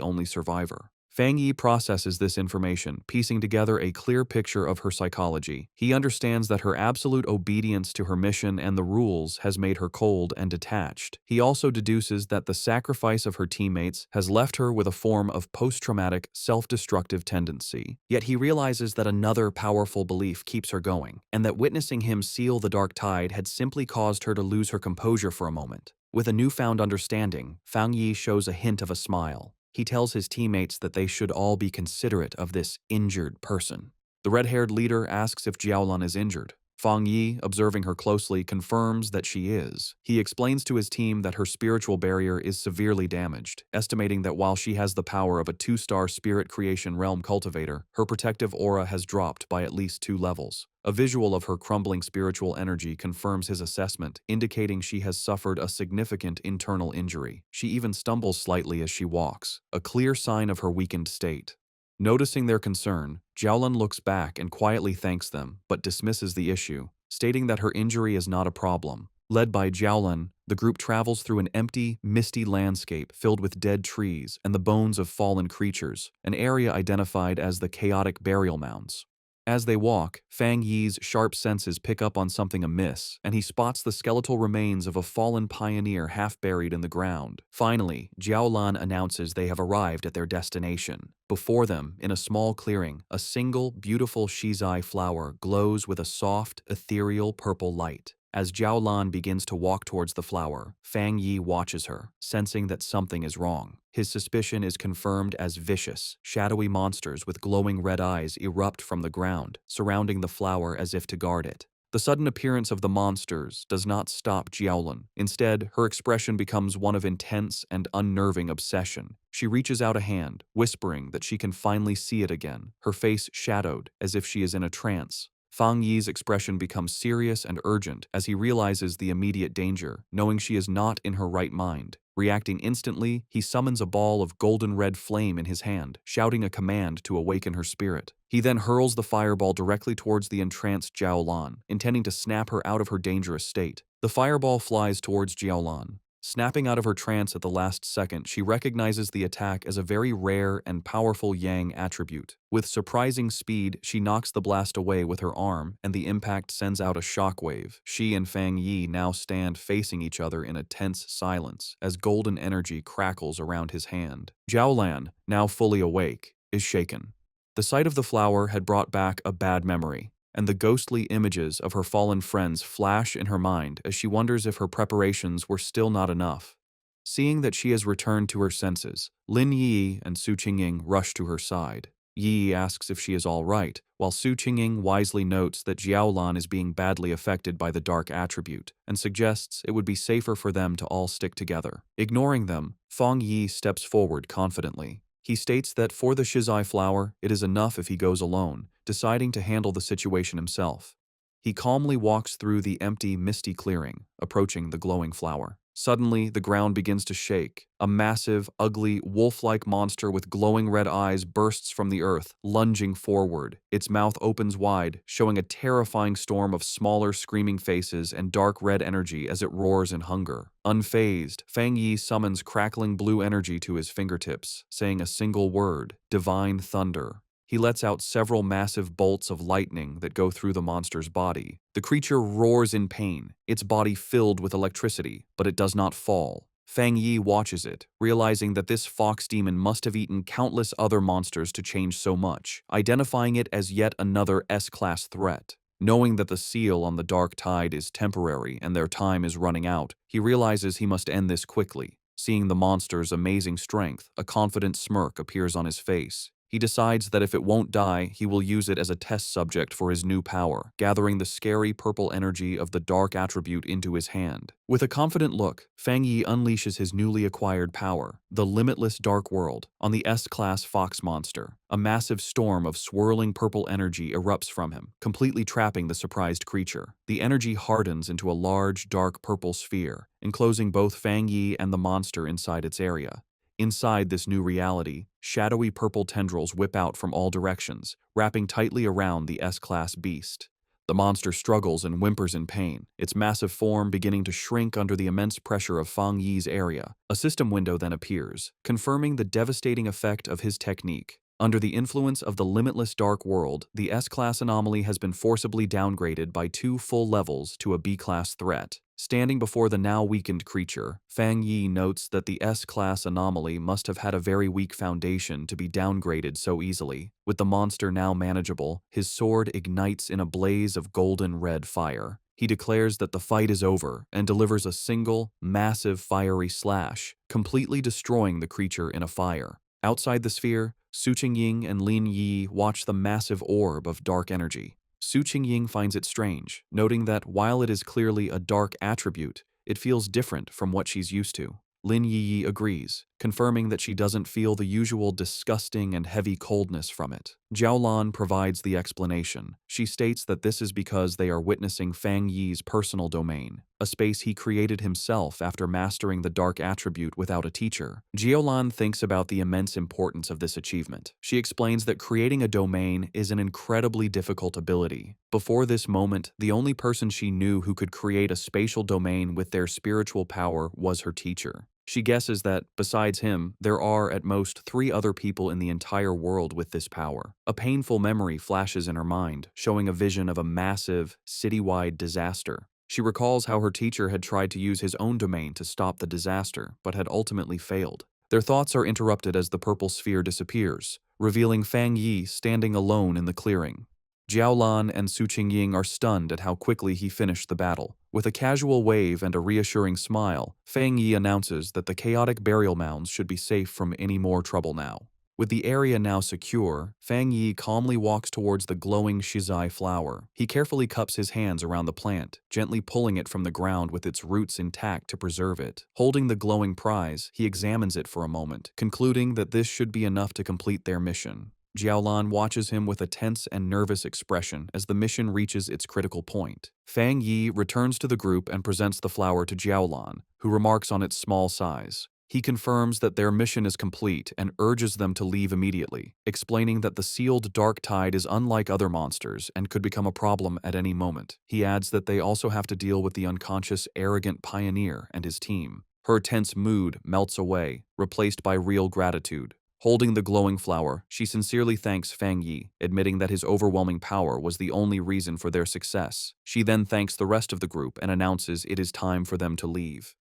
only survivor. Fang Yi processes this information, piecing together a clear picture of her psychology. He understands that her absolute obedience to her mission and the rules has made her cold and detached. He also deduces that the sacrifice of her teammates has left her with a form of post-traumatic, self-destructive tendency. Yet he realizes that another powerful belief keeps her going, and that witnessing him seal the dark tide had simply caused her to lose her composure for a moment. With a newfound understanding, Fang Yi shows a hint of a smile. He tells his teammates that they should all be considerate of this injured person. The red-haired leader asks if Jiaolan is injured. Fang Yi, observing her closely, confirms that she is. He explains to his team that her spiritual barrier is severely damaged, estimating that while she has the power of a 2-star spirit creation realm cultivator, her protective aura has dropped by at least 2 levels. A visual of her crumbling spiritual energy confirms his assessment, indicating she has suffered a significant internal injury. She even stumbles slightly as she walks, a clear sign of her weakened state. Noticing their concern, Jiaolan looks back and quietly thanks them, but dismisses the issue, stating that her injury is not a problem. Led by Jiaolan, the group travels through an empty, misty landscape filled with dead trees and the bones of fallen creatures, an area identified as the chaotic burial mounds. As they walk, Fang Yi's sharp senses pick up on something amiss, and he spots the skeletal remains of a fallen pioneer half buried in the ground. Finally, Jiaolan announces they have arrived at their destination. Before them, in a small clearing, a single, beautiful shizai flower glows with a soft, ethereal purple light. As Jiaolan begins to walk towards the flower, Fang Yi watches her, sensing that something is wrong. His suspicion is confirmed as vicious, shadowy monsters with glowing red eyes erupt from the ground, surrounding the flower as if to guard it. The sudden appearance of the monsters does not stop Jiaolan. Instead, her expression becomes one of intense and unnerving obsession. She reaches out a hand, whispering that she can finally see it again, her face shadowed as if she is in a trance. Fang Yi's expression becomes serious and urgent as he realizes the immediate danger, knowing she is not in her right mind. Reacting instantly, he summons a ball of golden red flame in his hand, shouting a command to awaken her spirit. He then hurls the fireball directly towards the entranced Jiaolan, intending to snap her out of her dangerous state. The fireball flies towards Jiaolan. Snapping out of her trance at the last second, she recognizes the attack as a very rare and powerful Yang attribute. With surprising speed, she knocks the blast away with her arm, and the impact sends out a shockwave. She and Fang Yi now stand facing each other in a tense silence as golden energy crackles around his hand. Jiaolan, now fully awake, is shaken. The sight of the flower had brought back a bad memory, and the ghostly images of her fallen friends flash in her mind as she wonders if her preparations were still not enough. Seeing that she has returned to her senses, Lin Yi and Su Qingying rush to her side. Yi asks if she is all right, while Su Qingying wisely notes that Jiaolan is being badly affected by the dark attribute, and suggests it would be safer for them to all stick together. Ignoring them, Fang Yi steps forward confidently. He states that for the shizai flower, it is enough if he goes alone, deciding to handle the situation himself. He calmly walks through the empty, misty clearing, approaching the glowing flower. Suddenly, the ground begins to shake. A massive, ugly, wolf-like monster with glowing red eyes bursts from the earth, lunging forward. Its mouth opens wide, showing a terrifying storm of smaller, screaming faces and dark red energy as it roars in hunger. Unfazed, Fang Yi summons crackling blue energy to his fingertips, saying a single word: Divine Thunder. He lets out several massive bolts of lightning that go through the monster's body. The creature roars in pain, its body filled with electricity, but it does not fall. Fang Yi watches it, realizing that this fox demon must have eaten countless other monsters to change so much, identifying it as yet another S-class threat. Knowing that the seal on the dark tide is temporary and their time is running out, he realizes he must end this quickly. Seeing the monster's amazing strength, a confident smirk appears on his face. He decides that if it won't die, he will use it as a test subject for his new power, gathering the scary purple energy of the dark attribute into his hand. With a confident look, Fang Yi unleashes his newly acquired power, the limitless dark world, on the S-class fox monster. A massive storm of swirling purple energy erupts from him, completely trapping the surprised creature. The energy hardens into a large, dark purple sphere, enclosing both Fang Yi and the monster inside its area. Inside this new reality, shadowy purple tendrils whip out from all directions, wrapping tightly around the S-class beast. The monster struggles and whimpers in pain, its massive form beginning to shrink under the immense pressure of Fang Yi's area. A system window then appears, confirming the devastating effect of his technique. Under the influence of the limitless dark world, the S-class anomaly has been forcibly downgraded by 2 full levels to a B-class threat. Standing before the now weakened creature, Fang Yi notes that the S-class anomaly must have had a very weak foundation to be downgraded so easily. With the monster now manageable, his sword ignites in a blaze of golden red fire. He declares that the fight is over and delivers a single, massive fiery slash, completely destroying the creature in a fire. Outside the sphere, Su Qingying and Lin Yi watch the massive orb of dark energy. Su Qingying finds it strange, noting that while it is clearly a dark attribute, it feels different from what she's used to. Lin Yi agrees, confirming that she doesn't feel the usual disgusting and heavy coldness from it. Jiaolan provides the explanation. She states that this is because they are witnessing Fang Yi's personal domain, a space he created himself after mastering the dark attribute without a teacher. Jiaolan thinks about the immense importance of this achievement. She explains that creating a domain is an incredibly difficult ability. Before this moment, the only person she knew who could create a spatial domain with their spiritual power was her teacher. She guesses that, besides him, there are at most 3 other people in the entire world with this power. A painful memory flashes in her mind, showing a vision of a massive, citywide disaster. She recalls how her teacher had tried to use his own domain to stop the disaster, but had ultimately failed. Their thoughts are interrupted as the purple sphere disappears, revealing Fang Yi standing alone in the clearing. Jiaolan and Su Qingying are stunned at how quickly he finished the battle. With a casual wave and a reassuring smile, Fang Yi announces that the chaotic burial mounds should be safe from any more trouble now. With the area now secure, Fang Yi calmly walks towards the glowing shizai flower. He carefully cups his hands around the plant, gently pulling it from the ground with its roots intact to preserve it. Holding the glowing prize, he examines it for a moment, concluding that this should be enough to complete their mission. Jiaolan watches him with a tense and nervous expression as the mission reaches its critical point. Fang Yi returns to the group and presents the flower to Jiaolan, who remarks on its small size. He confirms that their mission is complete and urges them to leave immediately, explaining that the sealed dark tide is unlike other monsters and could become a problem at any moment. He adds that they also have to deal with the unconscious, arrogant pioneer and his team. Her tense mood melts away, replaced by real gratitude. Holding the glowing flower, she sincerely thanks Fang Yi, admitting that his overwhelming power was the only reason for their success. She then thanks the rest of the group and announces it is time for them to leave.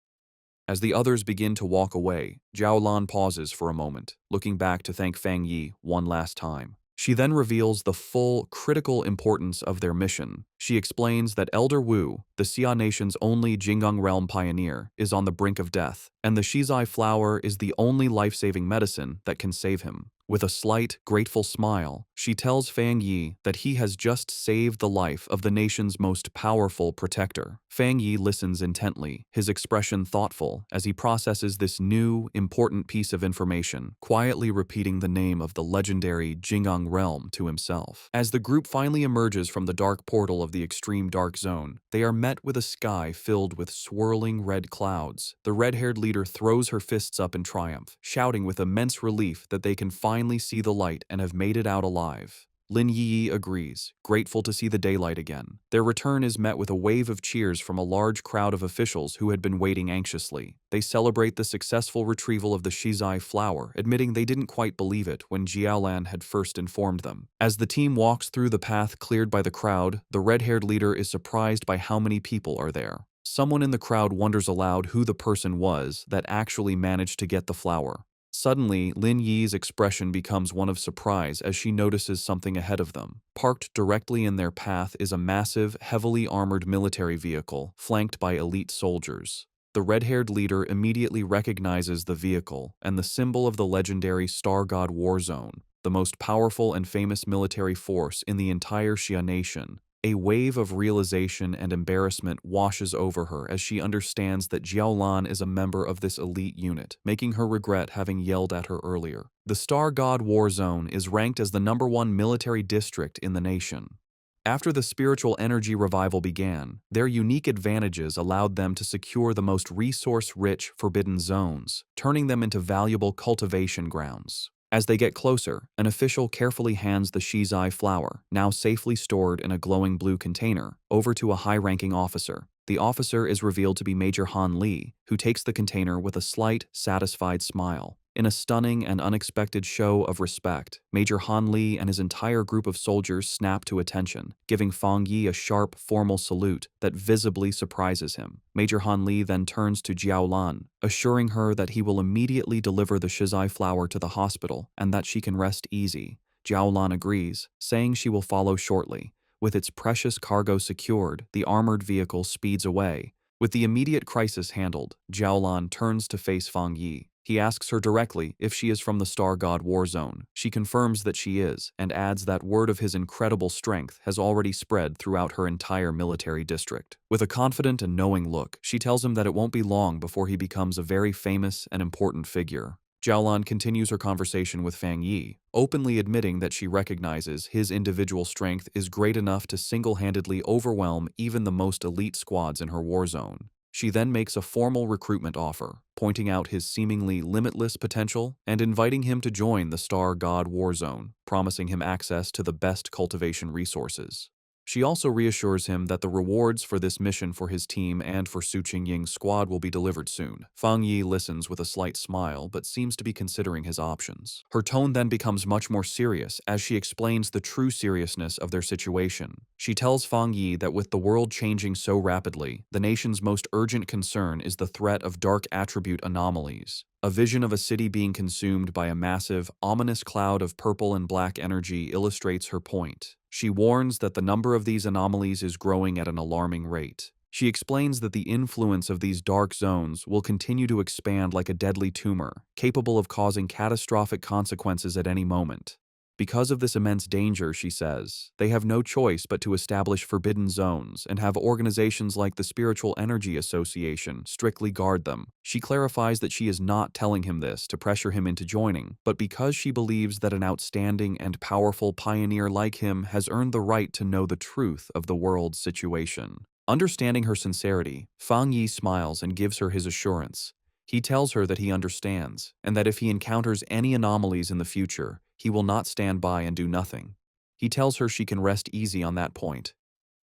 As the others begin to walk away, Jiaolan pauses for a moment, looking back to thank Fang Yi one last time. She then reveals the full, critical importance of their mission. She explains that Elder Wu, the Xia Nation's only Jinggang realm pioneer, is on the brink of death, and the shizai flower is the only life-saving medicine that can save him. With a slight, grateful smile, she tells Fang Yi that he has just saved the life of the nation's most powerful protector. Fang Yi listens intently, his expression thoughtful as he processes this new, important piece of information, quietly repeating the name of the legendary Jinggang realm to himself. As the group finally emerges from the dark portal of the extreme dark zone, they are met with a sky filled with swirling red clouds. The red-haired leader throws her fists up in triumph, shouting with immense relief that they can finally see the light and have made it out alive. Lin Yi agrees, grateful to see the daylight again. Their return is met with a wave of cheers from a large crowd of officials who had been waiting anxiously. They celebrate the successful retrieval of the shizai flower, admitting they didn't quite believe it when Jiaolan had first informed them. As the team walks through the path cleared by the crowd, the red-haired leader is surprised by how many people are there. Someone in the crowd wonders aloud who the person was that actually managed to get the flower. Suddenly, Lin Yi's expression becomes one of surprise as she notices something ahead of them. Parked directly in their path is a massive, heavily armored military vehicle, flanked by elite soldiers. The red-haired leader immediately recognizes the vehicle and the symbol of the legendary Star God War Zone, the most powerful and famous military force in the entire Xia Nation. A wave of realization and embarrassment washes over her as she understands that Jiaolan is a member of this elite unit, making her regret having yelled at her earlier. The Star God War Zone is ranked as the #1 military district in the nation. After the spiritual energy revival began, their unique advantages allowed them to secure the most resource-rich forbidden zones, turning them into valuable cultivation grounds. As they get closer, an official carefully hands the shizai flower, now safely stored in a glowing blue container, over to a high-ranking officer. The officer is revealed to be Major Han Li, who takes the container with a slight, satisfied smile. In a stunning and unexpected show of respect, Major Han Li and his entire group of soldiers snap to attention, giving Fang Yi a sharp, formal salute that visibly surprises him. Major Han Li then turns to Jiao Lan, assuring her that he will immediately deliver the shizai flower to the hospital and that she can rest easy. Jiao Lan agrees, saying she will follow shortly. With its precious cargo secured, the armored vehicle speeds away. With the immediate crisis handled, Jiao Lan turns to face Fang Yi. He asks her directly if she is from the Star God War Zone. She confirms that she is, and adds that word of his incredible strength has already spread throughout her entire military district. With a confident and knowing look, she tells him that it won't be long before he becomes a very famous and important figure. Jiaolan continues her conversation with Fang Yi, openly admitting that she recognizes his individual strength is great enough to single-handedly overwhelm even the most elite squads in her war zone. She then makes a formal recruitment offer, pointing out his seemingly limitless potential and inviting him to join the Star God War Zone, promising him access to the best cultivation resources. She also reassures him that the rewards for this mission for his team and for Su Qingying's squad will be delivered soon. Fang Yi listens with a slight smile but seems to be considering his options. Her tone then becomes much more serious as she explains the true seriousness of their situation. She tells Fang Yi that with the world changing so rapidly, the nation's most urgent concern is the threat of dark attribute anomalies. A vision of a city being consumed by a massive, ominous cloud of purple and black energy illustrates her point. She warns that the number of these anomalies is growing at an alarming rate. She explains that the influence of these dark zones will continue to expand like a deadly tumor, capable of causing catastrophic consequences at any moment. Because of this immense danger, she says, they have no choice but to establish forbidden zones and have organizations like the Spiritual Energy Association strictly guard them. She clarifies that she is not telling him this to pressure him into joining, but because she believes that an outstanding and powerful pioneer like him has earned the right to know the truth of the world's situation. Understanding her sincerity, Fang Yi smiles and gives her his assurance. He tells her that he understands, and that if he encounters any anomalies in the future, he will not stand by and do nothing. He tells her she can rest easy on that point.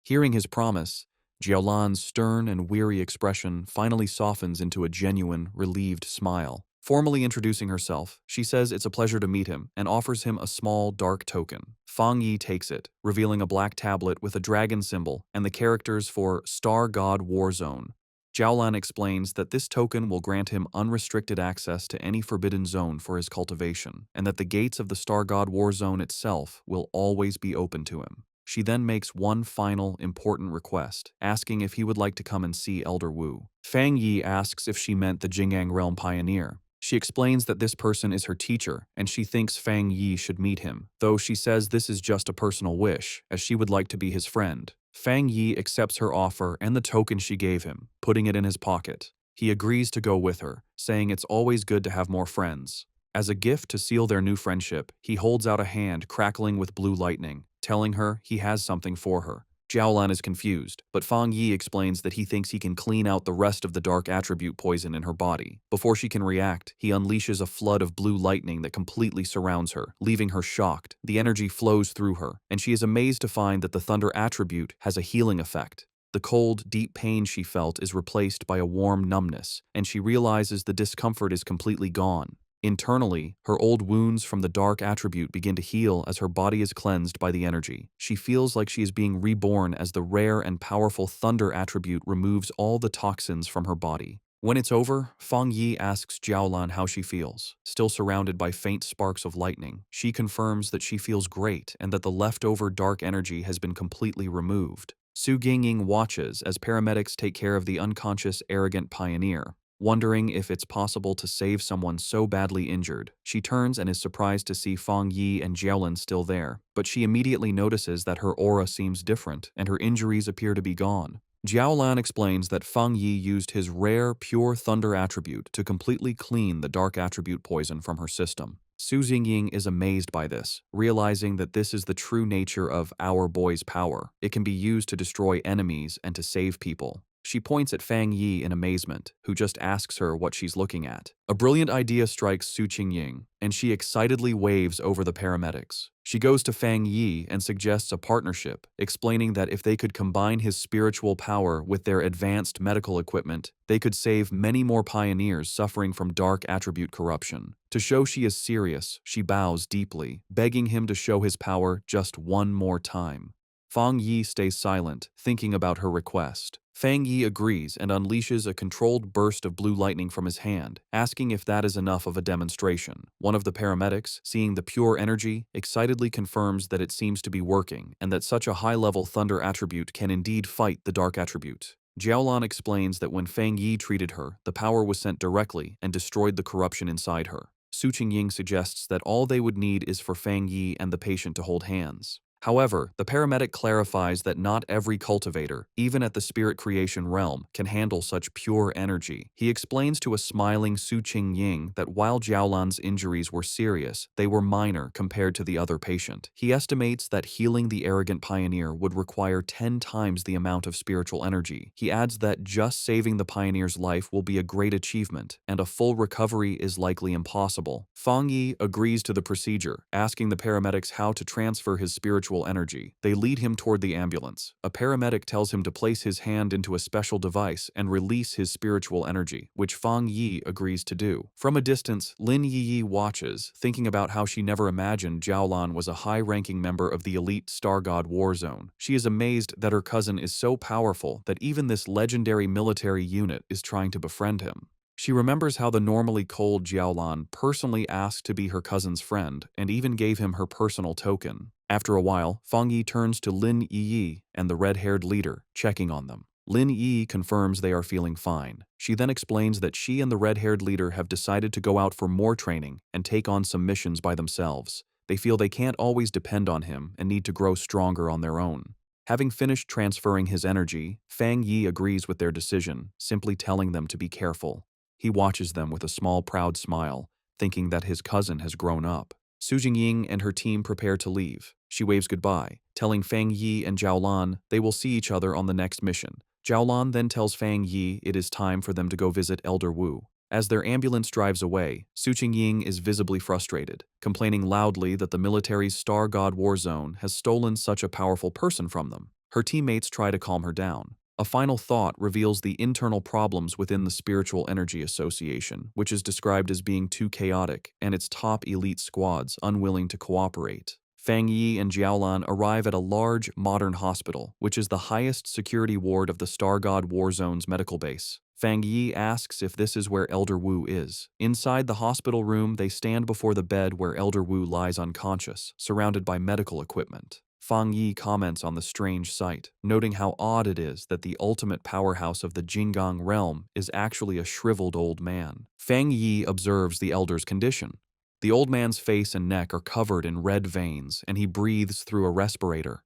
Hearing his promise, Jiaolan's stern and weary expression finally softens into a genuine, relieved smile. Formally introducing herself, she says it's a pleasure to meet him and offers him a small, dark token. Fang Yi takes it, revealing a black tablet with a dragon symbol and the characters for Star God War Zone. Jiaolan explains that this token will grant him unrestricted access to any forbidden zone for his cultivation, and that the gates of the Star God War Zone itself will always be open to him. She then makes one final, important request, asking if he would like to come and see Elder Wu. Fang Yi asks if she meant the Jing'an Realm Pioneer. She explains that this person is her teacher, and she thinks Fang Yi should meet him, though she says this is just a personal wish, as she would like to be his friend. Fang Yi accepts her offer and the token she gave him, putting it in his pocket. He agrees to go with her, saying it's always good to have more friends. As a gift to seal their new friendship, he holds out a hand crackling with blue lightning, telling her he has something for her. Jiaolan is confused, but Fang Yi explains that he thinks he can clean out the rest of the dark attribute poison in her body. Before she can react, he unleashes a flood of blue lightning that completely surrounds her, leaving her shocked. The energy flows through her, and she is amazed to find that the thunder attribute has a healing effect. The cold, deep pain she felt is replaced by a warm numbness, and she realizes the discomfort is completely gone. Internally, her old wounds from the dark attribute begin to heal as her body is cleansed by the energy. She feels like she is being reborn as the rare and powerful thunder attribute removes all the toxins from her body. When it's over, Fang Yi asks Jiaolan how she feels. Still surrounded by faint sparks of lightning, she confirms that she feels great and that the leftover dark energy has been completely removed. Su Jingying watches as paramedics take care of the unconscious, arrogant pioneer. Wondering if it's possible to save someone so badly injured, she turns and is surprised to see Fang Yi and Jiaolan still there, but she immediately notices that her aura seems different and her injuries appear to be gone. Jiaolan explains that Fang Yi used his rare, pure thunder attribute to completely clean the dark attribute poison from her system. Su Jingying is amazed by this, realizing that this is the true nature of our boy's power. It can be used to destroy enemies and to save people. She points at Fang Yi in amazement, who just asks her what she's looking at. A brilliant idea strikes Su Qingying, and she excitedly waves over the paramedics. She goes to Fang Yi and suggests a partnership, explaining that if they could combine his spiritual power with their advanced medical equipment, they could save many more pioneers suffering from dark attribute corruption. To show she is serious, she bows deeply, begging him to show his power just one more time. Fang Yi stays silent, thinking about her request. Fang Yi agrees and unleashes a controlled burst of blue lightning from his hand, asking if that is enough of a demonstration. One of the paramedics, seeing the pure energy, excitedly confirms that it seems to be working and that such a high-level thunder attribute can indeed fight the dark attribute. Jiaolan explains that when Fang Yi treated her, the power was sent directly and destroyed the corruption inside her. Su Qingying suggests that all they would need is for Fang Yi and the patient to hold hands. However, the paramedic clarifies that not every cultivator, even at the spirit creation realm, can handle such pure energy. He explains to a smiling Su Qingying that while Jiaolan's injuries were serious, they were minor compared to the other patient. He estimates that healing the arrogant pioneer would require 10 times the amount of spiritual energy. He adds that just saving the pioneer's life will be a great achievement, and a full recovery is likely impossible. Fang Yi agrees to the procedure, asking the paramedics how to transfer his spiritual energy. They lead him toward the ambulance. A paramedic tells him to place his hand into a special device and release his spiritual energy, which Fang Yi agrees to do. From a distance, Lin Yi watches, thinking about how she never imagined Jiaolan was a high-ranking member of the elite Star God War Zone. She is amazed that her cousin is so powerful that even this legendary military unit is trying to befriend him. She remembers how the normally cold Jiaolan personally asked to be her cousin's friend and even gave him her personal token. After a while, Fang Yi turns to Lin Yi and the red-haired leader, checking on them. Lin Yi confirms they are feeling fine. She then explains that she and the red-haired leader have decided to go out for more training and take on some missions by themselves. They feel they can't always depend on him and need to grow stronger on their own. Having finished transferring his energy, Fang Yi agrees with their decision, simply telling them to be careful. He watches them with a small proud smile, thinking that his cousin has grown up. Su Jingying and her team prepare to leave. She waves goodbye, telling Fang Yi and Jiaolan they will see each other on the next mission. Jiaolan then tells Fang Yi it is time for them to go visit Elder Wu. As their ambulance drives away, Su Qingying is visibly frustrated, complaining loudly that the military's Star God War Zone has stolen such a powerful person from them. Her teammates try to calm her down. A final thought reveals the internal problems within the Spiritual Energy Association, which is described as being too chaotic, and its top elite squads unwilling to cooperate. Fang Yi and Jiaolan arrive at a large, modern hospital, which is the highest security ward of the Star God War Zone's medical base. Fang Yi asks if this is where Elder Wu is. Inside the hospital room, they stand before the bed where Elder Wu lies unconscious, surrounded by medical equipment. Fang Yi comments on the strange sight, noting how odd it is that the ultimate powerhouse of the Jinggang realm is actually a shriveled old man. Fang Yi observes the elder's condition. The old man's face and neck are covered in red veins, and he breathes through a respirator.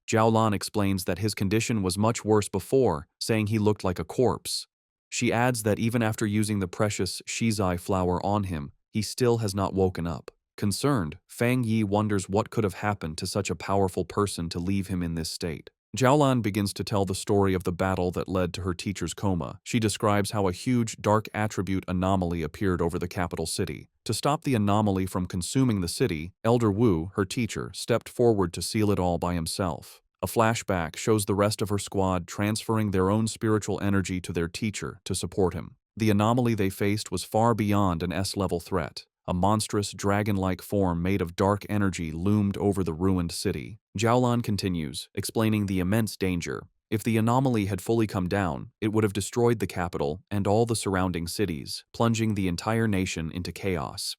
Jiaolan explains that his condition was much worse before, saying he looked like a corpse. She adds that even after using the precious shizai flower on him, he still has not woken up. Concerned, Fang Yi wonders what could have happened to such a powerful person to leave him in this state. Jiaolan begins to tell the story of the battle that led to her teacher's coma. She describes how a huge dark attribute anomaly appeared over the capital city. To stop the anomaly from consuming the city, Elder Wu, her teacher, stepped forward to seal it all by himself. A flashback shows the rest of her squad transferring their own spiritual energy to their teacher to support him. The anomaly they faced was far beyond an S-level threat. A monstrous, dragon-like form made of dark energy loomed over the ruined city. Jiaolan continues, explaining the immense danger. If the anomaly had fully come down, it would have destroyed the capital and all the surrounding cities, plunging the entire nation into chaos.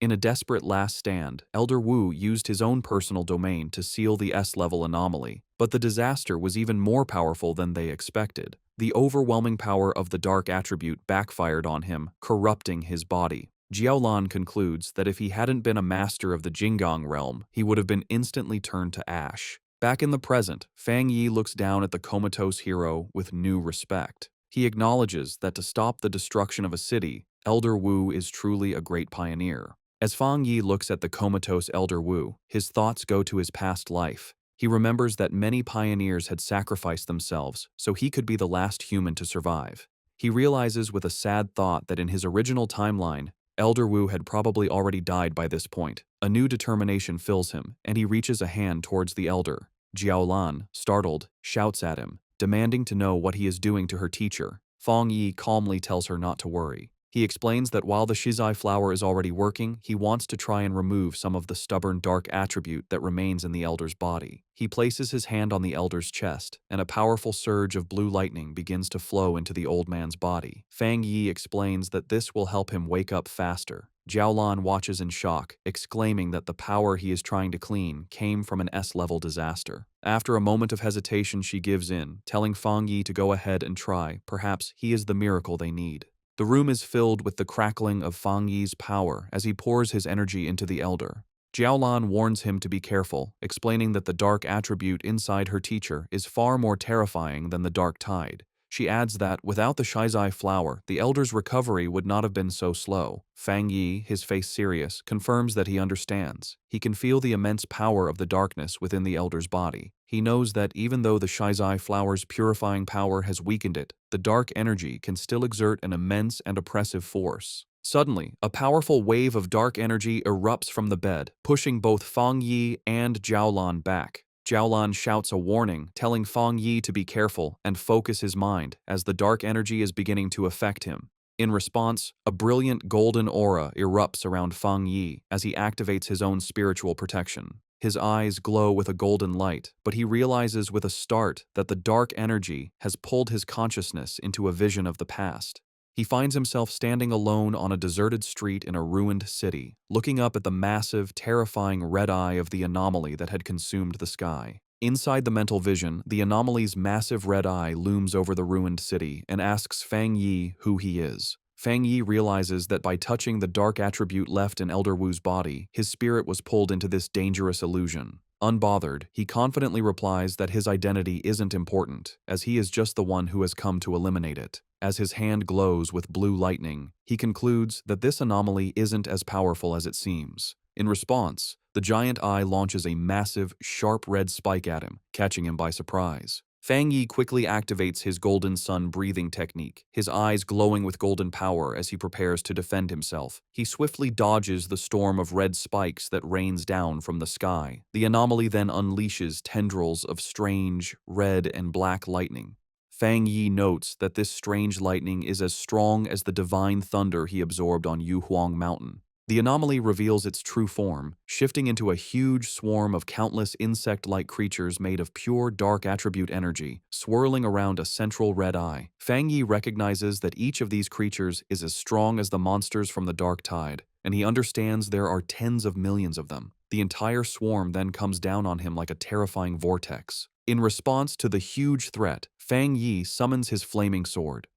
In a desperate last stand, Elder Wu used his own personal domain to seal the S-level anomaly, but the disaster was even more powerful than they expected. The overwhelming power of the dark attribute backfired on him, corrupting his body. Jiaolan concludes that if he hadn't been a master of the Jinggang realm, he would have been instantly turned to ash. Back in the present, Fang Yi looks down at the comatose hero with new respect. He acknowledges that to stop the destruction of a city, Elder Wu is truly a great pioneer. As Fang Yi looks at the comatose Elder Wu, his thoughts go to his past life. He remembers that many pioneers had sacrificed themselves so he could be the last human to survive. He realizes with a sad thought that in his original timeline, Elder Wu had probably already died by this point. A new determination fills him, and he reaches a hand towards the elder. Jiaolan, startled, shouts at him, demanding to know what he is doing to her teacher. Fang Yi calmly tells her not to worry. He explains that while the shizai flower is already working, he wants to try and remove some of the stubborn dark attribute that remains in the elder's body. He places his hand on the elder's chest, and a powerful surge of blue lightning begins to flow into the old man's body. Fang Yi explains that this will help him wake up faster. Jiaolan watches in shock, exclaiming that the power he is trying to clean came from an S-level disaster. After a moment of hesitation, she gives in, telling Fang Yi to go ahead and try. Perhaps he is the miracle they need. The room is filled with the crackling of Fang Yi's power as he pours his energy into the elder. Jiaolan warns him to be careful, explaining that the dark attribute inside her teacher is far more terrifying than the dark tide. She adds that, without the shizai flower, the elder's recovery would not have been so slow. Fang Yi, his face serious, confirms that he understands. He can feel the immense power of the darkness within the elder's body. He knows that even though the shizai flower's purifying power has weakened it, the dark energy can still exert an immense and oppressive force. Suddenly, a powerful wave of dark energy erupts from the bed, pushing both Fang Yi and Jiaolan back. Jiaolan shouts a warning, telling Fang Yi to be careful and focus his mind as the dark energy is beginning to affect him. In response, a brilliant golden aura erupts around Fang Yi as he activates his own spiritual protection. His eyes glow with a golden light, but he realizes with a start that the dark energy has pulled his consciousness into a vision of the past. He finds himself standing alone on a deserted street in a ruined city, looking up at the massive, terrifying red eye of the anomaly that had consumed the sky. Inside the mental vision, the anomaly's massive red eye looms over the ruined city and asks Fang Yi who he is. Fang Yi realizes that by touching the dark attribute left in Elder Wu's body, his spirit was pulled into this dangerous illusion. Unbothered, he confidently replies that his identity isn't important, as he is just the one who has come to eliminate it. As his hand glows with blue lightning, he concludes that this anomaly isn't as powerful as it seems. In response, the giant eye launches a massive, sharp red spike at him, catching him by surprise. Fang Yi quickly activates his golden sun breathing technique, his eyes glowing with golden power as he prepares to defend himself. He swiftly dodges the storm of red spikes that rains down from the sky. The anomaly then unleashes tendrils of strange, red and black lightning. Fang Yi notes that this strange lightning is as strong as the divine thunder he absorbed on Yuhuang Mountain. The anomaly reveals its true form, shifting into a huge swarm of countless insect-like creatures made of pure dark attribute energy, swirling around a central red eye. Fang Yi recognizes that each of these creatures is as strong as the monsters from the dark tide, and he understands there are tens of millions of them. The entire swarm then comes down on him like a terrifying vortex. In response to the huge threat, Fang Yi summons his flaming sword.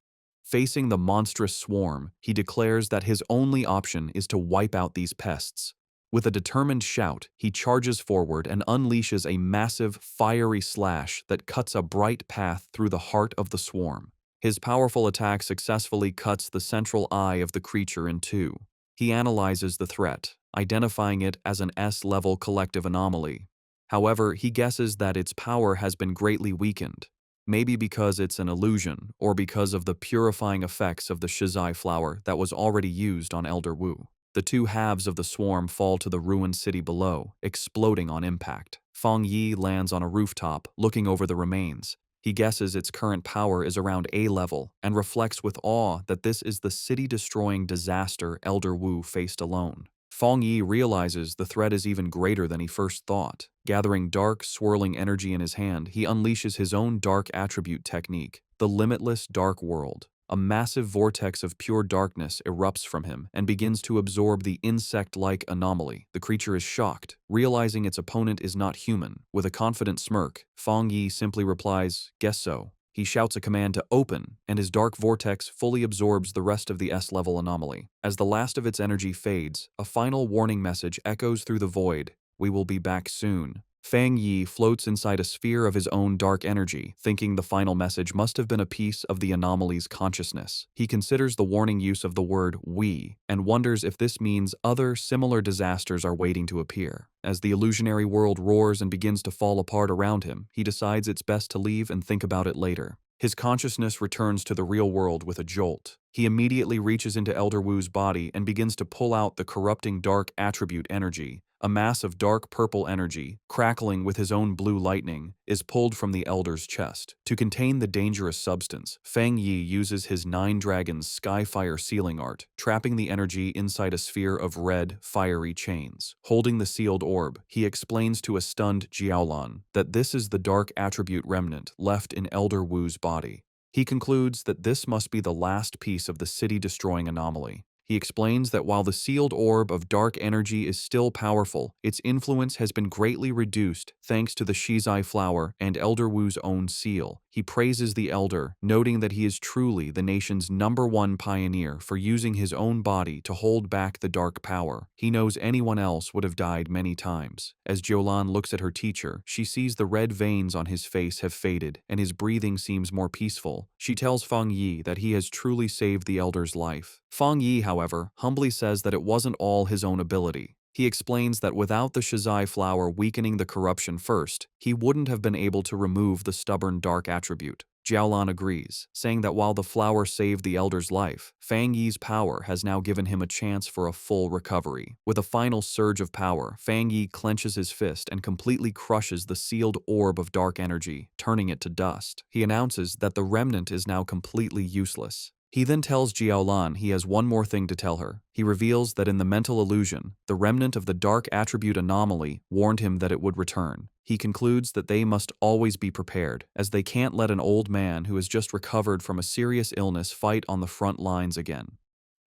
Facing the monstrous swarm, he declares that his only option is to wipe out these pests. With a determined shout, he charges forward and unleashes a massive, fiery slash that cuts a bright path through the heart of the swarm. His powerful attack successfully cuts the central eye of the creature in two. He analyzes the threat, identifying it as an S-level collective anomaly. However, he guesses that its power has been greatly weakened. Maybe because it's an illusion, or because of the purifying effects of the shizai flower that was already used on Elder Wu. The two halves of the swarm fall to the ruined city below, exploding on impact. Fang Yi lands on a rooftop, looking over the remains. He guesses its current power is around A level, and reflects with awe that this is the city-destroying disaster Elder Wu faced alone. Fang Yi realizes the threat is even greater than he first thought. Gathering dark, swirling energy in his hand, he unleashes his own dark attribute technique, the limitless dark world. A massive vortex of pure darkness erupts from him and begins to absorb the insect-like anomaly. The creature is shocked, realizing its opponent is not human. With a confident smirk, Fang Yi simply replies, "Guess so." He shouts a command to open, and his dark vortex fully absorbs the rest of the S-level anomaly. As the last of its energy fades, a final warning message echoes through the void: "We will be back soon." Fang Yi floats inside a sphere of his own dark energy, thinking the final message must have been a piece of the anomaly's consciousness. He considers the warning use of the word "we" and wonders if this means other similar disasters are waiting to appear. As the illusionary world roars and begins to fall apart around him, he decides it's best to leave and think about it later. His consciousness returns to the real world with a jolt. He immediately reaches into Elder Wu's body and begins to pull out the corrupting dark attribute energy. A mass of dark purple energy, crackling with his own blue lightning, is pulled from the Elder's chest. To contain the dangerous substance, Fang Yi uses his 9 Dragons Skyfire sealing art, trapping the energy inside a sphere of red, fiery chains. Holding the sealed orb, he explains to a stunned Jiaolan that this is the dark attribute remnant left in Elder Wu's body. He concludes that this must be the last piece of the city-destroying anomaly. He explains that while the sealed orb of dark energy is still powerful, its influence has been greatly reduced thanks to the Shizai flower and Elder Wu's own seal. He praises the Elder, noting that he is truly the nation's #1 pioneer for using his own body to hold back the dark power. He knows anyone else would have died many times. As Jiolan looks at her teacher, she sees the red veins on his face have faded and his breathing seems more peaceful. She tells Fang Yi that he has truly saved the Elder's life. Fang Yi, however, humbly says that it wasn't all his own ability. He explains that without the Shizai flower weakening the corruption first, he wouldn't have been able to remove the stubborn dark attribute. Jiaolan agrees, saying that while the flower saved the Elder's life, Fang Yi's power has now given him a chance for a full recovery. With a final surge of power, Fang Yi clenches his fist and completely crushes the sealed orb of dark energy, turning it to dust. He announces that the remnant is now completely useless. He then tells Jiaolan he has one more thing to tell her. He reveals that in the mental illusion, the remnant of the dark attribute anomaly warned him that it would return. He concludes that they must always be prepared, as they can't let an old man who has just recovered from a serious illness fight on the front lines again.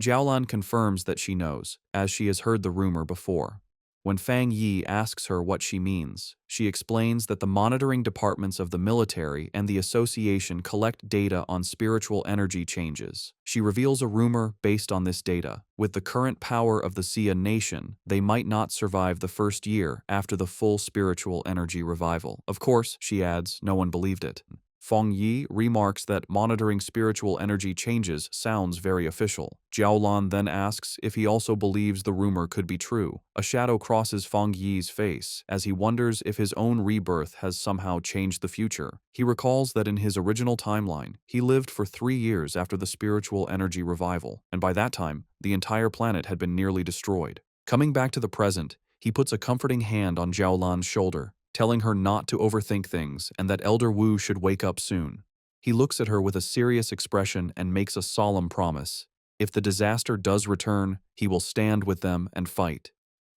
Jiaolan confirms that she knows, as she has heard the rumor before. When Fang Yi asks her what she means, she explains that the monitoring departments of the military and the association collect data on spiritual energy changes. She reveals a rumor based on this data. With the current power of the Xia nation, they might not survive the first year after the full spiritual energy revival. Of course, she adds, no one believed it. Fang Yi remarks that monitoring spiritual energy changes sounds very official. Jiaolan then asks if he also believes the rumor could be true. A shadow crosses Fang Yi's face as he wonders if his own rebirth has somehow changed the future. He recalls that in his original timeline, he lived for 3 years after the spiritual energy revival, and by that time, the entire planet had been nearly destroyed. Coming back to the present, he puts a comforting hand on Jiaolan's shoulder, telling her not to overthink things and that Elder Wu should wake up soon. He looks at her with a serious expression and makes a solemn promise. If the disaster does return, he will stand with them and fight.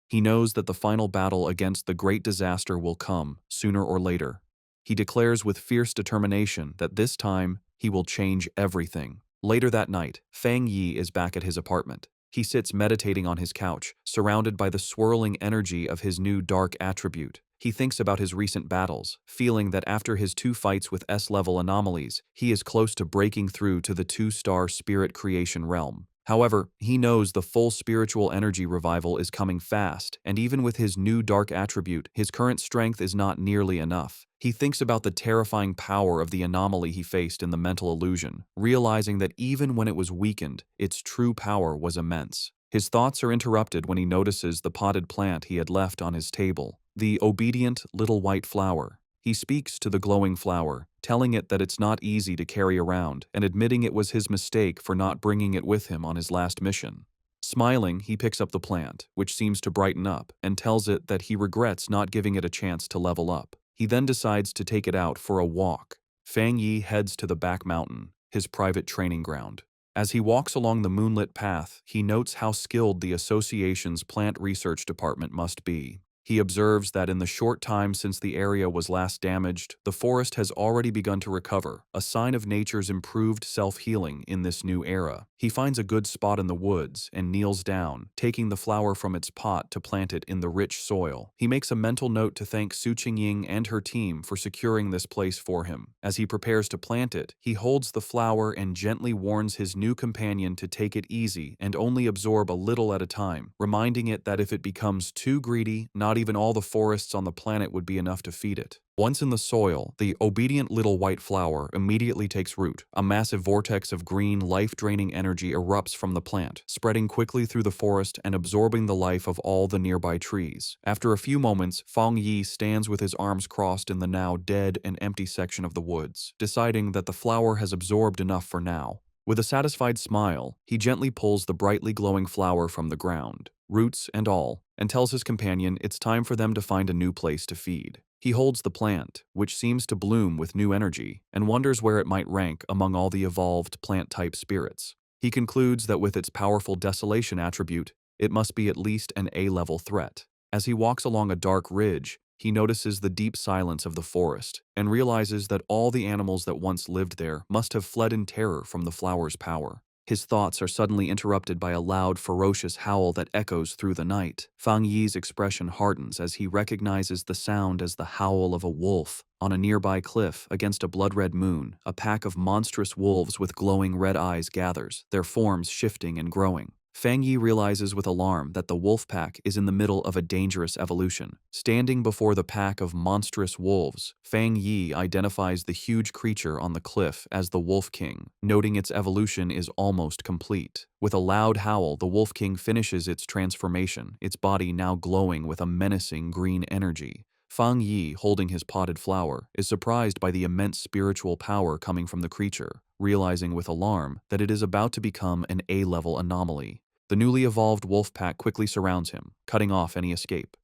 He knows that the final battle against the great disaster will come, sooner or later. He declares with fierce determination that this time, he will change everything. Later that night, Fang Yi is back at his apartment. He sits meditating on his couch, surrounded by the swirling energy of his new dark attribute. He thinks about his recent battles, feeling that after his 2 fights with S-level anomalies, he is close to breaking through to the 2-star spirit creation realm. However, he knows the full spiritual energy revival is coming fast, and even with his new dark attribute, his current strength is not nearly enough. He thinks about the terrifying power of the anomaly he faced in the mental illusion, realizing that even when it was weakened, its true power was immense. His thoughts are interrupted when he notices the potted plant he had left on his table, the obedient little white flower. He speaks to the glowing flower, telling it that it's not easy to carry around and admitting it was his mistake for not bringing it with him on his last mission. Smiling, he picks up the plant, which seems to brighten up, and tells it that he regrets not giving it a chance to level up. He then decides to take it out for a walk. Fang Yi heads to the back mountain, his private training ground. As he walks along the moonlit path, he notes how skilled the association's plant research department must be. He observes that in the short time since the area was last damaged, the forest has already begun to recover, a sign of nature's improved self-healing in this new era. He finds a good spot in the woods and kneels down, taking the flower from its pot to plant it in the rich soil. He makes a mental note to thank Su Qingying and her team for securing this place for him. As he prepares to plant it, he holds the flower and gently warns his new companion to take it easy and only absorb a little at a time, reminding it that if it becomes too greedy, not even all the forests on the planet would be enough to feed it. Once in the soil, the obedient little white flower immediately takes root. A massive vortex of green, life-draining energy erupts from the plant, spreading quickly through the forest and absorbing the life of all the nearby trees. After a few moments, Fang Yi stands with his arms crossed in the now dead and empty section of the woods, deciding that the flower has absorbed enough for now. With a satisfied smile, he gently pulls the brightly glowing flower from the ground, roots and all, and tells his companion it's time for them to find a new place to feed. He holds the plant, which seems to bloom with new energy, and wonders where it might rank among all the evolved plant-type spirits. He concludes that with its powerful desolation attribute, it must be at least an A-level threat. As he walks along a dark ridge, he notices the deep silence of the forest and realizes that all the animals that once lived there must have fled in terror from the flower's power. His thoughts are suddenly interrupted by a loud, ferocious howl that echoes through the night. Fang Yi's expression hardens as he recognizes the sound as the howl of a wolf. On a nearby cliff, against a blood-red moon, a pack of monstrous wolves with glowing red eyes gathers, their forms shifting and growing. Fang Yi realizes with alarm that the wolf pack is in the middle of a dangerous evolution. Standing before the pack of monstrous wolves, Fang Yi identifies the huge creature on the cliff as the Wolf King, noting its evolution is almost complete. With a loud howl, the Wolf King finishes its transformation, its body now glowing with a menacing green energy. Fang Yi, holding his potted flower, is surprised by the immense spiritual power coming from the creature, realizing with alarm that it is about to become an A-level anomaly. The newly evolved wolf pack quickly surrounds him, cutting off any escape.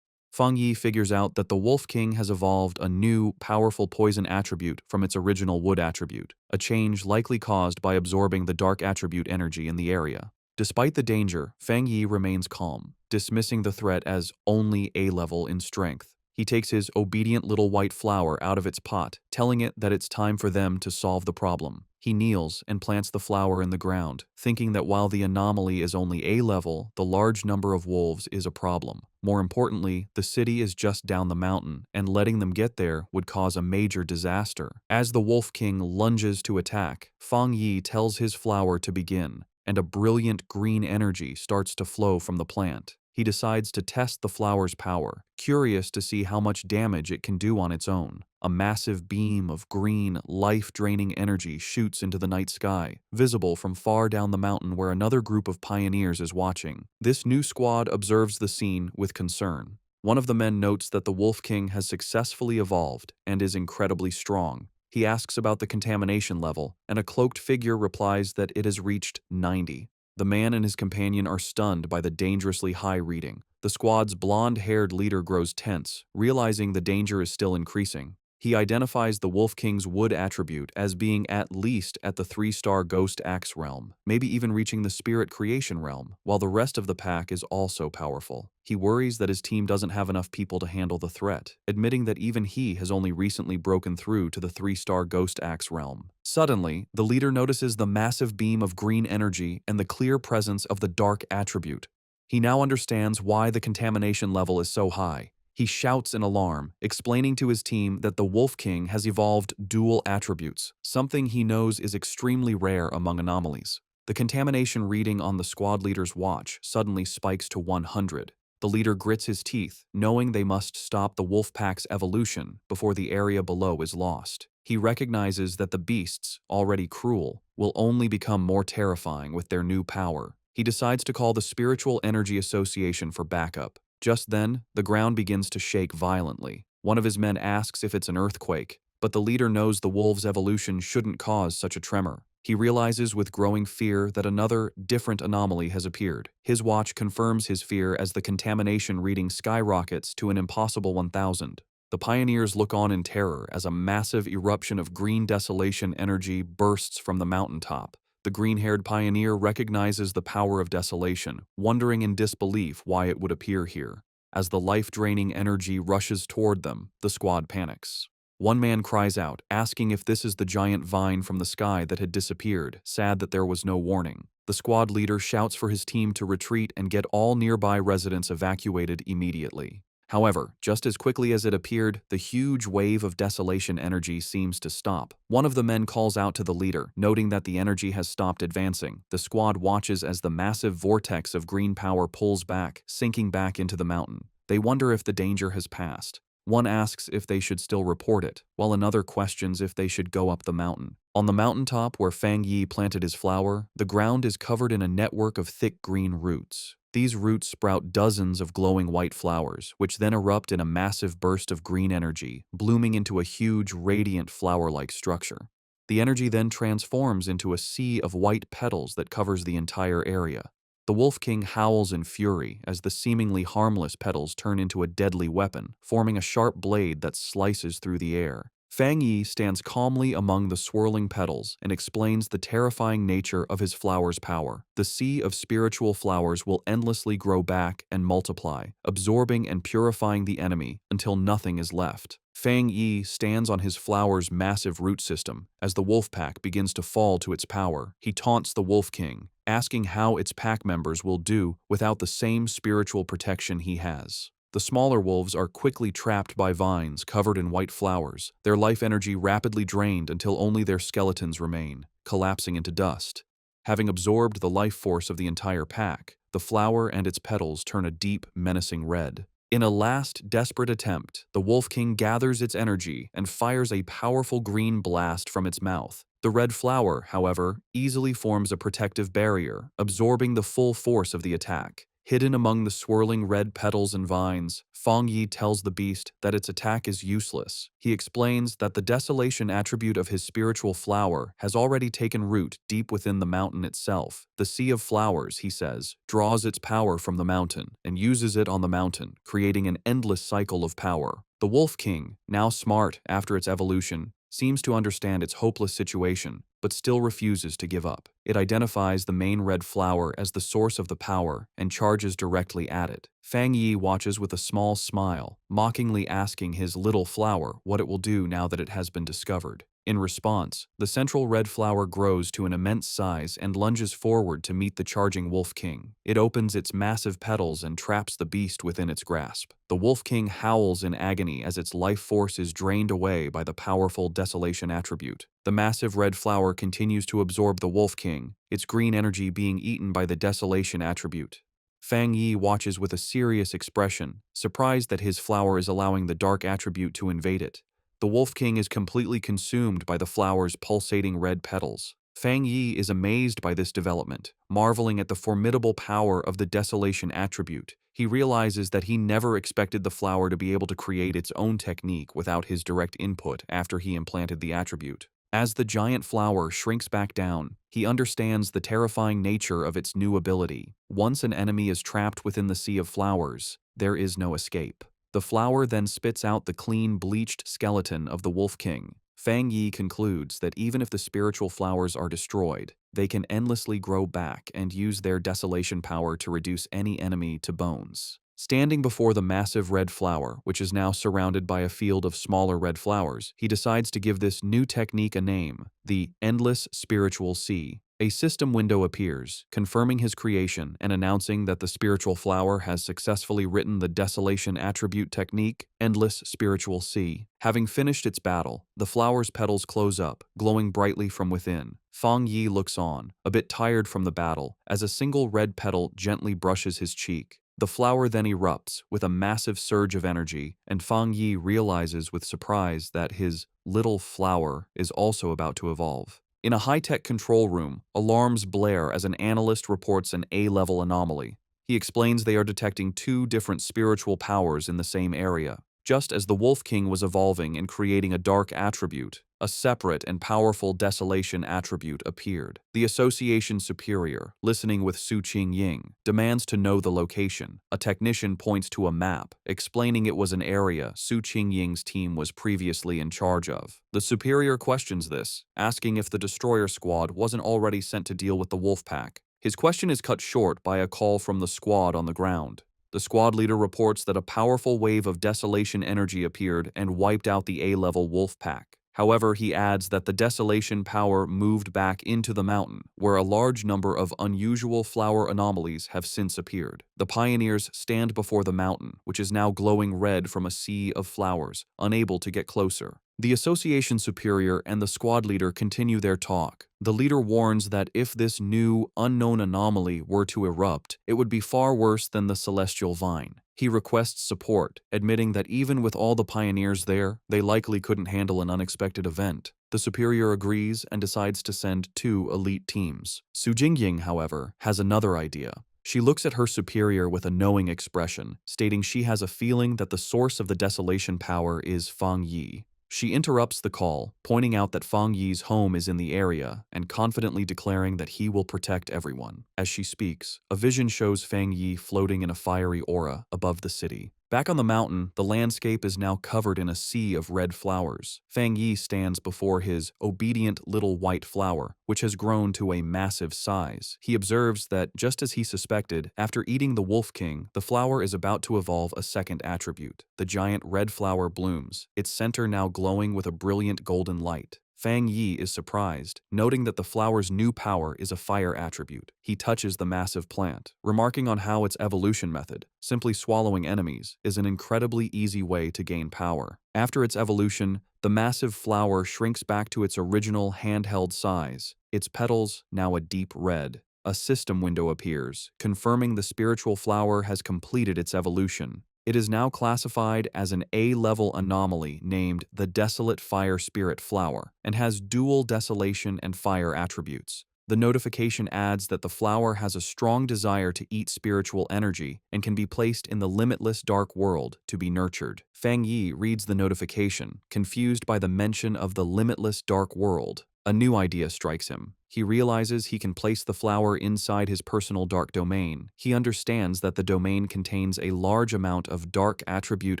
Fang Yi figures out that the Wolf King has evolved a new, powerful poison attribute from its original wood attribute, a change likely caused by absorbing the dark attribute energy in the area. Despite the danger, Fang Yi remains calm, dismissing the threat as only A-level in strength. He takes his obedient little white flower out of its pot, telling it that it's time for them to solve the problem. He kneels and plants the flower in the ground, thinking that while the anomaly is only A-level, the large number of wolves is a problem. More importantly, the city is just down the mountain, and letting them get there would cause a major disaster. As the Wolf King lunges to attack, Fang Yi tells his flower to begin, and a brilliant green energy starts to flow from the plant. He decides to test the flower's power, curious to see how much damage it can do on its own. A massive beam of green, life-draining energy shoots into the night sky, visible from far down the mountain where another group of pioneers is watching. This new squad observes the scene with concern. One of the men notes that the Wolf King has successfully evolved and is incredibly strong. He asks about the contamination level, and a cloaked figure replies that it has reached 90. The man and his companion are stunned by the dangerously high reading. The squad's blonde-haired leader grows tense, realizing the danger is still increasing. He identifies the Wolf King's wood attribute as being at least at the 3-star Ghost Axe realm, maybe even reaching the Spirit Creation realm, while the rest of the pack is also powerful. He worries that his team doesn't have enough people to handle the threat, admitting that even he has only recently broken through to the 3-star Ghost Axe realm. Suddenly, the leader notices the massive beam of green energy and the clear presence of the dark attribute. He now understands why the contamination level is so high. He shouts in alarm, explaining to his team that the Wolf King has evolved dual attributes, something he knows is extremely rare among anomalies. The contamination reading on the squad leader's watch suddenly spikes to 100. The leader grits his teeth, knowing they must stop the wolf pack's evolution before the area below is lost. He recognizes that the beasts, already cruel, will only become more terrifying with their new power. He decides to call the Spiritual Energy Association for backup. Just then, the ground begins to shake violently. One of his men asks if it's an earthquake, but the leader knows the wolves' evolution shouldn't cause such a tremor. He realizes with growing fear that another, different anomaly has appeared. His watch confirms his fear as the contamination reading skyrockets to an impossible 1000. The pioneers look on in terror as a massive eruption of green desolation energy bursts from the mountaintop. The green-haired pioneer recognizes the power of desolation, wondering in disbelief why it would appear here. As the life-draining energy rushes toward them, the squad panics. One man cries out, asking if this is the giant vine from the sky that had disappeared, sad that there was no warning. The squad leader shouts for his team to retreat and get all nearby residents evacuated immediately. However, just as quickly as it appeared, the huge wave of desolation energy seems to stop. One of the men calls out to the leader, noting that the energy has stopped advancing. The squad watches as the massive vortex of green power pulls back, sinking back into the mountain. They wonder if the danger has passed. One asks if they should still report it, while another questions if they should go up the mountain. On the mountaintop where Fang Yi planted his flower, the ground is covered in a network of thick green roots. These roots sprout dozens of glowing white flowers, which then erupt in a massive burst of green energy, blooming into a huge, radiant flower-like structure. The energy then transforms into a sea of white petals that covers the entire area. The Wolf King howls in fury as the seemingly harmless petals turn into a deadly weapon, forming a sharp blade that slices through the air. Fang Yi stands calmly among the swirling petals and explains the terrifying nature of his flower's power. The sea of spiritual flowers will endlessly grow back and multiply, absorbing and purifying the enemy until nothing is left. Fang Yi stands on his flower's massive root system. As the wolf pack begins to fall to its power, he taunts the Wolf King, asking how its pack members will do without the same spiritual protection he has. The smaller wolves are quickly trapped by vines covered in white flowers, their life energy rapidly drained until only their skeletons remain, collapsing into dust. Having absorbed the life force of the entire pack, the flower and its petals turn a deep, menacing red. In a last, desperate attempt, the Wolf King gathers its energy and fires a powerful green blast from its mouth. The red flower, however, easily forms a protective barrier, absorbing the full force of the attack. Hidden among the swirling red petals and vines, Fang Yi tells the beast that its attack is useless. He explains that the desolation attribute of his spiritual flower has already taken root deep within the mountain itself. The sea of flowers, he says, draws its power from the mountain and uses it on the mountain, creating an endless cycle of power. The Wolf King, now smart after its evolution, seems to understand its hopeless situation, but still refuses to give up. It identifies the main red flower as the source of the power and charges directly at it. Fang Yi watches with a small smile, mockingly asking his little flower what it will do now that it has been discovered. In response, the central red flower grows to an immense size and lunges forward to meet the charging Wolf King. It opens its massive petals and traps the beast within its grasp. The Wolf King howls in agony as its life force is drained away by the powerful desolation attribute. The massive red flower continues to absorb the Wolf King, its green energy being eaten by the desolation attribute. Fang Yi watches with a serious expression, surprised that his flower is allowing the dark attribute to invade it. The Wolf King is completely consumed by the flower's pulsating red petals. Fang Yi is amazed by this development, marveling at the formidable power of the desolation attribute. He realizes that he never expected the flower to be able to create its own technique without his direct input after he implanted the attribute. As the giant flower shrinks back down, he understands the terrifying nature of its new ability. Once an enemy is trapped within the sea of flowers, there is no escape. The flower then spits out the clean, bleached skeleton of the Wolf King. Fang Yi concludes that even if the spiritual flowers are destroyed, they can endlessly grow back and use their desolation power to reduce any enemy to bones. Standing before the massive red flower, which is now surrounded by a field of smaller red flowers, he decides to give this new technique a name, the Endless Spiritual Sea. A system window appears, confirming his creation and announcing that the spiritual flower has successfully written the desolation attribute technique, Endless Spiritual Sea. Having finished its battle, the flower's petals close up, glowing brightly from within. Fang Yi looks on, a bit tired from the battle, as a single red petal gently brushes his cheek. The flower then erupts with a massive surge of energy, and Fang Yi realizes with surprise that his little flower is also about to evolve. In a high-tech control room, alarms blare as an analyst reports an A-level anomaly. He explains they are detecting two different spiritual powers in the same area. Just as the Wolf King was evolving and creating a dark attribute, a separate and powerful desolation attribute appeared. The Association Superior, listening with Su Qingying, demands to know the location. A technician points to a map, explaining it was an area Su Qingying's team was previously in charge of. The Superior questions this, asking if the destroyer squad wasn't already sent to deal with the wolf pack. His question is cut short by a call from the squad on the ground. The squad leader reports that a powerful wave of desolation energy appeared and wiped out the A-level wolf pack. However, he adds that the desolation power moved back into the mountain, where a large number of unusual flower anomalies have since appeared. The pioneers stand before the mountain, which is now glowing red from a sea of flowers, unable to get closer. The association superior and the squad leader continue their talk. The leader warns that if this new, unknown anomaly were to erupt, it would be far worse than the celestial vine. He requests support, admitting that even with all the pioneers there, they likely couldn't handle an unexpected event. The superior agrees and decides to send 2 elite teams. Su Jingying, however, has another idea. She looks at her superior with a knowing expression, stating she has a feeling that the source of the desolation power is Fang Yi. She interrupts the call, pointing out that Fang Yi's home is in the area and confidently declaring that he will protect everyone. As she speaks, a vision shows Fang Yi floating in a fiery aura above the city. Back on the mountain, the landscape is now covered in a sea of red flowers. Fang Yi stands before his obedient little white flower, which has grown to a massive size. He observes that, just as he suspected, after eating the Wolf King, the flower is about to evolve a second attribute. The giant red flower blooms, its center now glowing with a brilliant golden light. Fang Yi is surprised, noting that the flower's new power is a fire attribute. He touches the massive plant, remarking on how its evolution method, simply swallowing enemies, is an incredibly easy way to gain power. After its evolution, the massive flower shrinks back to its original handheld size, its petals now a deep red. A system window appears, confirming the spiritual flower has completed its evolution. It is now classified as an A-level anomaly named the Desolate Fire Spirit Flower and has dual desolation and fire attributes. The notification adds that the flower has a strong desire to eat spiritual energy and can be placed in the limitless dark world to be nurtured. Fang Yi reads the notification, confused by the mention of the limitless dark world. A new idea strikes him. He realizes he can place the flower inside his personal dark domain. He understands that the domain contains a large amount of dark attribute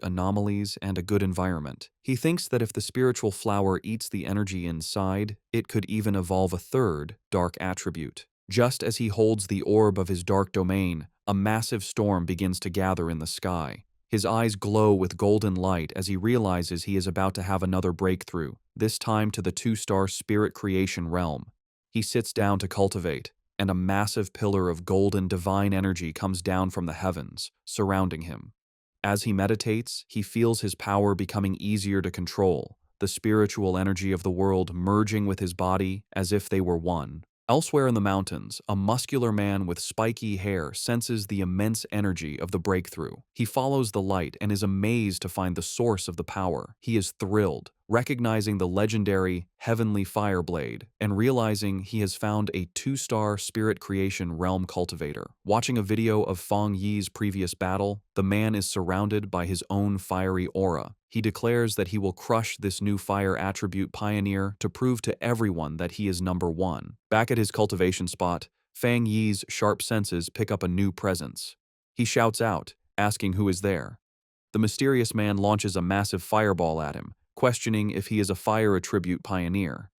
anomalies and a good environment. He thinks that if the spiritual flower eats the energy inside, it could even evolve a third dark attribute. Just as he holds the orb of his dark domain, a massive storm begins to gather in the sky. His eyes glow with golden light as he realizes he is about to have another breakthrough, this time to the 2-star spirit creation realm. He sits down to cultivate, and a massive pillar of golden divine energy comes down from the heavens, surrounding him. As he meditates, he feels his power becoming easier to control, the spiritual energy of the world merging with his body as if they were one. Elsewhere in the mountains, a muscular man with spiky hair senses the immense energy of the breakthrough. He follows the light and is amazed to find the source of the power. He is thrilled, recognizing the legendary Heavenly Fireblade and realizing he has found a 2-star spirit creation realm cultivator. Watching a video of Fang Yi's previous battle, the man is surrounded by his own fiery aura. He declares that he will crush this new fire attribute pioneer to prove to everyone that he is number 1. Back at his cultivation spot, Fang Yi's sharp senses pick up a new presence. He shouts out, asking who is there. The mysterious man launches a massive fireball at him, questioning if he is a fire attribute pioneer.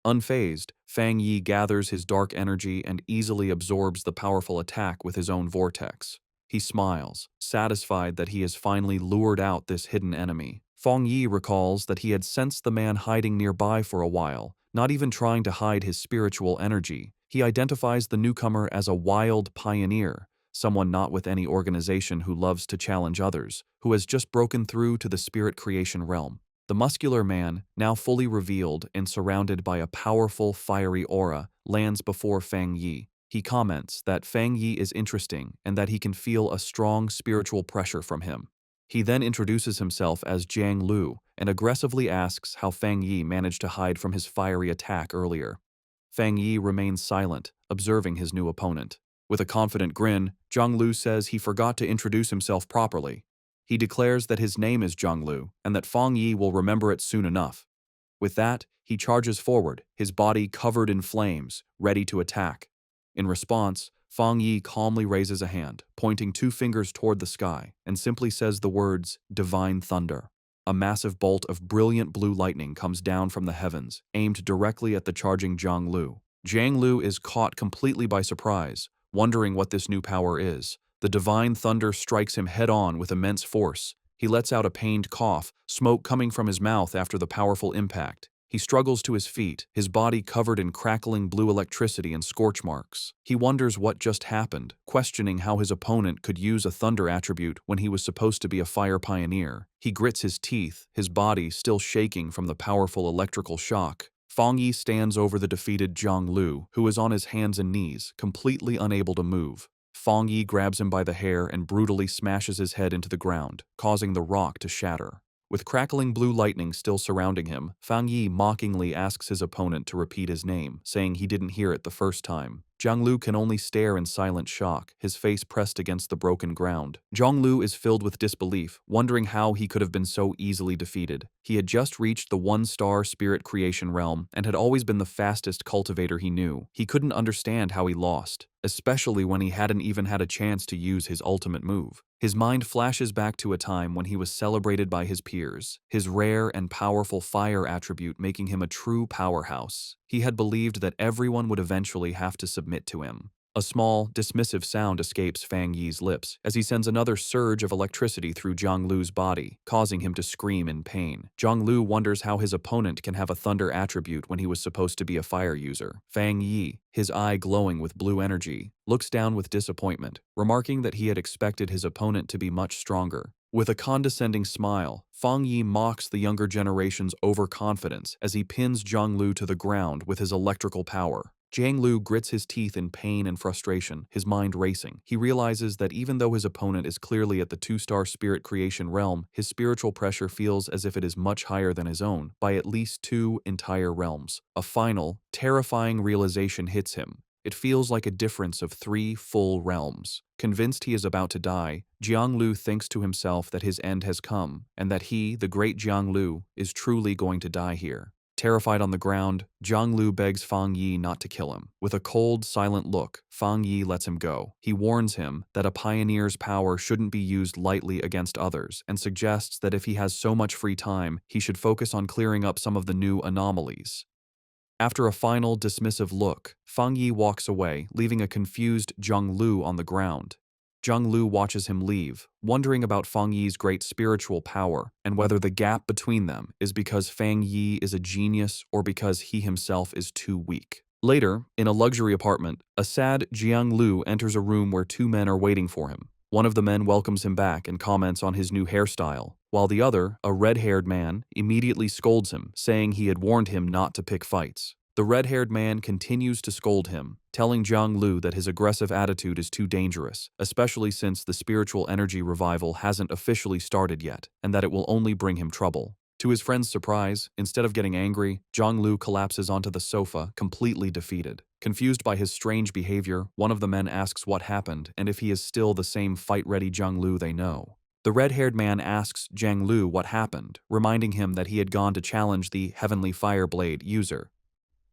Unfazed, Fang Yi gathers his dark energy and easily absorbs the powerful attack with his own vortex. He smiles, satisfied that he has finally lured out this hidden enemy. Fang Yi recalls that he had sensed the man hiding nearby for a while, not even trying to hide his spiritual energy. He identifies the newcomer as a wild pioneer, someone not with any organization who loves to challenge others, who has just broken through to the spirit creation realm. The muscular man, now fully revealed and surrounded by a powerful, fiery aura, lands before Fang Yi. He comments that Fang Yi is interesting and that he can feel a strong spiritual pressure from him. He then introduces himself as Jiang Lu and aggressively asks how Fang Yi managed to hide from his fiery attack earlier. Fang Yi remains silent, observing his new opponent. With a confident grin, Jiang Lu says he forgot to introduce himself properly. He declares that his name is Jiang Lu and that Fang Yi will remember it soon enough. With that, he charges forward, his body covered in flames, ready to attack. In response, Fang Yi calmly raises a hand, pointing 2 fingers toward the sky, and simply says the words, "Divine Thunder." A massive bolt of brilliant blue lightning comes down from the heavens, aimed directly at the charging Jiang Lu. Jiang Lu is caught completely by surprise, wondering what this new power is. The divine thunder strikes him head-on with immense force. He lets out a pained cough, smoke coming from his mouth after the powerful impact. He struggles to his feet, his body covered in crackling blue electricity and scorch marks. He wonders what just happened, questioning how his opponent could use a thunder attribute when he was supposed to be a fire pioneer. He grits his teeth, his body still shaking from the powerful electrical shock. Fang Yi stands over the defeated Jiang Lu, who is on his hands and knees, completely unable to move. Fang Yi grabs him by the hair and brutally smashes his head into the ground, causing the rock to shatter. With crackling blue lightning still surrounding him, Fang Yi mockingly asks his opponent to repeat his name, saying he didn't hear it the first time. Jiang Lu can only stare in silent shock, his face pressed against the broken ground. Jiang Lu is filled with disbelief, wondering how he could have been so easily defeated. He had just reached the one-star spirit creation realm and had always been the fastest cultivator he knew. He couldn't understand how he lost, especially when he hadn't even had a chance to use his ultimate move. His mind flashes back to a time when he was celebrated by his peers, his rare and powerful fire attribute making him a true powerhouse. He had believed that everyone would eventually have to submit to him. A small, dismissive sound escapes Fang Yi's lips as he sends another surge of electricity through Jiang Lu's body, causing him to scream in pain. Jiang Lu wonders how his opponent can have a thunder attribute when he was supposed to be a fire user. Fang Yi, his eye glowing with blue energy, looks down with disappointment, remarking that he had expected his opponent to be much stronger. With a condescending smile, Fang Yi mocks the younger generation's overconfidence as he pins Jiang Lu to the ground with his electrical power. Jiang Lu grits his teeth in pain and frustration, his mind racing. He realizes that even though his opponent is clearly at the two-star spirit creation realm, his spiritual pressure feels as if it is much higher than his own, by at least 2 entire realms. A final, terrifying realization hits him. It feels like a difference of 3 full realms. Convinced he is about to die, Jiang Lu thinks to himself that his end has come, and that he, the great Jiang Lu, is truly going to die here. Terrified on the ground, Jiang Lu begs Fang Yi not to kill him. With a cold, silent look, Fang Yi lets him go. He warns him that a pioneer's power shouldn't be used lightly against others, and suggests that if he has so much free time, he should focus on clearing up some of the new anomalies. After a final, dismissive look, Fang Yi walks away, leaving a confused Jiang Lu on the ground. Jiang Lu watches him leave, wondering about Fang Yi's great spiritual power and whether the gap between them is because Fang Yi is a genius or because he himself is too weak. Later, in a luxury apartment, a sad Jiang Lu enters a room where 2 men are waiting for him. One of the men welcomes him back and comments on his new hairstyle, while the other, a red-haired man, immediately scolds him, saying he had warned him not to pick fights. The red-haired man continues to scold him, telling Jiang Lu that his aggressive attitude is too dangerous, especially since the spiritual energy revival hasn't officially started yet, and that it will only bring him trouble. To his friend's surprise, instead of getting angry, Jiang Lu collapses onto the sofa, completely defeated. Confused by his strange behavior, one of the men asks what happened and if he is still the same fight-ready Jiang Lu they know. The red-haired man asks Jiang Lu what happened, reminding him that he had gone to challenge the Heavenly Fireblade user.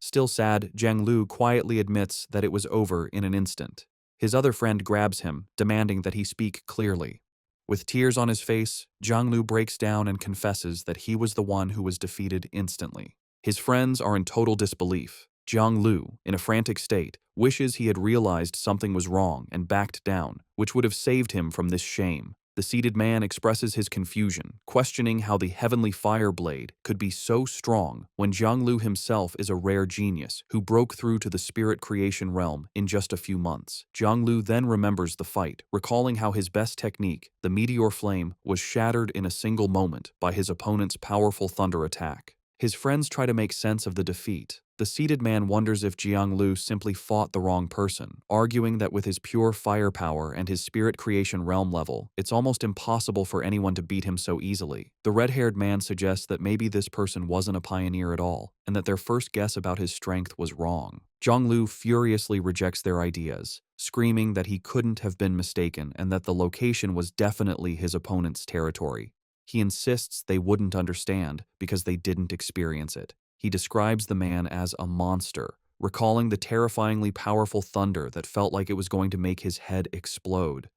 Still sad, Jiang Lu quietly admits that it was over in an instant. His other friend grabs him, demanding that he speak clearly. With tears on his face, Jiang Lu breaks down and confesses that he was the one who was defeated instantly. His friends are in total disbelief. Jiang Lu, in a frantic state, wishes he had realized something was wrong and backed down, which would have saved him from this shame. The seated man expresses his confusion, questioning how the Heavenly Fireblade could be so strong when Jiang Lu himself is a rare genius who broke through to the spirit creation realm in just a few months. Jiang Lu then remembers the fight, recalling how his best technique, the meteor flame, was shattered in a single moment by his opponent's powerful thunder attack. His friends try to make sense of the defeat. The seated man wonders if Jiang Lu simply fought the wrong person, arguing that with his pure firepower and his spirit creation realm level, it's almost impossible for anyone to beat him so easily. The red-haired man suggests that maybe this person wasn't a pioneer at all, and that their first guess about his strength was wrong. Jiang Lu furiously rejects their ideas, screaming that he couldn't have been mistaken and that the location was definitely his opponent's territory. He insists they wouldn't understand because they didn't experience it. He describes the man as a monster, recalling the terrifyingly powerful thunder that felt like it was going to make his head explode.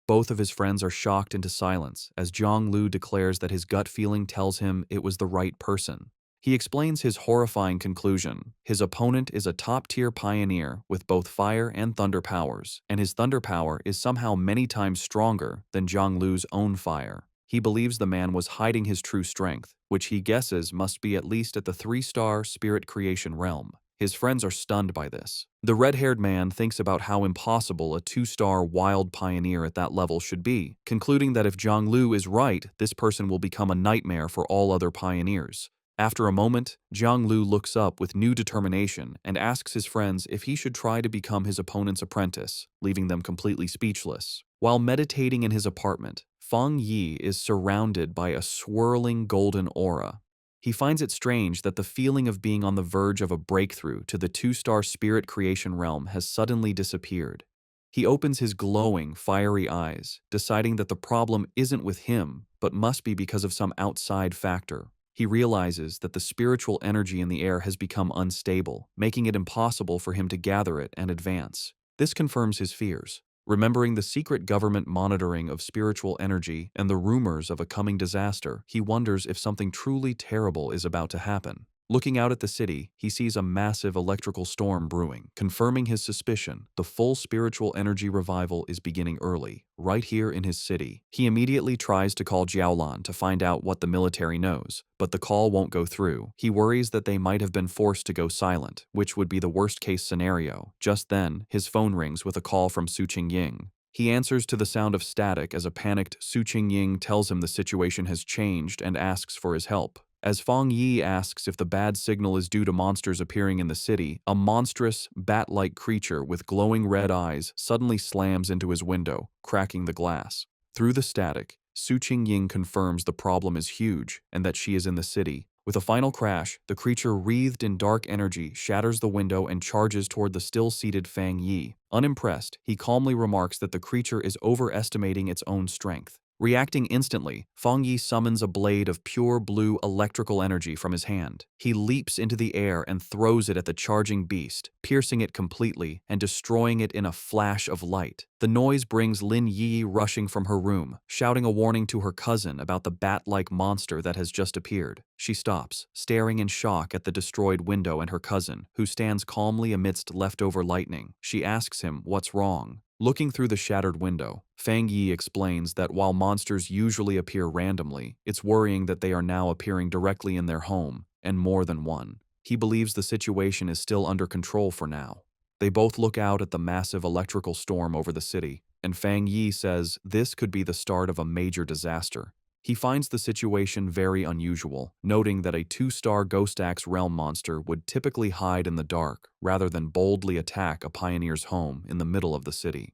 Both of his friends are shocked into silence as Jiang Lu declares that his gut feeling tells him it was the right person. He explains his horrifying conclusion. His opponent is a top-tier pioneer with both fire and thunder powers, and his thunder power is somehow many times stronger than Jiang Lu's own fire. He believes the man was hiding his true strength, which he guesses must be at least at the 3-star spirit creation realm. His friends are stunned by this. The red-haired man thinks about how impossible a 2-star wild pioneer at that level should be, concluding that if Zhang Lu is right, this person will become a nightmare for all other pioneers. After a moment, Zhang Lu looks up with new determination and asks his friends if he should try to become his opponent's apprentice, leaving them completely speechless. While meditating in his apartment, Feng Yi is surrounded by a swirling golden aura. He finds it strange that the feeling of being on the verge of a breakthrough to the 2-star spirit creation realm has suddenly disappeared. He opens his glowing, fiery eyes, deciding that the problem isn't with him, but must be because of some outside factor. He realizes that the spiritual energy in the air has become unstable, making it impossible for him to gather it and advance. This confirms his fears. Remembering the secret government monitoring of spiritual energy and the rumors of a coming disaster, he wonders if something truly terrible is about to happen. Looking out at the city, he sees a massive electrical storm brewing, confirming his suspicion. The full spiritual energy revival is beginning early, right here in his city. He immediately tries to call Jiaolan to find out what the military knows, but the call won't go through. He worries that they might have been forced to go silent, which would be the worst-case scenario. Just then, his phone rings with a call from Su Qingying. He answers to the sound of static as a panicked Su Qingying tells him the situation has changed and asks for his help. As Feng Yi asks if the bad signal is due to monsters appearing in the city, a monstrous, bat-like creature with glowing red eyes suddenly slams into his window, cracking the glass. Through the static, Su Qingying confirms the problem is huge and that she is in the city. With a final crash, the creature wreathed in dark energy shatters the window and charges toward the still-seated Feng Yi. Unimpressed, he calmly remarks that the creature is overestimating its own strength. Reacting instantly, Feng Yi summons a blade of pure blue electrical energy from his hand. He leaps into the air and throws it at the charging beast, piercing it completely and destroying it in a flash of light. The noise brings Lin Yi rushing from her room, shouting a warning to her cousin about the bat-like monster that has just appeared. She stops, staring in shock at the destroyed window and her cousin, who stands calmly amidst leftover lightning. She asks him what's wrong. Looking through the shattered window, Feng Yi explains that while monsters usually appear randomly, it's worrying that they are now appearing directly in their home, and more than one. He believes the situation is still under control for now. They both look out at the massive electrical storm over the city, and Feng Yi says this could be the start of a major disaster. He finds the situation very unusual, noting that a 2-star Ghost Axe realm monster would typically hide in the dark rather than boldly attack a pioneer's home in the middle of the city.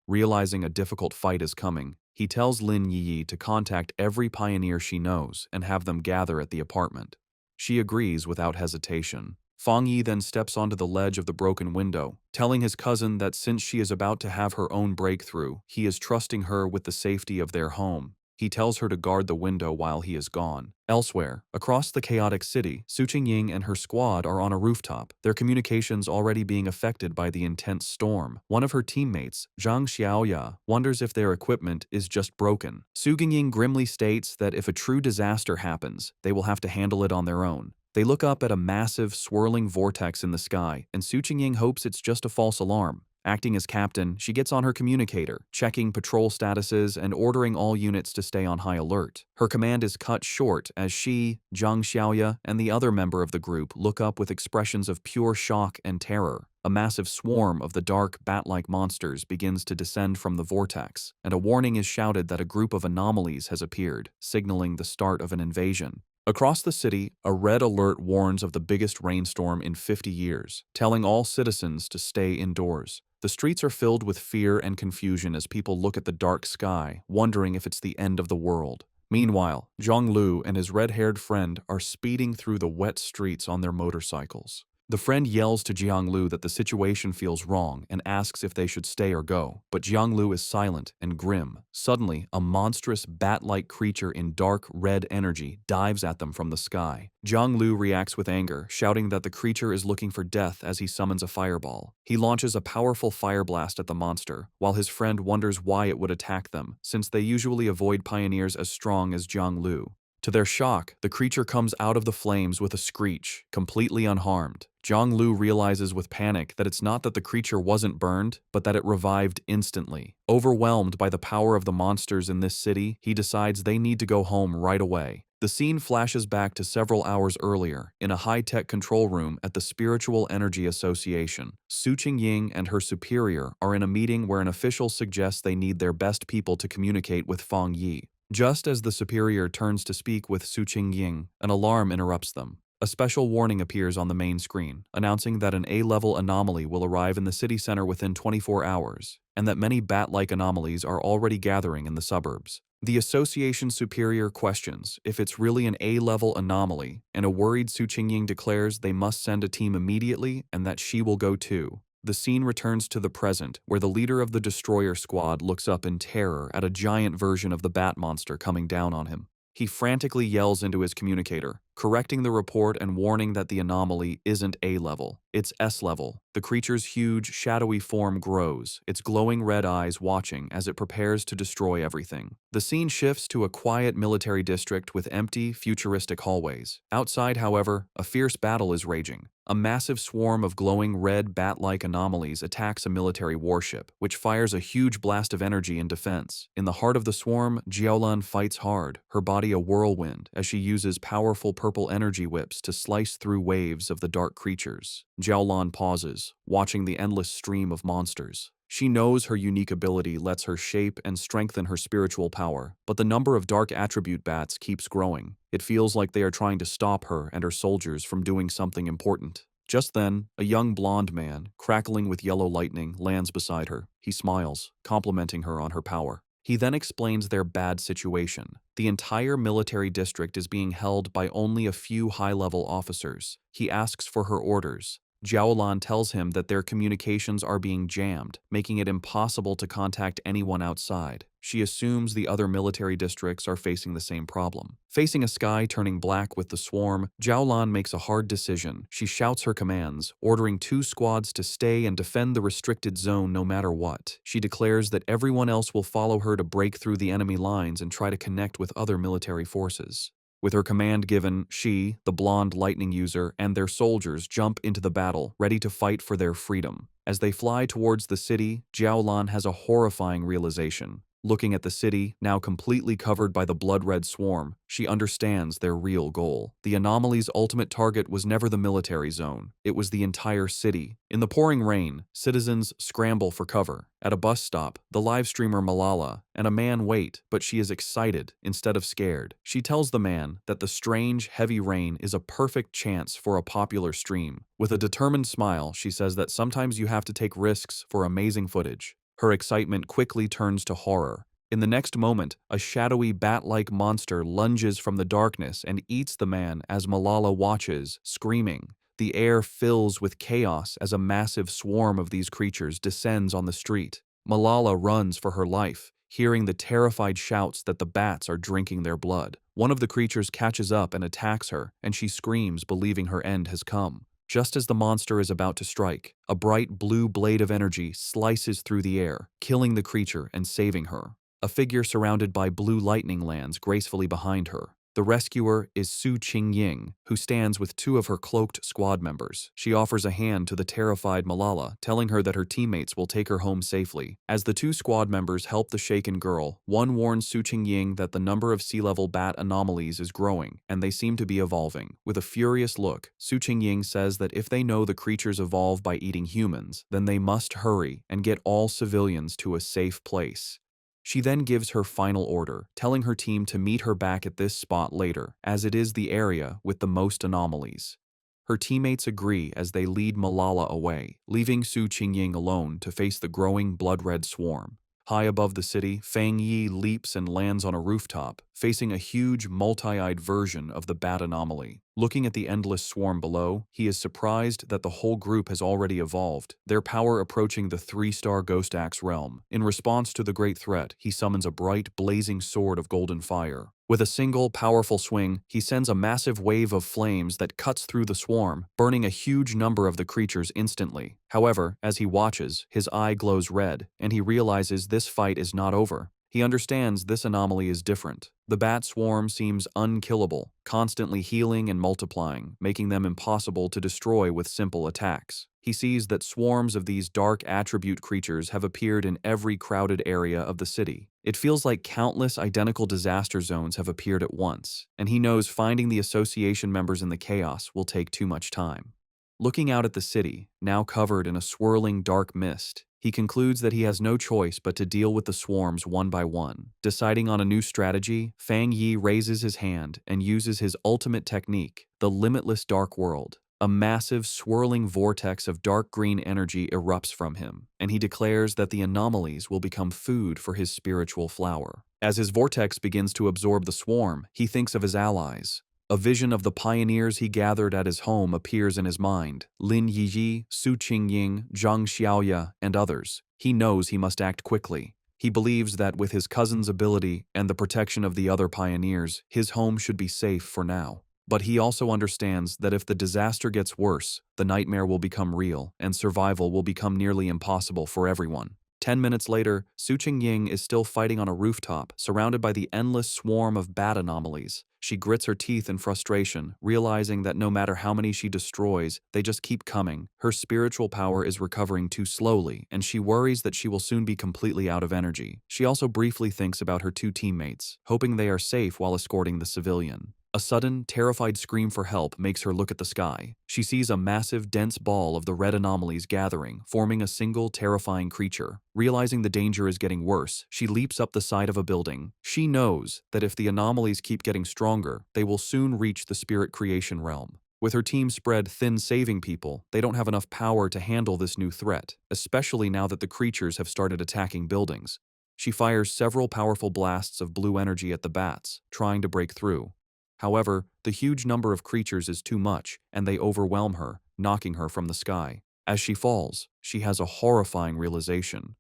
Realizing a difficult fight is coming, he tells Lin Yi to contact every pioneer she knows and have them gather at the apartment. She agrees without hesitation. Feng Yi then steps onto the ledge of the broken window, telling his cousin that since she is about to have her own breakthrough, he is trusting her with the safety of their home. He tells her to guard the window while he is gone. Elsewhere, across the chaotic city, Su Qingying and her squad are on a rooftop, their communications already being affected by the intense storm. One of her teammates, Zhang Xiaoya, wonders if their equipment is just broken. Su Qingying grimly states that if a true disaster happens, they will have to handle it on their own. They look up at a massive, swirling vortex in the sky, and Su Qingying hopes it's just a false alarm. Acting as captain, she gets on her communicator, checking patrol statuses and ordering all units to stay on high alert. Her command is cut short as she, Zhang Xiaoya, and the other member of the group look up with expressions of pure shock and terror. A massive swarm of the dark, bat-like monsters begins to descend from the vortex, and a warning is shouted that a group of anomalies has appeared, signaling the start of an invasion. Across the city, a red alert warns of the biggest rainstorm in 50 years, telling all citizens to stay indoors. The streets are filled with fear and confusion as people look at the dark sky, wondering if it's the end of the world. Meanwhile, Zhang Lu and his red-haired friend are speeding through the wet streets on their motorcycles. The friend yells to Jiang Lu that the situation feels wrong and asks if they should stay or go, but Jiang Lu is silent and grim. Suddenly, a monstrous bat-like creature in dark red energy dives at them from the sky. Jiang Lu reacts with anger, shouting that the creature is looking for death as he summons a fireball. He launches a powerful fire blast at the monster, while his friend wonders why it would attack them, since they usually avoid pioneers as strong as Jiang Lu. To their shock, the creature comes out of the flames with a screech, completely unharmed. Zhonglu realizes with panic that it's not that the creature wasn't burned, but that it revived instantly. Overwhelmed by the power of the monsters in this city, he decides they need to go home right away. The scene flashes back to several hours earlier, in a high-tech control room at the Spiritual Energy Association. Su Qingying and her superior are in a meeting where an official suggests they need their best people to communicate with Feng Yi. Just as the superior turns to speak with Su Qingying, an alarm interrupts them. A special warning appears on the main screen, announcing that an A-level anomaly will arrive in the city center within 24 hours, and that many bat-like anomalies are already gathering in the suburbs. The association superior questions if it's really an A-level anomaly, and a worried Su Qingying declares they must send a team immediately and that she will go too. The scene returns to the present, where the leader of the destroyer squad looks up in terror at a giant version of the bat monster coming down on him. He frantically yells into his communicator, correcting the report and warning that the anomaly isn't A-level, it's S-level. The creature's huge, shadowy form grows, its glowing red eyes watching as it prepares to destroy everything. The scene shifts to a quiet military district with empty, futuristic hallways. Outside, however, a fierce battle is raging. A massive swarm of glowing red bat-like anomalies attacks a military warship, which fires a huge blast of energy in defense. In the heart of the swarm, Jiaolan fights hard, her body a whirlwind, as she uses powerful purple energy whips to slice through waves of the dark creatures. Jiaolan pauses, watching the endless stream of monsters. She knows her unique ability lets her shape and strengthen her spiritual power, but the number of dark attribute bats keeps growing. It feels like they are trying to stop her and her soldiers from doing something important. Just then, a young blonde man, crackling with yellow lightning, lands beside her. He smiles, complimenting her on her power. He then explains their bad situation. The entire military district is being held by only a few high-level officers. He asks for her orders. Jiaolan tells him that their communications are being jammed, making it impossible to contact anyone outside. She assumes the other military districts are facing the same problem. Facing a sky turning black with the swarm, Jiaolan makes a hard decision. She shouts her commands, ordering 2 squads to stay and defend the restricted zone no matter what. She declares that everyone else will follow her to break through the enemy lines and try to connect with other military forces. With her command given, she, the blonde lightning user, and their soldiers jump into the battle, ready to fight for their freedom. As they fly towards the city, Jiaolan has a horrifying realization. Looking at the city, now completely covered by the blood-red swarm, she understands their real goal. The anomaly's ultimate target was never the military zone. It was the entire city. In the pouring rain, citizens scramble for cover. At a bus stop, the live streamer Malala and a man wait, but she is excited instead of scared. She tells the man that the strange, heavy rain is a perfect chance for a popular stream. With a determined smile, she says that sometimes you have to take risks for amazing footage. Her excitement quickly turns to horror. In the next moment, a shadowy bat-like monster lunges from the darkness and eats the man as Malala watches, screaming. The air fills with chaos as a massive swarm of these creatures descends on the street. Malala runs for her life, hearing the terrified shouts that the bats are drinking their blood. One of the creatures catches up and attacks her, and she screams, believing her end has come. Just as the monster is about to strike, a bright blue blade of energy slices through the air, killing the creature and saving her. A figure surrounded by blue lightning lands gracefully behind her. The rescuer is Su Qingying, who stands with 2 of her cloaked squad members. She offers a hand to the terrified Malala, telling her that her teammates will take her home safely. As the 2 squad members help the shaken girl, one warns Su Qingying that the number of sea-level bat anomalies is growing, and they seem to be evolving. With a furious look, Su Qingying says that if they know the creatures evolve by eating humans, then they must hurry and get all civilians to a safe place. She then gives her final order, telling her team to meet her back at this spot later, as it is the area with the most anomalies. Her teammates agree as they lead Malala away, leaving Su Qingying alone to face the growing blood-red swarm. High above the city, Feng Yi leaps and lands on a rooftop, facing a huge, multi-eyed version of the bat anomaly. Looking at the endless swarm below, he is surprised that the whole group has already evolved, their power approaching the 3-star Ghost Axe realm. In response to the great threat, he summons a bright, blazing sword of golden fire. With a single, powerful swing, he sends a massive wave of flames that cuts through the swarm, burning a huge number of the creatures instantly. However, as he watches, his eye glows red, and he realizes this fight is not over. He understands this anomaly is different. The bat swarm seems unkillable, constantly healing and multiplying, making them impossible to destroy with simple attacks. He sees that swarms of these dark attribute creatures have appeared in every crowded area of the city. It feels like countless identical disaster zones have appeared at once, and he knows finding the association members in the chaos will take too much time. Looking out at the city, now covered in a swirling dark mist, he concludes that he has no choice but to deal with the swarms one by one. Deciding on a new strategy, Fang Yi raises his hand and uses his ultimate technique, the limitless dark world. A massive, swirling vortex of dark green energy erupts from him, and he declares that the anomalies will become food for his spiritual flower. As his vortex begins to absorb the swarm, he thinks of his allies. A vision of the pioneers he gathered at his home appears in his mind: Lin Yiyi, Su Qingying, Zhang Xiaoya, and others. He knows he must act quickly. He believes that with his cousin's ability and the protection of the other pioneers, his home should be safe for now. But he also understands that if the disaster gets worse, the nightmare will become real, and survival will become nearly impossible for everyone. 10 minutes later, Su Qingying is still fighting on a rooftop, surrounded by the endless swarm of bat anomalies. She grits her teeth in frustration, realizing that no matter how many she destroys, they just keep coming. Her spiritual power is recovering too slowly, and she worries that she will soon be completely out of energy. She also briefly thinks about her two teammates, hoping they are safe while escorting the civilian. A sudden, terrified scream for help makes her look at the sky. She sees a massive, dense ball of the red anomalies gathering, forming a single, terrifying creature. Realizing the danger is getting worse, she leaps up the side of a building. She knows that if the anomalies keep getting stronger, they will soon reach the spirit creation realm. With her team spread thin saving people, they don't have enough power to handle this new threat, especially now that the creatures have started attacking buildings. She fires several powerful blasts of blue energy at the bats, trying to break through. However, the huge number of creatures is too much, and they overwhelm her, knocking her from the sky. As she falls, she has a horrifying realization.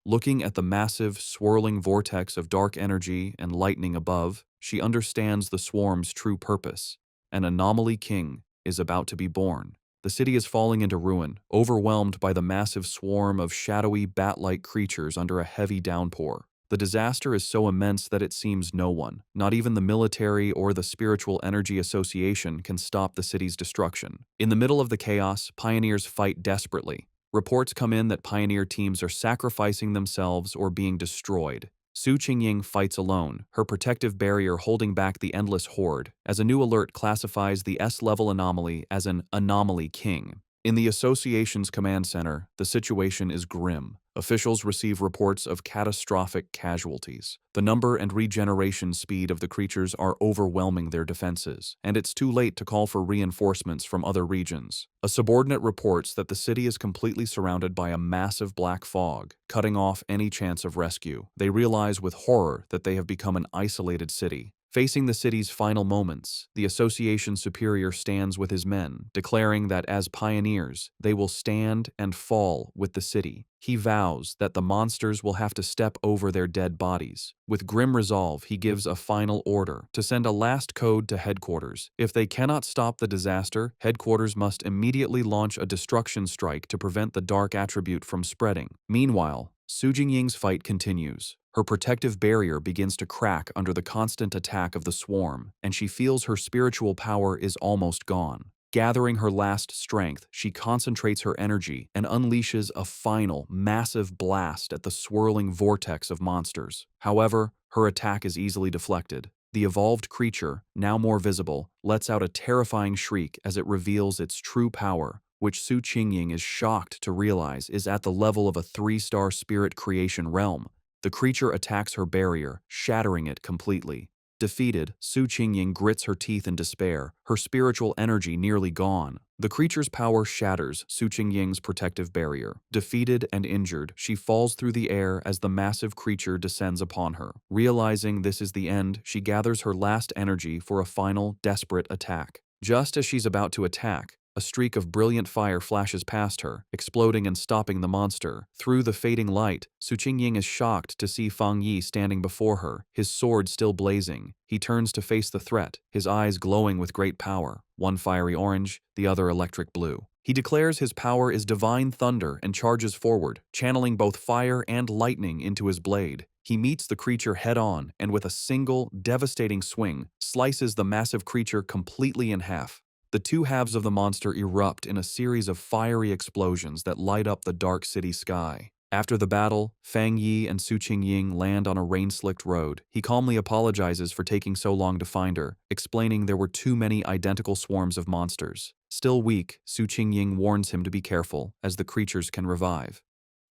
Looking at the massive, swirling vortex of dark energy and lightning above, she understands the swarm's true purpose. An anomaly king is about to be born. The city is falling into ruin, overwhelmed by the massive swarm of shadowy, bat-like creatures under a heavy downpour. The disaster is so immense that it seems no one, not even the military or the Spiritual Energy Association, can stop the city's destruction. In the middle of the chaos, pioneers fight desperately. Reports come in that pioneer teams are sacrificing themselves or being destroyed. Su Qingying fights alone, her protective barrier holding back the endless horde, as a new alert classifies the S-level anomaly as an anomaly king. In the association's command center, the situation is grim. Officials receive reports of catastrophic casualties. The number and regeneration speed of the creatures are overwhelming their defenses, and it's too late to call for reinforcements from other regions. A subordinate reports that the city is completely surrounded by a massive black fog, cutting off any chance of rescue. They realize with horror that they have become an isolated city. Facing the city's final moments, the association superior stands with his men, declaring that as pioneers, they will stand and fall with the city. He vows that the monsters will have to step over their dead bodies. With grim resolve, he gives a final order to send a last code to headquarters. If they cannot stop the disaster, headquarters must immediately launch a destruction strike to prevent the dark attribute from spreading. Meanwhile, Su Jingying's fight continues. Her protective barrier begins to crack under the constant attack of the swarm, and she feels her spiritual power is almost gone. Gathering her last strength, she concentrates her energy and unleashes a final, massive blast at the swirling vortex of monsters. However, her attack is easily deflected. The evolved creature, now more visible, lets out a terrifying shriek as it reveals its true power, which Su Qingying is shocked to realize is at the level of a 3-star spirit creation realm. The creature attacks her barrier, shattering it completely. Defeated, Su Qingying grits her teeth in despair, her spiritual energy nearly gone. The creature's power shatters Su Qingying's protective barrier. Defeated and injured, she falls through the air as the massive creature descends upon her. Realizing this is the end, she gathers her last energy for a final, desperate attack. Just as she's about to attack, a streak of brilliant fire flashes past her, exploding and stopping the monster. Through the fading light, Su Qingying is shocked to see Fang Yi standing before her, his sword still blazing. He turns to face the threat, his eyes glowing with great power, one fiery orange, the other electric blue. He declares his power is divine thunder and charges forward, channeling both fire and lightning into his blade. He meets the creature head-on and with a single, devastating swing, slices the massive creature completely in half. The two halves of the monster erupt in a series of fiery explosions that light up the dark city sky. After the battle, Fang Yi and Su Qingying land on a rain-slicked road. He calmly apologizes for taking so long to find her, explaining there were too many identical swarms of monsters. Still weak, Su Qingying warns him to be careful, as the creatures can revive.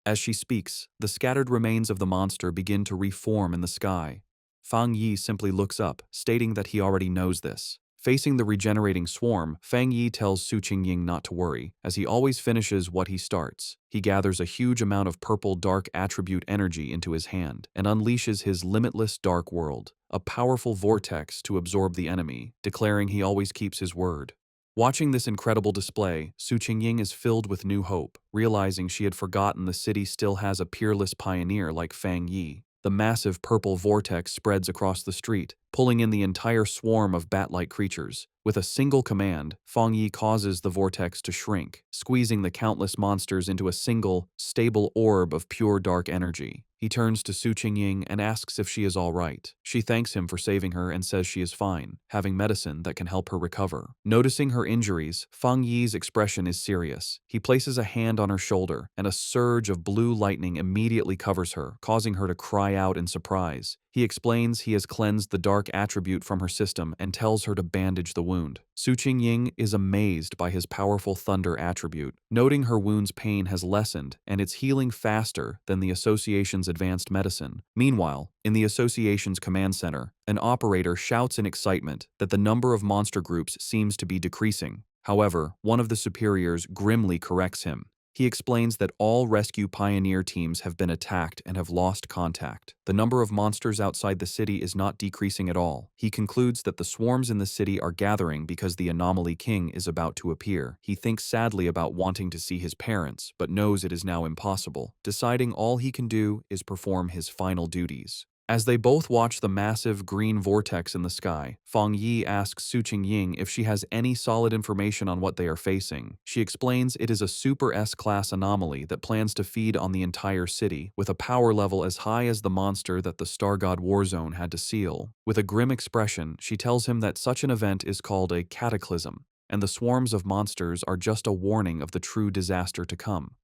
As she speaks, the scattered remains of the monster begin to reform in the sky. Fang Yi simply looks up, stating that he already knows this. Facing the regenerating swarm, Fang Yi tells Su Qingying not to worry, as he always finishes what he starts. He gathers a huge amount of purple dark attribute energy into his hand and unleashes his limitless dark world, a powerful vortex to absorb the enemy, declaring he always keeps his word. Watching this incredible display, Su Qingying is filled with new hope, realizing she had forgotten the city still has a peerless pioneer like Fang Yi. The massive purple vortex spreads across the street, pulling in the entire swarm of bat-like creatures. With a single command, Fang Yi causes the vortex to shrink, squeezing the countless monsters into a single, stable orb of pure dark energy. He turns to Su Qingying and asks if she is all right. She thanks him for saving her and says she is fine, having medicine that can help her recover. Noticing her injuries, Fang Yi's expression is serious. He places a hand on her shoulder, and a surge of blue lightning immediately covers her, causing her to cry out in surprise. He explains he has cleansed the dark attribute from her system and tells her to bandage the wound. Su Qingying is amazed by his powerful thunder attribute, noting her wound's pain has lessened and it's healing faster than the association's advanced medicine. Meanwhile, in the association's command center, an operator shouts in excitement that the number of monster groups seems to be decreasing. However, one of the superiors grimly corrects him. He explains that all rescue pioneer teams have been attacked and have lost contact. The number of monsters outside the city is not decreasing at all. He concludes that the swarms in the city are gathering because the anomaly king is about to appear. He thinks sadly about wanting to see his parents, but knows it is now impossible, deciding all he can do is perform his final duties. As they both watch the massive green vortex in the sky, Fang Yi asks Su Qingying if she has any solid information on what they are facing. She explains it is a Super S-class anomaly that plans to feed on the entire city, with a power level as high as the monster that the Star God Warzone had to seal. With a grim expression, she tells him that such an event is called a cataclysm, and the swarms of monsters are just a warning of the true disaster to come.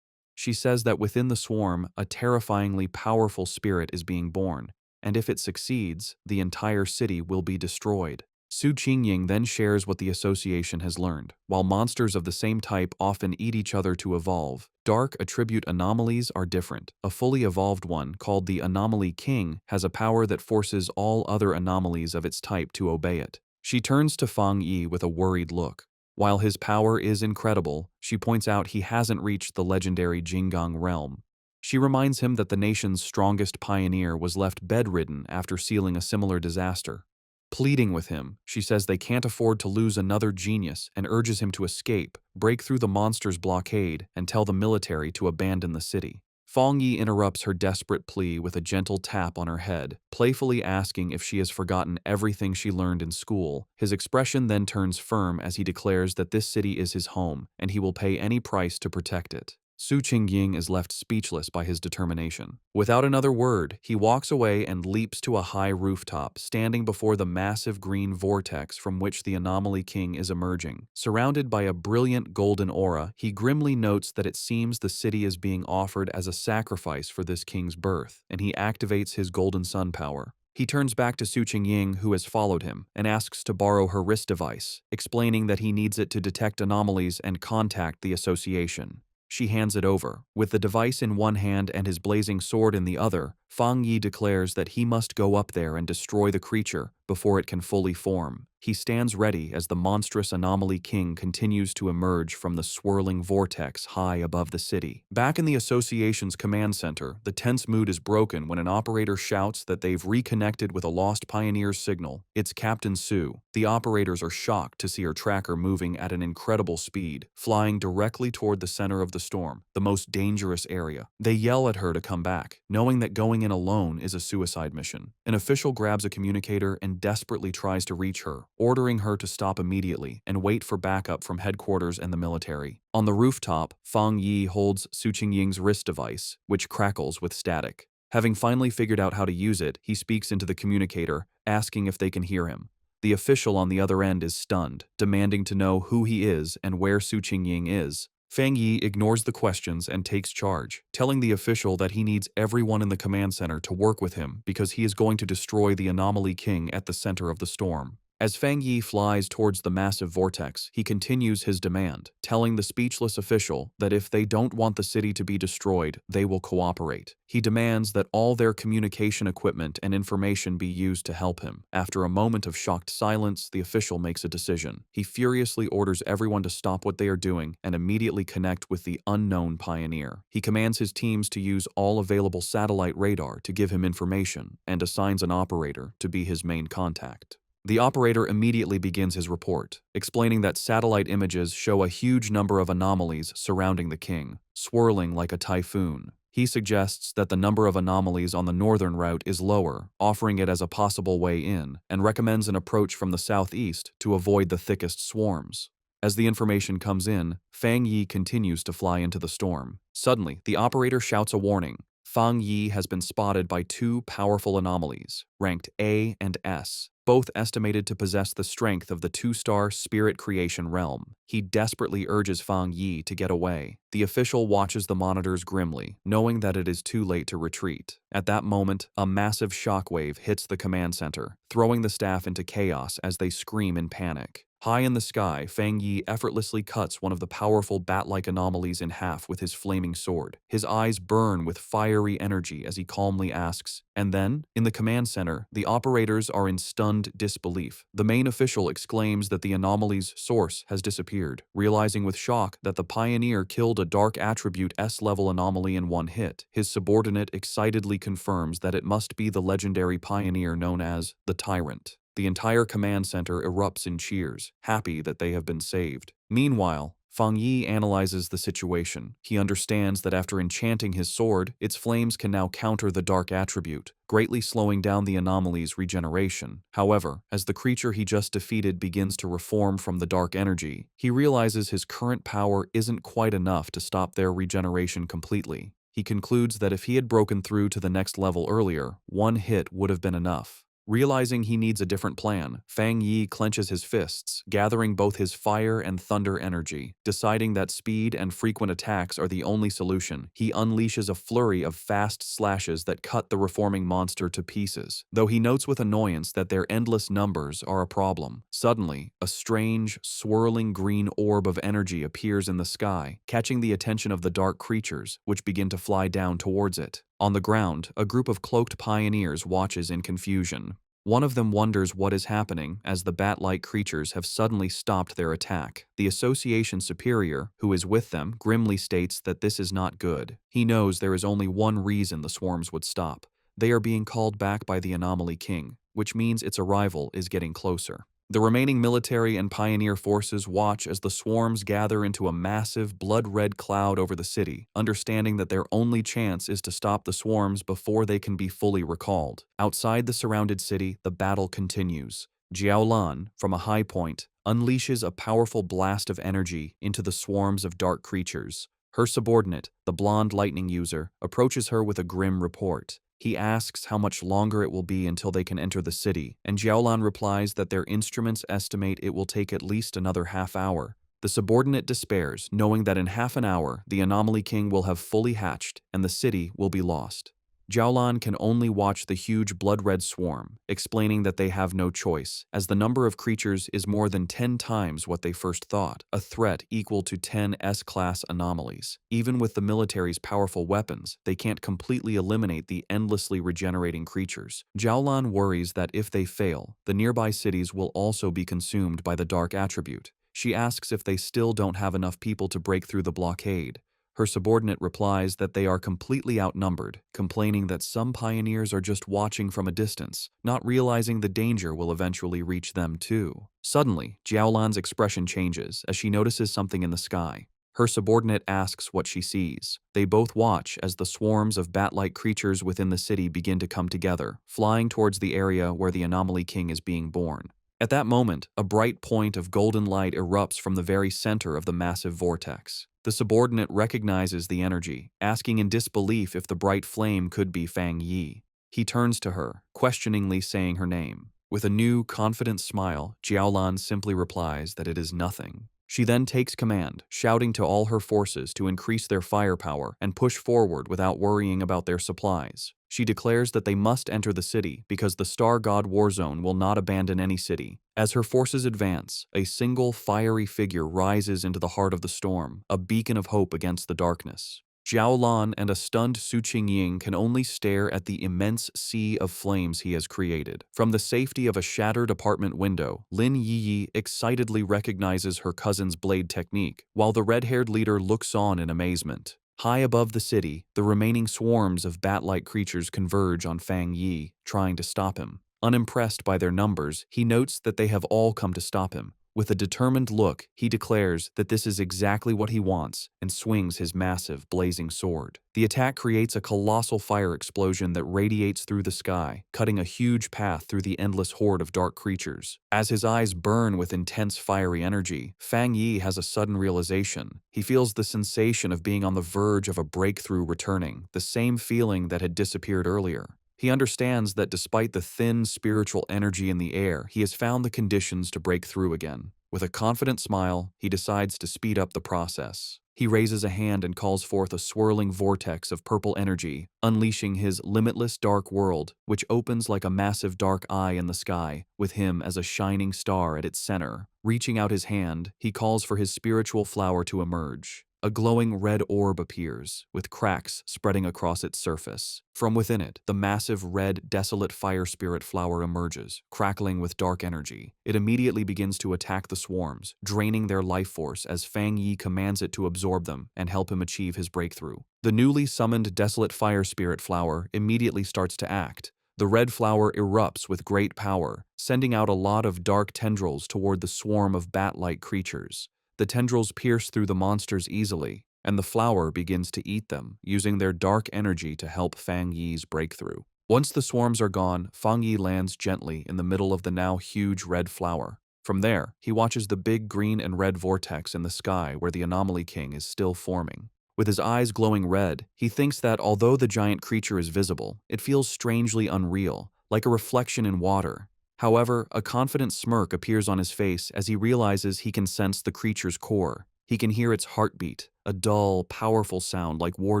She says that within the swarm, a terrifyingly powerful spirit is being born, and if it succeeds, the entire city will be destroyed. Su Qingying then shares what the association has learned. While monsters of the same type often eat each other to evolve, dark attribute anomalies are different. A fully evolved one, called the Anomaly King, has a power that forces all other anomalies of its type to obey it. She turns to Fang Yi with a worried look. While his power is incredible, she points out he hasn't reached the legendary Jinggang realm. She reminds him that the nation's strongest pioneer was left bedridden after sealing a similar disaster. Pleading with him, she says they can't afford to lose another genius and urges him to escape, break through the monster's blockade, and tell the military to abandon the city. Fang Yi interrupts her desperate plea with a gentle tap on her head, playfully asking if she has forgotten everything she learned in school. His expression then turns firm as he declares that this city is his home, and he will pay any price to protect it. Su Qingying is left speechless by his determination. Without another word, he walks away and leaps to a high rooftop, standing before the massive green vortex from which the Anomaly King is emerging. Surrounded by a brilliant golden aura, he grimly notes that it seems the city is being offered as a sacrifice for this king's birth, and he activates his golden sun power. He turns back to Su Qingying, who has followed him, and asks to borrow her wrist device, explaining that he needs it to detect anomalies and contact the association. She hands it over. With the device in one hand and his blazing sword in the other, Fang Yi declares that he must go up there and destroy the creature before it can fully form. He stands ready as the monstrous Anomaly King continues to emerge from the swirling vortex high above the city. Back in the association's command center, the tense mood is broken when an operator shouts that they've reconnected with a lost pioneer's signal. It's Captain Su. The operators are shocked to see her tracker moving at an incredible speed, flying directly toward the center of the storm, the most dangerous area. They yell at her to come back, knowing that going in alone is a suicide mission. An official grabs a communicator and desperately tries to reach her, ordering her to stop immediately and wait for backup from headquarters and the military. On the rooftop, Fang Yi holds Su Qingying's wrist device, which crackles with static. Having finally figured out how to use it, he speaks into the communicator, asking if they can hear him. The official on the other end is stunned, demanding to know who he is and where Su Qingying is. Fang Yi ignores the questions and takes charge, telling the official that he needs everyone in the command center to work with him because he is going to destroy the Anomaly King at the center of the storm. As Fang Yi flies towards the massive vortex, he continues his demand, telling the speechless official that if they don't want the city to be destroyed, they will cooperate. He demands that all their communication equipment and information be used to help him. After a moment of shocked silence, the official makes a decision. He furiously orders everyone to stop what they are doing and immediately connect with the unknown pioneer. He commands his teams to use all available satellite radar to give him information and assigns an operator to be his main contact. The operator immediately begins his report, explaining that satellite images show a huge number of anomalies surrounding the king, swirling like a typhoon. He suggests that the number of anomalies on the northern route is lower, offering it as a possible way in, and recommends an approach from the southeast to avoid the thickest swarms. As the information comes in, Fang Yi continues to fly into the storm. Suddenly, the operator shouts a warning. Fang Yi has been spotted by two powerful anomalies, ranked A and S, both estimated to possess the strength of the two-star spirit creation realm. He desperately urges Fang Yi to get away. The official watches the monitors grimly, knowing that it is too late to retreat. At that moment, a massive shockwave hits the command center, throwing the staff into chaos as they scream in panic. High in the sky, Fang Yi effortlessly cuts one of the powerful bat-like anomalies in half with his flaming sword. His eyes burn with fiery energy as he calmly asks, and then, in the command center, the operators are in stunned disbelief. The main official exclaims that the anomaly's source has disappeared, realizing with shock that the pioneer killed a dark attribute S-level anomaly in one hit. His subordinate excitedly confirms that it must be the legendary pioneer known as the Tyrant. The entire command center erupts in cheers, happy that they have been saved. Meanwhile, Fang Yi analyzes the situation. He understands that after enchanting his sword, its flames can now counter the dark attribute, greatly slowing down the anomaly's regeneration. However, as the creature he just defeated begins to reform from the dark energy, he realizes his current power isn't quite enough to stop their regeneration completely. He concludes that if he had broken through to the next level earlier, one hit would have been enough. Realizing he needs a different plan, Fang Yi clenches his fists, gathering both his fire and thunder energy. Deciding that speed and frequent attacks are the only solution, he unleashes a flurry of fast slashes that cut the reforming monster to pieces, though he notes with annoyance that their endless numbers are a problem. Suddenly, a strange, swirling green orb of energy appears in the sky, catching the attention of the dark creatures, which begin to fly down towards it. On the ground, a group of cloaked pioneers watches in confusion. One of them wonders what is happening as the bat-like creatures have suddenly stopped their attack. The association superior, who is with them, grimly states that this is not good. He knows there is only one reason the swarms would stop. They are being called back by the Anomaly King, which means its arrival is getting closer. The remaining military and pioneer forces watch as the swarms gather into a massive, blood-red cloud over the city, understanding that their only chance is to stop the swarms before they can be fully recalled. Outside the surrounded city, the battle continues. Jiaolan, from a high point, unleashes a powerful blast of energy into the swarms of dark creatures. Her subordinate, the blonde lightning user, approaches her with a grim report. He asks how much longer it will be until they can enter the city, and Jiaolan replies that their instruments estimate it will take at least another half hour. The subordinate despairs, knowing that in half an hour, the Anomaly King will have fully hatched, and the city will be lost. Jiaolan can only watch the huge blood-red swarm, explaining that they have no choice, as the number of creatures is more than 10 times what they first thought, a threat equal to 10 S-class anomalies. Even with the military's powerful weapons, they can't completely eliminate the endlessly regenerating creatures. Jiaolan worries that if they fail, the nearby cities will also be consumed by the dark attribute. She asks if they still don't have enough people to break through the blockade. Her subordinate replies that they are completely outnumbered, complaining that some pioneers are just watching from a distance, not realizing the danger will eventually reach them too. Suddenly, Jiaolan's expression changes as she notices something in the sky. Her subordinate asks what she sees. They both watch as the swarms of bat-like creatures within the city begin to come together, flying towards the area where the Anomaly King is being born. At that moment, a bright point of golden light erupts from the very center of the massive vortex. The subordinate recognizes the energy, asking in disbelief if the bright flame could be Fang Yi. He turns to her, questioningly saying her name. With a new, confident smile, Jiaolan simply replies that it is nothing. She then takes command, shouting to all her forces to increase their firepower and push forward without worrying about their supplies. She declares that they must enter the city because the Star God Warzone will not abandon any city. As her forces advance, a single fiery figure rises into the heart of the storm, a beacon of hope against the darkness. Zhao Lan and a stunned Su Qingying can only stare at the immense sea of flames he has created. From the safety of a shattered apartment window, Lin Yiyi excitedly recognizes her cousin's blade technique, while the red-haired leader looks on in amazement. High above the city, the remaining swarms of bat-like creatures converge on Fang Yi, trying to stop him. Unimpressed by their numbers, he notes that they have all come to stop him. With a determined look, he declares that this is exactly what he wants and swings his massive, blazing sword. The attack creates a colossal fire explosion that radiates through the sky, cutting a huge path through the endless horde of dark creatures. As his eyes burn with intense fiery energy, Fang Yi has a sudden realization. He feels the sensation of being on the verge of a breakthrough returning, the same feeling that had disappeared earlier. He understands that despite the thin spiritual energy in the air, he has found the conditions to break through again. With a confident smile, he decides to speed up the process. He raises a hand and calls forth a swirling vortex of purple energy, unleashing his limitless dark world, which opens like a massive dark eye in the sky, with him as a shining star at its center. Reaching out his hand, he calls for his spiritual flower to emerge. A glowing red orb appears, with cracks spreading across its surface. From within it, the massive red, desolate fire spirit flower emerges, crackling with dark energy. It immediately begins to attack the swarms, draining their life force as Fang Yi commands it to absorb them and help him achieve his breakthrough. The newly summoned desolate fire spirit flower immediately starts to act. The red flower erupts with great power, sending out a lot of dark tendrils toward the swarm of bat-like creatures. The tendrils pierce through the monsters easily, and the flower begins to eat them, using their dark energy to help Fang Yi's breakthrough. Once the swarms are gone, Fang Yi lands gently in the middle of the now huge red flower. From there, he watches the big green and red vortex in the sky where the Anomaly King is still forming. With his eyes glowing red, he thinks that although the giant creature is visible, it feels strangely unreal, like a reflection in water. However, a confident smirk appears on his face as he realizes he can sense the creature's core. He can hear its heartbeat, a dull, powerful sound like war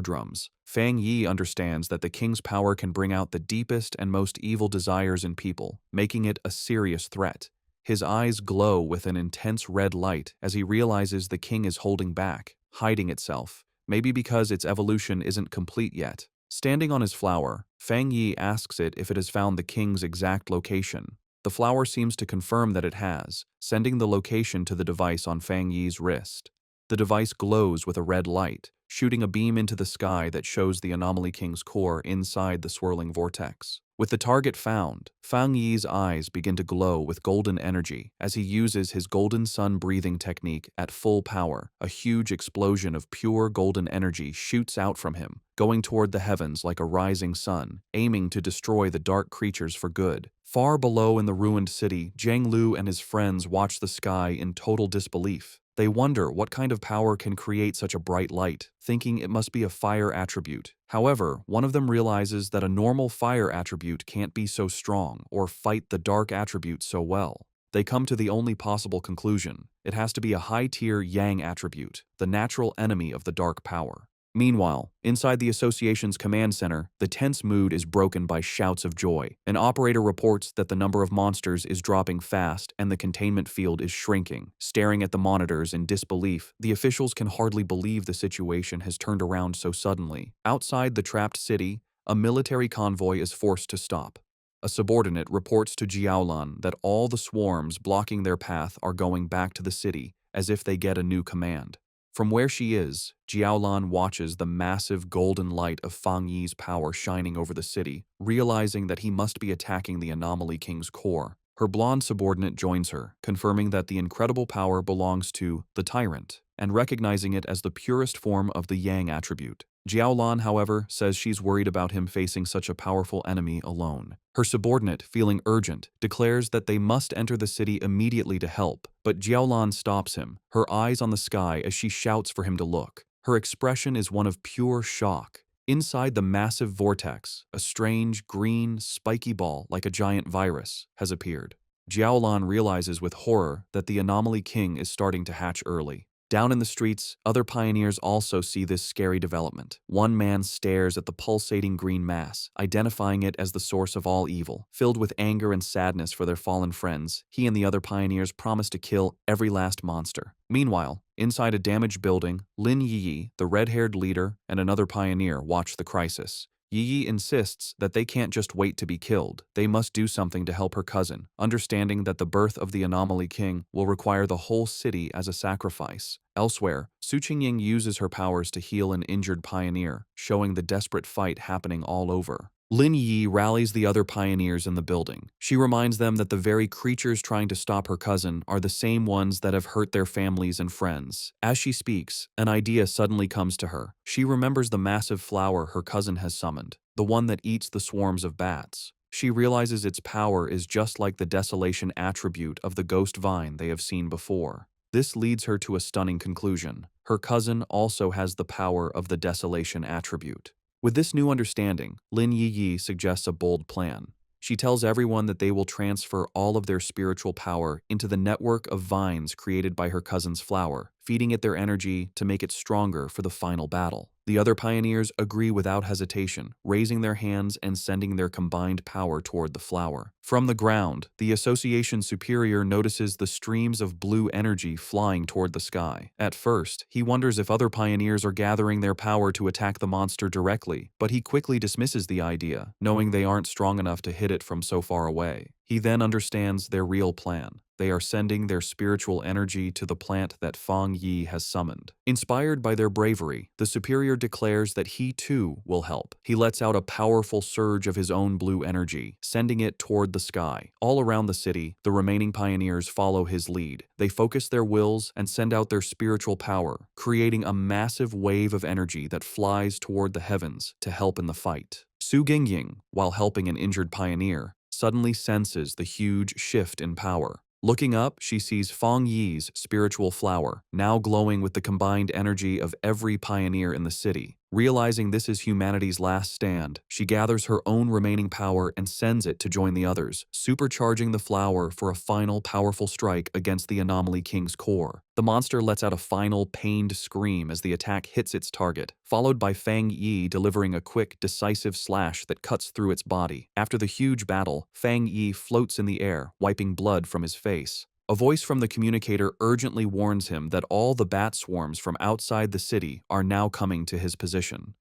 drums. Fang Yi understands that the king's power can bring out the deepest and most evil desires in people, making it a serious threat. His eyes glow with an intense red light as he realizes the king is holding back, hiding itself, maybe because its evolution isn't complete yet. Standing on his flower, Fang Yi asks it if it has found the king's exact location. The flower seems to confirm that it has, sending the location to the device on Fang Yi's wrist. The device glows with a red light, shooting a beam into the sky that shows the Anomaly King's core inside the swirling vortex. With the target found, Fang Yi's eyes begin to glow with golden energy as he uses his golden sun breathing technique at full power. A huge explosion of pure golden energy shoots out from him, going toward the heavens like a rising sun, aiming to destroy the dark creatures for good. Far below in the ruined city, Zhang Lu and his friends watch the sky in total disbelief. They wonder what kind of power can create such a bright light, thinking it must be a fire attribute. However, one of them realizes that a normal fire attribute can't be so strong or fight the dark attribute so well. They come to the only possible conclusion. It has to be a high-tier yang attribute, the natural enemy of the dark power. Meanwhile, inside the association's command center, the tense mood is broken by shouts of joy. An operator reports that the number of monsters is dropping fast and the containment field is shrinking. Staring at the monitors in disbelief, the officials can hardly believe the situation has turned around so suddenly. Outside the trapped city, a military convoy is forced to stop. A subordinate reports to Jiaolan that all the swarms blocking their path are going back to the city as if they get a new command. From where she is, Jiaolan watches the massive golden light of Fang Yi's power shining over the city, realizing that he must be attacking the Anomaly King's core. Her blonde subordinate joins her, confirming that the incredible power belongs to the Tyrant, and recognizing it as the purest form of the Yang attribute. Jiaolan, however, says she's worried about him facing such a powerful enemy alone. Her subordinate, feeling urgent, declares that they must enter the city immediately to help, but Jiaolan stops him, her eyes on the sky as she shouts for him to look. Her expression is one of pure shock. Inside the massive vortex, a strange, green, spiky ball like a giant virus has appeared. Jiaolan realizes with horror that the Anomaly King is starting to hatch early. Down in the streets, other pioneers also see this scary development. One man stares at the pulsating green mass, identifying it as the source of all evil. Filled with anger and sadness for their fallen friends, he and the other pioneers promise to kill every last monster. Meanwhile, inside a damaged building, Lin Yi, the red-haired leader, and another pioneer watch the crisis. Yi insists that they can't just wait to be killed. They must do something to help her cousin, understanding that the birth of the Anomaly King will require the whole city as a sacrifice. Elsewhere, Su Qingying uses her powers to heal an injured pioneer, showing the desperate fight happening all over. Lin Yi rallies the other pioneers in the building. She reminds them that the very creatures trying to stop her cousin are the same ones that have hurt their families and friends. As she speaks, an idea suddenly comes to her. She remembers the massive flower her cousin has summoned, the one that eats the swarms of bats. She realizes its power is just like the desolation attribute of the ghost vine they have seen before. This leads her to a stunning conclusion. Her cousin also has the power of the desolation attribute. With this new understanding, Lin Yi suggests a bold plan. She tells everyone that they will transfer all of their spiritual power into the network of vines created by her cousin's flower, feeding it their energy to make it stronger for the final battle. The other pioneers agree without hesitation, raising their hands and sending their combined power toward the flower. From the ground, the Association Superior notices the streams of blue energy flying toward the sky. At first, he wonders if other pioneers are gathering their power to attack the monster directly, but he quickly dismisses the idea, knowing they aren't strong enough to hit it from so far away. He then understands their real plan. They are sending their spiritual energy to the plant that Fang Yi has summoned. Inspired by their bravery, the superior declares that he too will help. He lets out a powerful surge of his own blue energy, sending it toward the sky. All around the city, the remaining pioneers follow his lead. They focus their wills and send out their spiritual power, creating a massive wave of energy that flies toward the heavens to help in the fight. Su Qingying, while helping an injured pioneer, suddenly senses the huge shift in power. Looking up, she sees Fang Yi's spiritual flower, now glowing with the combined energy of every pioneer in the city. Realizing this is humanity's last stand, she gathers her own remaining power and sends it to join the others, supercharging the flower for a final powerful strike against the Anomaly King's core. The monster lets out a final pained scream as the attack hits its target, followed by Fang Yi delivering a quick, decisive slash that cuts through its body. After the huge battle, Fang Yi floats in the air, wiping blood from his face. A voice from the communicator urgently warns him that all the bat swarms from outside the city are now coming to his position.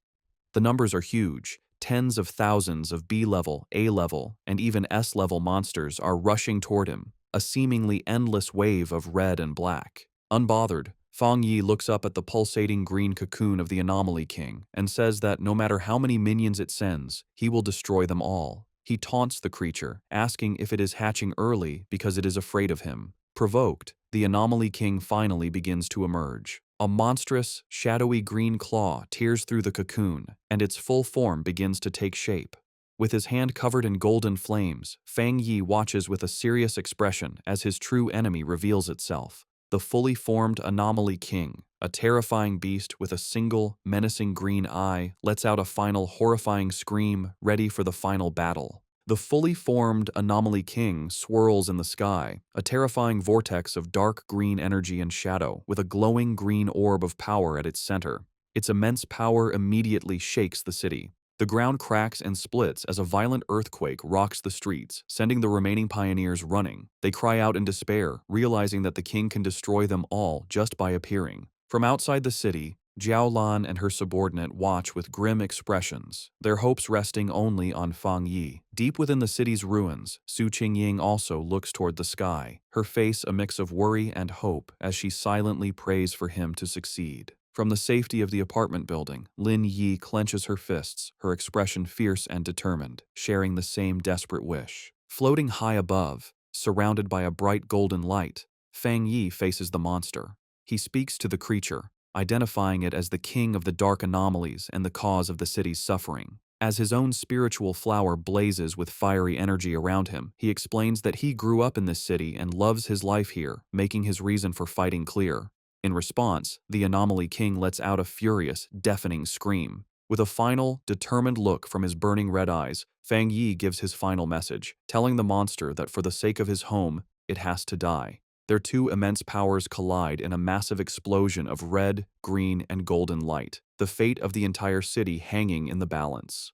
The numbers are huge. Tens of thousands of B-level, A-level, and even S-level monsters are rushing toward him, a seemingly endless wave of red and black. Unbothered, Fang Yi looks up at the pulsating green cocoon of the Anomaly King and says that no matter how many minions it sends, he will destroy them all. He taunts the creature, asking if it is hatching early because it is afraid of him. Provoked, the Anomaly King finally begins to emerge. A monstrous, shadowy green claw tears through the cocoon, and its full form begins to take shape. With his hand covered in golden flames, Fang Yi watches with a serious expression as his true enemy reveals itself. The fully formed Anomaly King, a terrifying beast with a single, menacing green eye, lets out a final horrifying scream, ready for the final battle. The fully formed Anomaly King swirls in the sky, a terrifying vortex of dark green energy and shadow, with a glowing green orb of power at its center. Its immense power immediately shakes the city. The ground cracks and splits as a violent earthquake rocks the streets, sending the remaining pioneers running. They cry out in despair, realizing that the king can destroy them all just by appearing. From outside the city, Jiao Lan and her subordinate watch with grim expressions, their hopes resting only on Fang Yi. Deep within the city's ruins, Su Qingying also looks toward the sky, her face a mix of worry and hope as she silently prays for him to succeed. From the safety of the apartment building, Lin Yi clenches her fists, her expression fierce and determined, sharing the same desperate wish. Floating high above, surrounded by a bright golden light, Fang Yi faces the monster. He speaks to the creature, identifying it as the king of the dark anomalies and the cause of the city's suffering. As his own spiritual flower blazes with fiery energy around him, he explains that he grew up in this city and loves his life here, making his reason for fighting clear. In response, the Anomaly King lets out a furious, deafening scream. With a final, determined look from his burning red eyes, Fang Yi gives his final message, telling the monster that for the sake of his home, it has to die. Their two immense powers collide in a massive explosion of red, green, and golden light, the fate of the entire city hanging in the balance.